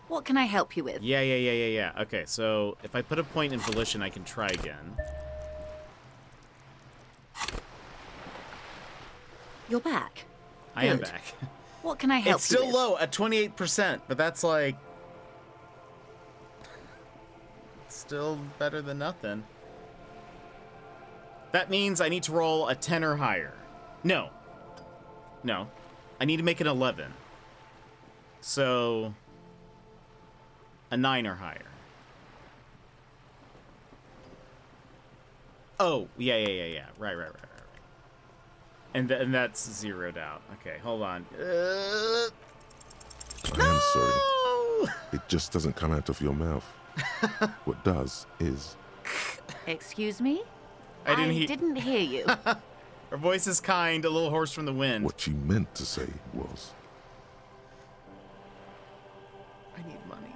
What can I help you with? Yeah. Okay, so if I put a point in Volition, I can try again. You're back. I am Good. back. What can I help It's you still with? low at 28%, but that's like... Still better than nothing. That means I need to roll a 10 or higher. No. I need to make an 11. So... a 9 or higher. Oh, yeah. Right. And that's zeroed out. Okay, hold on. I am sorry. It just doesn't come out of your mouth. What does is... Excuse me? I didn't hear you. Her voice is kind, a little hoarse from the wind. What you meant to say was... I need money.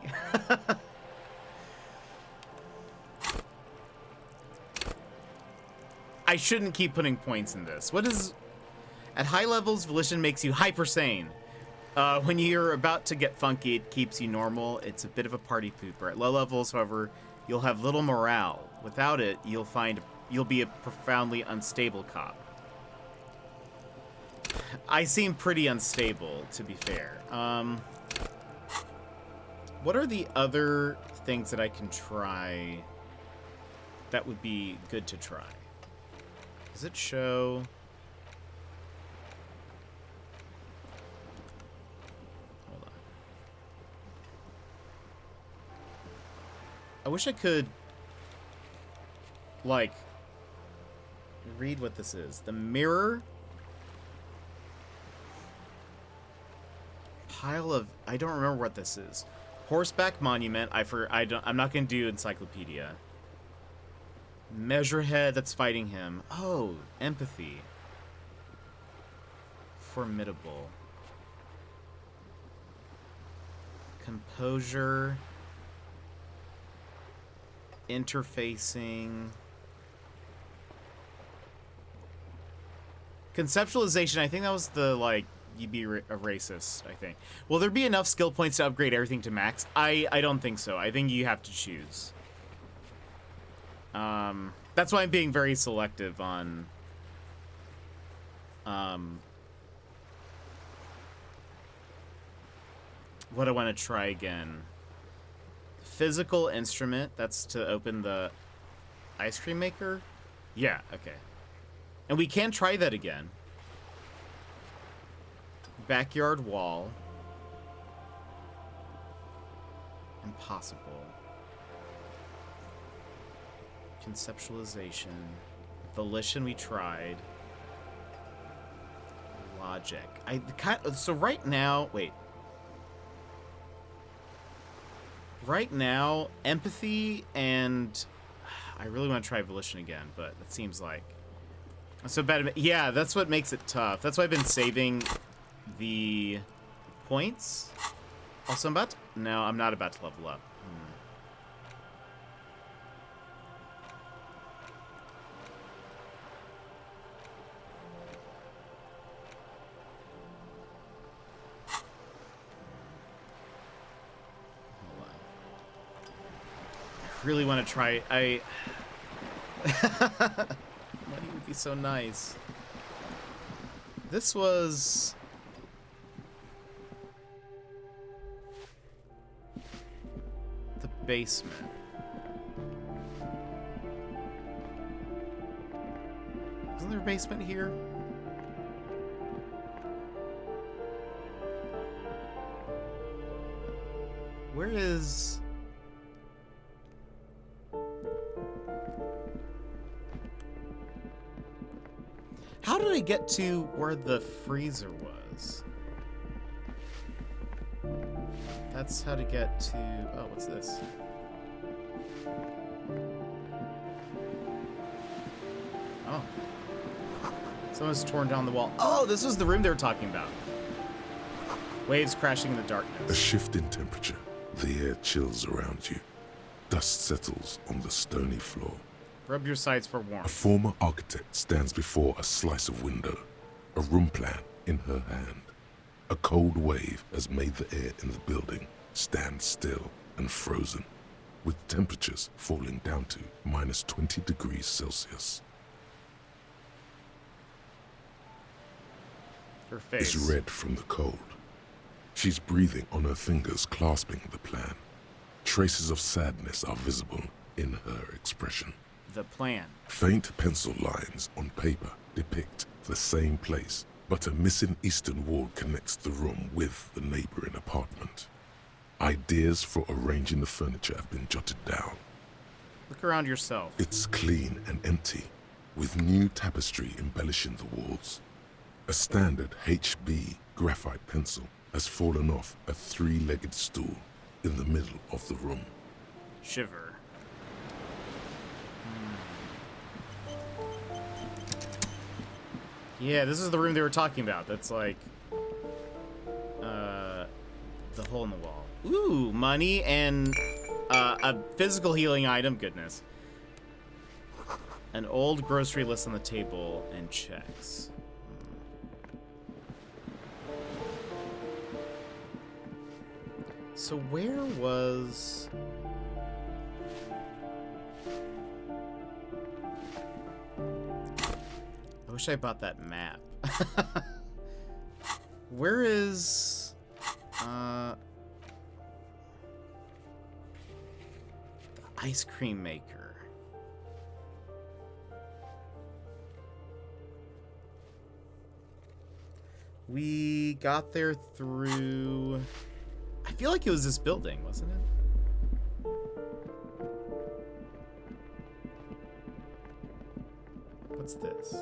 I shouldn't keep putting points in this. What is... At high levels, Volition makes you hyper sane. When you're about to get funky, it keeps you normal. It's a bit of a party pooper. At low levels, however, you'll have little morale. Without it, you'll be a profoundly unstable cop. I seem pretty unstable, to be fair. What are the other things that I can try that would be good to try? Does it show... Hold on. I wish I could, like, read what this is. The mirror... Pile of... I don't remember what this is. Horseback monument. I'm not going to do encyclopedia. Measurehead that's fighting him. Oh, empathy. Formidable. Composure. Interfacing. Conceptualization. I think that was the, like, you'd be a racist, I think. Will there be enough skill points to upgrade everything to max? I don't think so. I think you have to choose. That's why I'm being very selective on what I want to try again. Physical instrument, that's to open the ice cream maker? Yeah, okay. And we can try that again. Backyard wall. Impossible. Conceptualization. Volition, we tried. Logic. So right now, wait. Right now, empathy and I really want to try volition again, but it seems like so bad. Yeah, that's what makes it tough. That's why I've been saving the points. Also, no, I'm not about to level up. Really want to try. Money would be so nice. This was the basement. Isn't there a basement here? Where is... How did I get to where the freezer was? That's how to get to... Oh, what's this? Oh. Someone's torn down the wall. Oh, this was the room they were talking about. Waves crashing in the darkness. A shift in temperature. The air chills around you. Dust settles on the stony floor. Rub your sides for warmth. A former architect stands before a slice of window, a room plan in her hand. A cold wave has made the air in the building stand still and frozen, with temperatures falling down to minus 20 degrees Celsius. Her face is red from the cold. She's breathing on her fingers, clasping the plan. Traces of sadness are visible in her expression. The plan. Faint pencil lines on paper depict the same place, but a missing eastern wall connects the room with the neighboring apartment. Ideas for arranging the furniture have been jotted down. Look around yourself. It's clean and empty, with new tapestry embellishing the walls. A standard HB graphite pencil has fallen off a three-legged stool in the middle of the room. Shiver. Yeah, this is the room they were talking about. That's like, the hole in the wall. Ooh, money and, a physical healing item. Goodness. An old grocery list on the table and checks. So where was... I wish I bought that map. Where is... the ice cream maker? We got there through... I feel like it was this building, wasn't it? What's this?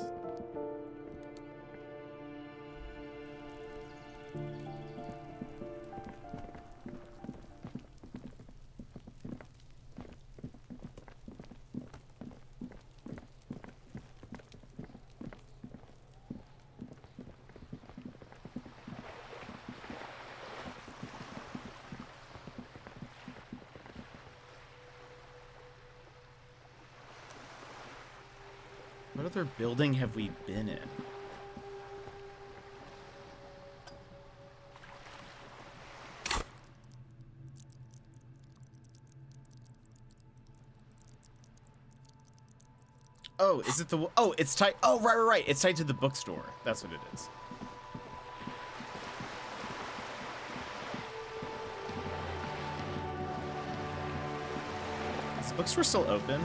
What other building have we been in? Oh, is it the... Oh, it's tied... Oh, right. It's tied to the bookstore. That's what it is. Is the bookstore still open?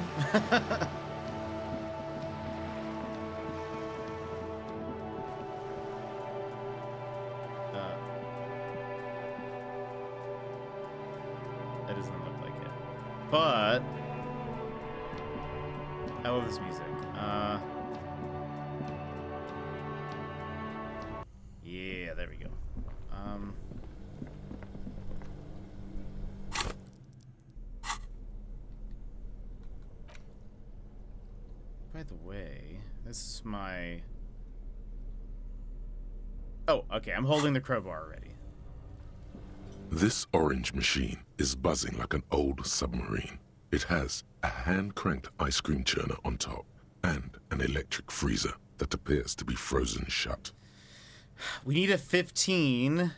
That doesn't look like it. But... I love this music. Yeah, there we go. By the way, this is my... Oh, okay, I'm holding the crowbar already. This orange machine is buzzing like an old submarine. It has a hand-cranked ice cream churner on top and an electric freezer that appears to be frozen shut. We need a 15.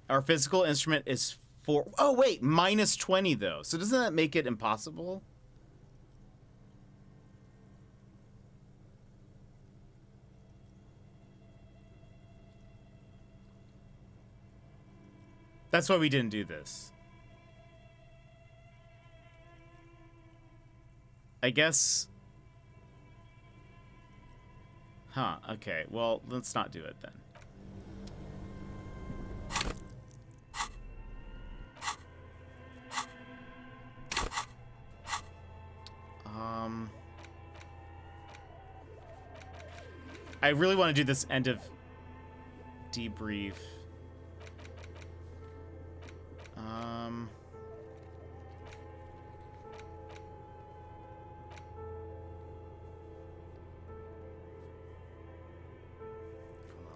Our physical instrument is 4. Oh, wait, minus 20, though. So doesn't that make it impossible? That's why we didn't do this. I guess... Huh, okay. Well, let's not do it then. I really want to do this end of debrief.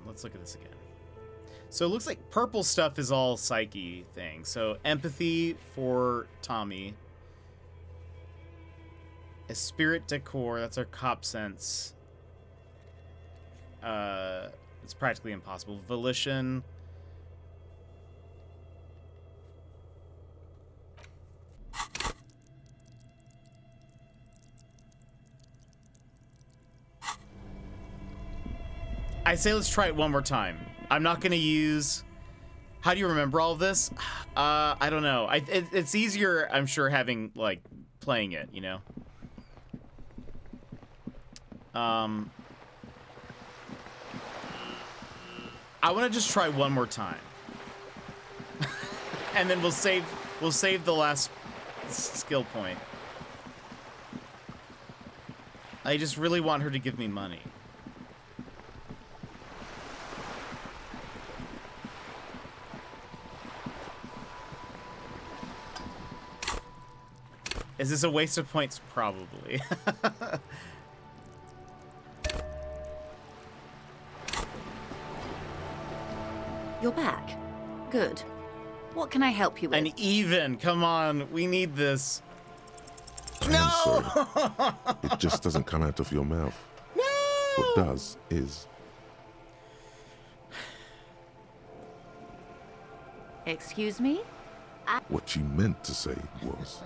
Let's look at this again. So it looks like purple stuff is all psyche things. So empathy for Tommy. A spirit decor, that's our cop sense. It's practically impossible. Volition. I say let's try it one more time. I'm not gonna use... How do you remember all of this? I don't know. It's easier, I'm sure, having, like, playing it, you know? I want to just try one more time. And then we'll save the last skill point. I just really want her to give me money. Is this a waste of points? Probably. You're back. Good. What can I help you with? An even. Come on. We need this. I'm sorry. It just doesn't come out of your mouth. No! What does is... Excuse me? What you meant to say was...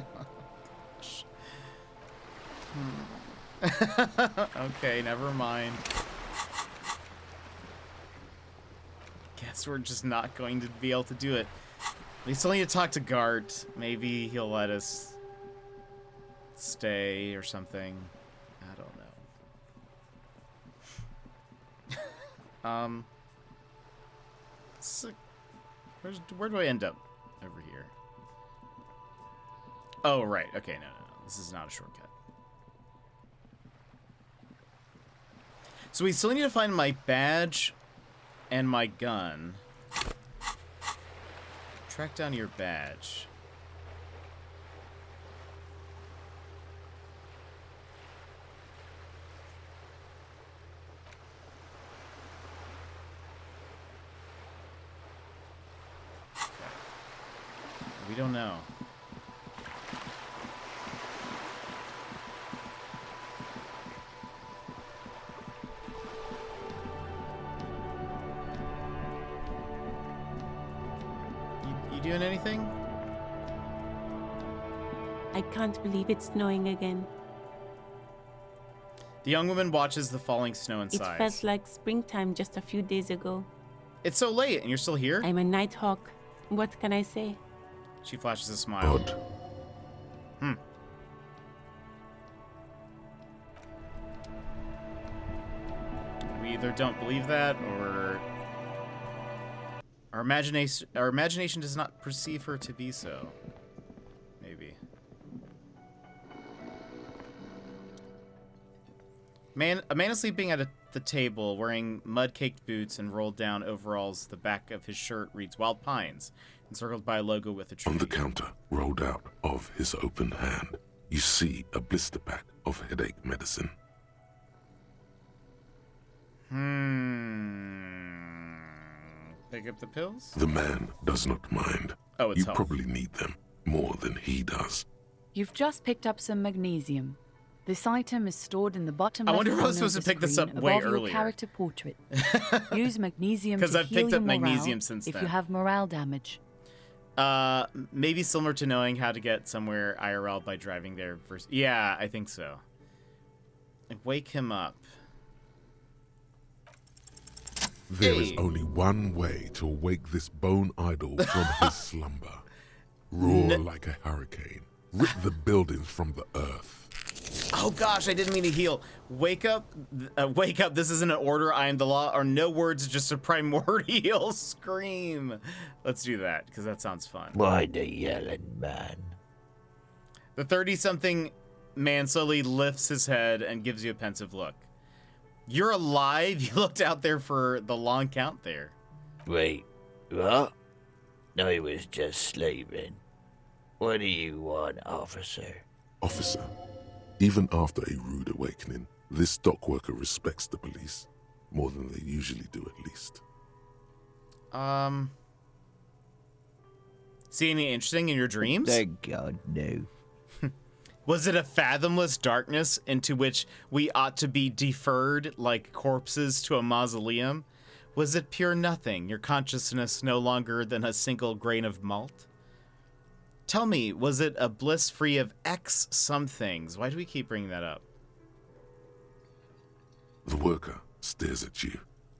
Okay, never mind. Guess we're just not going to be able to do it. We still need to talk to Gart. Maybe he'll let us stay or something. I don't know. So where do I end up? Over here. Oh, right. Okay, no. This is not a shortcut. So we still need to find my badge and my gun. Track down your badge. Okay. We don't know. Doing anything? I can't believe it's snowing again. The young woman watches the falling snow and It sighs. felt like springtime just a few days ago. It's so late and you're still here? I'm a nighthawk. What can I say? She flashes a smile. Odd. We either don't believe that or our imagination does not perceive her to be so. Maybe. A man is sleeping at the table, wearing mud-caked boots and rolled down overalls. The back of his shirt reads Wild Pines, encircled by a logo with a tree. On the counter, rolled out of his open hand, you see a blister pack of headache medicine. Pick up the pills? The man does not mind. Oh, it's You health. probably need them more than he does. You've just picked up some magnesium. This item is stored in the bottom I left wonder if I was corner of supposed the to pick this screen up way above your earlier. character portrait. Use magnesium to 'Cause I've heal picked your up morale magnesium since if then. you have morale damage. Maybe similar to knowing how to get somewhere IRL by driving there first. Yeah, I think so. Like, wake him up. There is only one way to awake this bone idol from his slumber. Roar like a hurricane. Rip the buildings from the earth. Oh gosh, I didn't mean to heal. Wake up, wake up. This isn't an order. I am the law. Or no words, just a primordial scream. Let's do that, because that sounds fun. Why the yelling, man? The 30-something man slowly lifts his head and gives you a pensive look. You're alive? You looked out there for the long count there. Wait, what? I was just sleeping. What do you want, officer? Officer, even after a rude awakening, this dock worker respects the police. More than they usually do, at least. See anything interesting in your dreams? Thank God, no. Was it a fathomless darkness into which we ought to be deferred like corpses to a mausoleum? Was it pure nothing, your consciousness no longer than a single grain of malt? Tell me, was it a bliss free of X some things? Why do we keep bringing that up? The worker stares at you,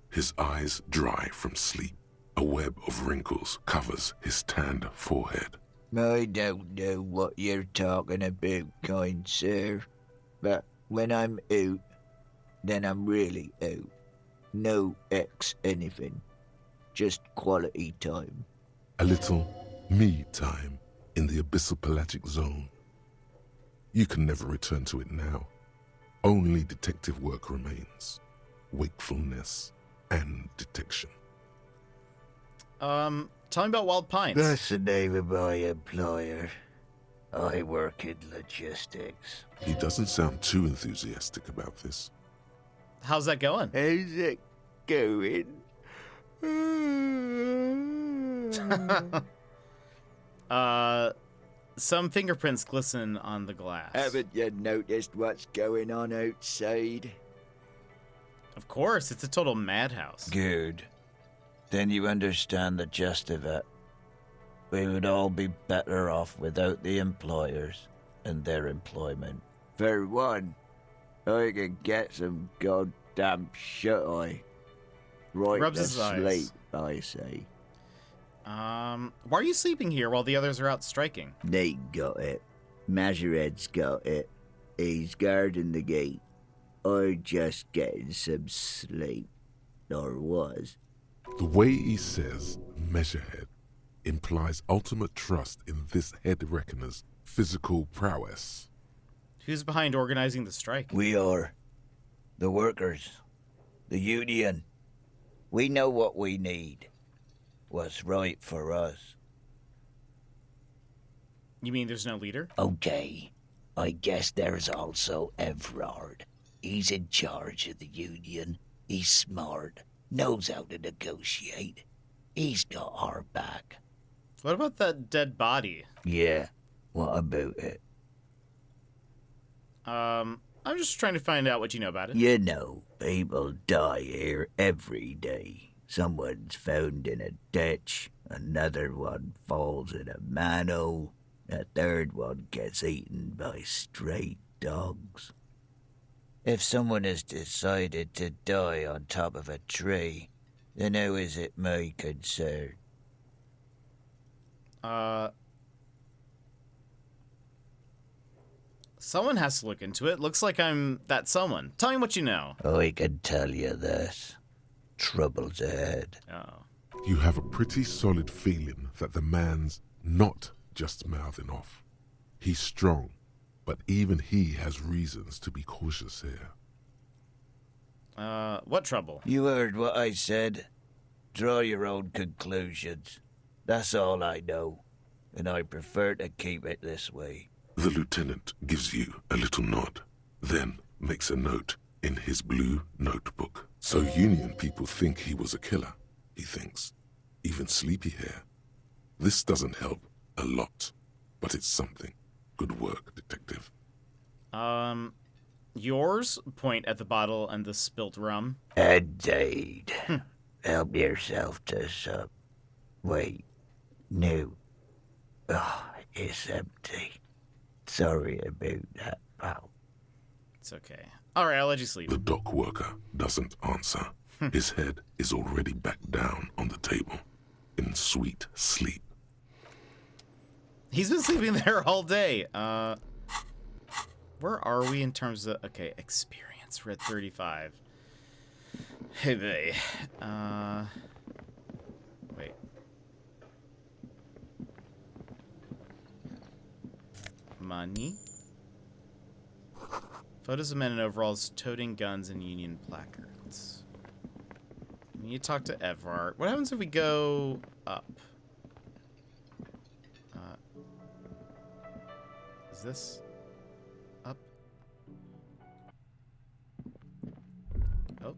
his eyes dry from sleep. A web of wrinkles covers his tanned forehead. I don't know what you're talking about, kind sir. But when I'm out, then I'm really out. No X anything. Just quality time. A little me time in the abyssal pelagic zone. You can never return to it now. Only detective work remains. Wakefulness and detection. Tell me about Wild Pines. That's the name of my employer. I work in logistics. He doesn't sound too enthusiastic about this. How's that going? How's it going? Some fingerprints glisten on the glass. Haven't you noticed what's going on outside? Of course, it's a total madhouse. Good. Then you understand the gist of it. We would all be better off without the employers and their employment. For one, I could get some goddamn shut-eye. Right Rubs to his eyes. sleep, I say. Why are you sleeping here while the others are out striking? Nate got it. Majoret's got it. He's guarding the gate. I'm just getting some sleep. Or was. The way he says measurehead implies ultimate trust in this head reckoner's physical prowess. Who's behind organizing the strike? We are. The workers. The union. We know what we need. What's right for us. You mean there's no leader? Okay. I guess there's also Everard. He's in charge of the union. He's smart. Knows how to negotiate. He's got our back. What about that dead body? Yeah. What about it? I'm just trying to find out what you know about it. You know, people die here every day. Someone's found in a ditch, another one falls in a manhole, a third one gets eaten by stray dogs. If someone has decided to die on top of a tree, then how is it my concern? Someone has to look into it. Looks like I'm that someone. Tell me what you know. I can tell you this. Trouble's ahead. Oh. You have a pretty solid feeling that the man's not just mouthing off. He's strong, but even he has reasons to be cautious here. What trouble? You heard what I said. Draw your own conclusions. That's all I know, and I prefer to keep it this way. The lieutenant gives you a little nod, then makes a note in his blue notebook. So Union people think he was a killer, he thinks. Even Sleepyhair. This doesn't help a lot, but it's something. Good work, detective. Yours? Point at the bottle and the spilt rum. Indeed. Help yourself to some. Wait. No. Oh, it's empty. Sorry about that, pal. It's okay. Alright, I'll let you sleep. The dock worker doesn't answer. His head is already back down on the table, in sweet sleep. He's been sleeping there all day. Where are we in terms of... Okay, experience. We're at 35. Hey, babe. Wait. Money. Photos of men in overalls toting guns and Union placards. We need to talk to Evrart. What happens if we go up? Is this up? Oh.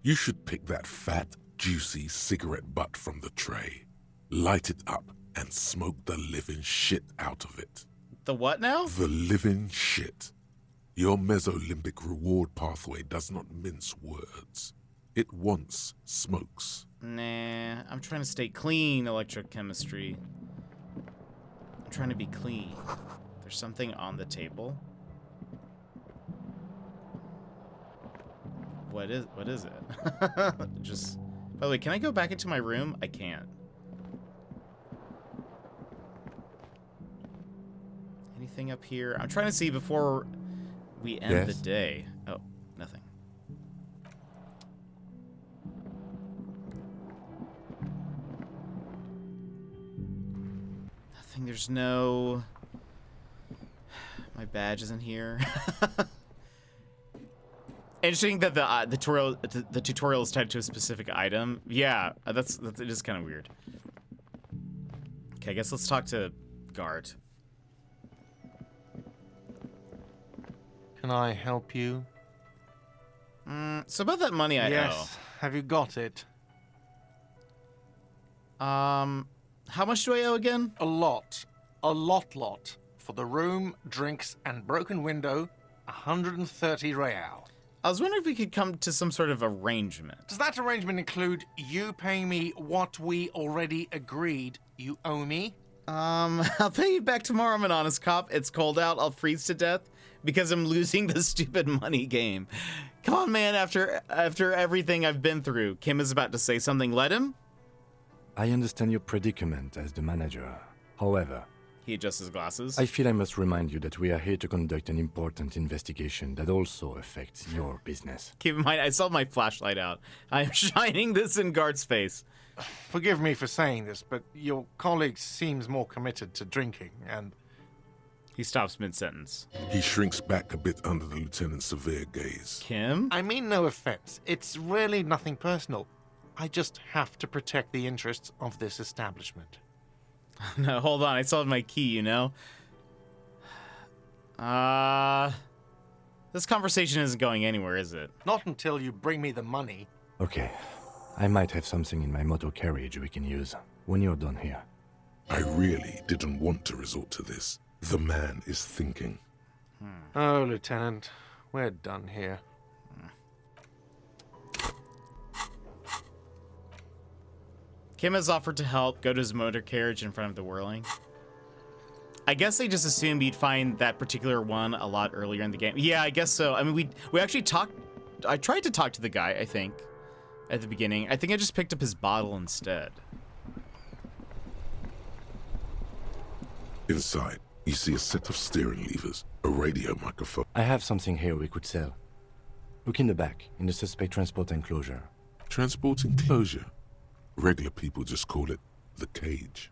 You should pick that fat, juicy cigarette butt from the tray, light it up, and smoke the living shit out of it. The what now? The living shit. Your mesolimbic reward pathway does not mince words. It wants smokes. Nah, I'm trying to stay clean, electrochemistry. I'm trying to be clean. There's something on the table. What is it? Just, by the way, can I go back into my room? I can't. Anything up here? I'm trying to see before we end the day. Oh, nothing. Nothing. There's no... My badge isn't here. Interesting that the tutorial is tied to a specific item. Yeah, it is kind of weird. Okay, I guess let's talk to Gart. Can I help you? So about that money I owe. Yes. Have you got it? How much do I owe again? A lot. A lot. For the room, drinks, and broken window, 130 real. I was wondering if we could come to some sort of arrangement. Does that arrangement include you paying me what we already agreed you owe me? I'll pay you back tomorrow. I'm an honest cop. It's cold out. I'll freeze to death because I'm losing the stupid money game. Come on, man. After everything I've been through, Kim is about to say something. Let him. I understand your predicament as the manager. However, he adjusts his glasses. I feel I must remind you that we are here to conduct an important investigation that also affects your business. Keep in mind, I saw my flashlight out. I'm shining this in Gart's face. Forgive me for saying this, but your colleague seems more committed to drinking, and... He stops mid-sentence. He shrinks back a bit under the lieutenant's severe gaze. Kim? I mean no offense. It's really nothing personal. I just have to protect the interests of this establishment. No, hold on. I still have my key, you know? This conversation isn't going anywhere, is it? Not until you bring me the money. Okay. I might have something in my motor carriage we can use when you're done here. I really didn't want to resort to this. The man is thinking. Oh, Lieutenant, we're done here. Kim has offered to help go to his motor carriage in front of the whirling. I guess they just assumed you'd find that particular one a lot earlier in the game. Yeah, I guess so. I mean, we actually talked... I tried to talk to the guy, I think, at the beginning. I think I just picked up his bottle instead. Inside, you see a set of steering levers, a radio microphone. I have something here we could sell. Look in the back, in the suspect transport enclosure. Transport enclosure? Regular people just call it the cage.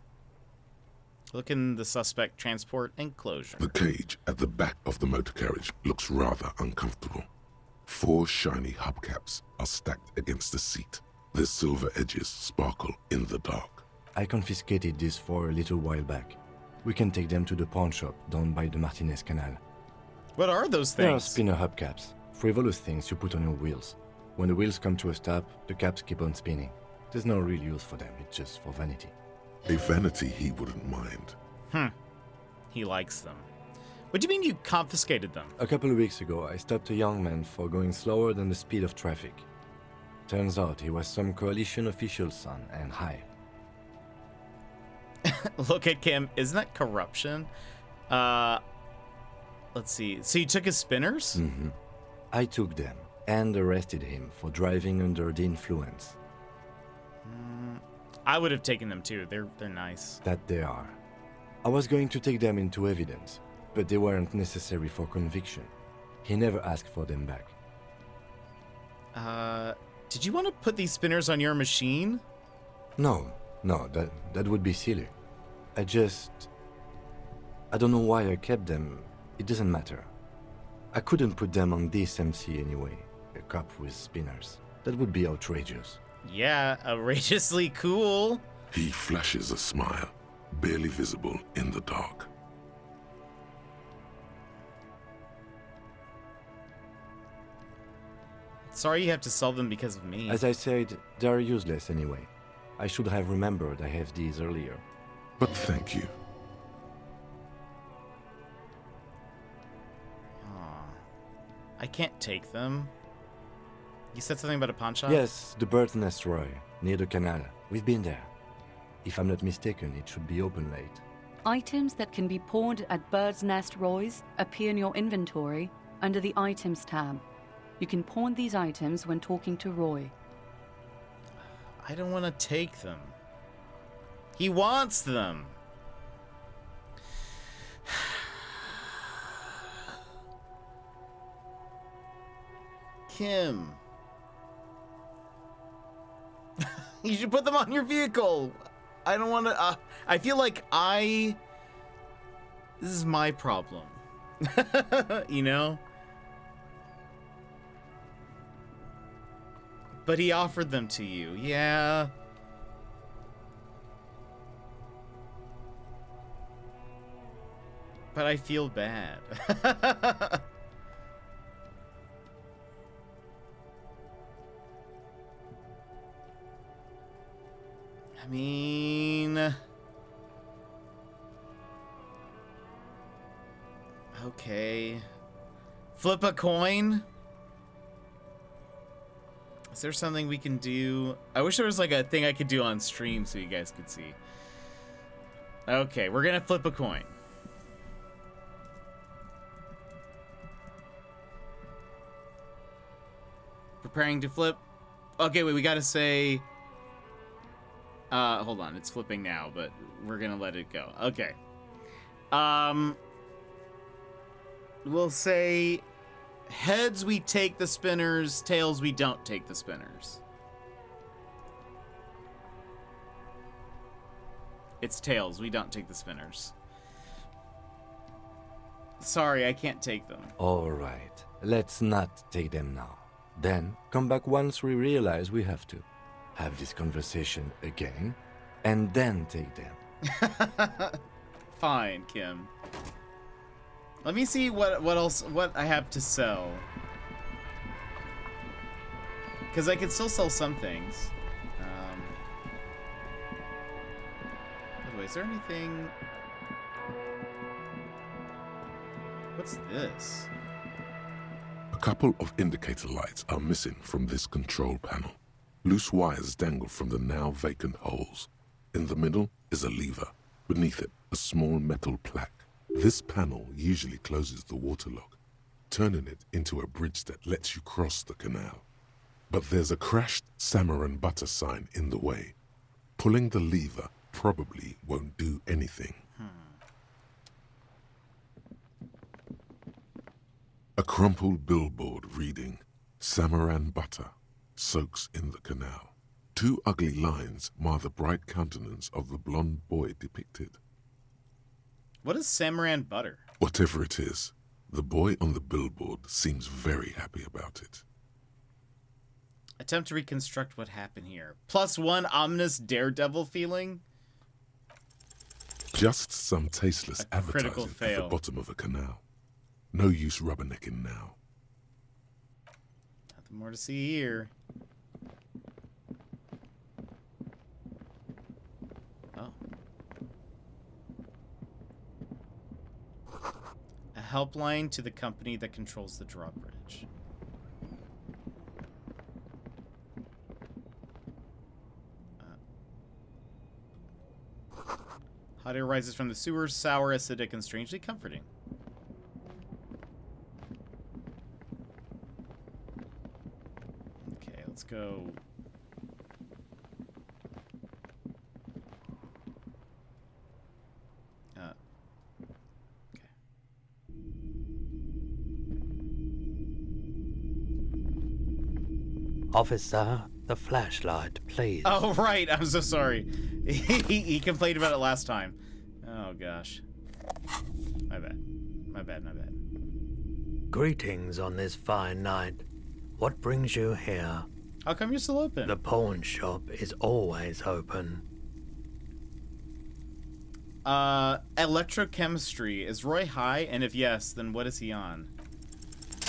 Look in the suspect transport enclosure. The cage at the back of the motor carriage looks rather uncomfortable. 4 shiny hubcaps are stacked against the seat. Their silver edges sparkle in the dark. I confiscated these 4 a little while back. We can take them to the pawn shop down by the Martinez Canal. What are those They are things? spinner hubcaps, frivolous things you put on your wheels. When the wheels come to a stop, the caps keep on spinning. There's no real use for them, it's just for vanity. A vanity he wouldn't mind. He likes them. What do you mean you confiscated them? A couple of weeks ago, I stopped a young man for going slower than the speed of traffic. Turns out he was some coalition official's son and high. Look at Kim. Isn't that corruption? Let's see. So you took his spinners? Mm-hmm. I took them and arrested him for driving under the influence. I would have taken them too. They're nice. That they are. I was going to take them into evidence, but they weren't necessary for conviction. He never asked for them back. Did you want to put these spinners on your machine? No, that would be silly. I don't know why I kept them. It doesn't matter. I couldn't put them on this MC anyway. A cop with spinners. That would be outrageous. Yeah, outrageously cool. He flashes a smile, barely visible in the dark. Sorry you have to sell them because of me. As I said, they are useless anyway. I should have remembered I have these earlier. But thank you. I can't take them. You said something about a pawn shop? Yes, the Bird's Nest Roy, near the canal. We've been there. If I'm not mistaken, it should be open late. Items that can be pawned at Bird's Nest Roy's appear in your inventory under the Items tab. You can pawn these items when talking to Roy. I don't want to take them. He wants them. Kim. You should put them on your vehicle. I don't want to... I feel like this is my problem. You know? But he offered them to you. Yeah. But I feel bad. I mean... Okay. Flip a coin? Is there something we can do? I wish there was like a thing I could do on stream so you guys could see. Okay, we're gonna flip a coin. Preparing to flip. Okay, wait, we gotta say... hold on, it's flipping now, but we're gonna let it go. Okay. We'll say... Heads, we take the spinners. Tails, we don't take the spinners. It's tails. We don't take the spinners. Sorry, I can't take them. All right. Let's not take them now. Then come back once we realize we have to. Have this conversation again, and then take them. Fine, Kim. Let me see what I have to sell. Because I could still sell some things. By the way, is there anything... What's this? A couple of indicator lights are missing from this control panel. Loose wires dangle from the now vacant holes. In the middle is a lever. Beneath it, a small metal plaque. This panel usually closes the waterlock, turning it into a bridge that lets you cross the canal. But there's a crashed salmon and butter sign in the way. Pulling the lever probably won't do anything. A crumpled billboard reading, Samaran butter soaks in the canal. 2 ugly lines mar the bright countenance of the blonde boy depicted. What is Samaran butter? Whatever it is, The boy on the billboard seems very happy about it. Attempt to reconstruct what happened here. +1 ominous daredevil feeling. Just some tasteless critical advertising at fail. the bottom of a canal. No use rubbernecking now. Nothing more to see here. Oh. A helpline to the company that controls the drawbridge. Hot air rises from the sewers, sour, acidic, and strangely comforting. Okay, let's go. Okay. Officer, the flashlight, please. Oh, right. I'm so sorry. He complained about it last time. Oh, gosh. My bad. My bad, my bad. Greetings on this fine night. What brings you here? How come you're still open? The pawn shop is always open. Electrochemistry. Is Roy high? And if yes, then what is he on?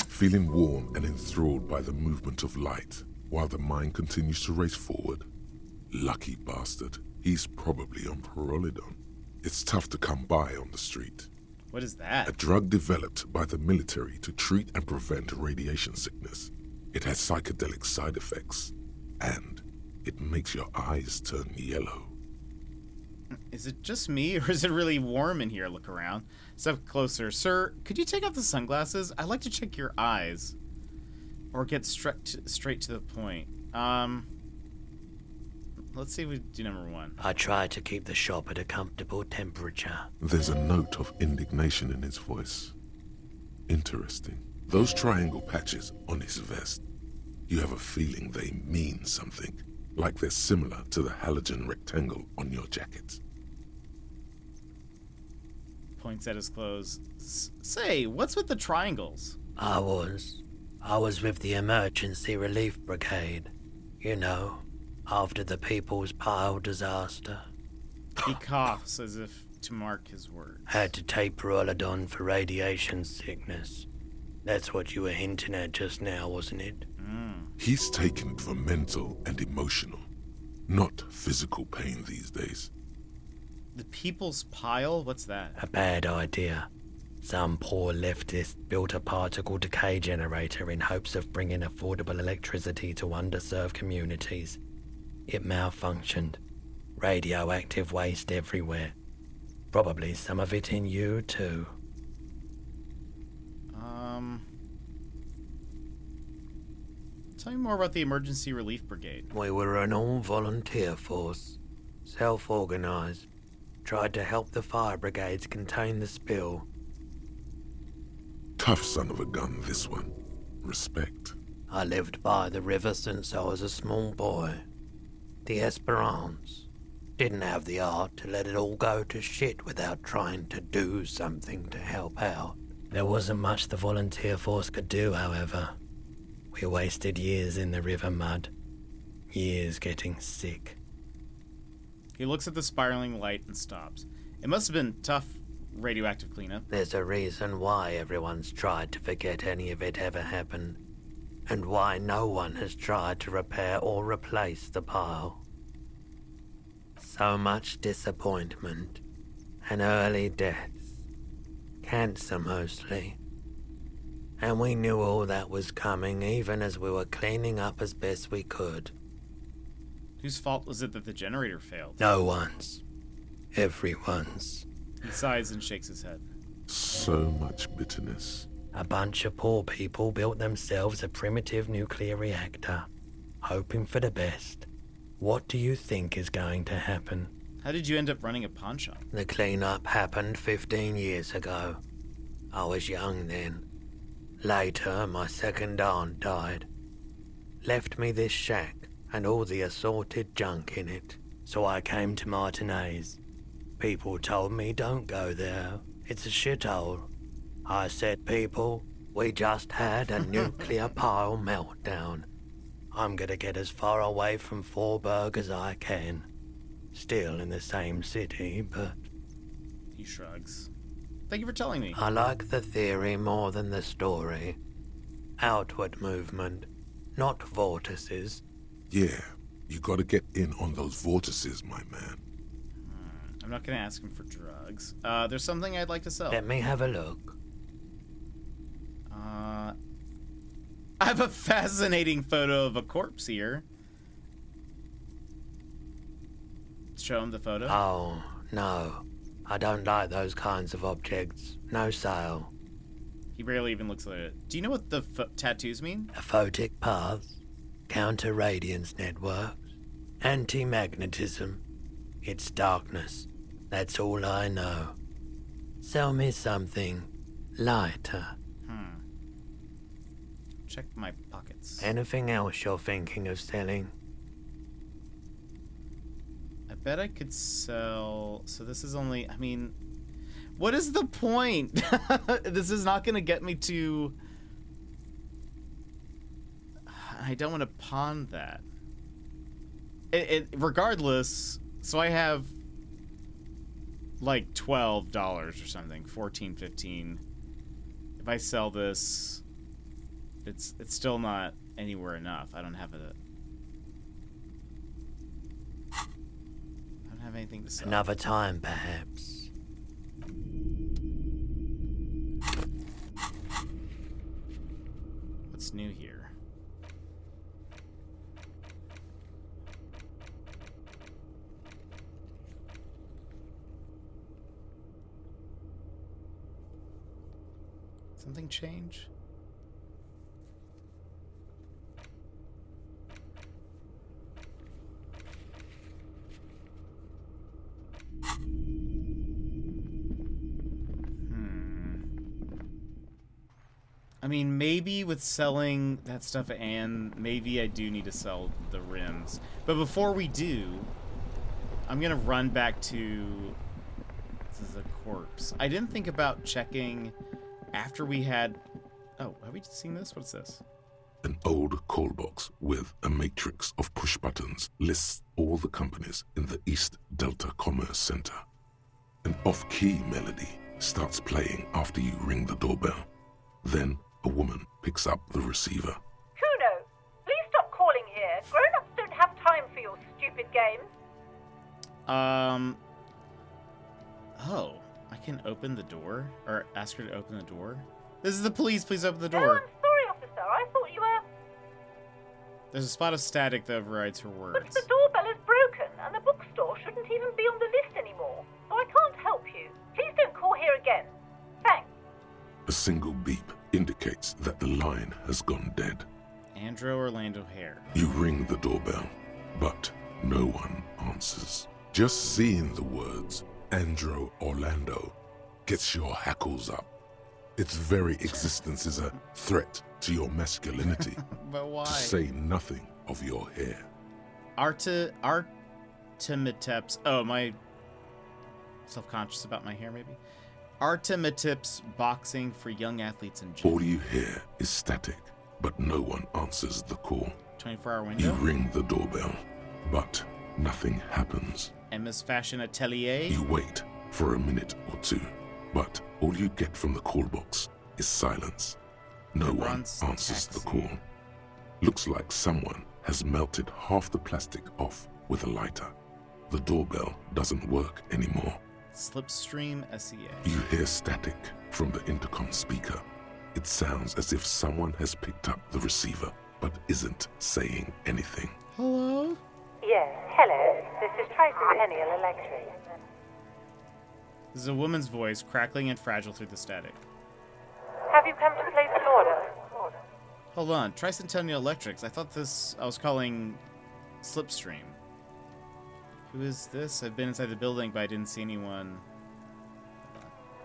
Feeling warm and enthralled by the movement of light, while the mind continues to race forward. Lucky bastard. He's probably on Pyrrolidon. It's tough to come by on the street. What is that? A drug developed by the military to treat and prevent radiation sickness. It has psychedelic side effects, and it makes your eyes turn yellow. Is it just me, or is it really warm in here? Look around. Step closer. Sir, could you take off the sunglasses? I'd like to check your eyes. Or get straight to the point. Let's see if we do number 1. I try to keep the shop at a comfortable temperature. There's a note of indignation in his voice. Interesting. Those triangle patches on his vest, you have a feeling they mean something, like they're similar to the halogen rectangle on your jacket. Points at his clothes. Say, what's with the triangles? I was with the emergency relief brigade. You know, after the People's Pile disaster. He coughs as if to mark his words. Had to take Pyrrolidon for radiation sickness. That's what you were hinting at just now, wasn't it? He's taken it for mental and emotional, not physical pain these days. The People's Pile? What's that? A bad idea. Some poor leftist built a particle decay generator in hopes of bringing affordable electricity to underserved communities. It malfunctioned. Radioactive waste everywhere. Probably some of it in you, too. Tell me more about the Emergency Relief Brigade. We were an all-volunteer force. Self-organized. Tried to help the fire brigades contain the spill. Tough son of a gun, this one. Respect. I lived by the river since I was a small boy. The Esperance. Didn't have the art to let it all go to shit without trying to do something to help out. There wasn't much the volunteer force could do, however. We wasted years in the river mud. Years getting sick. He looks at the spiraling light and stops. It must have been tough radioactive cleanup. There's a reason why everyone's tried to forget any of it ever happened. And why no one has tried to repair or replace the pile. So much disappointment. And early deaths. Cancer mostly. And we knew all that was coming even as we were cleaning up as best we could. Whose fault was it that the generator failed? No one's. Everyone's. He sighs and shakes his head. So much bitterness. A bunch of poor people built themselves a primitive nuclear reactor, hoping for the best. What do you think is going to happen? How did you end up running a pawn shop? The cleanup happened 15 years ago. I was young then. Later, my second aunt died. Left me this shack and all the assorted junk in it. So I came to Martinez. People told me don't go there. It's a shithole. I said, people, we just had a nuclear pile meltdown. I'm gonna get as far away from Forburg as I can. Still in the same city, but... He shrugs. Thank you for telling me. I like the theory more than the story. Outward movement, not vortices. Yeah, you gotta get in on those vortices, my man. I'm not gonna ask him for drugs. There's something I'd like to sell. Let me have a look. I have a fascinating photo of a corpse here. Show him the photo. Oh, no. I don't like those kinds of objects. No sale. He barely even looks at it. Do you know what the tattoos mean? Aphotic paths, counter-radiance networks, anti-magnetism. It's darkness. That's all I know. Sell me something lighter. Check my pockets. Anything else you're thinking of selling? I bet I could sell... So this is only... I mean... What is the point? This is not going to get me to... I don't want to pawn that. Regardless, so I have like $12 or something, 14, 15. If I sell this, it's still not anywhere enough. I don't have anything to sell. Another time, perhaps. What's new here? Something change? I mean, maybe with selling that stuff, and maybe I do need to sell the rims. But before we do, I'm gonna run back to... This is a corpse. I didn't think about checking after we had... Oh, have we seen this? What's this? An old call box with a matrix of push buttons lists all the companies in the East Delta Commerce Center. An off-key melody starts playing after you ring the doorbell. Then a woman picks up the receiver. Kuno, please stop calling here. Grown-ups don't have time for your stupid games. Oh, I can open the door? Or ask her to open the door? This is the police, please open the door. No, I'm sorry, officer. I thought you were... There's a spot of static that overrides her words. But the doorbell is broken, and the bookstore shouldn't even be on the list anymore. So I can't help you. Please don't call here again. Thanks. A single beep indicates that the line has gone dead. Andrew Orlando Hare. You ring the doorbell, but no one answers. Just seeing the words, Andrew Orlando, gets your hackles up. Its very existence is a threat to your masculinity. But why? To say nothing of your hair. Artemiteps. Oh, am I self-conscious about my hair, maybe? Artemiteps boxing for young athletes in gym. All you hear is static, but no one answers the call. 24-hour window? You ring the doorbell, but nothing happens. Emma's Fashion Atelier? You wait for a minute or two, but all you get from the call box is silence. No one answers the call. Looks like someone has melted half the plastic off with a lighter. The doorbell doesn't work anymore. Slipstream SEA. You hear static from the intercom speaker. It sounds as if someone has picked up the receiver, but isn't saying anything. Hello? Yes, hello. This is Tricentennial Electric. This is a woman's voice, crackling and fragile through the static. Have you come to place an order? Hold on, Tricentennial Electrics. I thought I was calling Slipstream. Who is this? I've been inside the building, but I didn't see anyone.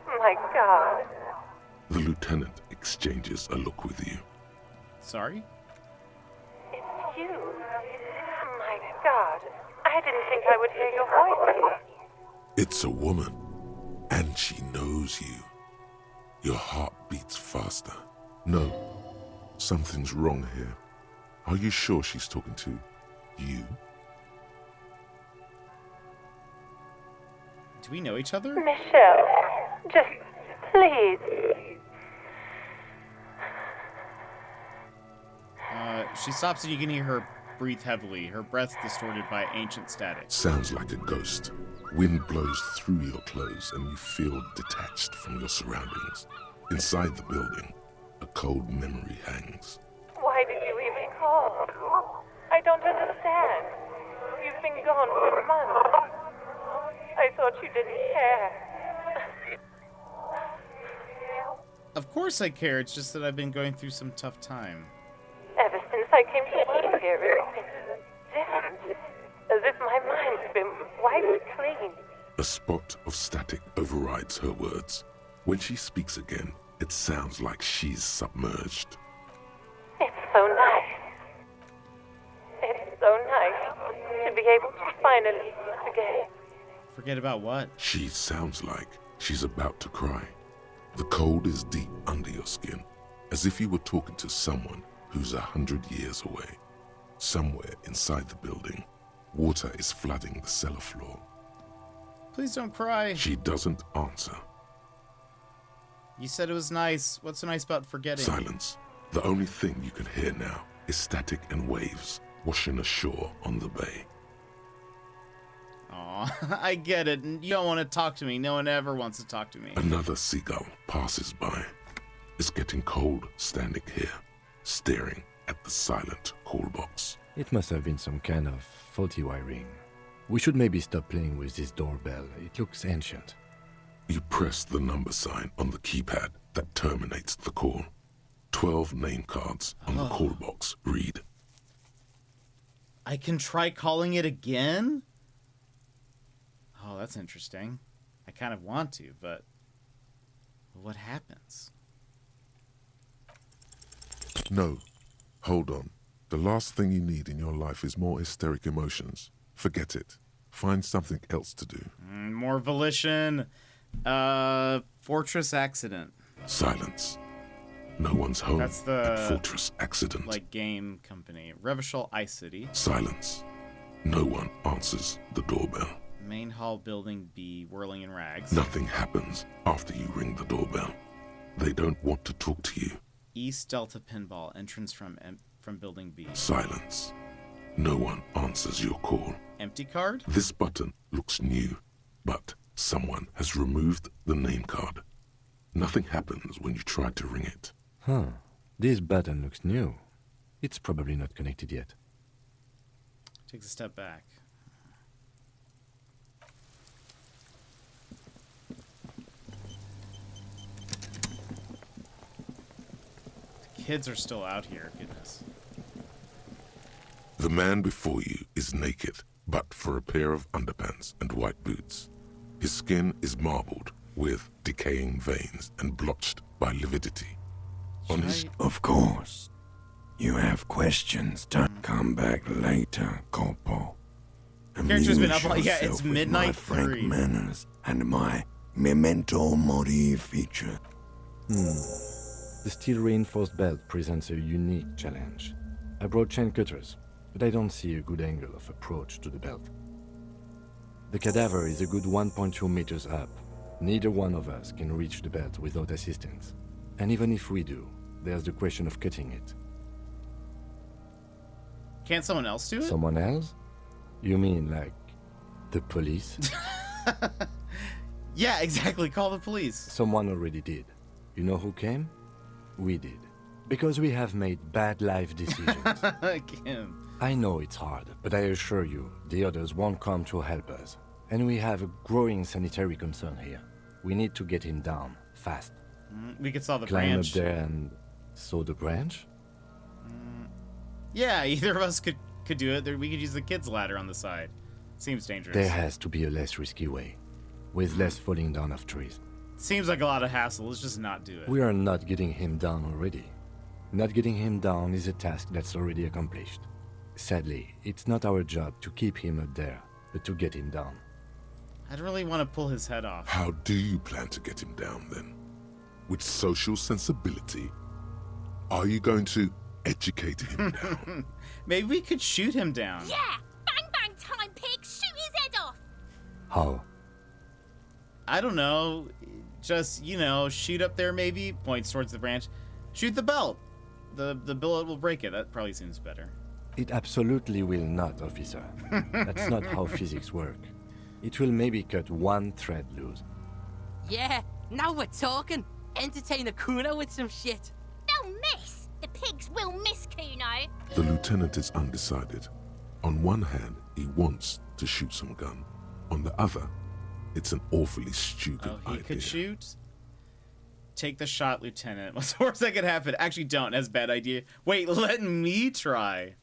My God. The lieutenant exchanges a look with you. Sorry? It's you. My God. I didn't think I would hear your voice here. It's a woman, and she knows you. Your heart beats faster. No, something's wrong here. Are you sure she's talking to you? Do we know each other? Michelle, just please. She stops and you can hear her breathe heavily, her breath distorted by ancient static. Sounds like a ghost. Wind blows through your clothes and you feel detached from your surroundings. Inside the building, a cold memory hangs. Why did you even call? I don't understand. You've been gone for months. I thought you didn't care. Of course I care, it's just that I've been going through some tough time. Ever since I came to work here, it's been different. As if my mind's been wiped clean. A spot of static overrides her words. When she speaks again, it sounds like she's submerged. It's so nice. It's so nice to be able to finally forget. Forget about what? She sounds like she's about to cry. The cold is deep under your skin, as if you were talking to someone who's 100 years away. Somewhere inside the building, water is flooding the cellar floor. Please don't cry. She doesn't answer. You said it was nice. What's so nice about forgetting? Silence. The only thing you can hear now is static and waves washing ashore on the bay. Aw, I get it. You don't want to talk to me. No one ever wants to talk to me. Another seagull passes by. It's getting cold standing here, staring at the silent call box. It must have been some kind of faulty wiring. We should maybe stop playing with this doorbell. It looks ancient. You press the number sign on the keypad that terminates the call. 12 name cards on the call box read. I can try calling it again? Oh, that's interesting. I kind of want to, but what happens? No. Hold on. The last thing you need in your life is more hysteric emotions. Forget it. Find something else to do. More volition. Fortress accident. Silence. No one's home That's the at Fortress accident. Like game company. Revachol Ice City. Silence. No one answers the doorbell. Main hall building B, whirling in rags. Nothing happens after you ring the doorbell. They don't want to talk to you. East Delta Pinball, entrance from building B. Silence. No one answers your call. Empty card? This button looks new, but someone has removed the name card. Nothing happens when you try to ring it. Huh. This button looks new. It's probably not connected yet. Takes a step back. The kids are still out here, goodness. The man before you is naked, but for a pair of underpants and white boots. His skin is marbled with decaying veins and blotched by lividity. On his... Of course. You have questions. Come back later, Corpo. Character's been up Amuse yeah, it's yourself with midnight my frank 3. manners and my memento mori feature. The steel reinforced belt presents a unique challenge. I brought chain cutters, but I don't see a good angle of approach to the belt. The cadaver is a good 1.2 meters up. Neither one of us can reach the belt without assistance. And even if we do, there's the question of cutting it. Can't someone else do it? Someone else? You mean like the police? Yeah, exactly. Call the police. Someone already did. You know who came? We did. Because we have made bad life decisions. Kim. I know it's hard, but I assure you, the others won't come to help us. And we have a growing sanitary concern here. We need to get him down, fast. We could saw the Climb branch. up there and saw the branch? Yeah, either of us could do it. We could use the kids' ladder on the side. Seems dangerous. There has to be a less risky way, with less falling down of trees. Seems like a lot of hassle. Let's just not do it. We are not getting him down already. Not getting him down is a task that's already accomplished. Sadly, it's not our job to keep him up there, but to get him down. I'd really want to pull his head off. How do you plan to get him down, then? with social sensibility? Are you going to educate him down? Maybe we could shoot him down. Yeah! Bang bang time, pig! Shoot his head off! How? I don't know. Just, shoot up there maybe. Points towards the branch. Shoot the belt. The bullet will break it. That probably seems better. It absolutely will not, officer. That's not how physics work. It will maybe cut one thread loose. Yeah, now we're talking. Entertain a Kuno with some shit. They'll miss! The pigs will miss Kuno! The lieutenant is undecided. On one hand, he wants to shoot some gun. On the other, it's an awfully stupid He idea. could shoot. Take the shot, Lieutenant. What's the worst that could happen? Actually, don't. That's a bad idea. Wait, let me try.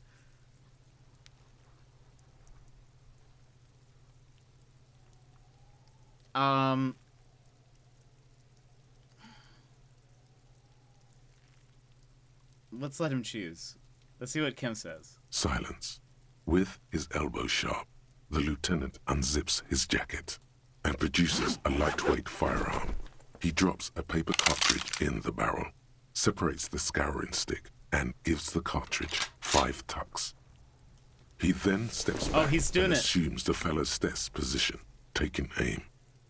Let's let him choose. Let's see what Kim says. Silence. With his elbow sharp, the lieutenant unzips his jacket and produces a lightweight firearm. He drops a paper cartridge in the barrel, separates the scouring stick, and gives the cartridge 5 tucks. He then steps back and assumes the fellow's desk position, taking aim.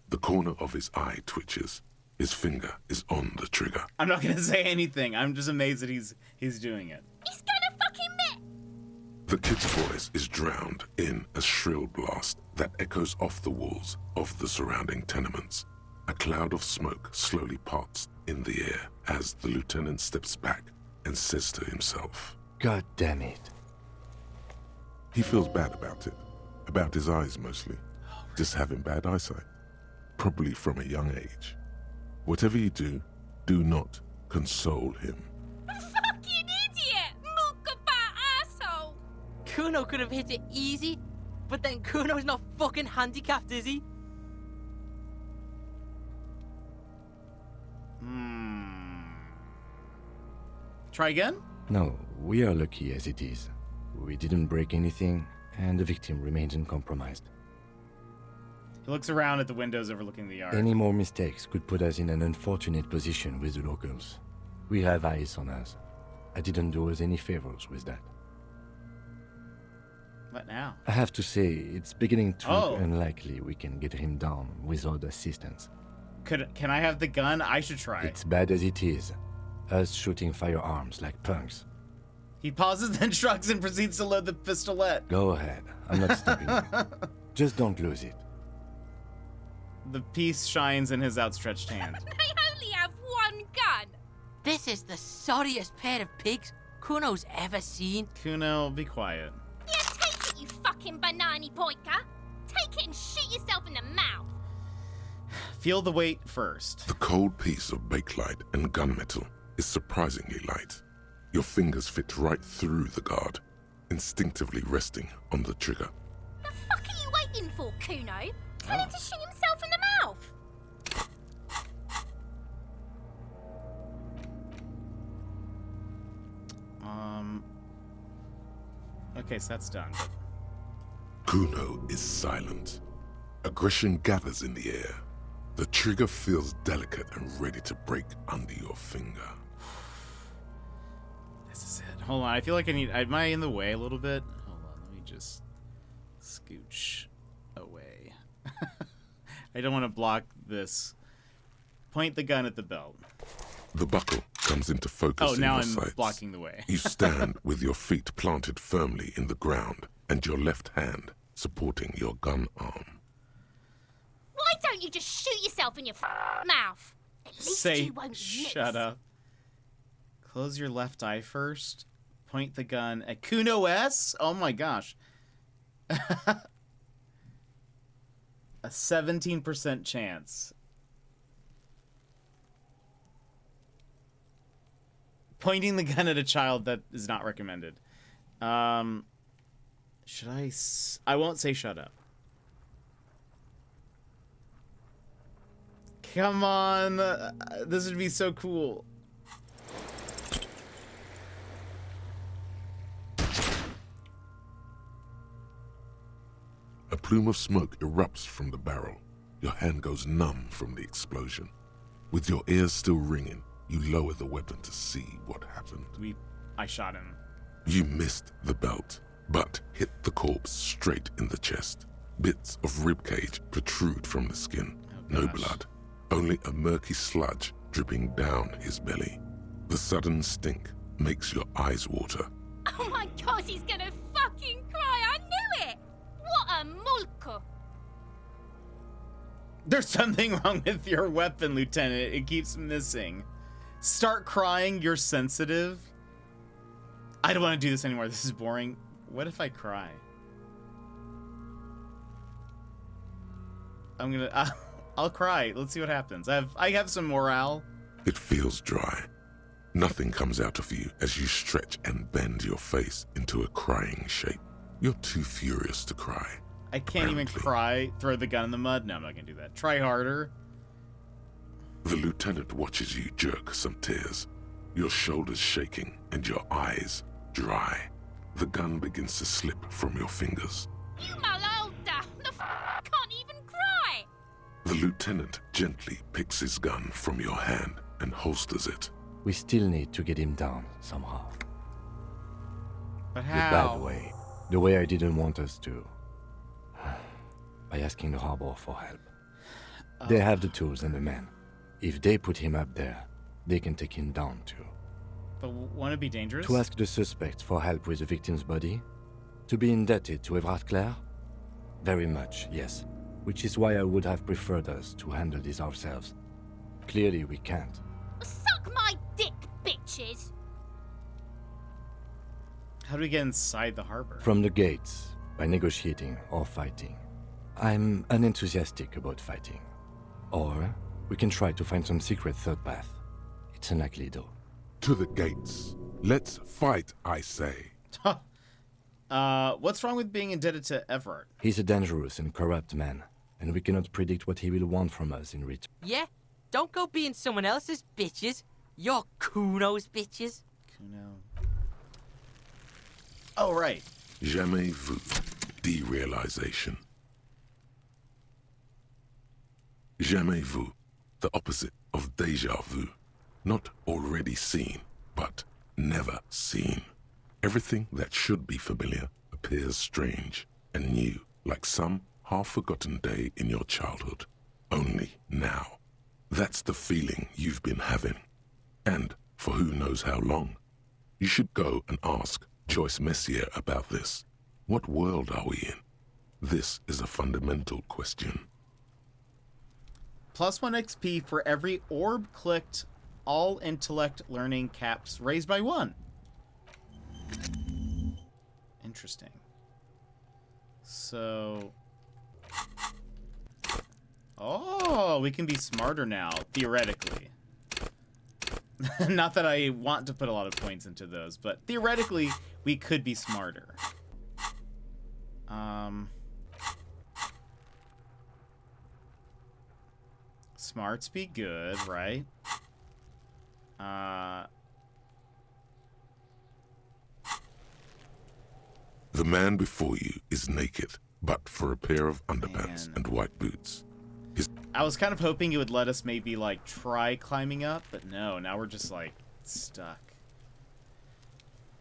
The corner of his eye twitches. His finger is on the trigger. I'm not gonna say anything. I'm just amazed that he's doing it. He's gonna fucking miss! The kid's voice is drowned in a shrill blast that echoes off the walls of the surrounding tenements. A cloud of smoke slowly parts in the air as the lieutenant steps back and says to himself, God damn it. He feels bad about it. About his eyes mostly. Just having bad eyesight. Probably from a young age. Whatever you do, do not console him. Fucking idiot! Mookabat asshole! Kuno could have hit it easy, but then Kuno's not fucking handicapped, is he? Try again? No, we are lucky as it is. We didn't break anything, and the victim remains uncompromised. He looks around at the windows overlooking the yard. Any more mistakes could put us in an unfortunate position with the locals. We have eyes on us. I didn't do us any favors with that. What now? I have to say, it's beginning to look unlikely we can get him down without assistance. Can I have the gun? I should try. It's bad as it is. Us shooting firearms like punks. He pauses, then shrugs and proceeds to load the pistolet. Go ahead. I'm not stopping you. Just don't lose it. The piece shines in his outstretched hand. They only have one gun! This is the sorriest pair of pigs Kuno's ever seen. Kuno, be quiet. Yeah, take it, you fucking banani boika! Take it and shoot yourself in the mouth! Feel the weight first. The cold piece of bakelite and gunmetal is surprisingly light. Your fingers fit right through the guard, instinctively resting on the trigger. The fuck are you waiting for, Kuno? Tell him to shoot himself in the mouth! Okay, so that's done. Kuno is silent. Aggression gathers in the air. The trigger feels delicate and ready to break under your finger. This is it. Hold on, I feel like am I in the way a little bit? Hold on, let me just scooch away. I don't want to block this. Point the gun at the belt. The buckle comes into focus in now your I'm sights. blocking the way. You stand with your feet planted firmly in the ground and your left hand supporting your gun arm. Why don't you just shoot yourself in your mouth? At least you won't miss. Shut up. Close your left eye first. Point the gun at Kuno S. Oh my gosh. A 17% chance. Pointing the gun at a child, that is not recommended. Should I? I won't say shut up. Come on. This would be so cool. A plume of smoke erupts from the barrel. Your hand goes numb from the explosion. With your ears still ringing, you lower the weapon to see what happened. I shot him. You missed the belt, but hit the corpse straight in the chest. Bits of ribcage protrude from the skin. No blood, only a murky sludge dripping down his belly. The sudden stink makes your eyes water. Oh my god, he's gonna fucking cry! I knew it! What a mulko! There's something wrong with your weapon, Lieutenant. It keeps missing. Start crying, you're sensitive. I don't want to do this anymore. This is boring. What if I cry? I'll cry. Let's see what happens. I have some morale. It feels dry. Nothing comes out of you as you stretch and bend your face into a crying shape. You're too furious to cry. I can't even cry. Throw the gun in the mud. No, I'm not gonna do that. Try harder. The lieutenant watches you jerk some tears, your shoulders shaking and your eyes dry. The gun begins to slip from your fingers. You malolda! The can't even cry! The lieutenant gently picks his gun from your hand and holsters it. We still need to get him down somehow. But The how? bad way. The way I didn't want us to. By asking the harbor for help. They have the tools and the men. If they put him up there, they can take him down too. But won't it be dangerous? To ask the suspect for help with the victim's body? To be indebted to Everard Clare? Very much, yes. Which is why I would have preferred us to handle this ourselves. Clearly we can't. Suck my dick, bitches! How do we get inside the harbor? From the gates, by negotiating or fighting. I'm unenthusiastic about fighting. Or we can try to find some secret third path. It's unlikely though. To the gates. Let's fight, I say. What's wrong with being indebted to Everard? He's a dangerous and corrupt man, and we cannot predict what he will want from us in return. Yeah? Don't go being someone else's bitches. You're Kuno's bitches. Kuno. Oh, right. Jamais vu. Derealization. Jamais vu. The opposite of déjà vu. Not already seen, but never seen. Everything that should be familiar appears strange and new, like some half-forgotten day in your childhood. Only now. That's the feeling you've been having. And for who knows how long. You should go and ask Joyce Messier about this. What world are we in? This is a fundamental question. +1 XP for every orb clicked. All intellect learning caps raised by 1. Interesting. So... Oh, we can be smarter now, theoretically. Not that I want to put a lot of points into those, but theoretically, we could be smarter. Smarts be good, right? The man before you is naked, but for a pair of underpants and white boots. I was kind of hoping it would let us maybe, like, try climbing up, but no, now we're just, like, stuck.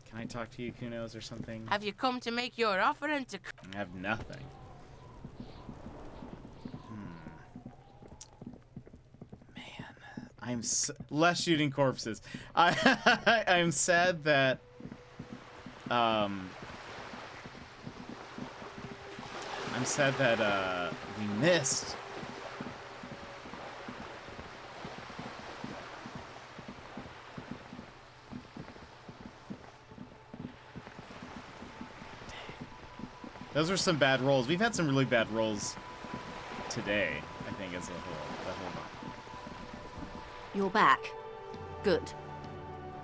Can I talk to you, Kunos, or something? Have you come to make your offering to... I have nothing. Man, I'm less shooting corpses. I'm sad that, I'm sad that, we missed. Those are some bad rolls. We've had some really bad rolls today, I think, as a whole. You're back. Good.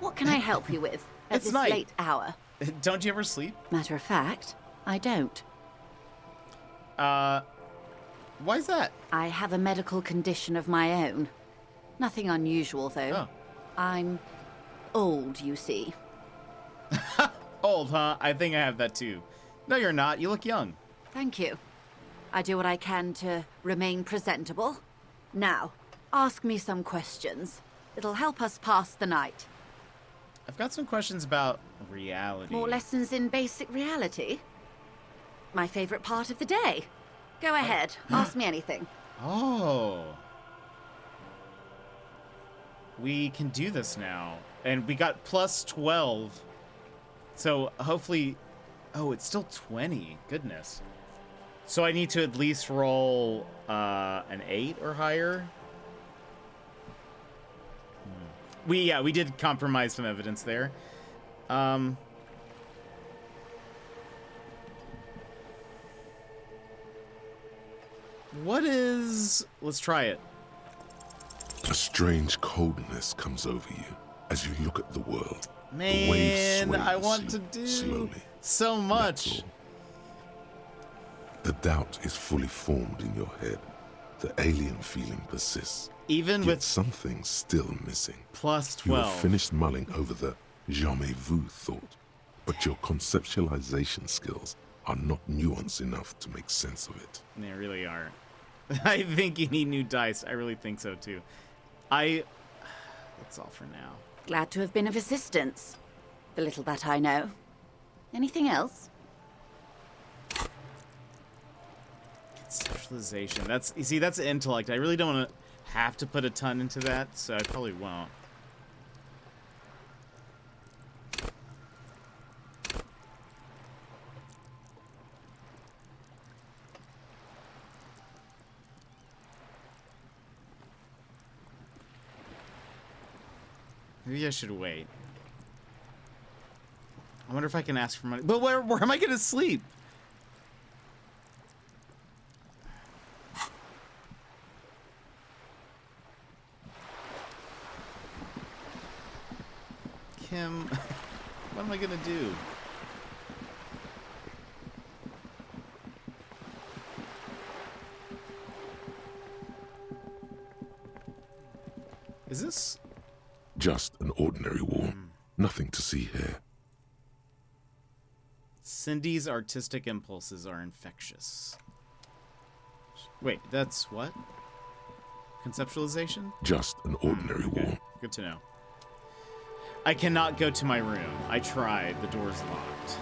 What can I help you with at It's this night. late hour? Don't you ever sleep? Matter of fact, I don't. Why is that? I have a medical condition of my own. Nothing unusual, though. Oh. I'm old, you see. Old, huh? I think I have that too. No, you're not. You look young. Thank you. I do what I can to remain presentable. Now, Ask me some questions. It'll help us pass the night. I've got some questions about reality. More lessons in basic reality? My favorite part of the day. Go ahead, ask me anything. Oh. We can do this now. And we got plus 12. So hopefully... Oh, it's still 20. Goodness. So I need to at least roll an 8 or higher? We did compromise some evidence there. What is... Let's try it. A strange coldness comes over you as you look at the world. The waves Man, sway I the want sea to do slowly. so much. The doubt is fully formed in your head. The alien feeling persists. Even Yet with something's still missing. plus You 12. have finished mulling over the jamais vu thought, but your conceptualization skills are not nuanced enough to make sense of it. They really are. I think you need new dice. I really think so too. That's all for now. Glad to have been of assistance. The little that I know. Anything else? Conceptualization. That's, you see, that's intellect. I really don't want to have to put a ton into that, so I probably won't. Maybe I should wait. I wonder if I can ask for money. But where am I going to sleep? Kim, what am I going to do? Is this... Just an ordinary wall. Nothing to see here. Cindy's artistic impulses are infectious. Wait, that's what? Conceptualization? Just an ordinary wall. Good to know. I cannot go to my room. I tried. The door's locked.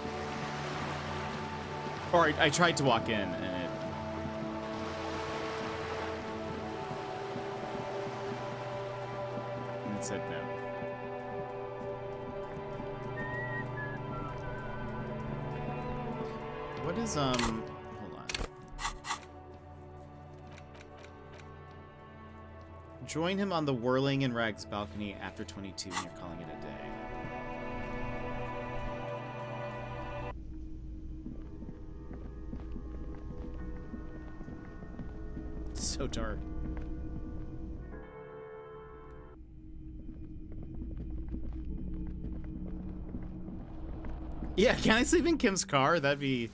Or I tried to walk in and it... And it said no. What is, hold on. Join him on the Whirling in Rags balcony after 22 and you're calling it a day. It's so dark. Yeah, can I sleep in Kim's car? That'd be...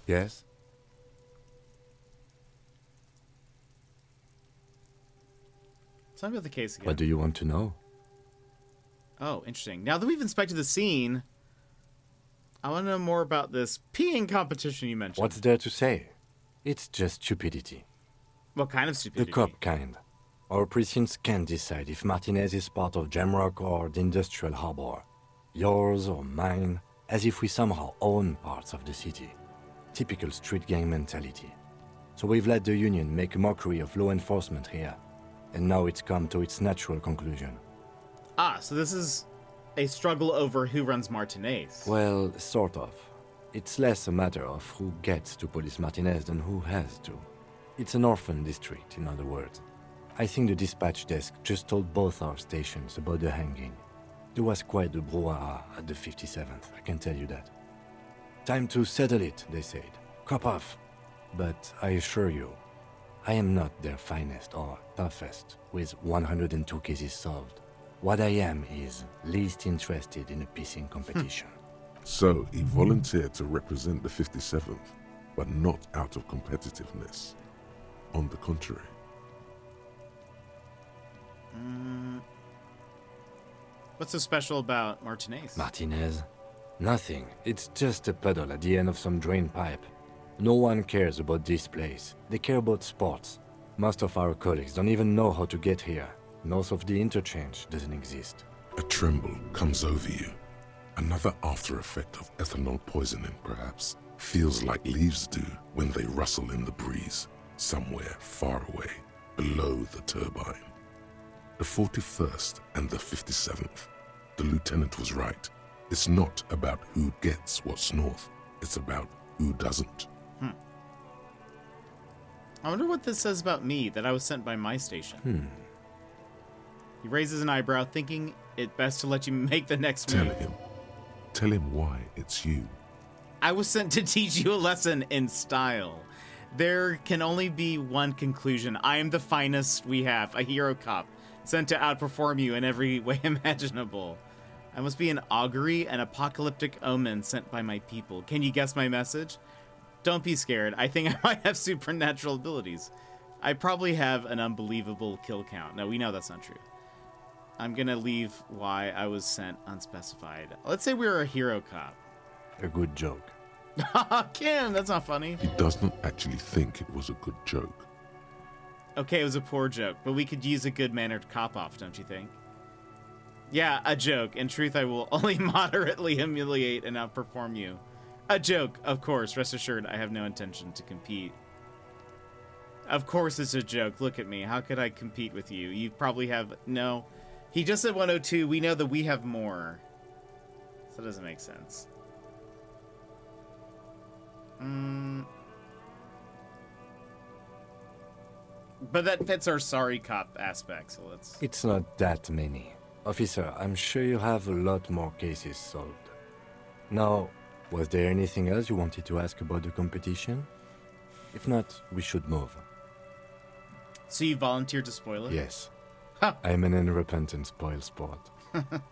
Yes? Tell me about the case again. What do you want to know? Oh, interesting. Now that we've inspected the scene, I want to know more about this peeing competition you mentioned. What's there to say? It's just stupidity. What kind of stupidity? The cop kind. Our precincts can't decide if Martinez is part of Jamrock or the Industrial Harbor. Yours or mine, as if we somehow own parts of the city. Typical street gang mentality. So we've let the Union make a mockery of law enforcement here. And now it's come to its natural conclusion. Ah, so this is a struggle over who runs Martinez. Well, sort of. It's less a matter of who gets to police Martinez than who has to. It's an orphan district, in other words. I think the dispatch desk just told both our stations about the hanging. There was quite the brouhaha at the 57th, I can tell you that. Time to settle it, they said. Cop off. But I assure you, I am not their finest or toughest, with 102 cases solved. What I am is least interested in a pissing competition. So he volunteered to represent the 57th, but not out of competitiveness. On the contrary. What's so special about Martinez? Martinez? Nothing. It's just a puddle at the end of some drain pipe. No one cares about this place. They care about sports. Most of our colleagues don't even know how to get here. North of the interchange doesn't exist. A tremble comes over you. Another after effect of ethanol poisoning, perhaps. Feels like leaves do when they rustle in the breeze, somewhere far away, below the turbine. The 41st and the 57th. The lieutenant was right. It's not about who gets what's north. It's about who doesn't. I wonder what this says about me, that I was sent by my station. He raises an eyebrow, thinking it best to let you make the next move. Tell him why it's you. I was sent to teach you a lesson in style. There can only be one conclusion. I am the finest we have, a hero cop, sent to outperform you in every way imaginable. I must be an augury, an apocalyptic omen sent by my people. Can you guess my message? Don't be scared. I think I might have supernatural abilities. I probably have an unbelievable kill count. No, we know that's not true. I'm gonna leave why I was sent unspecified. Let's say we were a hero cop. A good joke. Kim, that's not funny. He does not actually think it was a good joke. Okay, it was a poor joke, but we could use a good-mannered cop-off, don't you think? Yeah, a joke. In truth, I will only moderately humiliate and outperform you. A joke, of course. Rest assured, I have no intention to compete. Of course it's a joke. Look at me. How could I compete with you? You probably have... No. He just said 102. We know that we have more. So that doesn't make sense. But that fits our sorry cop aspect, so let's... It's not that many. Officer, I'm sure you have a lot more cases solved. Now, was there anything else you wanted to ask about the competition? If not, we should move. So you volunteered to spoil it? Yes. I'm an unrepentant spoil sport. The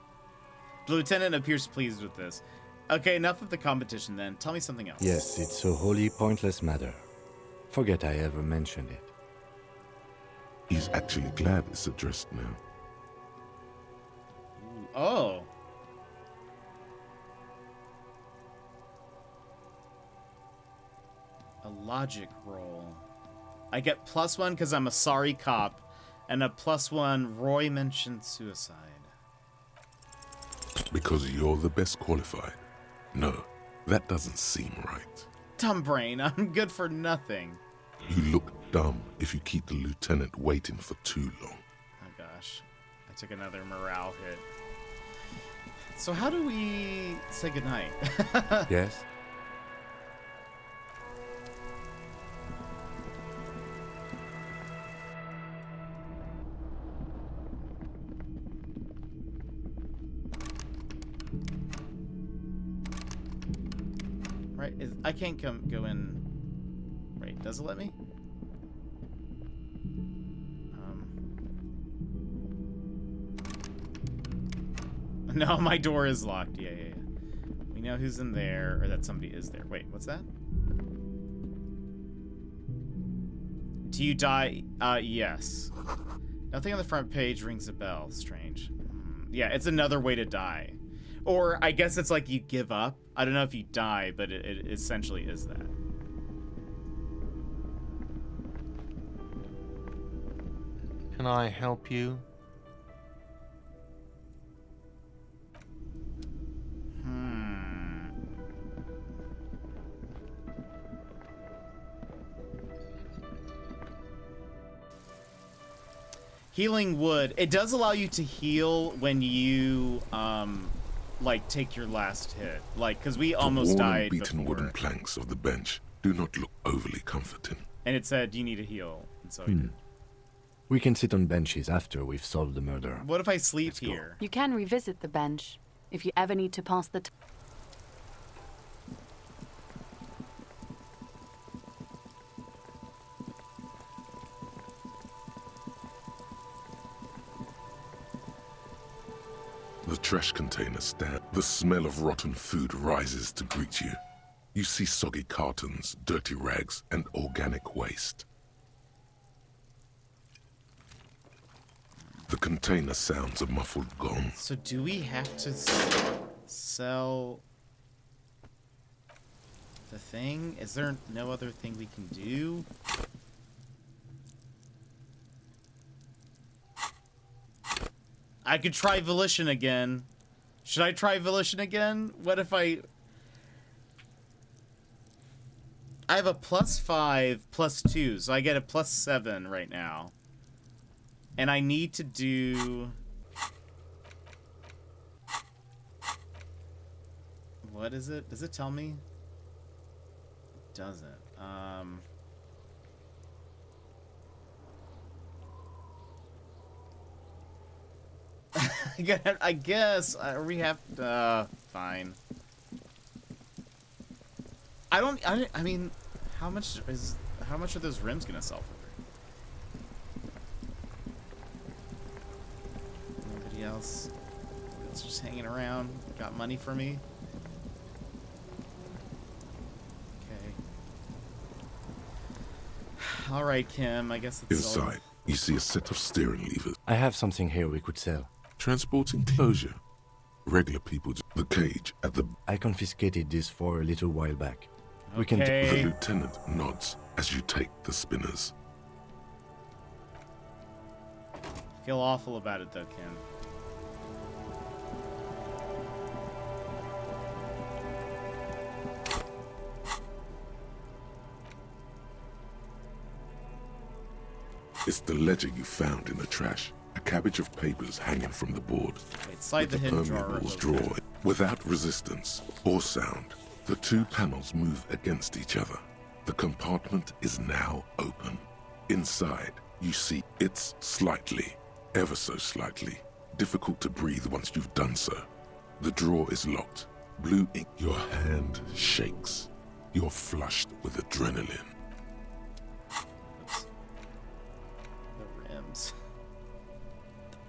lieutenant appears pleased with this. Okay, enough of the competition then. Tell me something else. Yes, it's a wholly pointless matter. Forget I ever mentioned it. He's actually glad it's addressed now. Oh. A logic roll. I get +1 because I'm a sorry cop, and a +1 Roy mentioned suicide. Because you're the best qualified. No, that doesn't seem right. Dumb brain, I'm good for nothing. You look dumb if you keep the lieutenant waiting for too long. Oh gosh, I took another morale hit. So how do we say goodnight? Yes? Right, I can't go in. Right, does it let me? No, my door is locked. Yeah. We know who's in there, or that somebody is there. Wait, what's that? Do you die? Yes. Nothing on the front page rings a bell. Strange. Yeah, it's another way to die. Or I guess it's like you give up. I don't know if you die, but it essentially is that. Can I help you? Healing wood. It does allow you to heal when you, like, take your last hit. Like, because we almost died beaten before. wooden planks of the bench do not look overly comforting. And it said you need a heal, and so I did. We can sit on benches after we've solved the murder. What if I sleep here? You can revisit the bench if you ever need to pass the The trash container stand. The smell of rotten food rises to greet you. You see soggy cartons, dirty rags, and organic waste. The container sounds a muffled gong. So do we have to sell the thing? Is there no other thing we can do? I could try Volition again. Should I try Volition again? What if I have a +5, +2, so I get a +7 right now. And I need to do... What is it? Does it tell me? It doesn't. I guess we have fine. I mean, how much are those rims gonna sell for? Nobody else just hanging around got money for me. Okay. All right, Kim. I guess it's Inside, you see a set of steering levers. I have something here we could sell. Transporting closure. Regular people, the cage at the... I confiscated this for a little while back. We can... The lieutenant nods as you take the spinners. I feel awful about it, though, Kim. It's the ledger you found in the trash. A cabbage of papers hanging from the board. Wait, slide the hidden drawer. Drawer. Without resistance or sound, the two panels move against each other. The compartment is now open. Inside, you see it's slightly, ever so slightly, difficult to breathe once you've done so. The drawer is locked. Blue ink. Your hand shakes. You're flushed with adrenaline. The rims.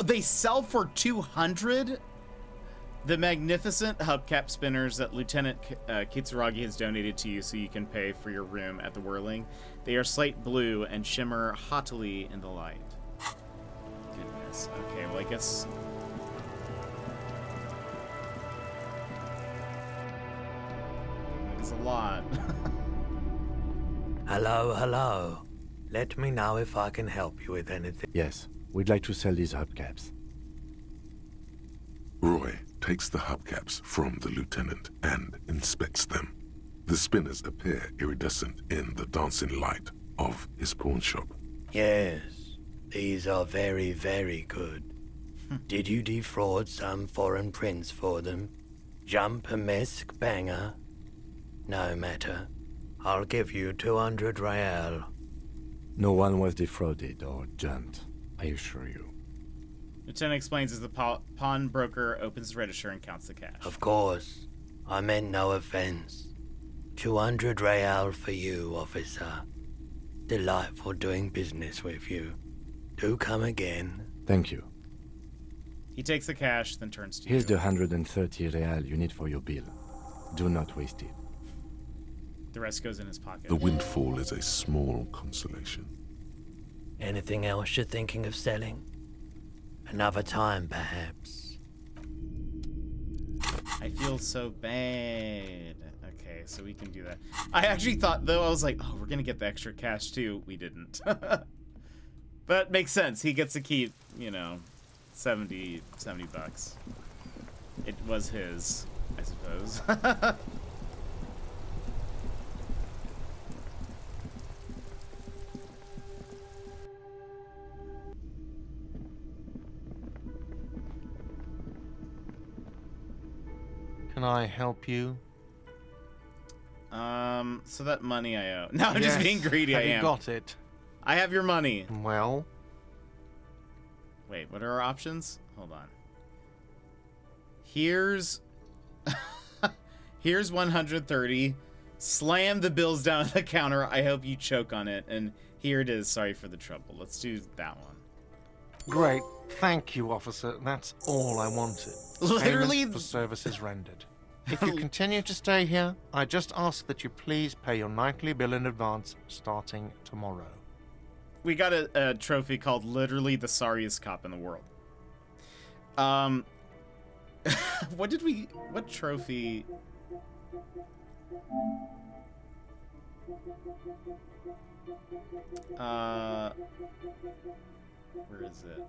They sell for 200? The magnificent hubcap spinners that Lieutenant Kitsuragi has donated to you so you can pay for your room at the Whirling. They are slate blue and shimmer haughtily in the light. Goodness. Okay, well, I guess... That is a lot. Hello, hello. Let me know if I can help you with anything. Yes, we'd like to sell these hubcaps. Roy takes the hubcaps from the lieutenant and inspects them. The spinners appear iridescent in the dancing light of his pawn shop. Yes, these are very, very good. Did you defraud some foreign prince for them? Jump a mesk banger? No matter. I'll give you 200 real. No one was defrauded or jumped, I assure you. Lieutenant explains as the pawnbroker opens the register and counts the cash. Of course. I meant no offense. 200 real for you, officer. Delightful doing business with you. Do come again. Thank you. He takes the cash, then turns to Here's you. the 130 real you need for your bill. Do not waste it. The rest goes in his pocket. The windfall is a small consolation. Anything else you're thinking of selling? Another time, perhaps. I feel so bad. Okay, so we can do that. I actually thought, though, I was like, oh, we're going to get the extra cash, too. We didn't. But makes sense. He gets to keep, you know, 70 bucks. It was his, I suppose. Can I help you? So that money I owe. No, I'm Yes. just being greedy. Have I you am. got it? I have your money. Well? Wait, what are our options? Hold on. Here's 130. Slam the bills down on the counter. I hope you choke on it. And here it is. Sorry for the trouble. Let's do that one. Great. Thank you, officer. That's all I wanted. Literally- Payment for services rendered. If you continue to stay here, I just ask that you please pay your nightly bill in advance starting tomorrow. We got a trophy called literally the sorriest cop in the world. What trophy? Where is it?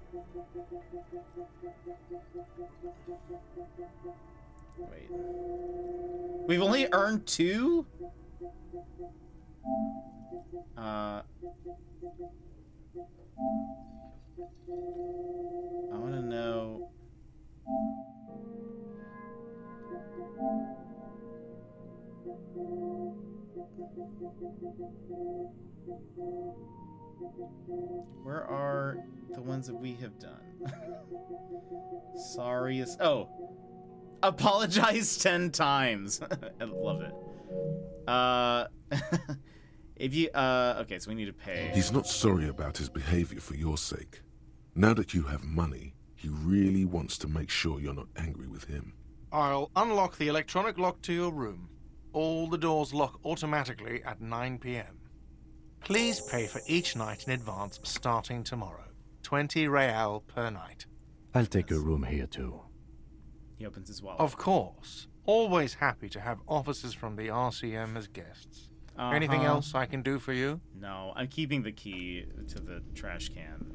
Wait. We've only earned 2? I want to know. Where are the ones that we have done? Sorry. Oh. Apologize 10 times. I love it. If you, okay, so we need to pay. He's not sorry about his behavior for your sake. Now that you have money, he really wants to make sure you're not angry with him. I'll unlock the electronic lock to your room. All the doors lock automatically at 9 p.m. Please pay for each night in advance starting tomorrow. 20 real per night. I'll take a room here too. He opens his wallet. Of course. Always happy to have officers from the RCM as guests. Anything else I can do for you? No, I'm keeping the key to the trash can.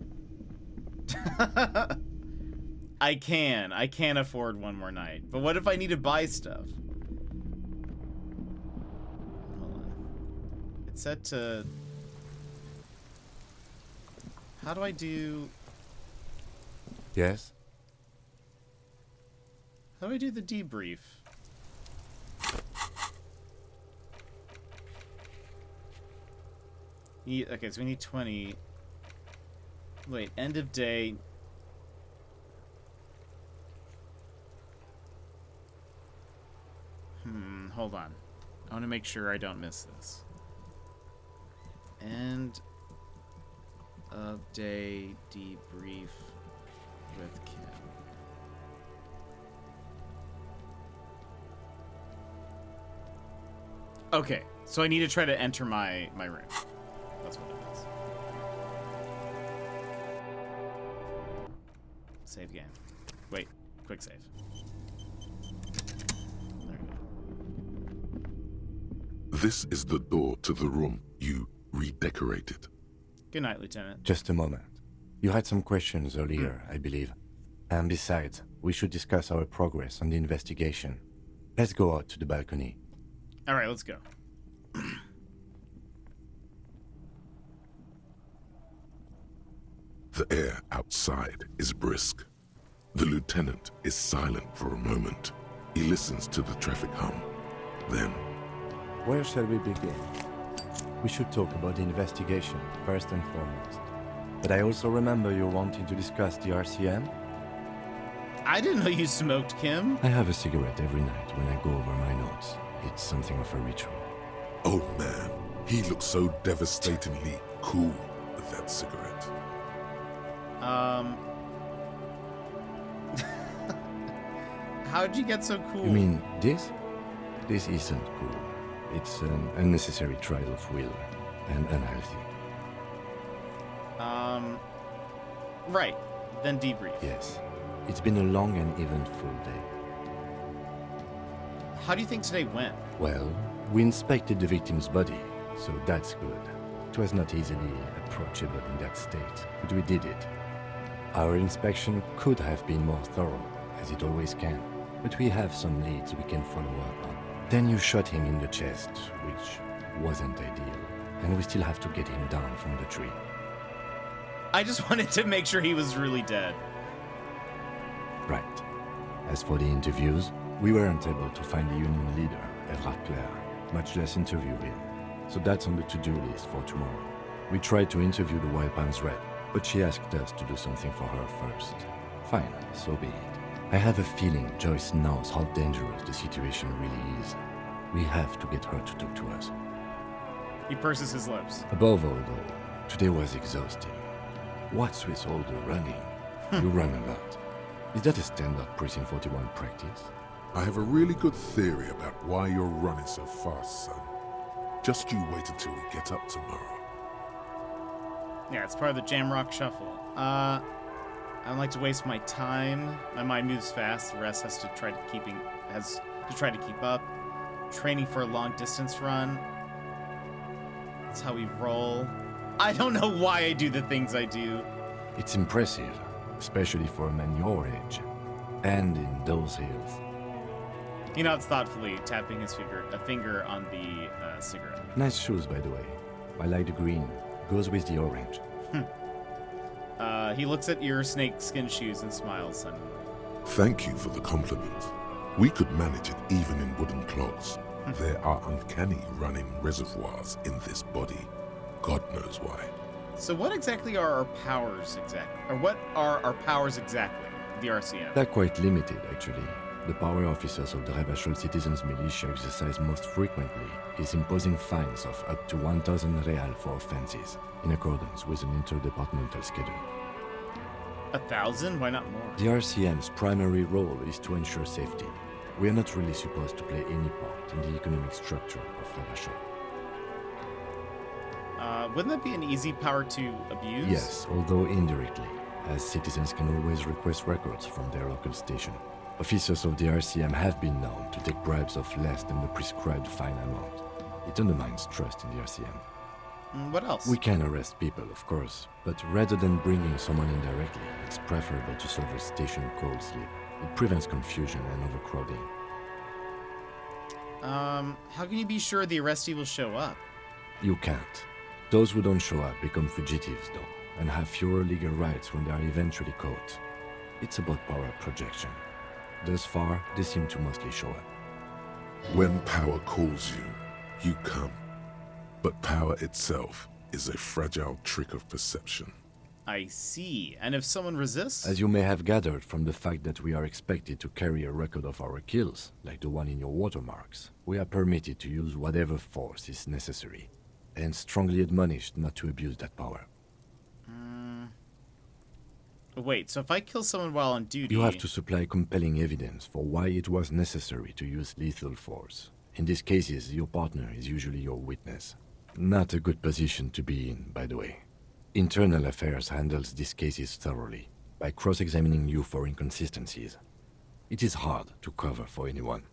I can afford one more night. But what if I need to buy stuff? Hold on. It's set to... How do I do... Yes? How do I do the debrief? Okay, so we need 20. Wait, end of day. Hold on. I want to make sure I don't miss this. End of day debrief with Kim. Okay, so I need to try to enter my room. That's what it is. Save game. Wait, quick save. There we go. This is the door to the room you redecorated. Good night, Lieutenant. Just a moment. You had some questions earlier, I believe. And besides, we should discuss our progress on the investigation. Let's go out to the balcony. All right, let's go. The air outside is brisk. The lieutenant is silent for a moment. He listens to the traffic hum. Then, where shall we begin? We should talk about the investigation, first and foremost. But I also remember you wanting to discuss the RCM? I didn't know you smoked, Kim. I have a cigarette every night when I go over my notes. It's something of a ritual. oh man, he looks so devastatingly cool with that cigarette. How'd you get so cool? You mean this? This isn't cool. It's an unnecessary trial of will and unhealthy. Right. Then debrief. Yes. It's been a long and eventful day. How do you think today went? Well, we inspected the victim's body, so that's good. It was not easily approachable in that state, but we did it. Our inspection could have been more thorough, as it always can, but we have some leads we can follow up on. Then you shot him in the chest, which wasn't ideal, and we still have to get him down from the tree. I just wanted to make sure he was really dead. Right. As for the interviews, we weren't able to find the union leader, Evrat Claire, much less interview him. So that's on the to-do list for tomorrow. We tried to interview the Wild Palms rep, but she asked us to do something for her first. Fine, so be it. I have a feeling Joyce knows how dangerous the situation really is. We have to get her to talk to us. He purses his lips. Above all, though, today was exhausting. What's with all the running? You run a lot. Is that a standard Precinct 41 practice? I have a really good theory about why you're running so fast, son. Just you wait until we get up tomorrow. Yeah, it's part of the Jamrock Shuffle. I don't like to waste my time. My mind moves fast. The rest has to try to keep up. Training for a long distance run. That's how we roll. I don't know why I do the things I do. It's impressive, especially for a man your age. And in those hills. He nods thoughtfully, tapping his finger on the cigarette. Nice shoes, by the way. I like the green. Goes with the orange. He looks at your snakeskin shoes and smiles suddenly. Thank you for the compliment. We could manage it even in wooden clogs. There are uncanny running reservoirs in this body. God knows why. So what exactly are our powers exactly? Or what are our powers exactly? The RCM. They're quite limited, actually. The power officers of the Revachol Citizens Militia exercise most frequently is imposing fines of up to 1,000 real for offenses, in accordance with an interdepartmental schedule. 1,000? Why not more? The RCM's primary role is to ensure safety. We are not really supposed to play any part in the economic structure of Revachol. Wouldn't that be an easy power to abuse? Yes, although indirectly, as citizens can always request records from their local station. Officers of the RCM have been known to take bribes of less than the prescribed fine amount. It undermines trust in the RCM. What else? We can arrest people, of course, but rather than bringing someone in directly, it's preferable to serve a station cold sleep. It prevents confusion and overcrowding. How can you be sure the arrestee will show up? You can't. Those who don't show up become fugitives, though, and have fewer legal rights when they are eventually caught. It's about power projection. Thus far, they seem to mostly show up. When power calls you, you come. But power itself is a fragile trick of perception. I see. And if someone resists? As you may have gathered from the fact that we are expected to carry a record of our kills, like the one in your watermarks, we are permitted to use whatever force is necessary, and strongly admonished not to abuse that power. Wait, so if I kill someone while on duty... You have to supply compelling evidence for why it was necessary to use lethal force. In these cases, your partner is usually your witness. Not a good position to be in, by the way. Internal Affairs handles these cases thoroughly, by cross-examining you for inconsistencies. It is hard to cover for anyone,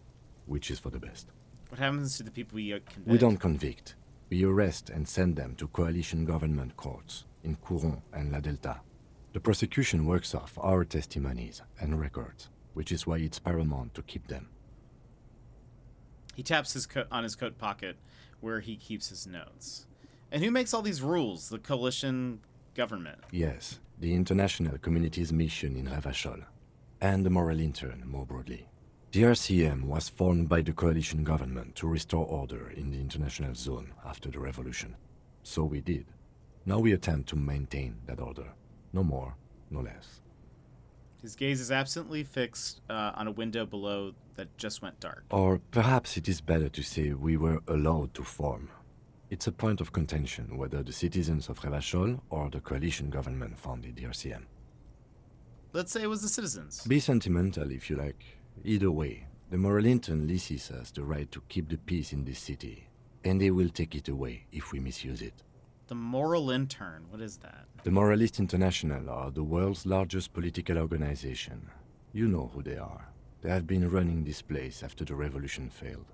which is for the best. What happens to the people we convict? We don't convict. We arrest and send them to coalition government courts in Couron and La Delta. The prosecution works off our testimonies and records, which is why it's paramount to keep them. He taps on his coat pocket, where he keeps his notes. And who makes all these rules? The coalition government? Yes, the international community's mission in Revachol, and the moral intern more broadly. The RCM was formed by the coalition government to restore order in the international zone after the revolution. So we did. Now we attempt to maintain that order. No more, no less. His gaze is absently fixed on a window below that just went dark. Or perhaps it is better to say we were allowed to form. It's a point of contention whether the citizens of Revachol or the coalition government founded the RCM. Let's say it was the citizens. Be sentimental if you like. Either way, the moral intern leases us the right to keep the peace in this city, and they will take it away if we misuse it. The moral intern, what is that? The Moralists International are the world's largest political organization. You know who they are. They have been running this place after the revolution failed.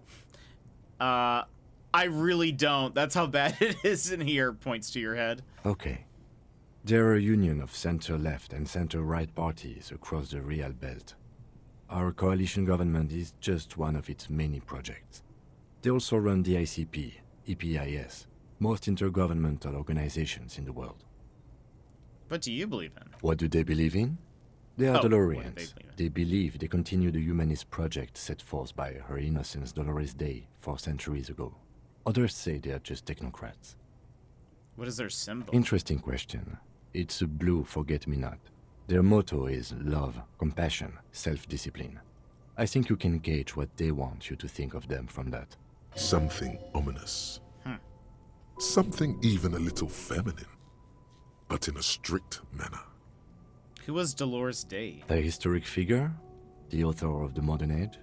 I really don't. That's how bad it is in here, points to your head. Okay. They're a union of center-left and center-right parties across the Real Belt. Our coalition government is just one of its many projects. They also run the ICP, EPIS, most intergovernmental organizations in the world. What do you believe in? What do they believe in? They are what do Dolorians. They believe they continue the humanist project set forth by Her Innocence Dolores Day 4 centuries ago. Others say they are just technocrats. What is their symbol? Interesting question. It's a blue forget-me-not. Their motto is love, compassion, self-discipline. I think you can gauge what they want you to think of them from that. Something ominous. Something even a little feminine, but in a strict manner. Who was Dolores Day? The historic figure? The author of the modern age?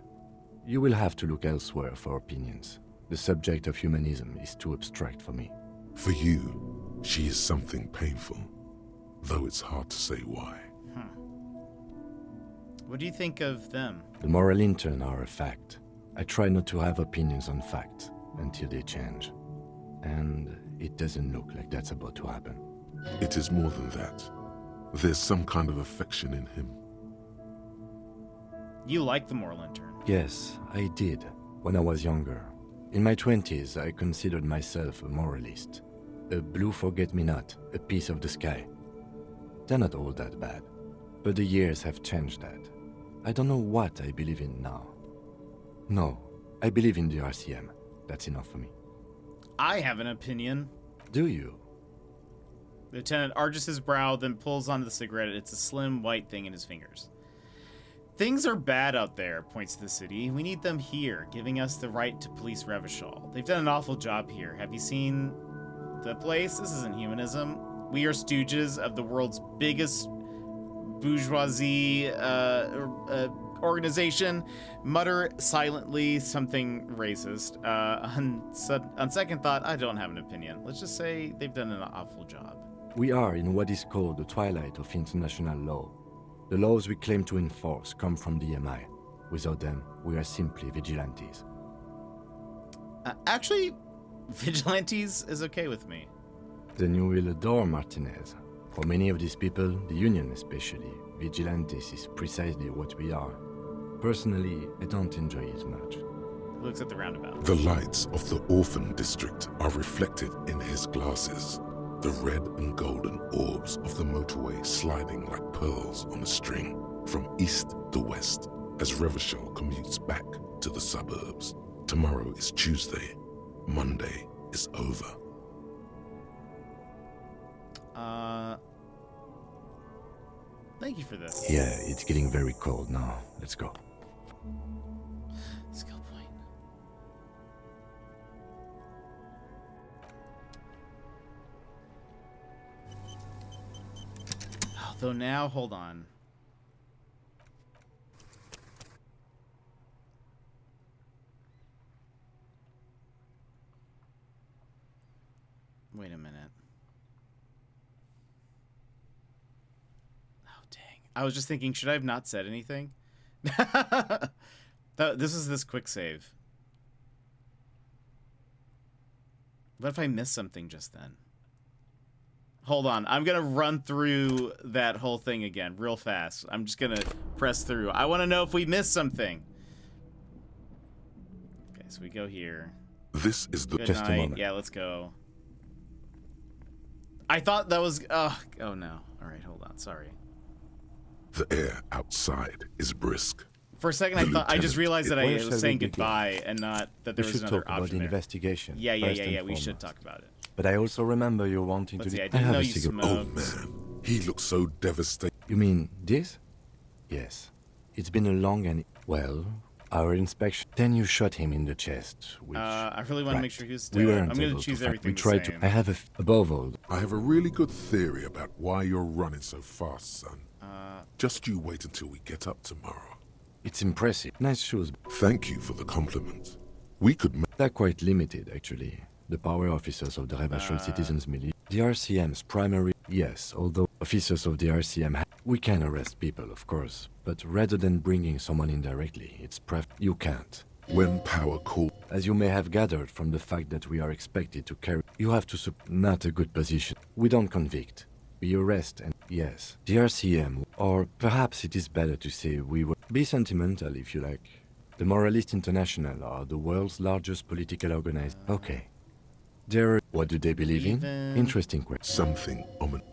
You will have to look elsewhere for opinions. The subject of humanism is too abstract for me. For you, she is something painful, though it's hard to say why. What do you think of them? The moral intern are a fact. I try not to have opinions on facts until they change. And it doesn't look like that's about to happen. It is more than that. There's some kind of affection in him. You like the Moral Intern? Yes, I did, when I was younger. In my 20s, I considered myself a moralist. A blue forget-me-not, a piece of the sky. They're not all that bad. But the years have changed that. I don't know what I believe in now. No, I believe in the RCM. That's enough for me. I have an opinion. Do you? Lieutenant arches his brow, then pulls onto the cigarette. It's a slim white thing in his fingers. Things are bad out there, points to the city. We need them here, giving us the right to police Revachol. They've done an awful job here. Have you seen the place? This isn't humanism. We are stooges of the world's biggest bourgeoisie organization. Mutter silently something racist. On second thought, I don't have an opinion. Let's just say they've done an awful job. We are in what is called the twilight of international law. The laws we claim to enforce come from the MI. Without them, we are simply vigilantes. Actually, vigilantes is okay with me. Then you will adore Martinez. For many of these people, the Union especially, vigilantes is precisely what we are. Personally, I don't enjoy it much. Looks at the roundabout. The lights of the orphan district are reflected in his glasses. The red and golden orbs of the motorway sliding like pearls on a string from east to west as Revachol commutes back to the suburbs. Tomorrow is Tuesday. Monday is over. Thank you for this. Yeah, it's getting very cold now. Let's go. Skill point. Although now, hold on. Wait a minute. Oh, dang. I was just thinking, should I have not said anything? This is this quick save. What if I missed something just then? Hold on. I'm going to run through that whole thing again real fast. I'm just going to press through. I want to know if we missed something. Okay, so we go here. This is the... Good Just night. a moment. Yeah, let's go. I thought that was... oh no. All right, hold on. Sorry. The air outside is brisk. For a second, I just realized that I Where shall was we saying begin? goodbye and not that there We was should another talk about option the there. investigation. Yeah, first and we should foremost. talk about it. But I also remember you wanting Let's to... see, I I didn't have know a you cigarette. Oh smoked. man, he looks so devastated. You mean this? Yes. It's been a long and... Well, our inspection... Then you shot him in the chest, which... I really want to make sure he's dead. We weren't I'm going able to choose find- everything We tried the same. to... I have a... Above all... I have a really good theory about why you're running so fast, son. Just you wait until we get up tomorrow. It's impressive. Nice shoes. Thank you for the compliment. We could... They're quite limited, actually. The power officers of the Revachol Citizens Militia. The RCM's primary... Yes, although officers of the RCM... We can arrest people, of course. But rather than bringing someone in directly, it's You can't. When power calls... As you may have gathered from the fact that we are expected to carry... You have to... Not a good position. We don't convict. We arrest and... Yes. The RCM... Or perhaps it is better to say we were... Be sentimental if you like. The Moralist International are the world's largest political organization. Okay. What do they believe in? Interesting question. Something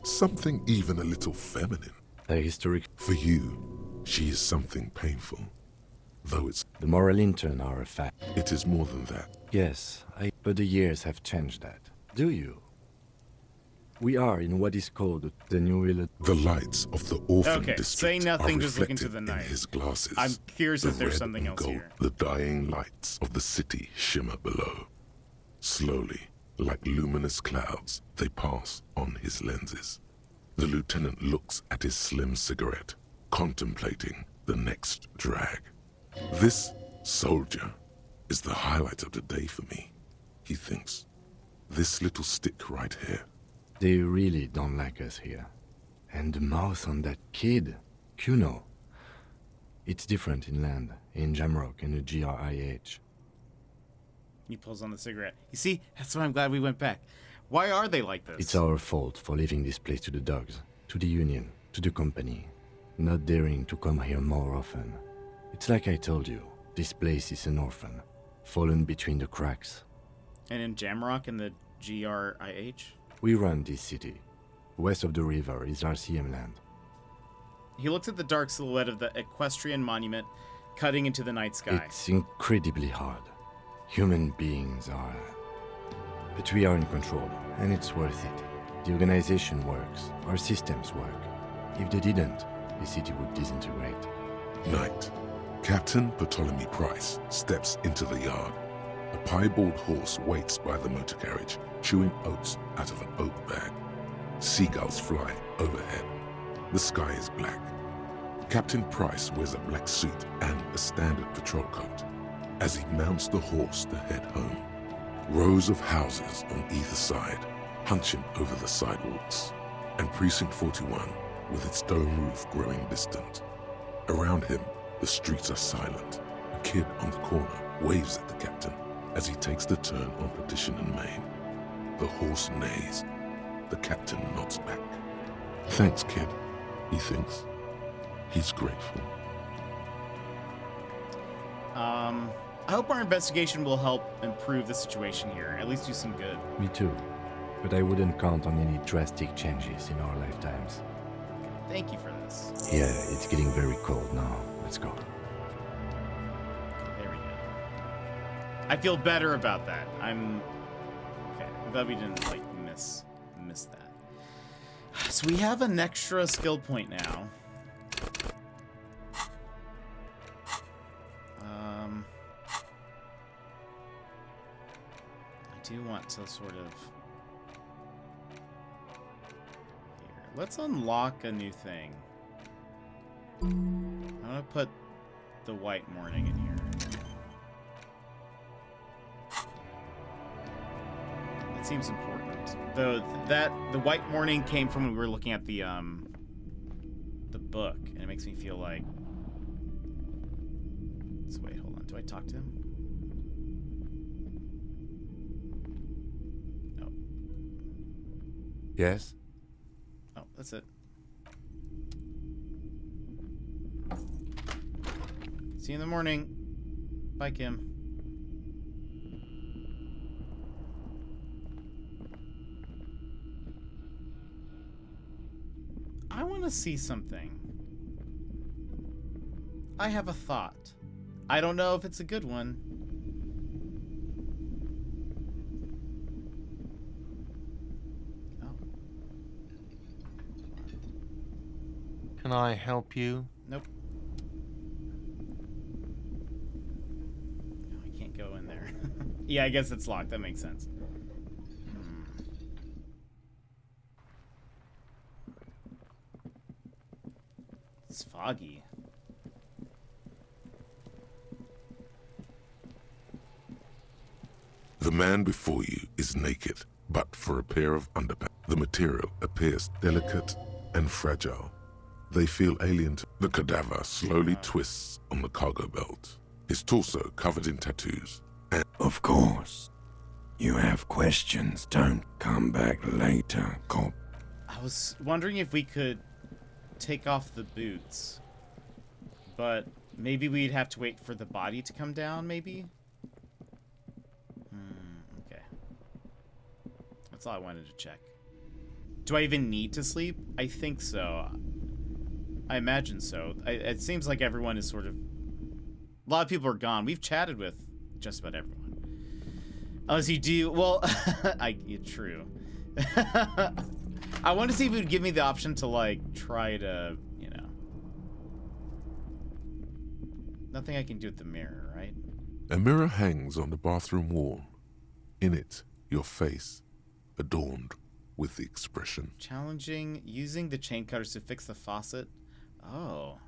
something even a little feminine. A historic... For you, she is something painful. Though it's... The moral intern are a fact. It is more than that. Yes, but the years have changed that. Do you? We are in what is called the new... The lights of the orphan Okay, district say nothing, are just look into reflected the night. in his glasses. I'm curious The if there's red something and else gold, here. The dying lights of the city shimmer below. Slowly, like luminous clouds, they pass on his lenses. The lieutenant looks at his slim cigarette, contemplating the next drag. This soldier is the highlight of the day for me, he thinks. This little stick right here. They really don't like us here. And the mouth on that kid, Kuno. It's different in land, in Jamrock and the GRIH. He pulls on the cigarette. You see, that's why I'm glad we went back. Why are they like this? It's our fault for leaving this place to the dogs, to the Union, to the company, not daring to come here more often. It's like I told you, this place is an orphan, fallen between the cracks. And in Jamrock and the GRIH? We run this city. West of the river is RCM land. He looks at the dark silhouette of the equestrian monument cutting into the night sky. It's incredibly hard. Human beings are... But we are in control, and it's worth it. The organization works. Our systems work. If they didn't, the city would disintegrate. Night. Captain Ptolemy Price steps into the yard. A piebald horse waits by the motor carriage, chewing oats out of an oat bag. Seagulls fly overhead. The sky is black. Captain Price wears a black suit and a standard patrol coat as he mounts the horse to head home. Rows of houses on either side, hunching over the sidewalks, and Precinct 41 with its dome roof growing distant. Around him, the streets are silent. A kid on the corner waves at the captain as he takes the turn on Petition and Main. The horse neighs. The captain nods back. Thanks, kid, he thinks. He's grateful. I hope our investigation will help improve the situation here, at least do some good. Me too. But I wouldn't count on any drastic changes in our lifetimes. Thank you for this. Yeah, it's getting very cold now. Let's go. There we go. I feel better about that. I'm glad we didn't miss that. So we have an extra skill point now. I do want to sort of... Here. Let's unlock a new thing. I'm gonna put the White Morning in here. That seems important. Though the White Morning came from when we were looking at the book, and it makes me feel like... So wait, hold on. Do I talk to him? No. Yes? Oh, that's it. See you in the morning. Bye, Kim. I want to see something. I have a thought. I don't know if it's a good one. Oh. Can I help you? Nope. No, I can't go in there. Yeah, I guess it's locked. That makes sense. It's foggy. The man before you is naked, but for a pair of underpants. The material appears delicate and fragile. They feel alien to... The cadaver slowly twists on the cargo belt, his torso covered in tattoos. And of course. You have questions, don't come back later, cop. I was wondering if we could take off the boots, but maybe we'd have to wait for the body to come down, maybe? Okay. That's all I wanted to check. Do I even need to sleep? I think so. I imagine so. It seems like everyone is sort of... A lot of people are gone. We've chatted with just about everyone. Unless you do... Well, true. I want to see if it would give me the option to, like, try to, you know... Nothing I can do with the mirror, right? a mirror hangs on the bathroom wall. In it, your face, adorned with the expression. Challenging using the chain cutters to fix the faucet. Oh.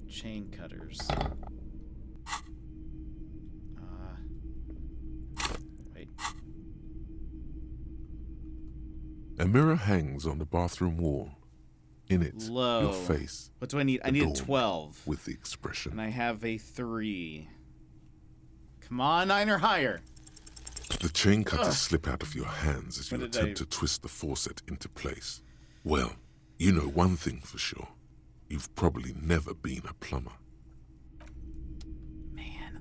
Chain cutters. Wait. A mirror hangs on the bathroom wall. In it, Low. your face. What do I need? I need a adorned 12. With the expression. And I have a 3. Come on, 9 or higher. The chain cutters slip out of your hands as you When did attempt to twist the faucet into place. Well, you know one thing for sure. You've probably never been a plumber.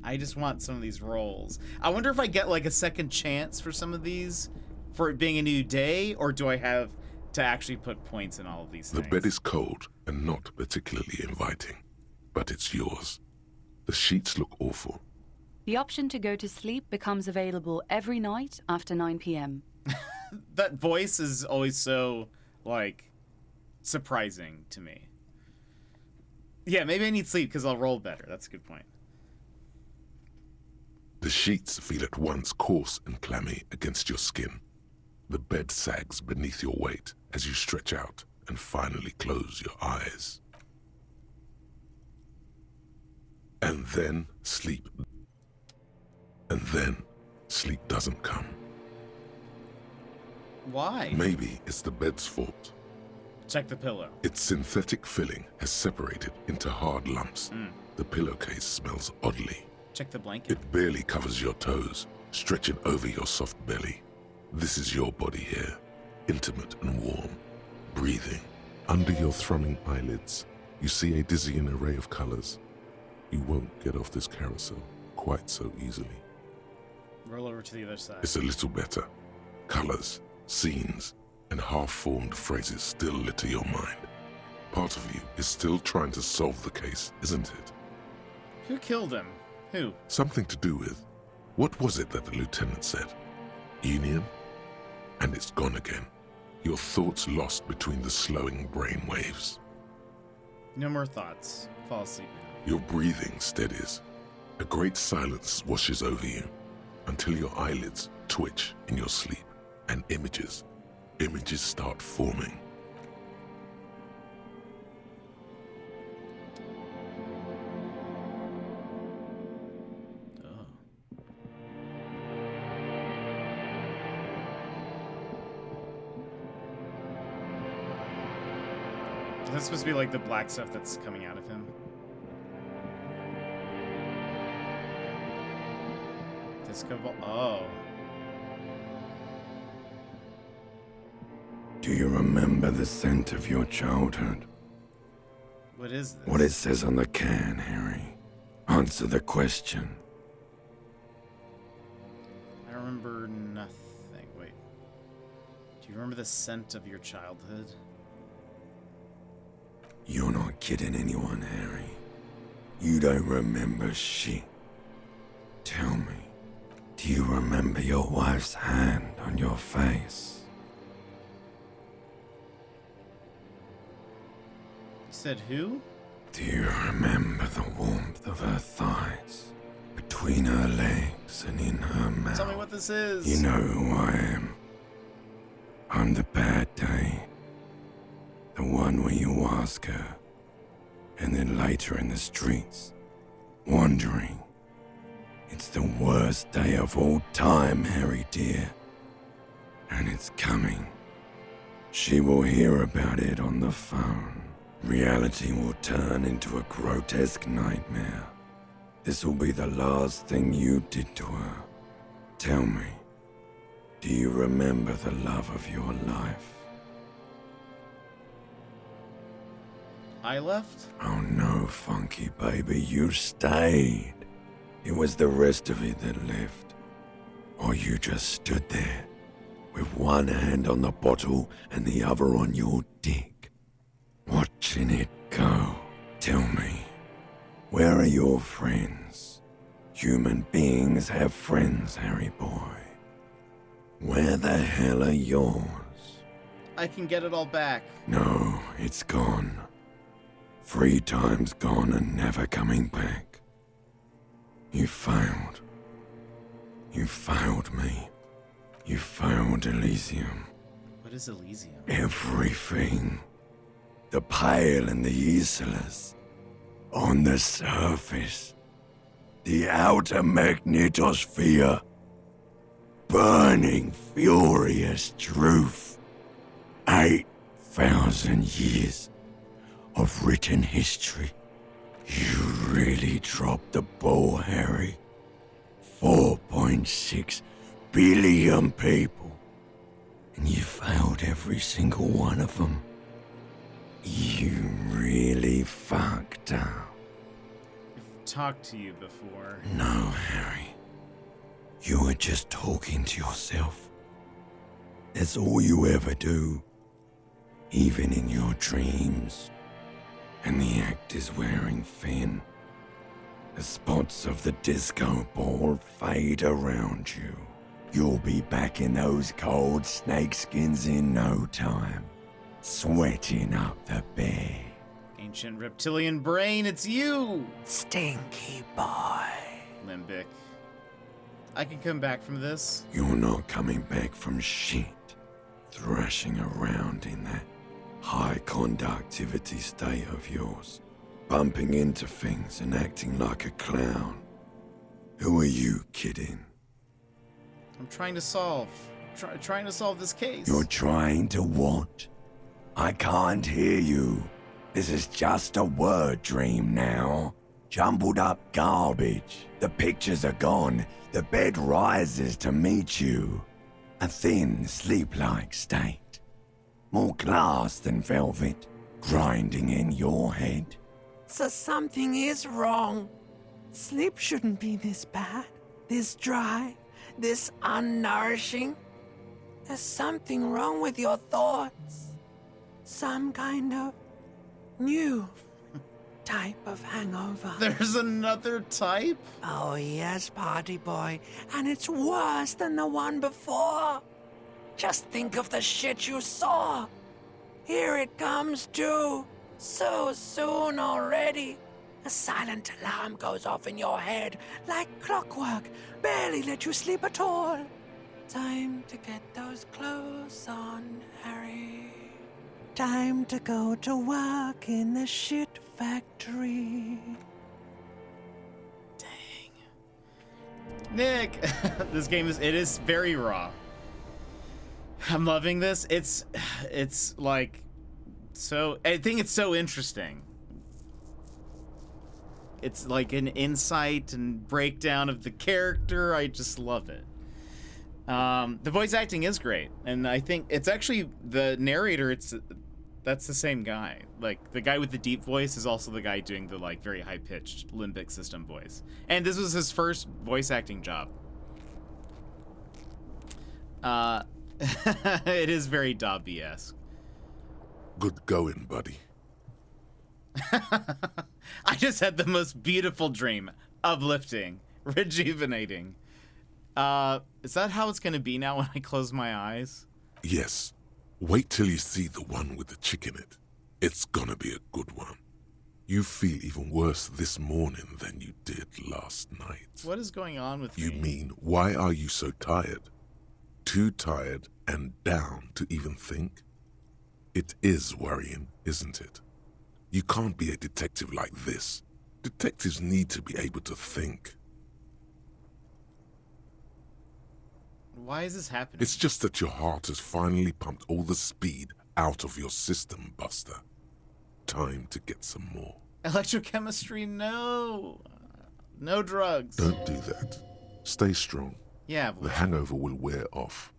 I just want some of these rolls. I wonder if I get like a second chance for some of these for it being a new day, or do I have to actually put points in all of these The things? bed is cold and not particularly inviting, but it's yours. The sheets look awful. The option to go to sleep becomes available every night after 9 p.m. That voice is always so, like, surprising to me. Yeah, maybe I need sleep because I'll roll better. That's a good point. The sheets feel at once coarse and clammy against your skin. The bed sags beneath your weight as you stretch out and finally close your eyes. And then sleep. And then sleep doesn't come. Why? Maybe it's the bed's fault. Check the pillow. Its synthetic filling has separated into hard lumps. The pillowcase smells oddly. Check the blanket. It barely covers your toes, stretching over your soft belly. This is your body here, intimate and warm, breathing. Under your thrumming eyelids, you see a dizzying array of colors. You won't get off this carousel quite so easily. Roll over to the other side. It's a little better. Colors, scenes, and half-formed phrases still litter your mind. Part of you is still trying to solve the case, isn't it? Who killed him? Who? Something to do with, what was it that the lieutenant said? Union? And it's gone again. Your thoughts lost between the slowing brain waves. No more thoughts. Fall asleep now. Your breathing steadies. A great silence washes over you until your eyelids twitch in your sleep and images start forming. Is that supposed to be like the black stuff that's coming out of him? Disco ball. Oh. Do you remember the scent of your childhood? What is this? What it says on the can, Harry. Answer the question. I remember nothing. Wait. Do you remember the scent of your childhood? You're not kidding anyone, Harry. You don't remember shit. Tell me, do you remember your wife's hand on your face? You said who? Do you remember the warmth of her thighs? Between her legs and in her mouth? Tell me what this is. You know who I am. I'm the bad day. The one where you ask her, and then later in the streets, wandering. It's the worst day of all time, Harry dear. And it's coming. She will hear about it on the phone. Reality will turn into a grotesque nightmare. This will be the last thing you did to her. Tell me, do you remember the love of your life? I left? Oh no, Funky baby, you stayed. It was the rest of it that left. Or you just stood there, with one hand on the bottle and the other on your dick, watching it go. Tell me, where are your friends? Human beings have friends, Harry boy. Where the hell are yours? I can get it all back. No, it's gone. 3 times gone and never coming back. You failed. You failed me. You failed Elysium. What is Elysium? Everything. The Pale and the Islas. On the surface. The outer magnetosphere. Burning, furious truth. 8,000 years of written history. You really dropped the ball, Harry. 4.6 billion people. And you failed every single one of them. You really fucked up. I've talked to you before. No, Harry. You were just talking to yourself. That's all you ever do. Even in your dreams. And the actor's wearing thin. The spots of the disco ball fade around you. You'll be back in those cold snakeskins in no time. Sweating up the bed. Ancient reptilian brain, it's you! Stinky boy. Limbic. I can come back from this. You're not coming back from shit. Thrashing around in that high conductivity state of yours. Bumping into things and acting like a clown. Who are you kidding? I'm trying to solve. Trying to solve this case. You're trying to what? I can't hear you. This is just a word dream now. Jumbled up garbage. The pictures are gone. The bed rises to meet you. A thin, sleep-like state. More glass than velvet. Grinding in your head. So something is wrong. Sleep shouldn't be this bad, this dry, this unnourishing. There's something wrong with your thoughts. Some kind of new type of hangover. There's another type? Oh yes, party boy. And it's worse than the one before. Just think of the shit you saw. Here it comes too. So soon already. A silent alarm goes off in your head like clockwork. Barely let you sleep at all. Time to get those clothes on, Harry. Time to go to work in the shit factory. Nick! This game is very raw. I'm loving this. It's like so I think it's so interesting. It's like an insight and breakdown of the character. I just love it. The voice acting is great, and I think it's actually the narrator. That's the same guy. Like the guy with the deep voice is also the guy doing the like very high pitched limbic system voice. And this was his first voice acting job. It is very Dobby-esque. Good going, buddy. I just had the most beautiful dream. Uplifting. Rejuvenating. Is that how it's gonna be now when I close my eyes? Yes. Wait till you see the one with the chick in it. It's gonna be a good one. You feel even worse this morning than you did last night. What is going on with You me? mean, why are you so tired? Too tired and down to even think? It is worrying, isn't it? You can't be a detective like this. Detectives need to be able to think. Why is this happening? It's just that your heart has finally pumped all the speed out of your system, Buster. Time to get some more. Electrochemistry, no. No drugs. Don't do that. Stay strong. Yeah, The hangover will wear off.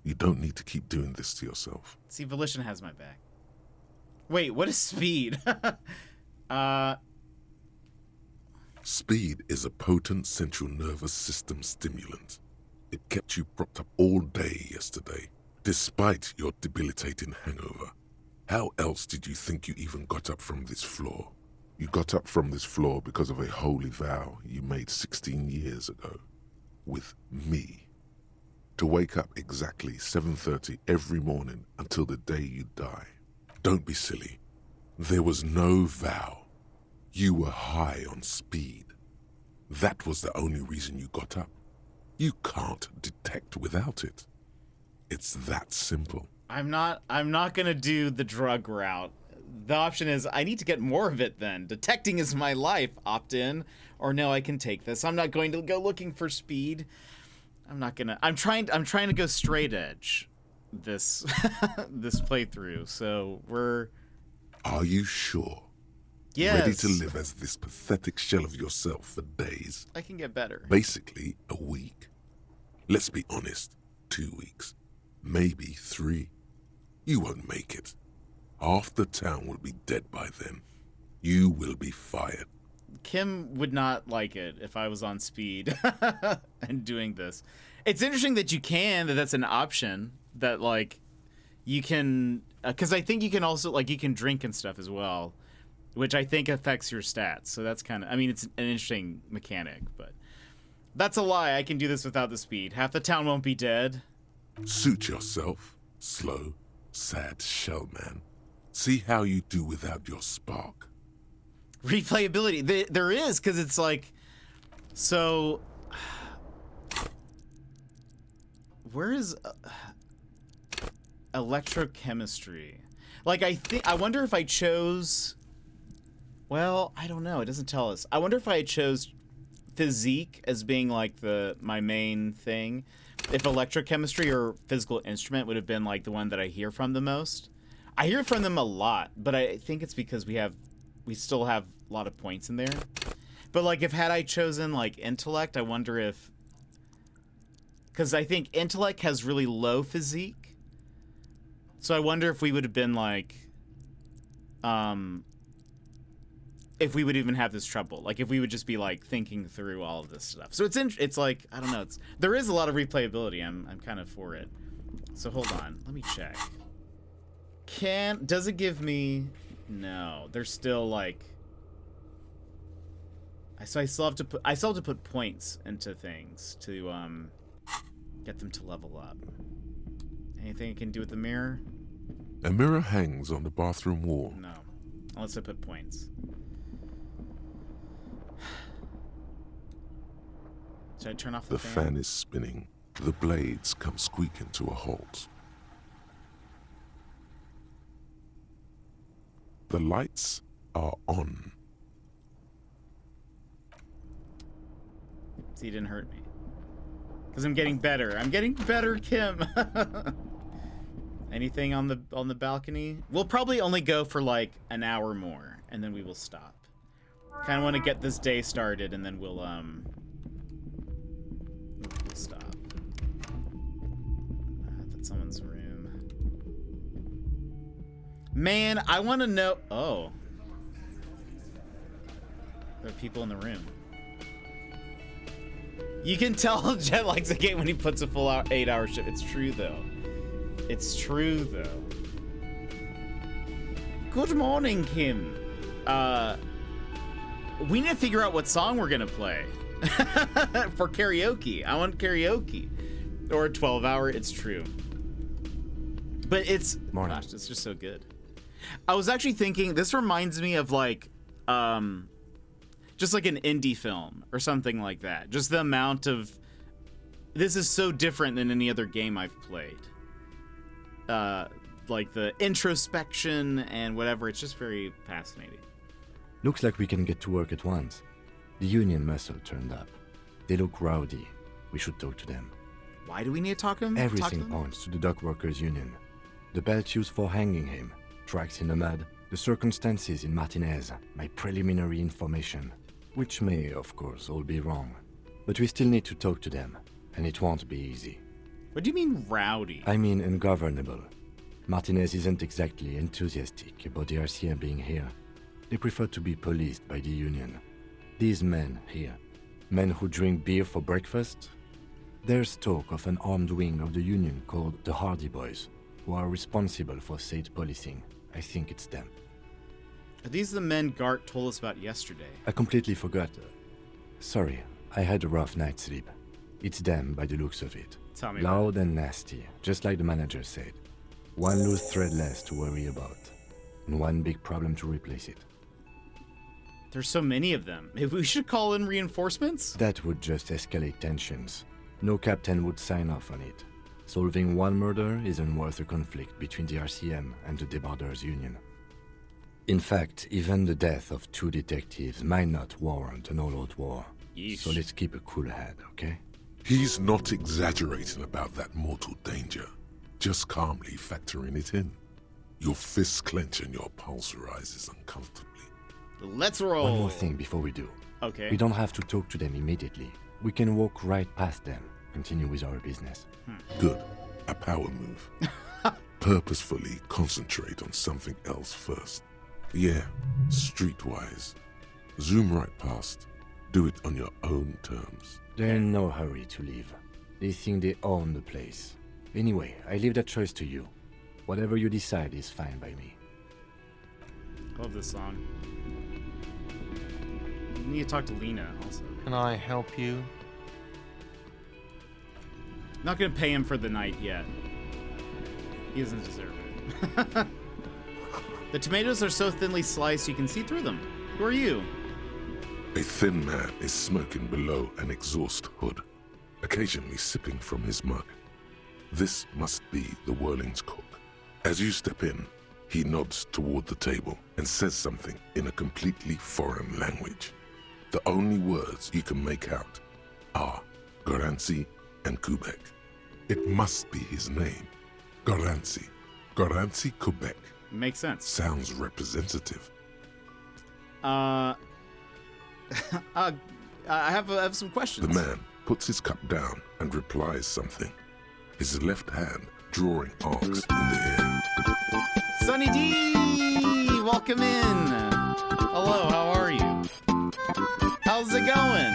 You don't need to keep doing this to yourself. see, Volition has my back. Wait, what is speed? Speed is a potent central nervous system stimulant. It kept you propped up all day yesterday, despite your debilitating hangover. How else did you think you even got up from this floor? You got up from this floor because of a holy vow you made 16 years ago. With me. To wake up exactly 7:30 every morning until the day you die. Don't be silly. There was no vow. You were high on speed. That was the only reason you got up. You can't detect without it. It's that simple. I'm not gonna do the drug route. The option is I need to get more of it then. Detecting is my life. Opt in, or no, I can take this. I'm not going to go looking for speed. I'm trying to go straight edge this this playthrough. So we're Are you sure? Yes. Ready to live as this pathetic shell of yourself for days? I can get better. Basically, a week. Let's be honest, 2 weeks. Maybe 3. You won't make it. Half the town will be dead by then. You will be fired. Kim would not like it if I was on speed and doing this. It's interesting that you can, that's an option, that, like, you can, because I think you can also, like, you can drink and stuff as well, which I think affects your stats. So that's kind of, I mean, it's an interesting mechanic, but that's a lie. I can do this without the speed. Half the town won't be dead. Suit yourself, slow, sad shell man. See how you do without your spark. Replayability. There is, because it's like, so, where is electrochemistry? Like, I wonder if I chose, well, I don't know. It doesn't tell us. I wonder if I chose physique as being like my main thing. If electrochemistry or physical instrument would have been like the one that I hear from the most. I hear from them a lot, but I think it's because we still have a lot of points in there. But like, had I chosen like intellect, I wonder if, because I think intellect has really low physique. So I wonder if we would have been like, if we would even have this trouble, like if we would just be like thinking through all of this stuff. So it's like, I don't know, there is a lot of replayability. I'm kind of for it. So hold on, let me check. Does it give me, no, there's still like, so I still have to put points into things to get them to level up. Anything I can do with the mirror? A mirror hangs on the bathroom wall. No, unless I put points. Should I turn off the fan? The fan is spinning. The blades come squeaking to a halt. The lights are on. See, it didn't hurt me. Because I'm getting better. I'm getting better, Kim. Anything on the balcony? We'll probably only go for like an hour more, and then we will stop. Kind of want to get this day started, and then we'll stop. That's someone's room. Man, I want to know. Oh, there are people in the room. You can tell Jet likes the game when he puts a full 8-hour shift. It's true, though. It's true, though. Good morning, Kim. We need to figure out what song we're going to play. For karaoke. I want karaoke. Or a 12-hour. It's true. But it's... Morning. Gosh, it's just so good. I was actually thinking, this reminds me of, like... just like an indie film or something like that. Just the amount of... This is so different than any other game I've played. Like the introspection and whatever. It's just very fascinating. Looks like we can get to work at once. The union muscle turned up. They look rowdy. We should talk to them. Why do we need to talk to them? Everything points to the dock workers union. The belt used for hanging him, tracks in the mud, the circumstances in Martinez, my preliminary information. Which may, of course, all be wrong. But we still need to talk to them, and it won't be easy. What do you mean, rowdy? I mean ungovernable. Martinez isn't exactly enthusiastic about the RCM being here. They prefer to be policed by the Union. These men here, men who drink beer for breakfast, there's talk of an armed wing of the Union called the Hardy Boys, who are responsible for state policing. I think it's them. Are these the men Gart told us about yesterday? I completely forgot. Sorry, I had a rough night's sleep. It's them by the looks of it. Tell me Loud and nasty, just like the manager said. One loose thread less to worry about, and one big problem to replace it. There's so many of them. Maybe we should call in reinforcements? That would just escalate tensions. No captain would sign off on it. Solving one murder isn't worth a conflict between the RCM and the Debarders Union. In fact, even the death of 2 detectives might not warrant an all-out war. Yeesh. So let's keep a cool head, okay? He's not exaggerating about that mortal danger, just calmly factoring it in. Your fists clench and your pulse rises uncomfortably. Let's roll. One more thing before we do. Okay. We don't have to talk to them immediately. We can walk right past them, continue with our business. Good. A power move. Purposefully concentrate on something else first. Yeah, streetwise. Zoom right past. Do it on your own terms. They're in no hurry to leave. They think they own the place. Anyway, I leave that choice to you. Whatever you decide is fine by me. Love this song. You need to talk to Lena also. Can I help you? Not gonna pay him for the night yet. He doesn't deserve it. The tomatoes are so thinly sliced you can see through them. Who are you? A thin man is smoking below an exhaust hood, occasionally sipping from his mug. This must be the Whirling's cook. As you step in, he nods toward the table and says something in a completely foreign language. The only words you can make out are Garancy and Quebec. It must be his name. Garancy. Garancy Quebec. Makes sense. Sounds representative. I have some questions. The man puts his cup down and replies something, his left hand drawing arcs in the air. Sunny D! Welcome in! Hello, how are you? How's it going?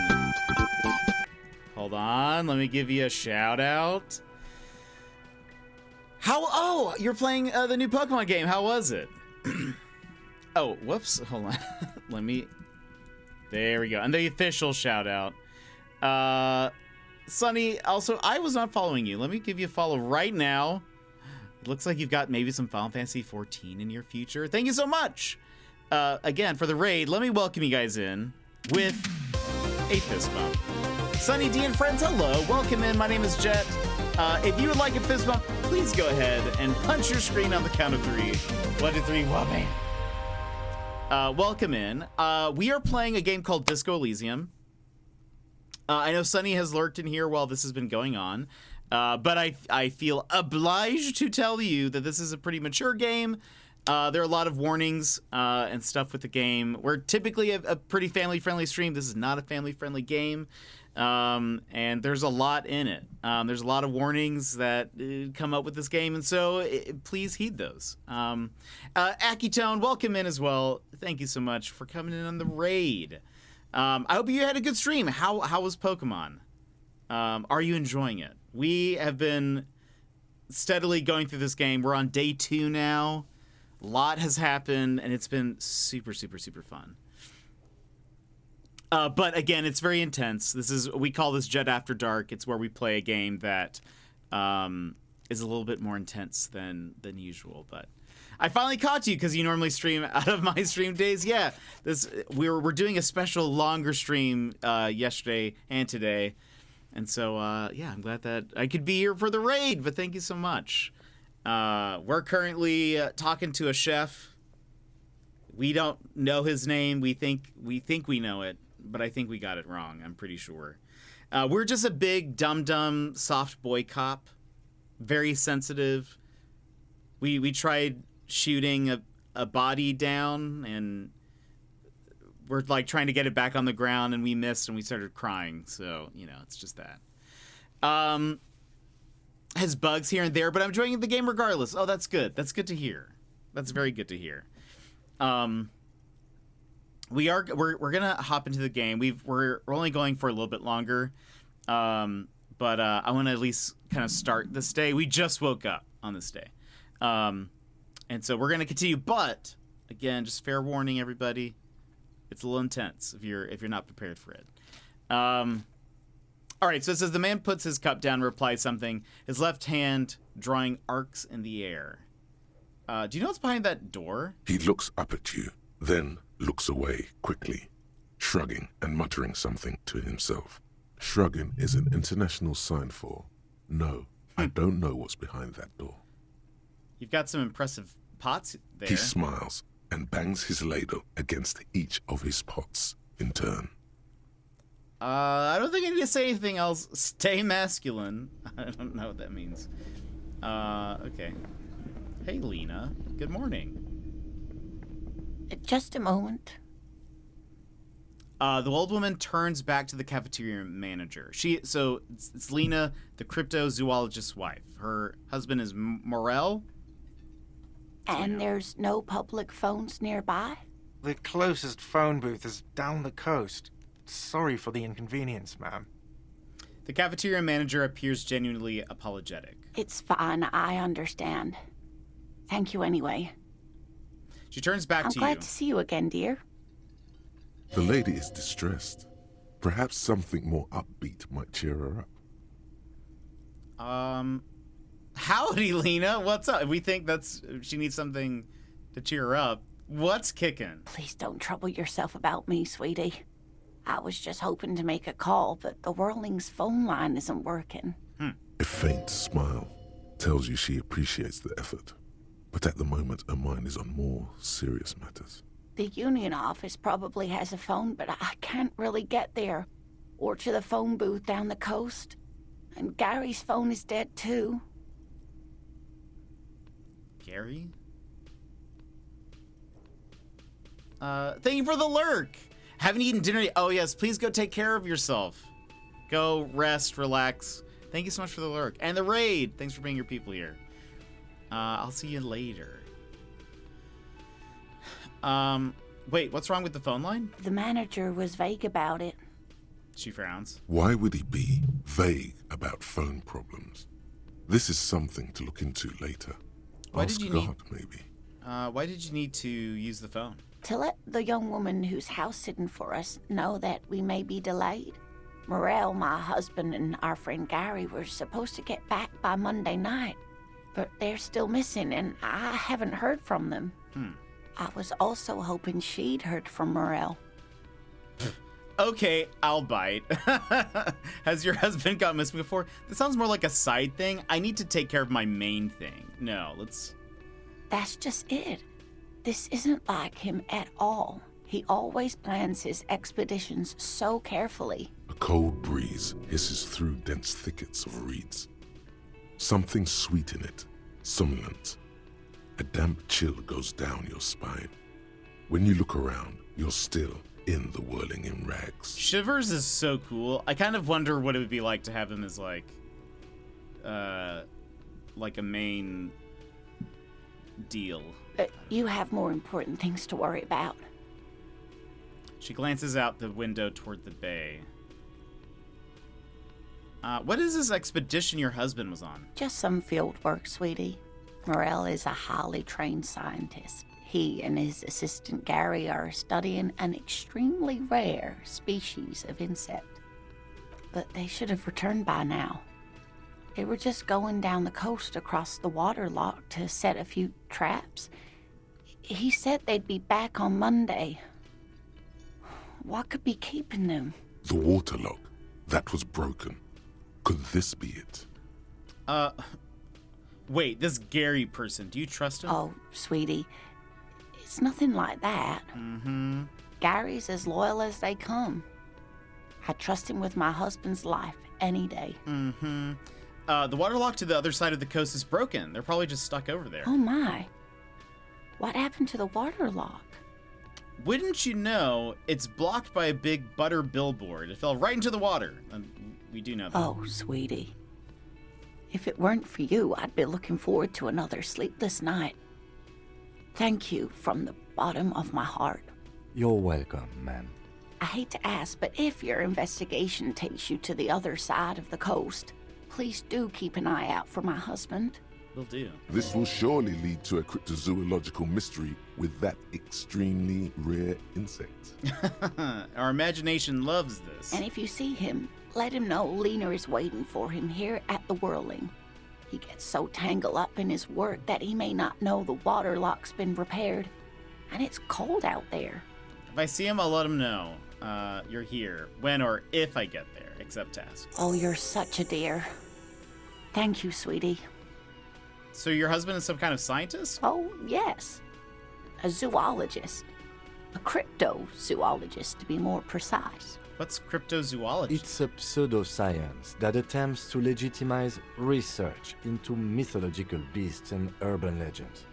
Hold on, let me give you a shout out. Oh, you're playing the new Pokemon game. How was it? Oh, whoops. Hold on. There we go. And the official shout out. Sunny, also, I was not following you. Let me give you a follow right now. It looks like you've got maybe some Final Fantasy 14 in your future. Thank you so much. Again, for the raid, let me welcome you guys in with a fist bump. Sunny D and friends, hello. Welcome in. My name is Jet. If you would like a fist bump, please go ahead and punch your screen on the count of 3. 1, 2, 3, whopping. Welcome in. We are playing a game called Disco Elysium. I know Sunny has lurked in here while this has been going on, but I feel obliged to tell you that this is a pretty mature game. There are a lot of warnings and stuff with the game. We're typically a pretty family-friendly stream. This is not a family-friendly game, and there's a lot in it. There's a lot of warnings that come up with this game, and so please heed those. Akitone, welcome in as well. Thank you so much for coming in on the raid. I hope you had a good stream. How was Pokemon? Are you enjoying it? We have been steadily going through this game. We're on day 2 now. A lot has happened, and it's been super, super, super fun. But again, it's very intense. We call this Jet After Dark. It's where we play a game that is a little bit more intense than usual. But I finally caught you because you normally stream out of my stream days. Yeah, we're doing a special longer stream yesterday and today, and so yeah, I'm glad that I could be here for the raid. But thank you so much. We're currently talking to a chef. We don't know his name. We think we know it, but I think we got it wrong. I'm pretty sure. We're just a big dum-dum soft boy cop, very sensitive. We tried shooting a body down, and we're like trying to get it back on the ground, and we missed, and we started crying. So it's just that. Has bugs here and there, but I'm enjoying the game regardless. Oh, that's good. That's good to hear. That's very good to hear. We're gonna hop into the game. We're only going for a little bit longer, but I want to at least kind of start this day. We just woke up on this day, and so we're gonna continue. But again, just fair warning, everybody, it's a little intense if you're not prepared for it. All right, so it says the man puts his cup down and replies something, his left hand drawing arcs in the air. Do you know what's behind that door? He looks up at you, then looks away quickly, shrugging and muttering something to himself. Shrugging is an international sign for, no, I don't know what's behind that door. You've got some impressive pots there. He smiles and bangs his ladle against each of his pots in turn. I don't think I need to say anything else. Stay masculine. I don't know what that means. Okay. Hey, Lena. Good morning. Just a moment. The old woman turns back to the cafeteria manager. It's Lena, the cryptozoologist's wife. Her husband is Morel. And there's no public phones nearby? The closest phone booth is down the coast. Sorry for the inconvenience, ma'am. The cafeteria manager appears genuinely apologetic. It's fine, I understand. Thank you anyway. She turns back I'm to glad to see you again, dear. The lady is distressed. Perhaps something more upbeat might cheer her up. Howdy, Lena. What's up? We think she needs something to cheer her up. What's kicking? Please don't trouble yourself about me, sweetie. I was just hoping to make a call, but the Whirling's phone line isn't working. A faint smile tells you she appreciates the effort, but at the moment her mind is on more serious matters. The union office probably has a phone, but I can't really get there. Or to the phone booth down the coast. And Gary's phone is dead too. Gary? Thank you for the lurk. Haven't eaten dinner yet. Oh, yes. Please go take care of yourself. Go rest, relax. Thank you so much for the lurk. And the raid. Thanks for bringing your people here. I'll see you later. Wait, what's wrong with the phone line? The manager was vague about it. She frowns. Why would he be vague about phone problems? This is something to look into later. Ask God, maybe. Why did you need to use the phone? To let the young woman who's house sitting for us know that we may be delayed. Morel, my husband, and our friend Gary were supposed to get back by Monday night, but they're still missing, and I haven't heard from them. I was also hoping she'd heard from Morel. Okay, I'll bite. Has your husband gone missing before? This sounds more like a side thing. I need to take care of my main thing. No, let's... That's just it. This isn't like him at all. He always plans his expeditions so carefully. A cold breeze hisses through dense thickets of reeds. Something sweet in it, somnolent. A damp chill goes down your spine. When you look around, you're still in the whirling in rags. Shivers is so cool. I kind of wonder what it would be like to have him as like a main deal. But you have more important things to worry about. She glances out the window toward the bay. What is this expedition your husband was on? Just some field work, sweetie. Morel is a highly trained scientist. He and his assistant Gary are studying an extremely rare species of insect. But they should have returned by now. They were just going down the coast across the waterlock to set a few traps. He said they'd be back on Monday. What could be keeping them? The waterlock. That was broken. Could this be it? Wait, this Gary person, do you trust him? Oh, sweetie, it's nothing like that. Gary's as loyal as they come. I trust him with my husband's life any day. The waterlock to the other side of the coast is broken. They're probably just stuck over there. Oh my. What happened to the waterlock? Wouldn't you know, it's blocked by a big butter billboard. It fell right into the water. We do know that. Oh, sweetie. If it weren't for you, I'd be looking forward to another sleepless night. Thank you from the bottom of my heart. You're welcome, ma'am. I hate to ask, but if your investigation takes you to the other side of the coast, please do keep an eye out for my husband. Will do. This will surely lead to a cryptozoological mystery with that extremely rare insect. Our imagination loves this. And if you see him, let him know Lena is waiting for him here at the Whirling. He gets so tangled up in his work that he may not know the waterlock's been repaired. And it's cold out there. If I see him, I'll let him know. You're here. When or if I get there, except to ask. Oh, you're such a dear. Thank you, sweetie. So your husband is some kind of scientist? Oh, yes. A zoologist. A cryptozoologist, to be more precise. What's cryptozoology? It's a pseudoscience that attempts to legitimize research into mythological beasts and urban legends.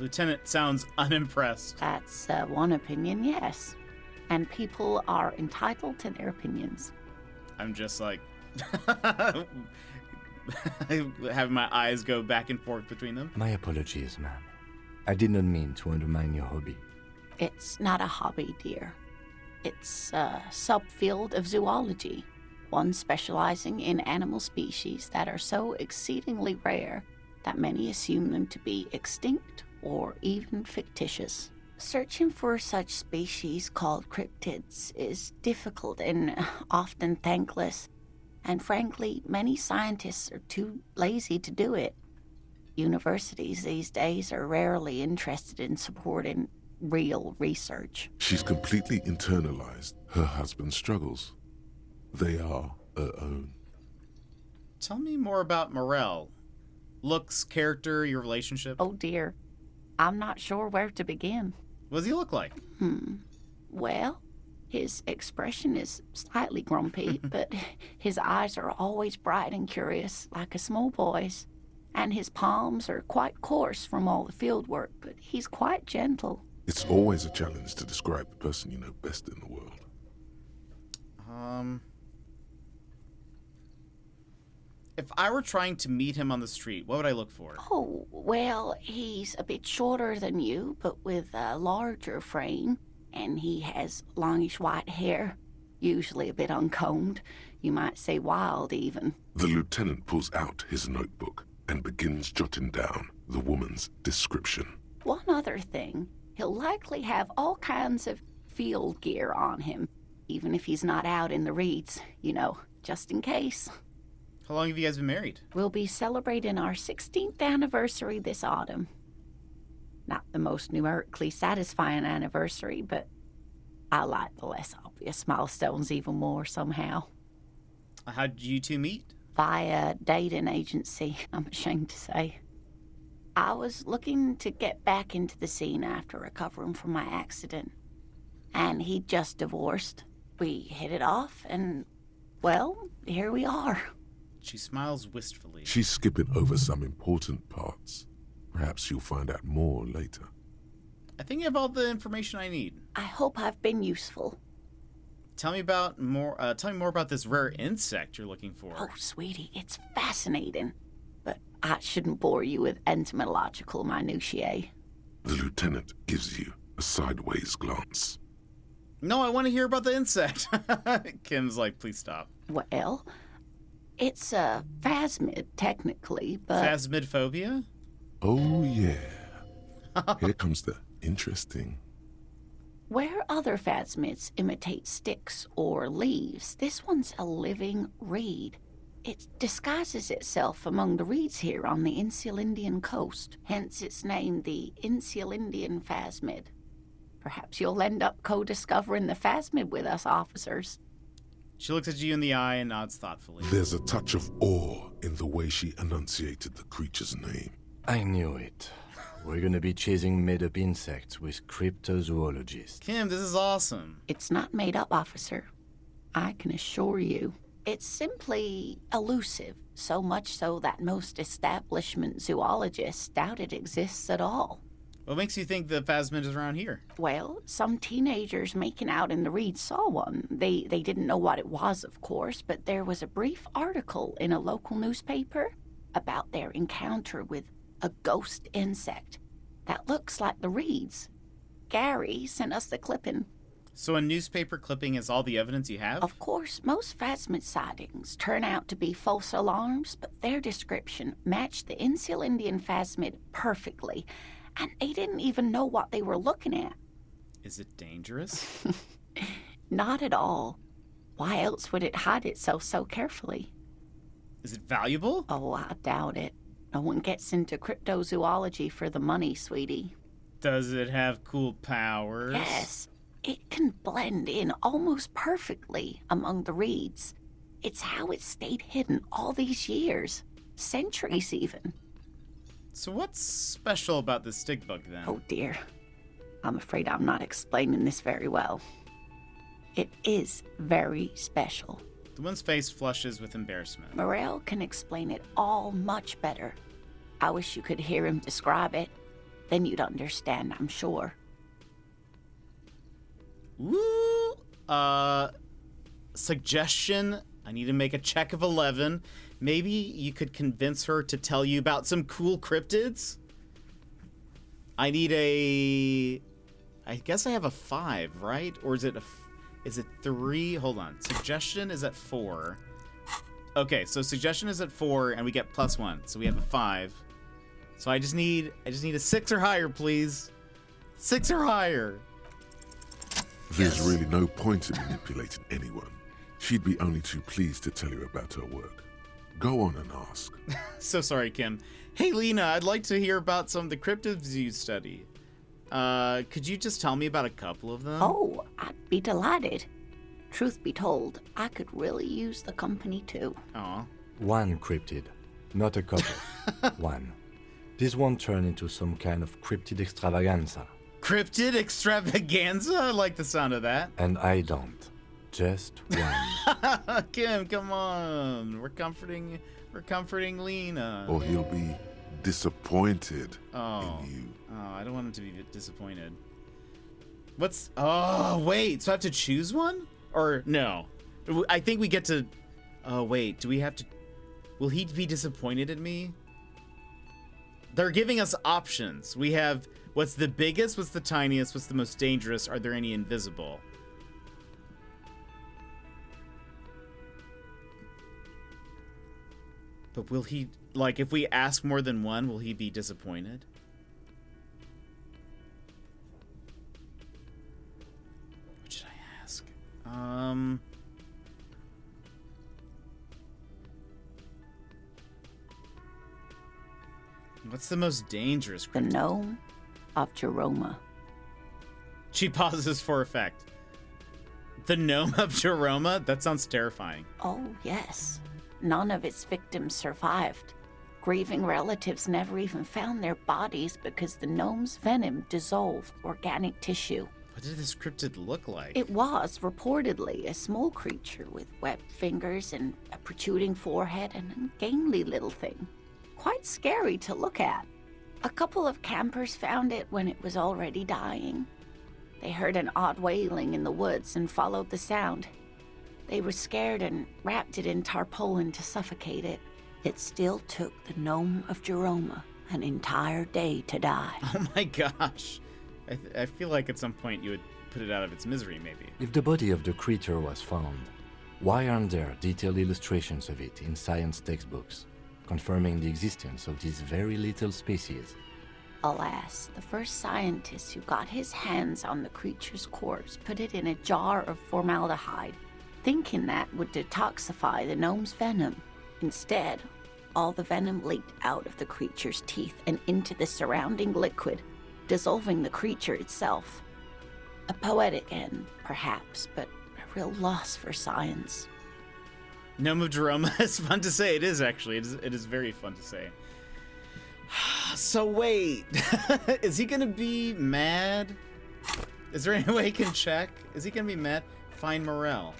Lieutenant sounds unimpressed. That's one opinion, yes. And people are entitled to their opinions. I'm just like... having my eyes go back and forth between them. My apologies, ma'am. I did not mean to undermine your hobby. It's not a hobby, dear. It's a subfield of zoology, one specializing in animal species that are so exceedingly rare that many assume them to be extinct or even fictitious. Searching for such species called cryptids is difficult and often thankless, and frankly, many scientists are too lazy to do it. Universities these days are rarely interested in supporting real research. She's completely internalized her husband's struggles. They are her own. Tell me more about Morel. Looks, character, your relationship. Oh dear. I'm not sure where to begin. What does he look like? Well, his expression is slightly grumpy, but his eyes are always bright and curious, like a small boy's. And his palms are quite coarse from all the field work, but he's quite gentle. It's always a challenge to describe the person you know best in the world. If I were trying to meet him on the street, what would I look for? Oh, well, he's a bit shorter than you, but with a larger frame, and he has longish white hair, usually a bit uncombed. You might say wild, even. The lieutenant pulls out his notebook and begins jotting down the woman's description. One other thing, he'll likely have all kinds of field gear on him, even if he's not out in the reeds, you know, just in case. How long have you guys been married? We'll be celebrating our 16th anniversary this autumn. Not the most numerically satisfying anniversary, but I like the less obvious milestones even more somehow. How did you two meet? Via dating agency, I'm ashamed to say. I was looking to get back into the scene after recovering from my accident. And he'd just divorced. We hit it off, and, well, here we are. She smiles wistfully. She's skipping over some important parts. Perhaps you'll find out more later. I think I have all the information I need. I hope I've been useful. Tell me more about this rare insect you're looking for. Oh, sweetie, it's fascinating. But I shouldn't bore you with entomological minutiae. The lieutenant gives you a sideways glance. No, I want to hear about the insect. Kim's like, please stop. Well, it's a phasmid, technically, but... Phasmidphobia? Oh, yeah. Here comes the interesting. Where other phasmids imitate sticks or leaves, this one's a living reed. It disguises itself among the reeds here on the Insular Indian coast, hence its name, the Insular Indian phasmid. Perhaps you'll end up co-discovering the phasmid with us, officers. She looks at you in the eye and nods thoughtfully. There's a touch of awe in the way she enunciated the creature's name. I knew it. We're gonna be chasing made-up insects with cryptozoologists. Kim, this is awesome. It's not made up, officer. I can assure you. It's simply elusive, so much so that most establishment zoologists doubt it exists at all. What makes you think the phasmid is around here? Well, some teenagers making out in the reeds saw one. They didn't know what it was, of course, but there was a brief article in a local newspaper about their encounter with a ghost insect that looks like the reeds. Gary sent us the clipping. So a newspaper clipping is all the evidence you have? Of course, most phasmid sightings turn out to be false alarms, but their description matched the Insular Indian phasmid perfectly, and they didn't even know what they were looking at. Is it dangerous? Not at all. Why else would it hide itself so carefully? Is it valuable? Oh, I doubt it. No one gets into cryptozoology for the money, sweetie. Does it have cool powers? Yes. It can blend in almost perfectly among the reeds. It's how it stayed hidden all these years. Centuries, even. So what's special about this stick bug, then? Oh, dear. I'm afraid I'm not explaining this very well. It is very special. The one's face flushes with embarrassment. Morel can explain it all much better. I wish you could hear him describe it. Then you'd understand, I'm sure. Woo! Suggestion. I need to make a check of 11. Maybe you could convince her to tell you about some cool cryptids? I need a... I guess I have a 5, right? Or is it is it 3? Hold on. Suggestion is at 4. Okay, so suggestion is at 4, and we get +1. So we have a 5. So I just need a 6 or higher, please. 6 or higher. There's really no point in manipulating anyone. She'd be only too pleased to tell you about her work. Go on and ask. So sorry, Kim. Hey, Lena, I'd like to hear about some of the cryptids you study. Could you just tell me about a couple of them? Oh, I'd be delighted. Truth be told, I could really use the company too. Aw. One cryptid, not a couple. One. This won't turn into some kind of cryptid extravaganza. Cryptid extravaganza? I like the sound of that. And I don't. Just one. Kim, come on. We're comforting Lena. Or he'll be disappointed Oh. in you. Oh, I don't want him to be disappointed. Oh, wait. So I have to choose one? Or no? I think we get to... Oh, wait. Do we have to... Will he be disappointed in me? They're giving us options. We have... What's the biggest? What's the tiniest? What's the most dangerous? Are there any invisible? But will he... Like, if we ask more than one, will he be disappointed? What should I ask? What's the most dangerous The cryptid? gnome of Jeroma. She pauses for effect. The gnome of Jeroma? That sounds terrifying. Oh, yes. None of its victims survived. Grieving relatives never even found their bodies because the gnome's venom dissolved organic tissue. What did this cryptid look like? It was reportedly a small creature with webbed fingers and a protruding forehead and an ungainly little thing. Quite scary to look at. A couple of campers found it when it was already dying. They heard an odd wailing in the woods and followed the sound. They were scared and wrapped it in tarpaulin to suffocate it. It still took the gnome of Jeroma an entire day to die. Oh my gosh. I feel like at some point you would put it out of its misery, maybe. If the body of the creature was found, why aren't there detailed illustrations of it in science textbooks, confirming the existence of this very little species? Alas, the first scientist who got his hands on the creature's corpse put it in a jar of formaldehyde, thinking that would detoxify the gnome's venom. Instead, all the venom leaked out of the creature's teeth and into the surrounding liquid, dissolving the creature itself. A poetic end, perhaps, but a real loss for science. Gnome of Jeroma is fun to say. It is, actually. It is very fun to say. So wait, is he gonna be mad? Is there any way he can check? Is he gonna be mad? Find Morel.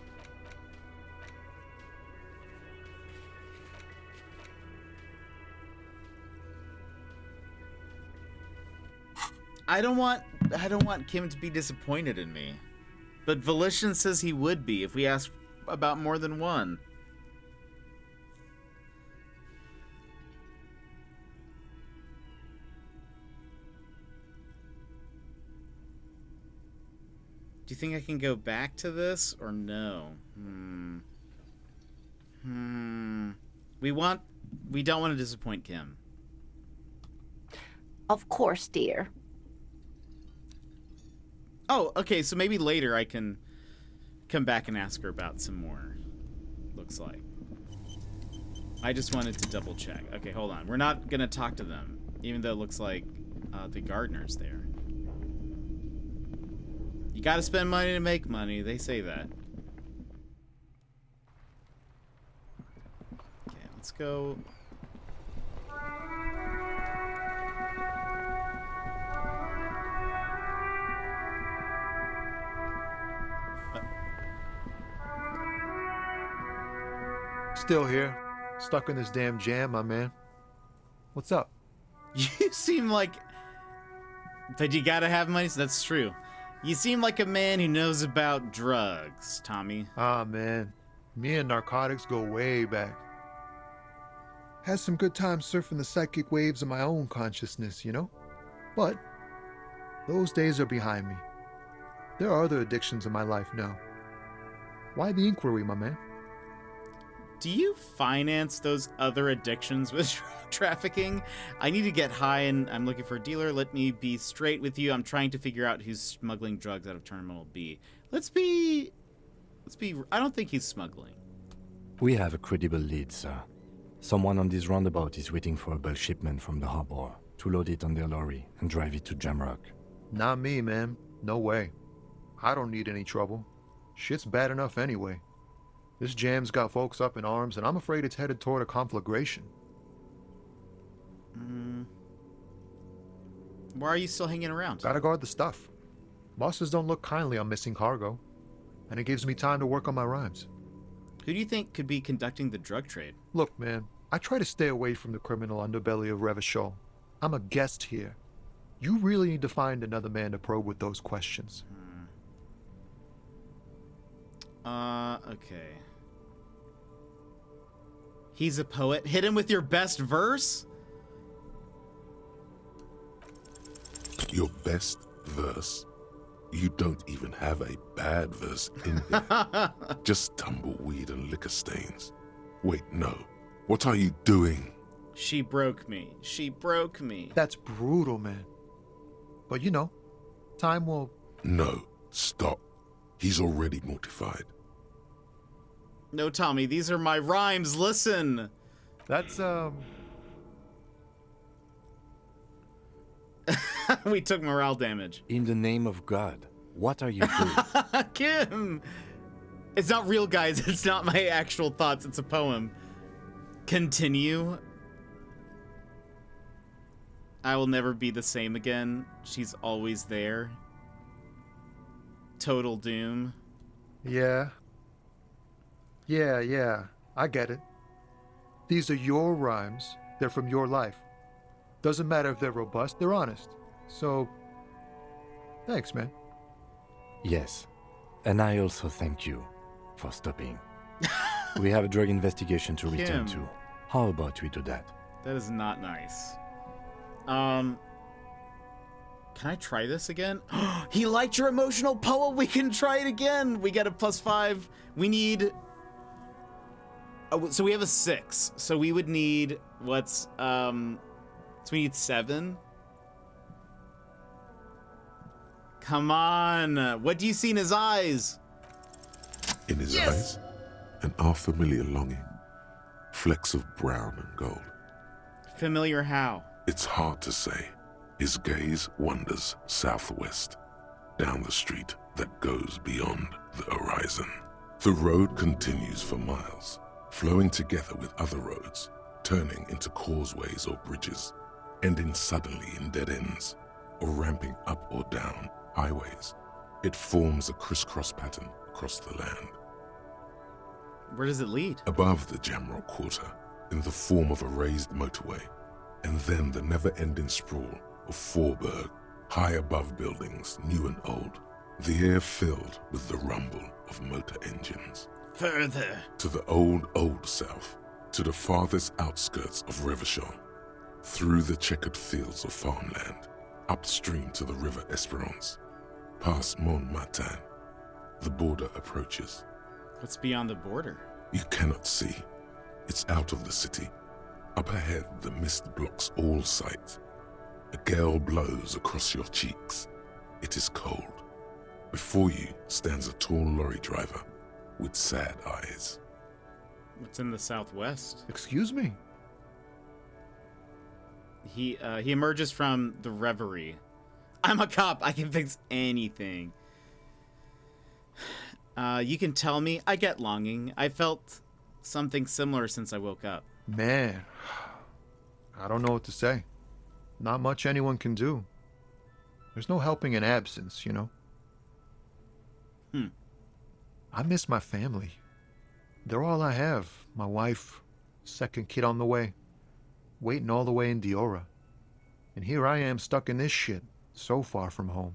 I don't want Kim to be disappointed in me. But Volition says he would be if we ask about more than one. Do you think I can go back to this or no? We don't want to disappoint Kim. Of course, dear. Oh, okay, so maybe later I can come back and ask her about some more. Looks like. I just wanted to double check. Okay, hold on. We're not gonna talk to them, even though it looks like the gardener's there. You gotta spend money to make money. They say that. Okay, let's go. Still here. Stuck in this damn jam, my man. What's up? You seem like... But you gotta have money, so that's true. You seem like a man who knows about drugs, Tommy. Ah, man. Me and narcotics go way back. Had some good times surfing the psychic waves of my own consciousness, you know? But those days are behind me. There are other addictions in my life now. Why the inquiry, my man? Do you finance those other addictions with trafficking? I need to get high and I'm looking for a dealer. Let me be straight with you. I'm trying to figure out who's smuggling drugs out of Terminal B. Let's be... I don't think he's smuggling. We have a credible lead, sir. Someone on this roundabout is waiting for a bulk shipment from the harbor to load it on their lorry and drive it to Jamrock. Not me, man. No way. I don't need any trouble. Shit's bad enough anyway. This jam's got folks up in arms, and I'm afraid it's headed toward a conflagration. Why are you still hanging around? Gotta guard the stuff. Bosses don't look kindly on missing cargo, and it gives me time to work on my rhymes. Who do you think could be conducting the drug trade? Look, man, I try to stay away from the criminal underbelly of Revachol. I'm a guest here. You really need to find another man to probe with those questions. Okay. He's a poet. Hit him with your best verse? Your best verse? You don't even have a bad verse in there. Just tumbleweed and liquor stains. Wait, no. What are you doing? She broke me. She broke me. That's brutal, man. But you know, time will... No, stop. He's already mortified. No, Tommy, these are my rhymes. Listen. That's, We took morale damage. In the name of God, what are you doing? Kim! It's not real, guys. It's not my actual thoughts. It's a poem. Continue. I will never be the same again. She's always there. Total doom. Yeah. Yeah, I get it. These are your rhymes. They're from your life. Doesn't matter if they're robust, they're honest. So, thanks, man. Yes, and I also thank you for stopping. We have a drug investigation to return Kim. to. How about we do that? That is not nice. Can I try this again? He liked your emotional poem. We can try it again. We get a +5. We need... Oh, so we have a 6. So we would need... What's... So we need 7. Come on. What do you see in his eyes? In his eyes, an unfamiliar longing. Flecks of brown and gold. Familiar how? It's hard to say. His gaze wanders southwest, down the street that goes beyond the horizon. The road continues for miles, flowing together with other roads, turning into causeways or bridges, ending suddenly in dead ends, or ramping up or down highways. It forms a crisscross pattern across the land. Where does it lead? Above the Jamrock Quarter, in the form of a raised motorway, and then the never-ending sprawl of Forburg, high above buildings, new and old, the air filled with the rumble of motor engines. Further. To the old south, to the farthest outskirts of Revachol, through the checkered fields of farmland, upstream to the river Esperance, past Montmartin, the border approaches. What's beyond the border? You cannot see. It's out of the city. Up ahead, the mist blocks all sight. A gale blows across your cheeks. It is cold. Before you stands a tall lorry driver with sad eyes. What's in the southwest? Excuse me? He emerges from the reverie. I'm a cop. I can fix anything. You can tell me. I get longing. I felt something similar since I woke up. Man, I don't know what to say. Not much anyone can do. There's no helping in absence, you know? I miss my family. They're all I have. My wife, second kid on the way, waiting all the way in Diora. And here I am stuck in this shit, so far from home.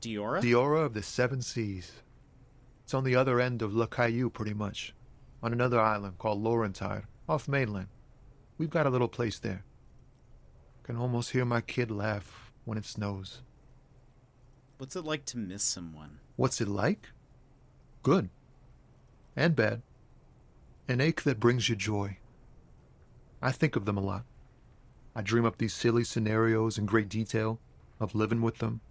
Diora? Diora of the Seven Seas. It's on the other end of Le Caillou, pretty much, on another island called Laurentide, off mainland. We've got a little place there. Can almost hear my kid laugh when it snows. What's it like to miss someone? What's it like? Good. And bad. An ache that brings you joy. I think of them a lot. I dream up these silly scenarios in great detail of living with them.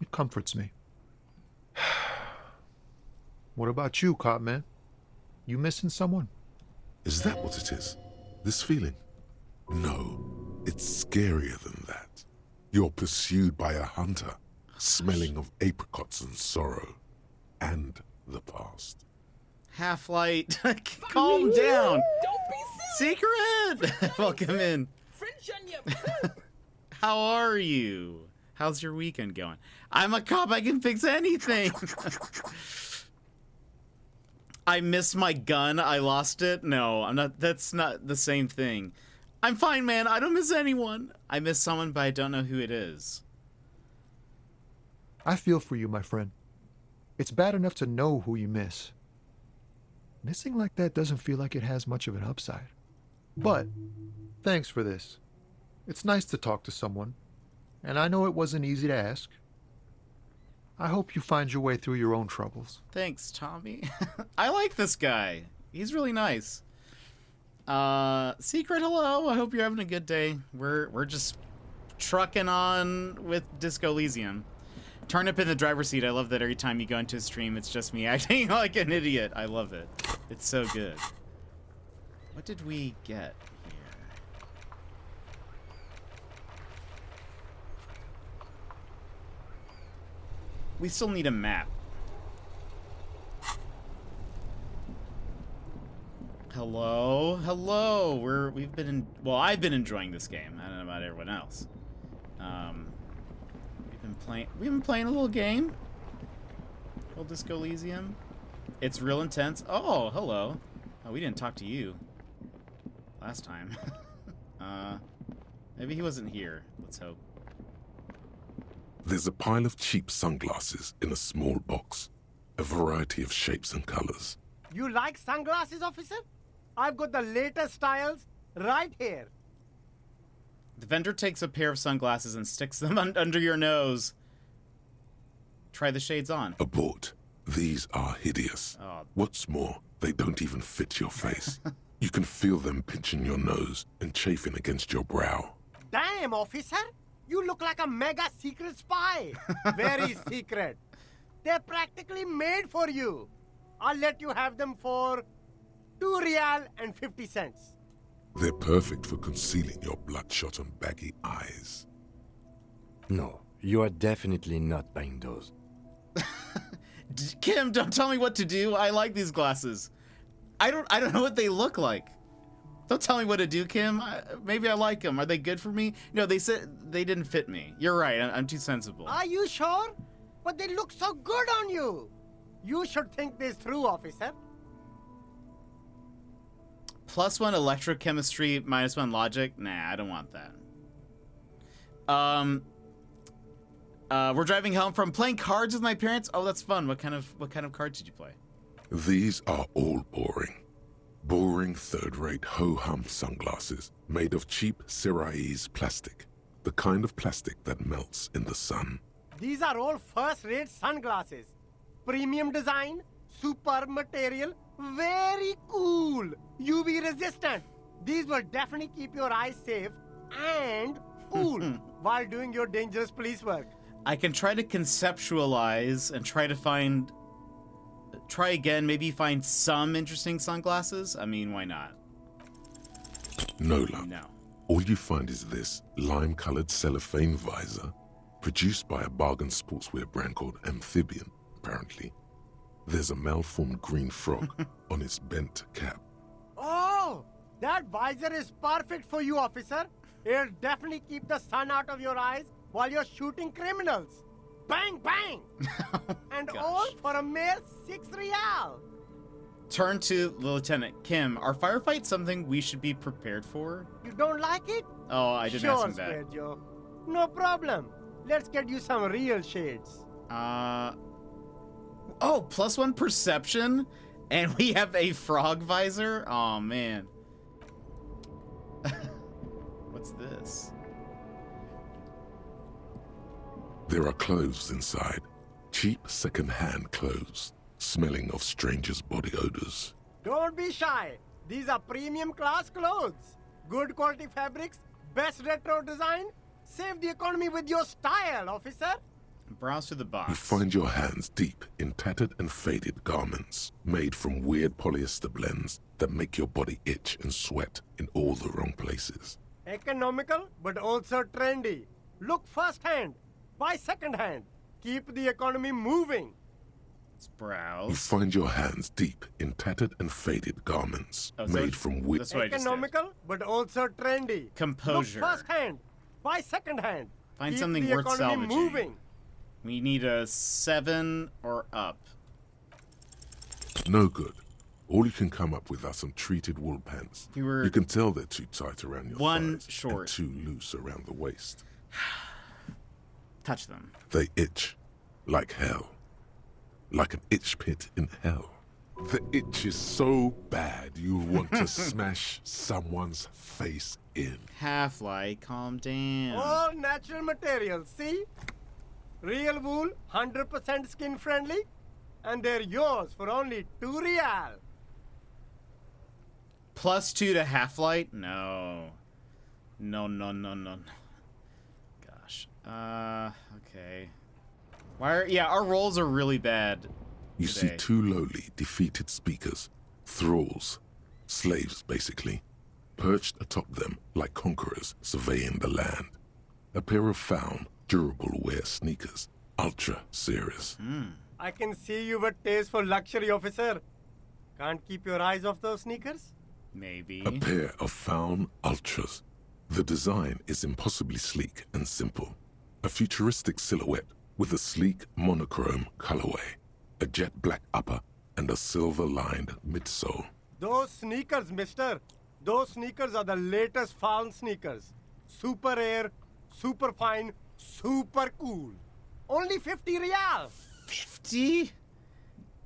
It comforts me. What about you, Cop Man? You missing someone? Is that what it is? This feeling? No, it's scarier than that. You're pursued by a hunter, smelling of apricots and sorrow, and the past. Half-Light, calm down. Don't be Secret! Welcome in. French on your How are you? How's your weekend going? I'm a cop, I can fix anything. I miss my gun, I lost it. No, I'm not, that's not the same thing. I'm fine, man, I don't miss anyone. I miss someone, but I don't know who it is. I feel for you, my friend. It's bad enough to know who you miss. Missing like that doesn't feel like it has much of an upside. But, thanks for this. It's nice to talk to someone, and I know it wasn't easy to ask. I hope you find your way through your own troubles. Thanks, Tommy. I like this guy. He's really nice. Secret, hello. I hope you're having a good day. We're just trucking on with Disco Elysium. Turnip in the driver's seat. I love that every time you go into a stream, it's just me acting like an idiot. I love it. It's so good. What did we get here? We still need a map. Hello, hello. I've been enjoying this game. I don't know about everyone else. We've been playing a little game called Disco Elysium. It's real intense. Oh, hello. Oh, we didn't talk to you last time. Maybe he wasn't here. Let's hope. There's a pile of cheap sunglasses in a small box. A variety of shapes and colors. You like sunglasses, officer? I've got the latest styles right here. The vendor takes a pair of sunglasses and sticks them under your nose. Try the shades on. Abort. These are hideous. Oh. What's more, they don't even fit your face. You can feel them pinching your nose and chafing against your brow. Damn, officer! You look like a mega secret spy. Very secret. They're practically made for you. I'll let you have them for 2 real and 50 cents. They're perfect for concealing your bloodshot and baggy eyes. No, you are definitely not buying those. Kim, don't tell me what to do. I like these glasses. I don't know what they look like. Don't tell me what to do, Kim. Maybe I like them. Are they good for me? No, they said they didn't fit me. You're right. I'm too sensible. Are you sure? But they look so good on you. You should think this through, officer. +1 electrochemistry, -1 logic. Nah, I don't want that. We're driving home from playing cards with my parents. Oh, that's fun. What kind of cards did you play? These are all boring. Boring third-rate ho-hum sunglasses made of cheap Syrahese plastic. The kind of plastic that melts in the sun. These are all first-rate sunglasses. Premium design, superb material, very cool. UV resistant. These will definitely keep your eyes safe and cool while doing your dangerous police work. I can try to conceptualize and try again, maybe find some interesting sunglasses. I mean, why not? No luck. No. All you find is this lime-colored cellophane visor, produced by a bargain sportswear brand called Amphibian, apparently. There's a malformed green frog on its bent cap. Oh, that visor is perfect for you, officer. It'll definitely keep the sun out of your eyes while you're shooting criminals. Bang, bang! And all for a mere 6 real. turn to the Lieutenant. Kim, are firefights something we should be prepared for? You don't like it? Oh, I didn't ask him that. Square Joe. No problem. Let's get you some real shades. Oh, +1 perception? And we have a frog visor? Oh, man. What's this? There are clothes inside. Cheap second-hand clothes, smelling of strangers' body odors. Don't be shy. These are premium class clothes. Good quality fabrics, best retro design. Save the economy with your style, officer. Browse through the box. You find your hands deep in tattered and faded garments made from weird polyester blends that make your body itch and sweat in all the wrong places. Economical, but also trendy. Look firsthand. Buy secondhand. Keep the economy moving. Let's browse. You find your hands deep in tattered and faded garments made from weird... Economical, but also trendy. Composure. Look firsthand. Buy secondhand. Find Keep something the worth economy salvaging. moving. We need a 7 or up. No good. All you can come up with are some treated wool pants. You can tell they're too tight around your one thighs short. and too loose around the waist. Touch them. They itch like hell. Like an itch pit in hell. The itch is so bad you want to smash someone's face in. Half-Light, calm down. All natural materials, see? Real wool, 100% skin friendly, and they're yours for only 2 real. +2 to Half-Light? No. No. Gosh. Okay. Our rolls are really bad. You see 2 lowly, defeated speakers, thralls, slaves basically, perched atop them like conquerors surveying the land. A pair of found, durable wear sneakers, ultra series. I can see you've a taste for luxury, officer. Can't keep your eyes off those sneakers? Maybe. A pair of found ultras. The design is impossibly sleek and simple. A futuristic silhouette with a sleek monochrome colorway, a jet black upper, and a silver-lined midsole. Those sneakers, mister. Those sneakers are the latest found sneakers. Super air, super fine, super cool. Only 50 real. 50?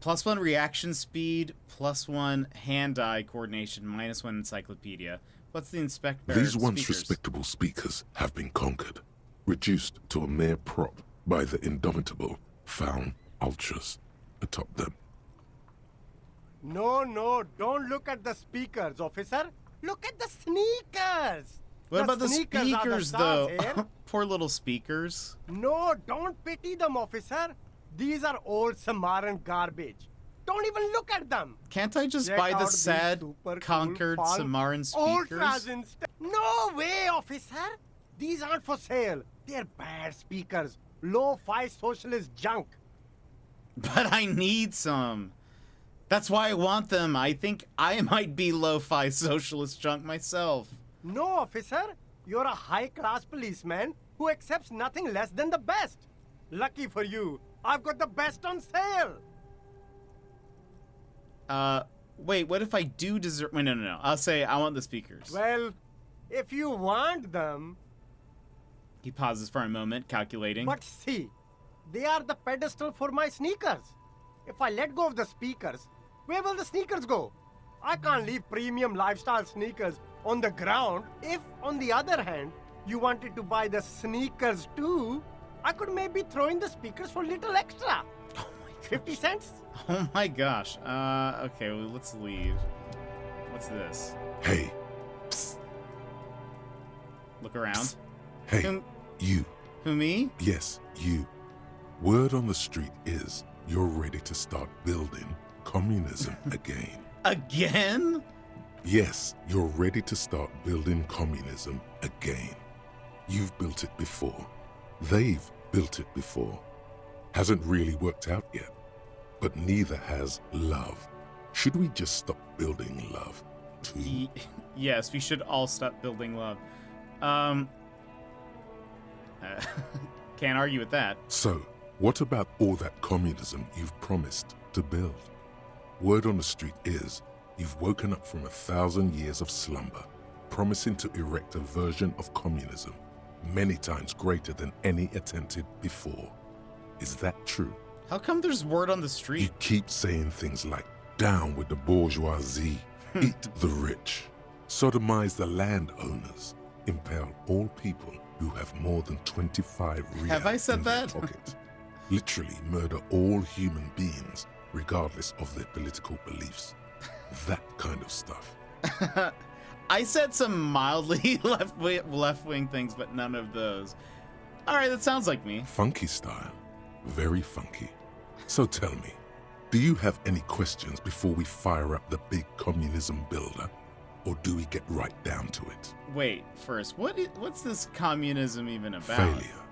+1 reaction speed, +1 hand-eye coordination, -1 encyclopedia. What's the These once speakers? respectable speakers have been conquered, reduced to a mere prop by the indomitable found ultras atop them. No, don't look at the speakers, officer. Look at the sneakers. What about the sneakers are the speakers, stars though? here. Poor little speakers. No, don't pity them, officer. These are old Samaran garbage. Don't even look at them. Can't I just Check buy the out these sad, super cool conquered fall Samaran Ultras speakers? instead. No way, officer. These aren't for sale. They're bad speakers. Low-fi socialist junk. But I need some. That's why I want them. I think I might be lo-fi socialist junk myself. No, officer. You're a high-class policeman who accepts nothing less than the best. Lucky for you, I've got the best on sale. Wait, what if I do deserve... Wait, no. I'll say I want the speakers. Well, if you want them... He pauses for a moment, calculating. But see, they are the pedestal for my sneakers. If I let go of the speakers, where will the sneakers go? I can't leave premium lifestyle sneakers on the ground. If, on the other hand, you wanted to buy the sneakers too, I could maybe throw in the speakers for little extra. 50 cents? Oh my gosh. Okay, well, let's leave. What's this? Hey. Psst. Look around. Hey, you. Who, me? Yes, you. Word on the street is you're ready to start building communism again. Again? Yes, you're ready to start building communism again. You've built it before. They've built it before. Hasn't really worked out yet. But neither has love. Should we just stop building love, too? Yes, we should all stop building love. Can't argue with that. So, what about all that communism you've promised to build? Word on the street is you've woken up from 1,000 years of slumber, promising to erect a version of communism many times greater than any attempted before. Is that true? How come there's word on the street? You keep saying things like, down with the bourgeoisie, eat the rich, sodomize the landowners, impale all people who have more than 25 real Have I said in their that? pocket. Literally murder all human beings, regardless of their political beliefs. That kind of stuff. I said some mildly left-wing things, but none of those. All right, that sounds like me. Funky style. Very funky. So tell me, do you have any questions before we fire up the big communism builder? Or do we get right down to it? Wait, first, what's this communism even about? Failure.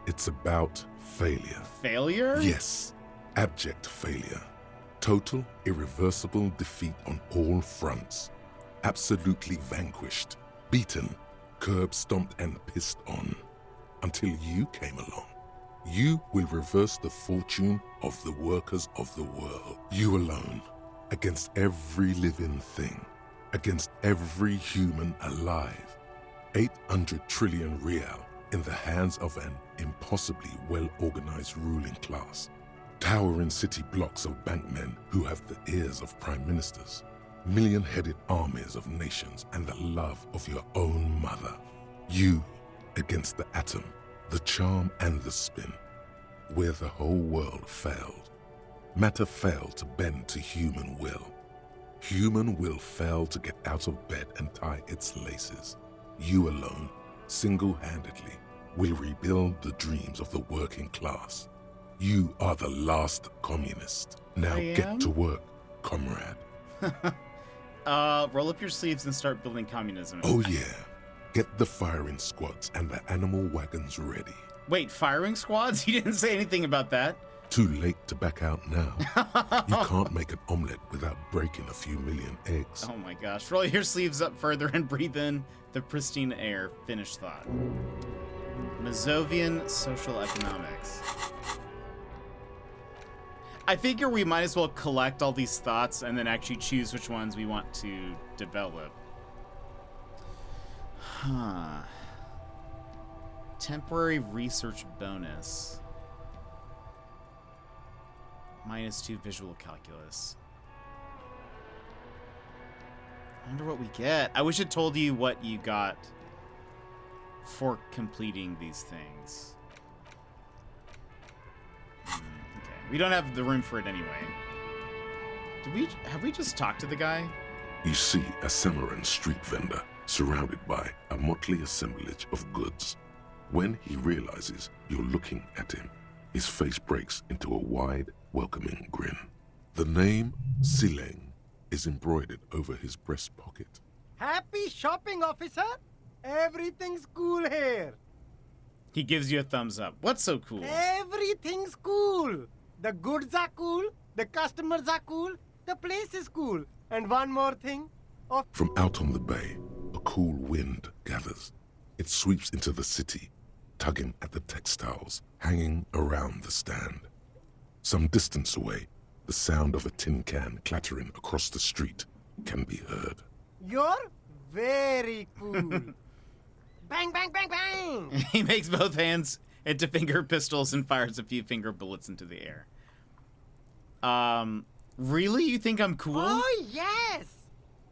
It's about failure. Failure? Yes. Abject failure. Total, irreversible defeat on all fronts. Absolutely vanquished. Beaten. Curb stomped and pissed on. Until you came along. You will reverse the fortune of the workers of the world. You alone. Against every living thing. Against every human alive. 800 trillion real in the hands of an impossibly well-organized ruling class. Towering city blocks of bankmen who have the ears of prime ministers. Million-headed armies of nations and the love of your own mother. You against the atom, the charm and the spin. Where the whole world failed. Matter failed to bend to human will. Human will fail to get out of bed and tie its laces. You alone, single-handedly, will rebuild the dreams of the working class. You are the last communist. Now get to work, comrade. Roll up your sleeves and start building communism. Oh yeah. Get the firing squads and the animal wagons ready. Wait, firing squads? You didn't say anything about that. Too late to back out now. You can't make an omelet without breaking a few million eggs. Oh my gosh. Roll your sleeves up further and breathe in the pristine air. Finish thought. Mazovian social economics. I figure we might as well collect all these thoughts and then actually choose which ones we want to develop. Huh. Temporary research bonus. -2 visual calculus. I wonder what we get. I wish it told you what you got for completing these things. Okay. We don't have the room for it anyway. Have we just talked to the guy? You see a Samaran street vendor surrounded by a motley assemblage of goods. When he realizes you're looking at him, his face breaks into a wide, welcoming grin. The name Sileng is embroidered over his breast pocket. Happy shopping, officer! Everything's cool here. He gives you a thumbs up. What's so cool? Everything's cool. The goods are cool, the customers are cool, the place is cool. And one more thing. From out on the bay, a cool wind gathers. It sweeps into the city, tugging at the textiles hanging around the stand. Some distance away, the sound of a tin can clattering across the street can be heard. You're very cool. Bang, bang, bang, bang! He makes both hands into finger pistols and fires a few finger bullets into the air. Really? You think I'm cool? Oh, yes!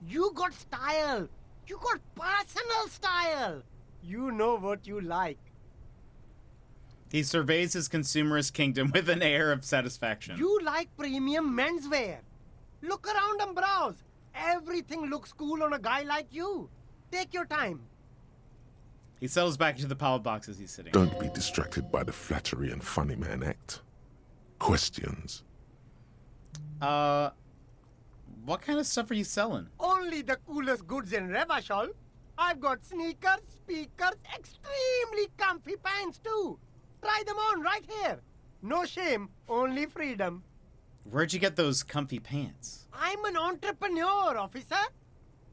You got style. You got personal style. You know what you like. He surveys his consumerist kingdom with an air of satisfaction. You like premium menswear. Look around and browse. Everything looks cool on a guy like you. Take your time. He settles back into the pile of boxes he's sitting. Don't be distracted by the flattery and funny man act. Questions? What kind of stuff are you selling? Only the coolest goods in Revachol. I've got sneakers, speakers, extremely comfy pants too. Try them on right here. No shame, only freedom. Where'd you get those comfy pants? I'm an entrepreneur, officer.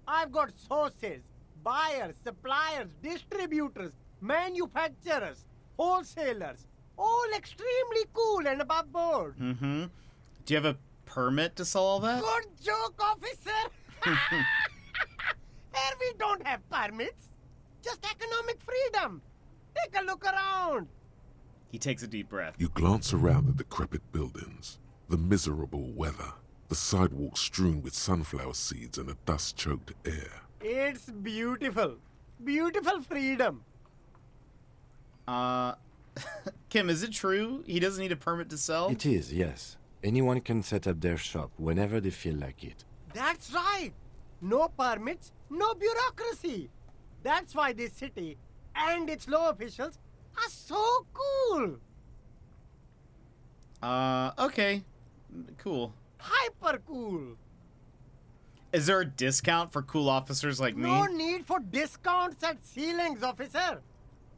I've got sources, buyers, suppliers, distributors, manufacturers, wholesalers, all extremely cool and above board. Mm-hmm. Do you have a permit to sell all that? Good joke, officer! Here we don't have permits. Just economic freedom. Take a look around. He takes a deep breath. You glance around the decrepit buildings, the miserable weather, the sidewalks strewn with sunflower seeds and a dust-choked air. It's beautiful. Beautiful freedom. Kim, is it true he doesn't need a permit to sell? It is, yes. Anyone can set up their shop whenever they feel like it. That's right. No permits, no bureaucracy. That's why this city and its law officials are so cool. Okay. Cool. Hyper cool. Is there a discount for cool officers like No me? need for discounts at ceilings, officer.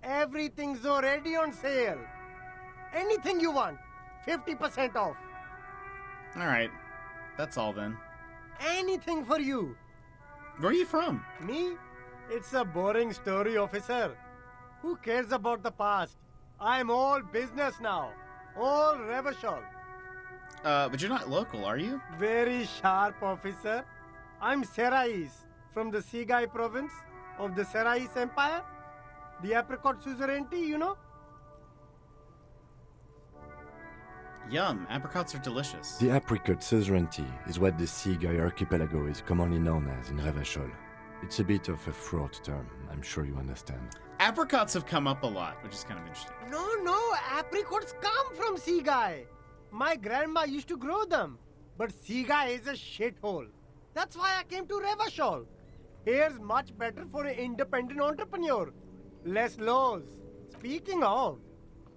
Everything's already on sale. Anything you want, 50% off. Alright. That's all then. Anything for you. Where are you from? Me? It's a boring story, officer. Who cares about the past? I'm all business now. All Revachol. But you're not local, are you? Very sharp, officer. I'm Serais, from the Sigai province of the Serais Empire. The apricot suzerainty, you know? Yum, apricots are delicious. The apricot suzerainty is what the Sigai archipelago is commonly known as in Revachol. It's a bit of a fraught term, I'm sure you understand. Apricots have come up a lot, which is kind of interesting. No, apricots come from Sigai. My grandma used to grow them. But Sigai is a shithole. That's why I came to Revachol. Here's much better for an independent entrepreneur. Less laws. Speaking of,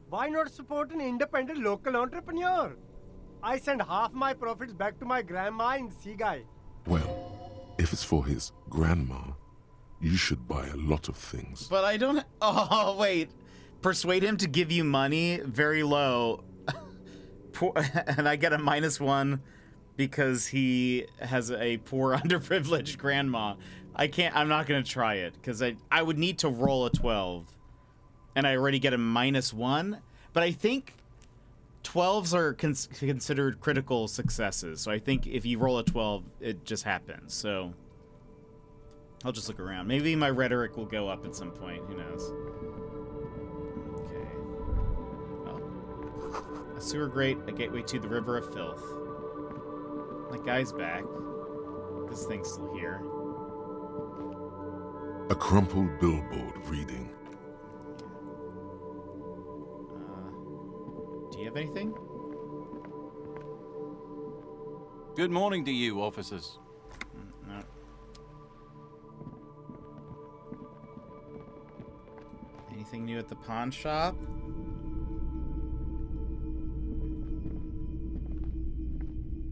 why not support an independent local entrepreneur? I send half my profits back to my grandma in Sigai. Well, if it's for his grandma, you should buy a lot of things. But I don't... Oh, wait. Persuade him to give you money very low. And I get a -1 because he has a poor, underprivileged grandma. I'm not going to try it because I would need to roll a 12. And I already get a -1. But I think 12s are considered critical successes. So I think if you roll a 12, it just happens. So I'll just look around. Maybe my rhetoric will go up at some point. Who knows? Okay. Oh. A sewer grate, a gateway to the river of filth. That guy's back. This thing's still here. A crumpled billboard reading, Do you have anything? Good morning to you, officers. No. Anything new at the pawn shop?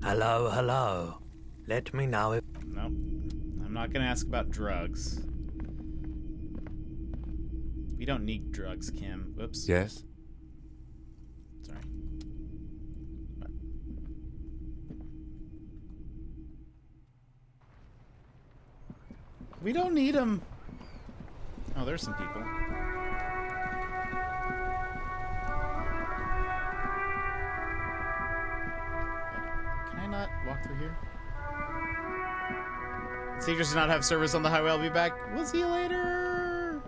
Hello, hello. Let me know if... Nope. I'm not gonna ask about drugs. We don't need drugs, Kim. Whoops. Yes? Sorry. What? We don't need them. Oh, there's some people. Can I not walk through here? Seekers do not have service on the highway. I'll be back. We'll see you later.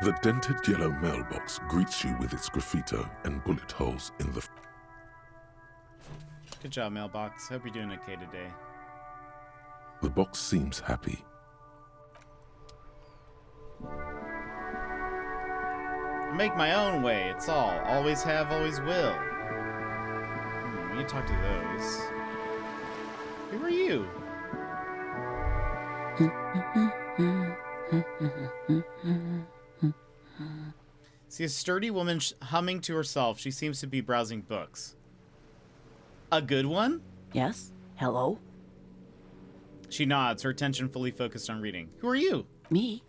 The dented yellow mailbox greets you with its graffito and bullet holes in the... Good job, mailbox. Hope you're doing okay today. The box seems happy. Make my own way. It's all. Always have, always will. We need to talk to those. Who are you? See a sturdy woman humming to herself. She seems to be browsing books. A good one? Yes? Hello? She nods, her attention fully focused on reading. Who are you? Me?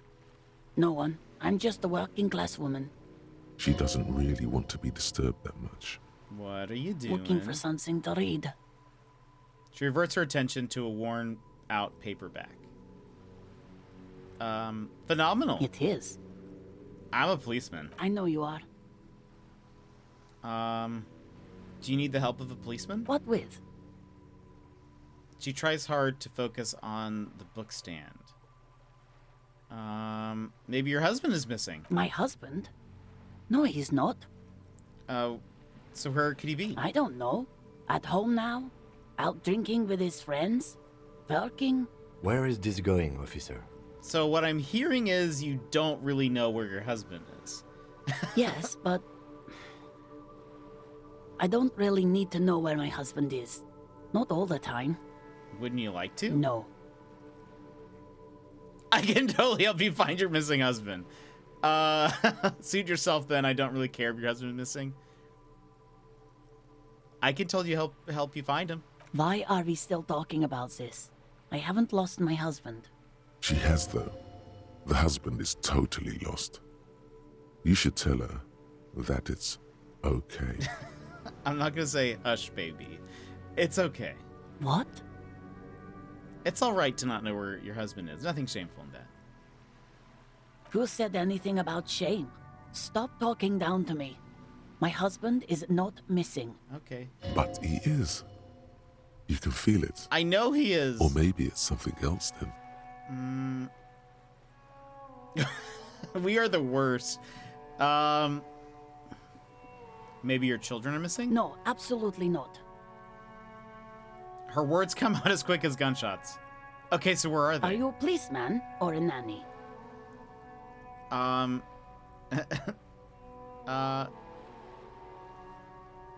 No one. I'm just a working class woman. She doesn't really want to be disturbed that much. What are you doing? Looking for something to read. She reverts her attention to a worn-out paperback. Phenomenal. It is. I'm a policeman. I know you are. Do you need the help of a policeman? What with? She tries hard to focus on the book stand. Maybe your husband is missing. My husband? No, he's not. So where could he be? I don't know. At home now? Out drinking with his friends? Working? Where is this going, officer? So what I'm hearing is you don't really know where your husband is. Yes, but I don't really need to know where my husband is. Not all the time. Wouldn't you like to? No. I can totally help you find your missing husband. Suit yourself then. I don't really care if your husband is missing. I can totally help you find him. Why are we still talking about this? I haven't lost my husband. She has, though. The husband is totally lost. You should tell her that it's okay. I'm not gonna say hush, baby. It's okay. What? It's all right to not know where your husband is. Nothing shameful in that. Who said anything about shame? Stop talking down to me. My husband is not missing. Okay. But he is. You can feel it. I know he is. Or maybe it's something else then. We are the worst. Maybe your children are missing? No, absolutely not. Her words come out as quick as gunshots. Okay, so where are they? Are you a policeman or a nanny?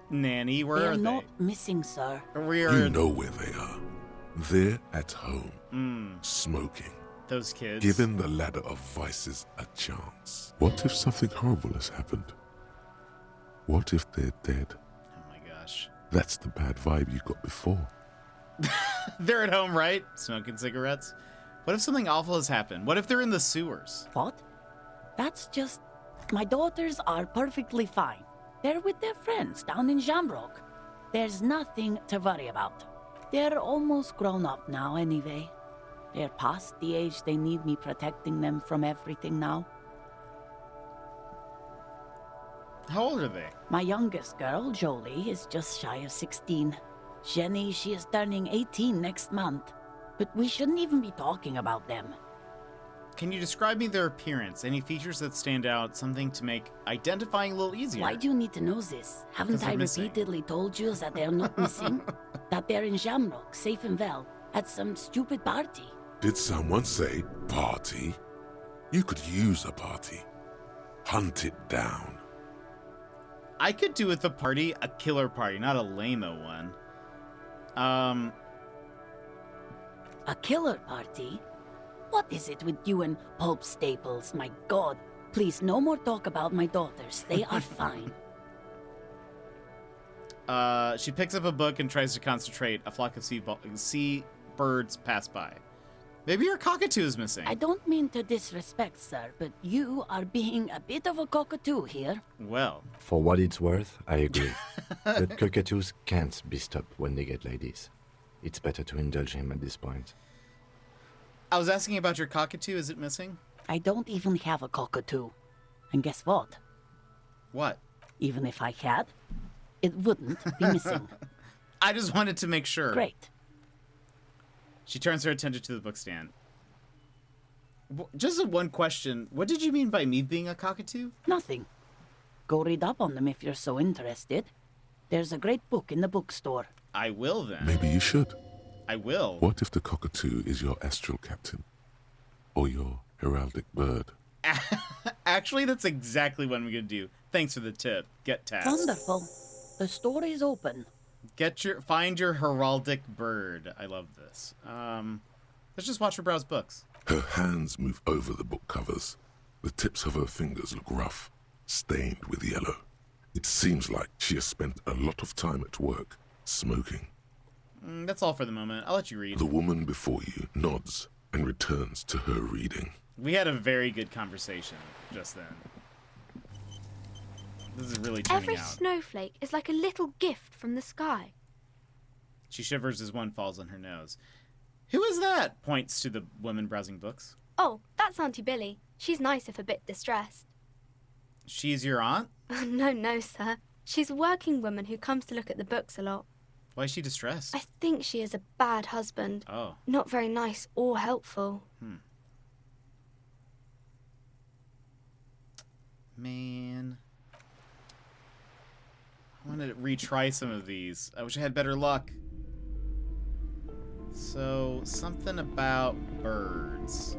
Nanny, where They are are they? not missing, sir. You know where they are. They're at home, smoking. Those kids. Giving the ladder of vices a chance. What if something horrible has happened? What if they're dead? Oh my gosh. That's the bad vibe you got before. They're at home, right? Smoking cigarettes. What if something awful has happened? What if they're in the sewers? What? That's just... My daughters are perfectly fine. They're with their friends down in Shamrock. There's nothing to worry about. They're almost grown up now anyway. They're past the age they need me protecting them from everything now. How old are they? My youngest girl, Jolie, is just shy of 16. Jenny, she is turning 18 next month. But we shouldn't even be talking about them. Can you describe me their appearance? Any features that stand out? Something to make identifying a little easier? Why do you need to know this? Haven't 'Cause they're I missing. repeatedly told you that they're not missing? That they're in Shamrock, safe and well, at some stupid party? Did someone say party? You could use a party. Hunt it down. I could do with a party, a killer party, not a lame-o one. A killer party? What is it with you and Pulp Staples? My God. Please, no more talk about my daughters. They are fine. She picks up a book and tries to concentrate. A flock of seabirds pass by. Maybe your cockatoo is missing. I don't mean to disrespect, sir, but you are being a bit of a cockatoo here. Well. For what it's worth, I agree. But cockatoos can't be stopped when they get like this. It's better to indulge him at this point. I was asking about your cockatoo. Is it missing? I don't even have a cockatoo. And guess what? What? Even if I had, it wouldn't be missing. I just wanted to make sure. Great. She turns her attention to the bookstand. Just one question. What did you mean by me being a cockatoo? Nothing. Go read up on them if you're so interested. There's a great book in the bookstore. I will then. Maybe you should. I will. What if the cockatoo is your astral captain? Or your heraldic bird? Actually, that's exactly what I'm going to do. Thanks for the tip. Get tasked. Wonderful. The store is open. Find your heraldic bird. I love this. Let's just watch her browse books. Her hands move over the book covers. The tips of her fingers look rough, stained with yellow. It seems like she has spent a lot of time at work, smoking. That's all for the moment. I'll let you read. The woman before you nods and returns to her reading. We had a very good conversation just then. This is really turning Every out. snowflake is like a little gift from the sky. She shivers as one falls on her nose. Who is that? Points to the woman browsing books. Oh, that's Auntie Billy. She's nice if a bit distressed. She's your aunt? No, sir. She's a working woman who comes to look at the books a lot. Why is she distressed? I think she is a bad husband. Oh. Not very nice or helpful. Man. I want to retry some of these. I wish I had better luck. So, something about birds.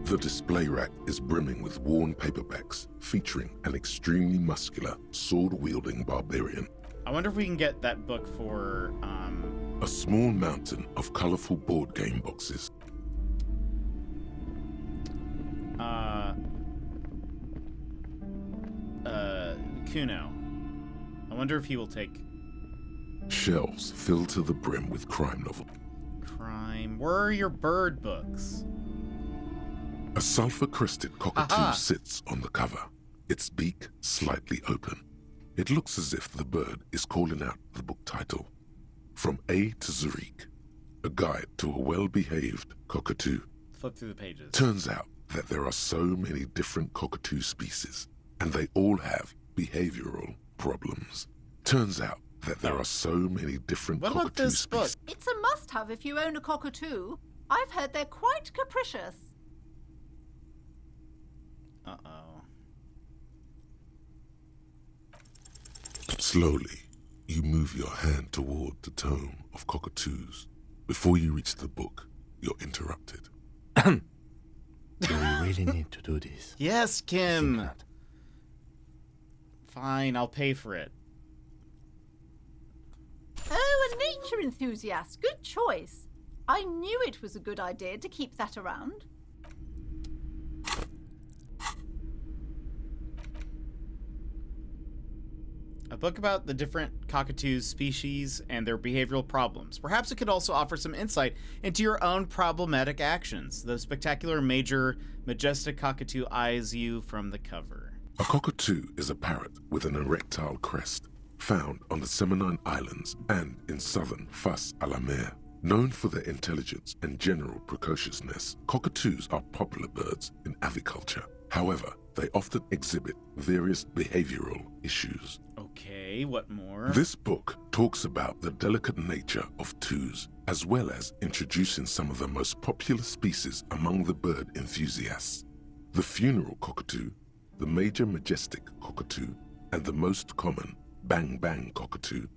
The display rack is brimming with worn paperbacks featuring an extremely muscular, sword-wielding barbarian. I wonder if we can get that book for, A small mountain of colorful board game boxes. Kuno. I wonder if he will take... Shelves filled to the brim with crime novel. Crime. Where are your bird books? A sulfur-crested cockatoo Aha. sits on the cover, its beak slightly open. It looks as if the bird is calling out the book title. From A to Zurich, a guide to a well-behaved cockatoo. Flip through the pages. Turns out that there are so many different cockatoo species, and they all have behavioral problems. Turns out that there are so many different What about cockatoo this book? species. It's a must-have if you own a cockatoo. I've heard they're quite capricious. Uh-oh. Slowly, you move your hand toward the tome of cockatoos. Before you reach the book, you're interrupted. Do we really need to do this? Yes, Kim! Fine, I'll pay for it. Oh, a nature enthusiast. Good choice. I knew it was a good idea to keep that around. A book about the different cockatoo species and their behavioral problems. Perhaps it could also offer some insight into your own problematic actions. The spectacular, major, majestic cockatoo eyes you from the cover. A cockatoo is a parrot with an erectile crest, found on the Seminine Islands and in southern Fas a la Mer. Known for their intelligence and general precociousness, cockatoos are popular birds in aviculture. However, they often exhibit various behavioral issues. Okay, what more? This book talks about the delicate nature of twos, as well as introducing some of the most popular species among the bird enthusiasts. The funeral cockatoo, the major majestic cockatoo, and the most common bang bang cockatoo.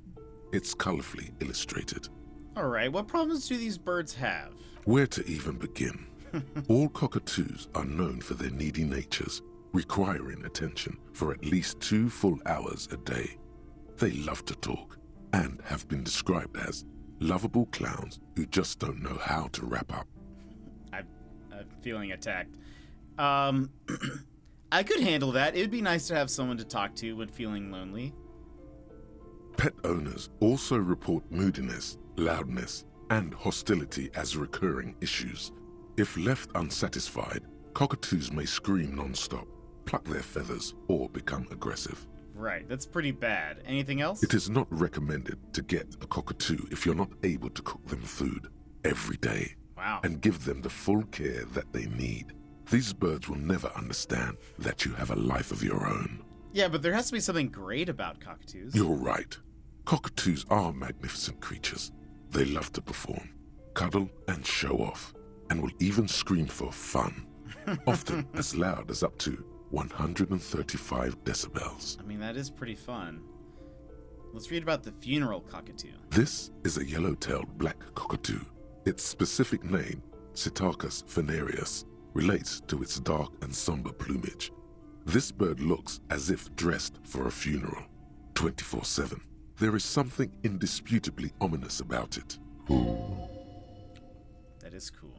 It's colorfully illustrated. Alright, what problems do these birds have? Where to even begin? All cockatoos are known for their needy natures, requiring attention for at least 2 full hours a day. They love to talk and have been described as lovable clowns who just don't know how to wrap up. I'm feeling attacked. I could handle that. It'd be nice to have someone to talk to when feeling lonely. Pet owners also report moodiness, loudness, and hostility as recurring issues. If left unsatisfied, cockatoos may scream non-stop, pluck their feathers, or become aggressive. Right, that's pretty bad. Anything else? It is not recommended to get a cockatoo if you're not able to cook them food every day. Wow. And give them the full care that they need. These birds will never understand that you have a life of your own. Yeah, but there has to be something great about cockatoos. You're right. Cockatoos are magnificent creatures. They love to perform, cuddle, and show off, and will even scream for fun, often as loud as up to 135 decibels. I mean, that is pretty fun. Let's read about the funeral cockatoo. This is a yellow-tailed black cockatoo. Its specific name, Psittacus venereus, relates to its dark and somber plumage. This bird looks as if dressed for a funeral, 24/7. There is something indisputably ominous about it. That is cool.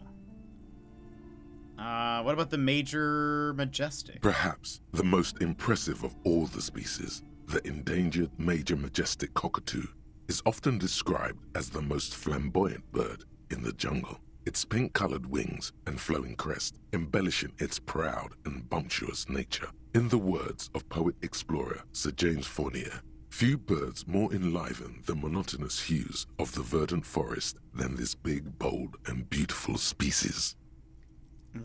What about the major majestic? Perhaps the most impressive of all the species, the endangered major majestic cockatoo, is often described as the most flamboyant bird in the jungle. Its pink-colored wings and flowing crest embellishing its proud and bumptious nature. In the words of poet-explorer Sir James Fournier, few birds more enliven the monotonous hues of the verdant forest than this big, bold, and beautiful species.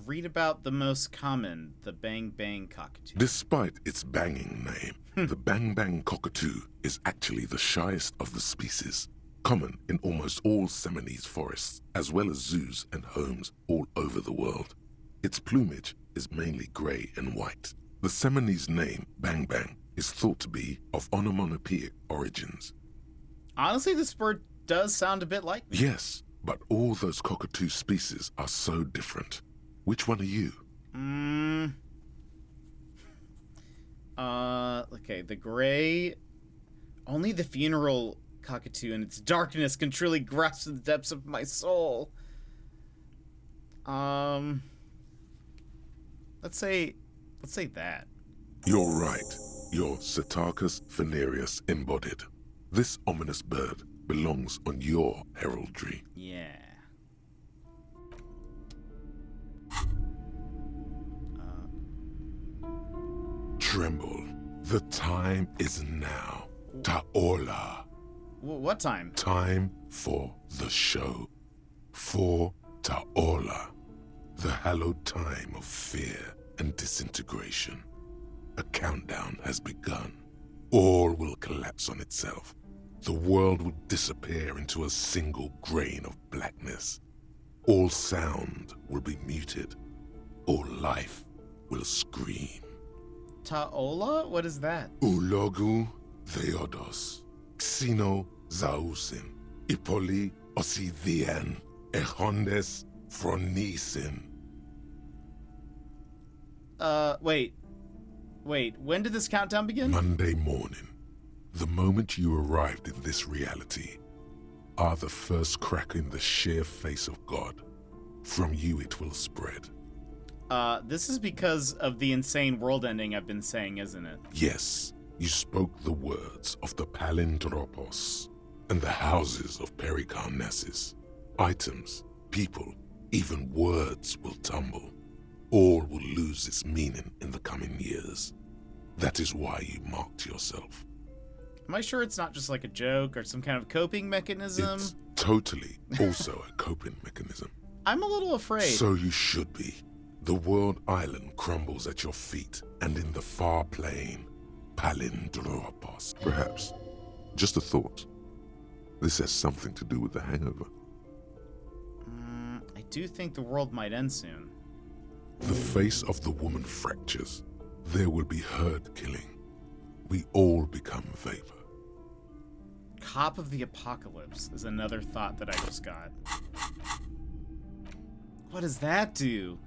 Read about the most common, the Bang Bang cockatoo. Despite its banging name, the Bang Bang cockatoo is actually the shyest of the species, common in almost all Seminoles forests, as well as zoos and homes all over the world. Its plumage is mainly grey and white. The Seminoles name, Bang Bang, is thought to be of onomatopoeic origins. Honestly, this bird does sound a bit like me. Yes, but all those cockatoo species are so different. Which one are you? Okay, the gray... Only the funeral cockatoo in its darkness can truly grasp the depths of my soul. Let's say that. You're right. You're Psittacus venereus embodied. This ominous bird belongs on your heraldry. Yeah. Tremble. The time is now. Ta'ola. What time? Time for the show. For Ta'ola. The hallowed time of fear and disintegration. A countdown has begun. All will collapse on itself. The world will disappear into a single grain of blackness. All sound will be muted. All life will scream. Ta'ola? What is that? Ulogu Theodos, Xeno Zausin, Ipoli Osidhian, Echondes Fronisin. Wait, when did this countdown begin? Monday morning. The moment you arrived in this reality are the first crack in the sheer face of God. From you it will spread. This is because of the insane world ending I've been saying, isn't it? Yes, you spoke the words of the Palindropos and the houses of Pericarnassus. Items, people, even words will tumble. All will lose its meaning in the coming years. That is why you marked yourself. Am I sure it's not just like a joke or some kind of coping mechanism? It's totally also a coping mechanism. I'm a little afraid. So you should be. The world island crumbles at your feet, and in the far plain, Palindropos. Perhaps, just a thought. This has something to do with the hangover. I do think the world might end soon. The face of the woman fractures. There will be herd killing. We all become vapor. Cop of the Apocalypse is another thought that I just got. What does that do?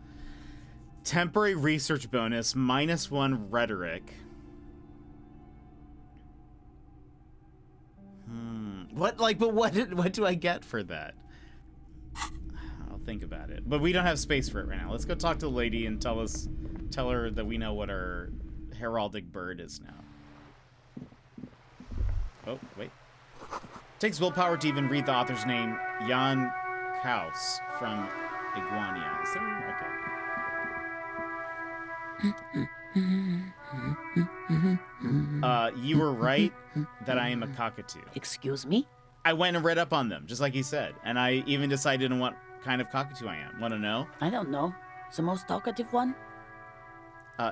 Temporary research bonus, -1 rhetoric. What do I get for that? I'll think about it. But we don't have space for it right now. Let's go talk to the lady and tell her that we know what our heraldic bird is now. Oh, wait. Takes willpower to even read the author's name, Jan Kaus from Iguania. Is there? Okay. You were right that I am a cockatoo. Excuse me? I went and read up on them, just like he said. And I even decided on what kind of cockatoo I am. Want to know? I don't know. The most talkative one?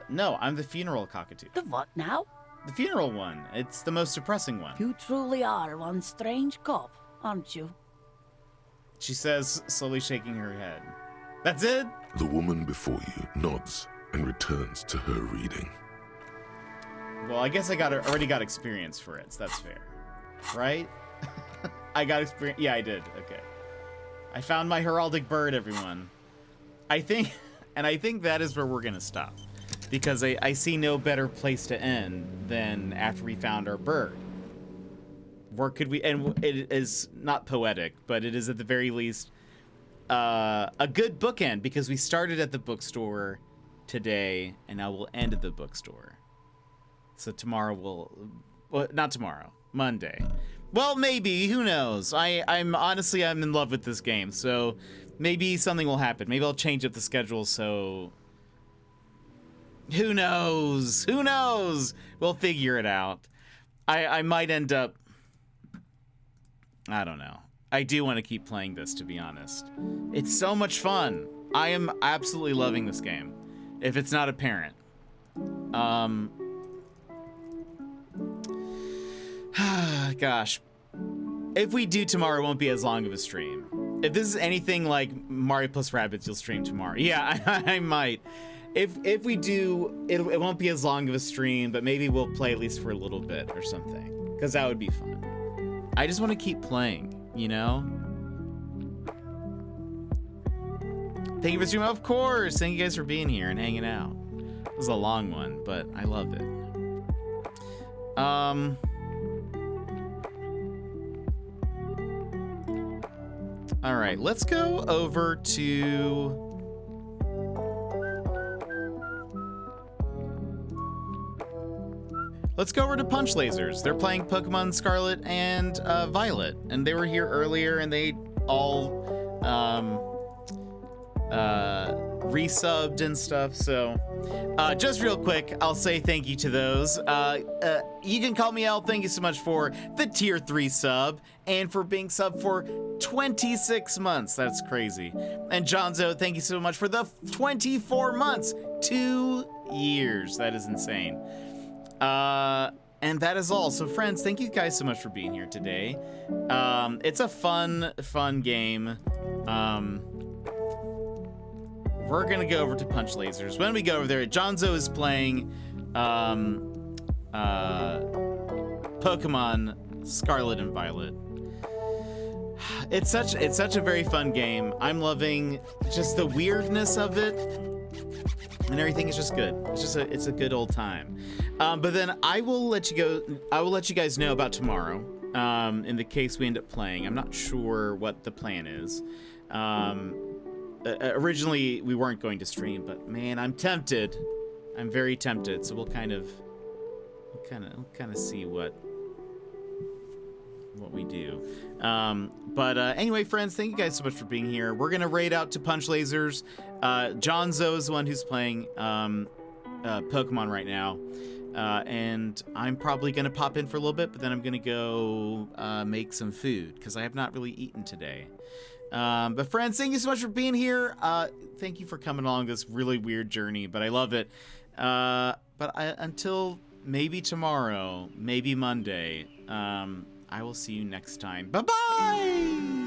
No, I'm the funeral cockatoo. The what now? The funeral one. It's the most depressing one. You truly are one strange cop, aren't you? She says, slowly shaking her head. That's it? The woman before you nods and returns to her reading. Well, I guess I already got experience for it, so that's fair. Right? I got experience. Yeah, I did. Okay. I found my heraldic bird, everyone. I think that is where we're going to stop. Because I see no better place to end than after we found our bird. Where could we... And it is not poetic, but it is at the very least a good bookend. Because we started at the bookstore today, and now we'll end at the bookstore. So tomorrow well, not tomorrow. Monday. Well, maybe. Who knows? I'm honestly, I'm in love with this game. So maybe something will happen. Maybe I'll change up the schedule so... Who knows? Who knows? We'll figure it out. I might end up... I don't know. I do want to keep playing this, to be honest. It's so much fun. I am absolutely loving this game. If it's not apparent. Gosh. If we do tomorrow, it won't be as long of a stream. If this is anything like Mario plus Rabbids, you'll stream tomorrow. Yeah, I might. If we do, it won't be as long of a stream, but maybe we'll play at least for a little bit or something. Because that would be fun. I just want to keep playing, you know? Thank you for streaming. Of course. Thank you guys for being here and hanging out. It was a long one, but I love it. All right, let's go over to... Let's go over to Punch Lasers. They're playing Pokemon Scarlet and Violet, and they were here earlier, and they all resubbed and stuff. So just real quick, I'll say thank you to those. You can call me out. Thank you so much for the tier 3 sub and for being sub for 26 months. That's crazy. And Jonzo, thank you so much for the 24 months. 2 years. That is insane. And that is all. So friends, thank you guys so much for being here today. It's a fun game. We're gonna go over to Punch Lasers. When we go over there, Jonzo is playing Pokemon Scarlet and Violet. It's such a very fun game. I'm loving just the weirdness of it, and everything is just good. It's a good old time. But then I will let you go. I will let you guys know about tomorrow. In the case we end up playing, I'm not sure what the plan is. Originally we weren't going to stream, but man, I'm tempted. I'm very tempted. So we'll kind of see what we do. But anyway, friends, thank you guys so much for being here. We're gonna raid out to Punch Lasers. Jonzo is the one who's playing Pokemon right now. And I'm probably gonna pop in for a little bit, but then I'm gonna go make some food because I have not really eaten today. But friends, thank you so much for being here. Thank you for coming along this really weird journey, but I love it. Until maybe tomorrow, maybe Monday, I will see you next time. Bye-bye!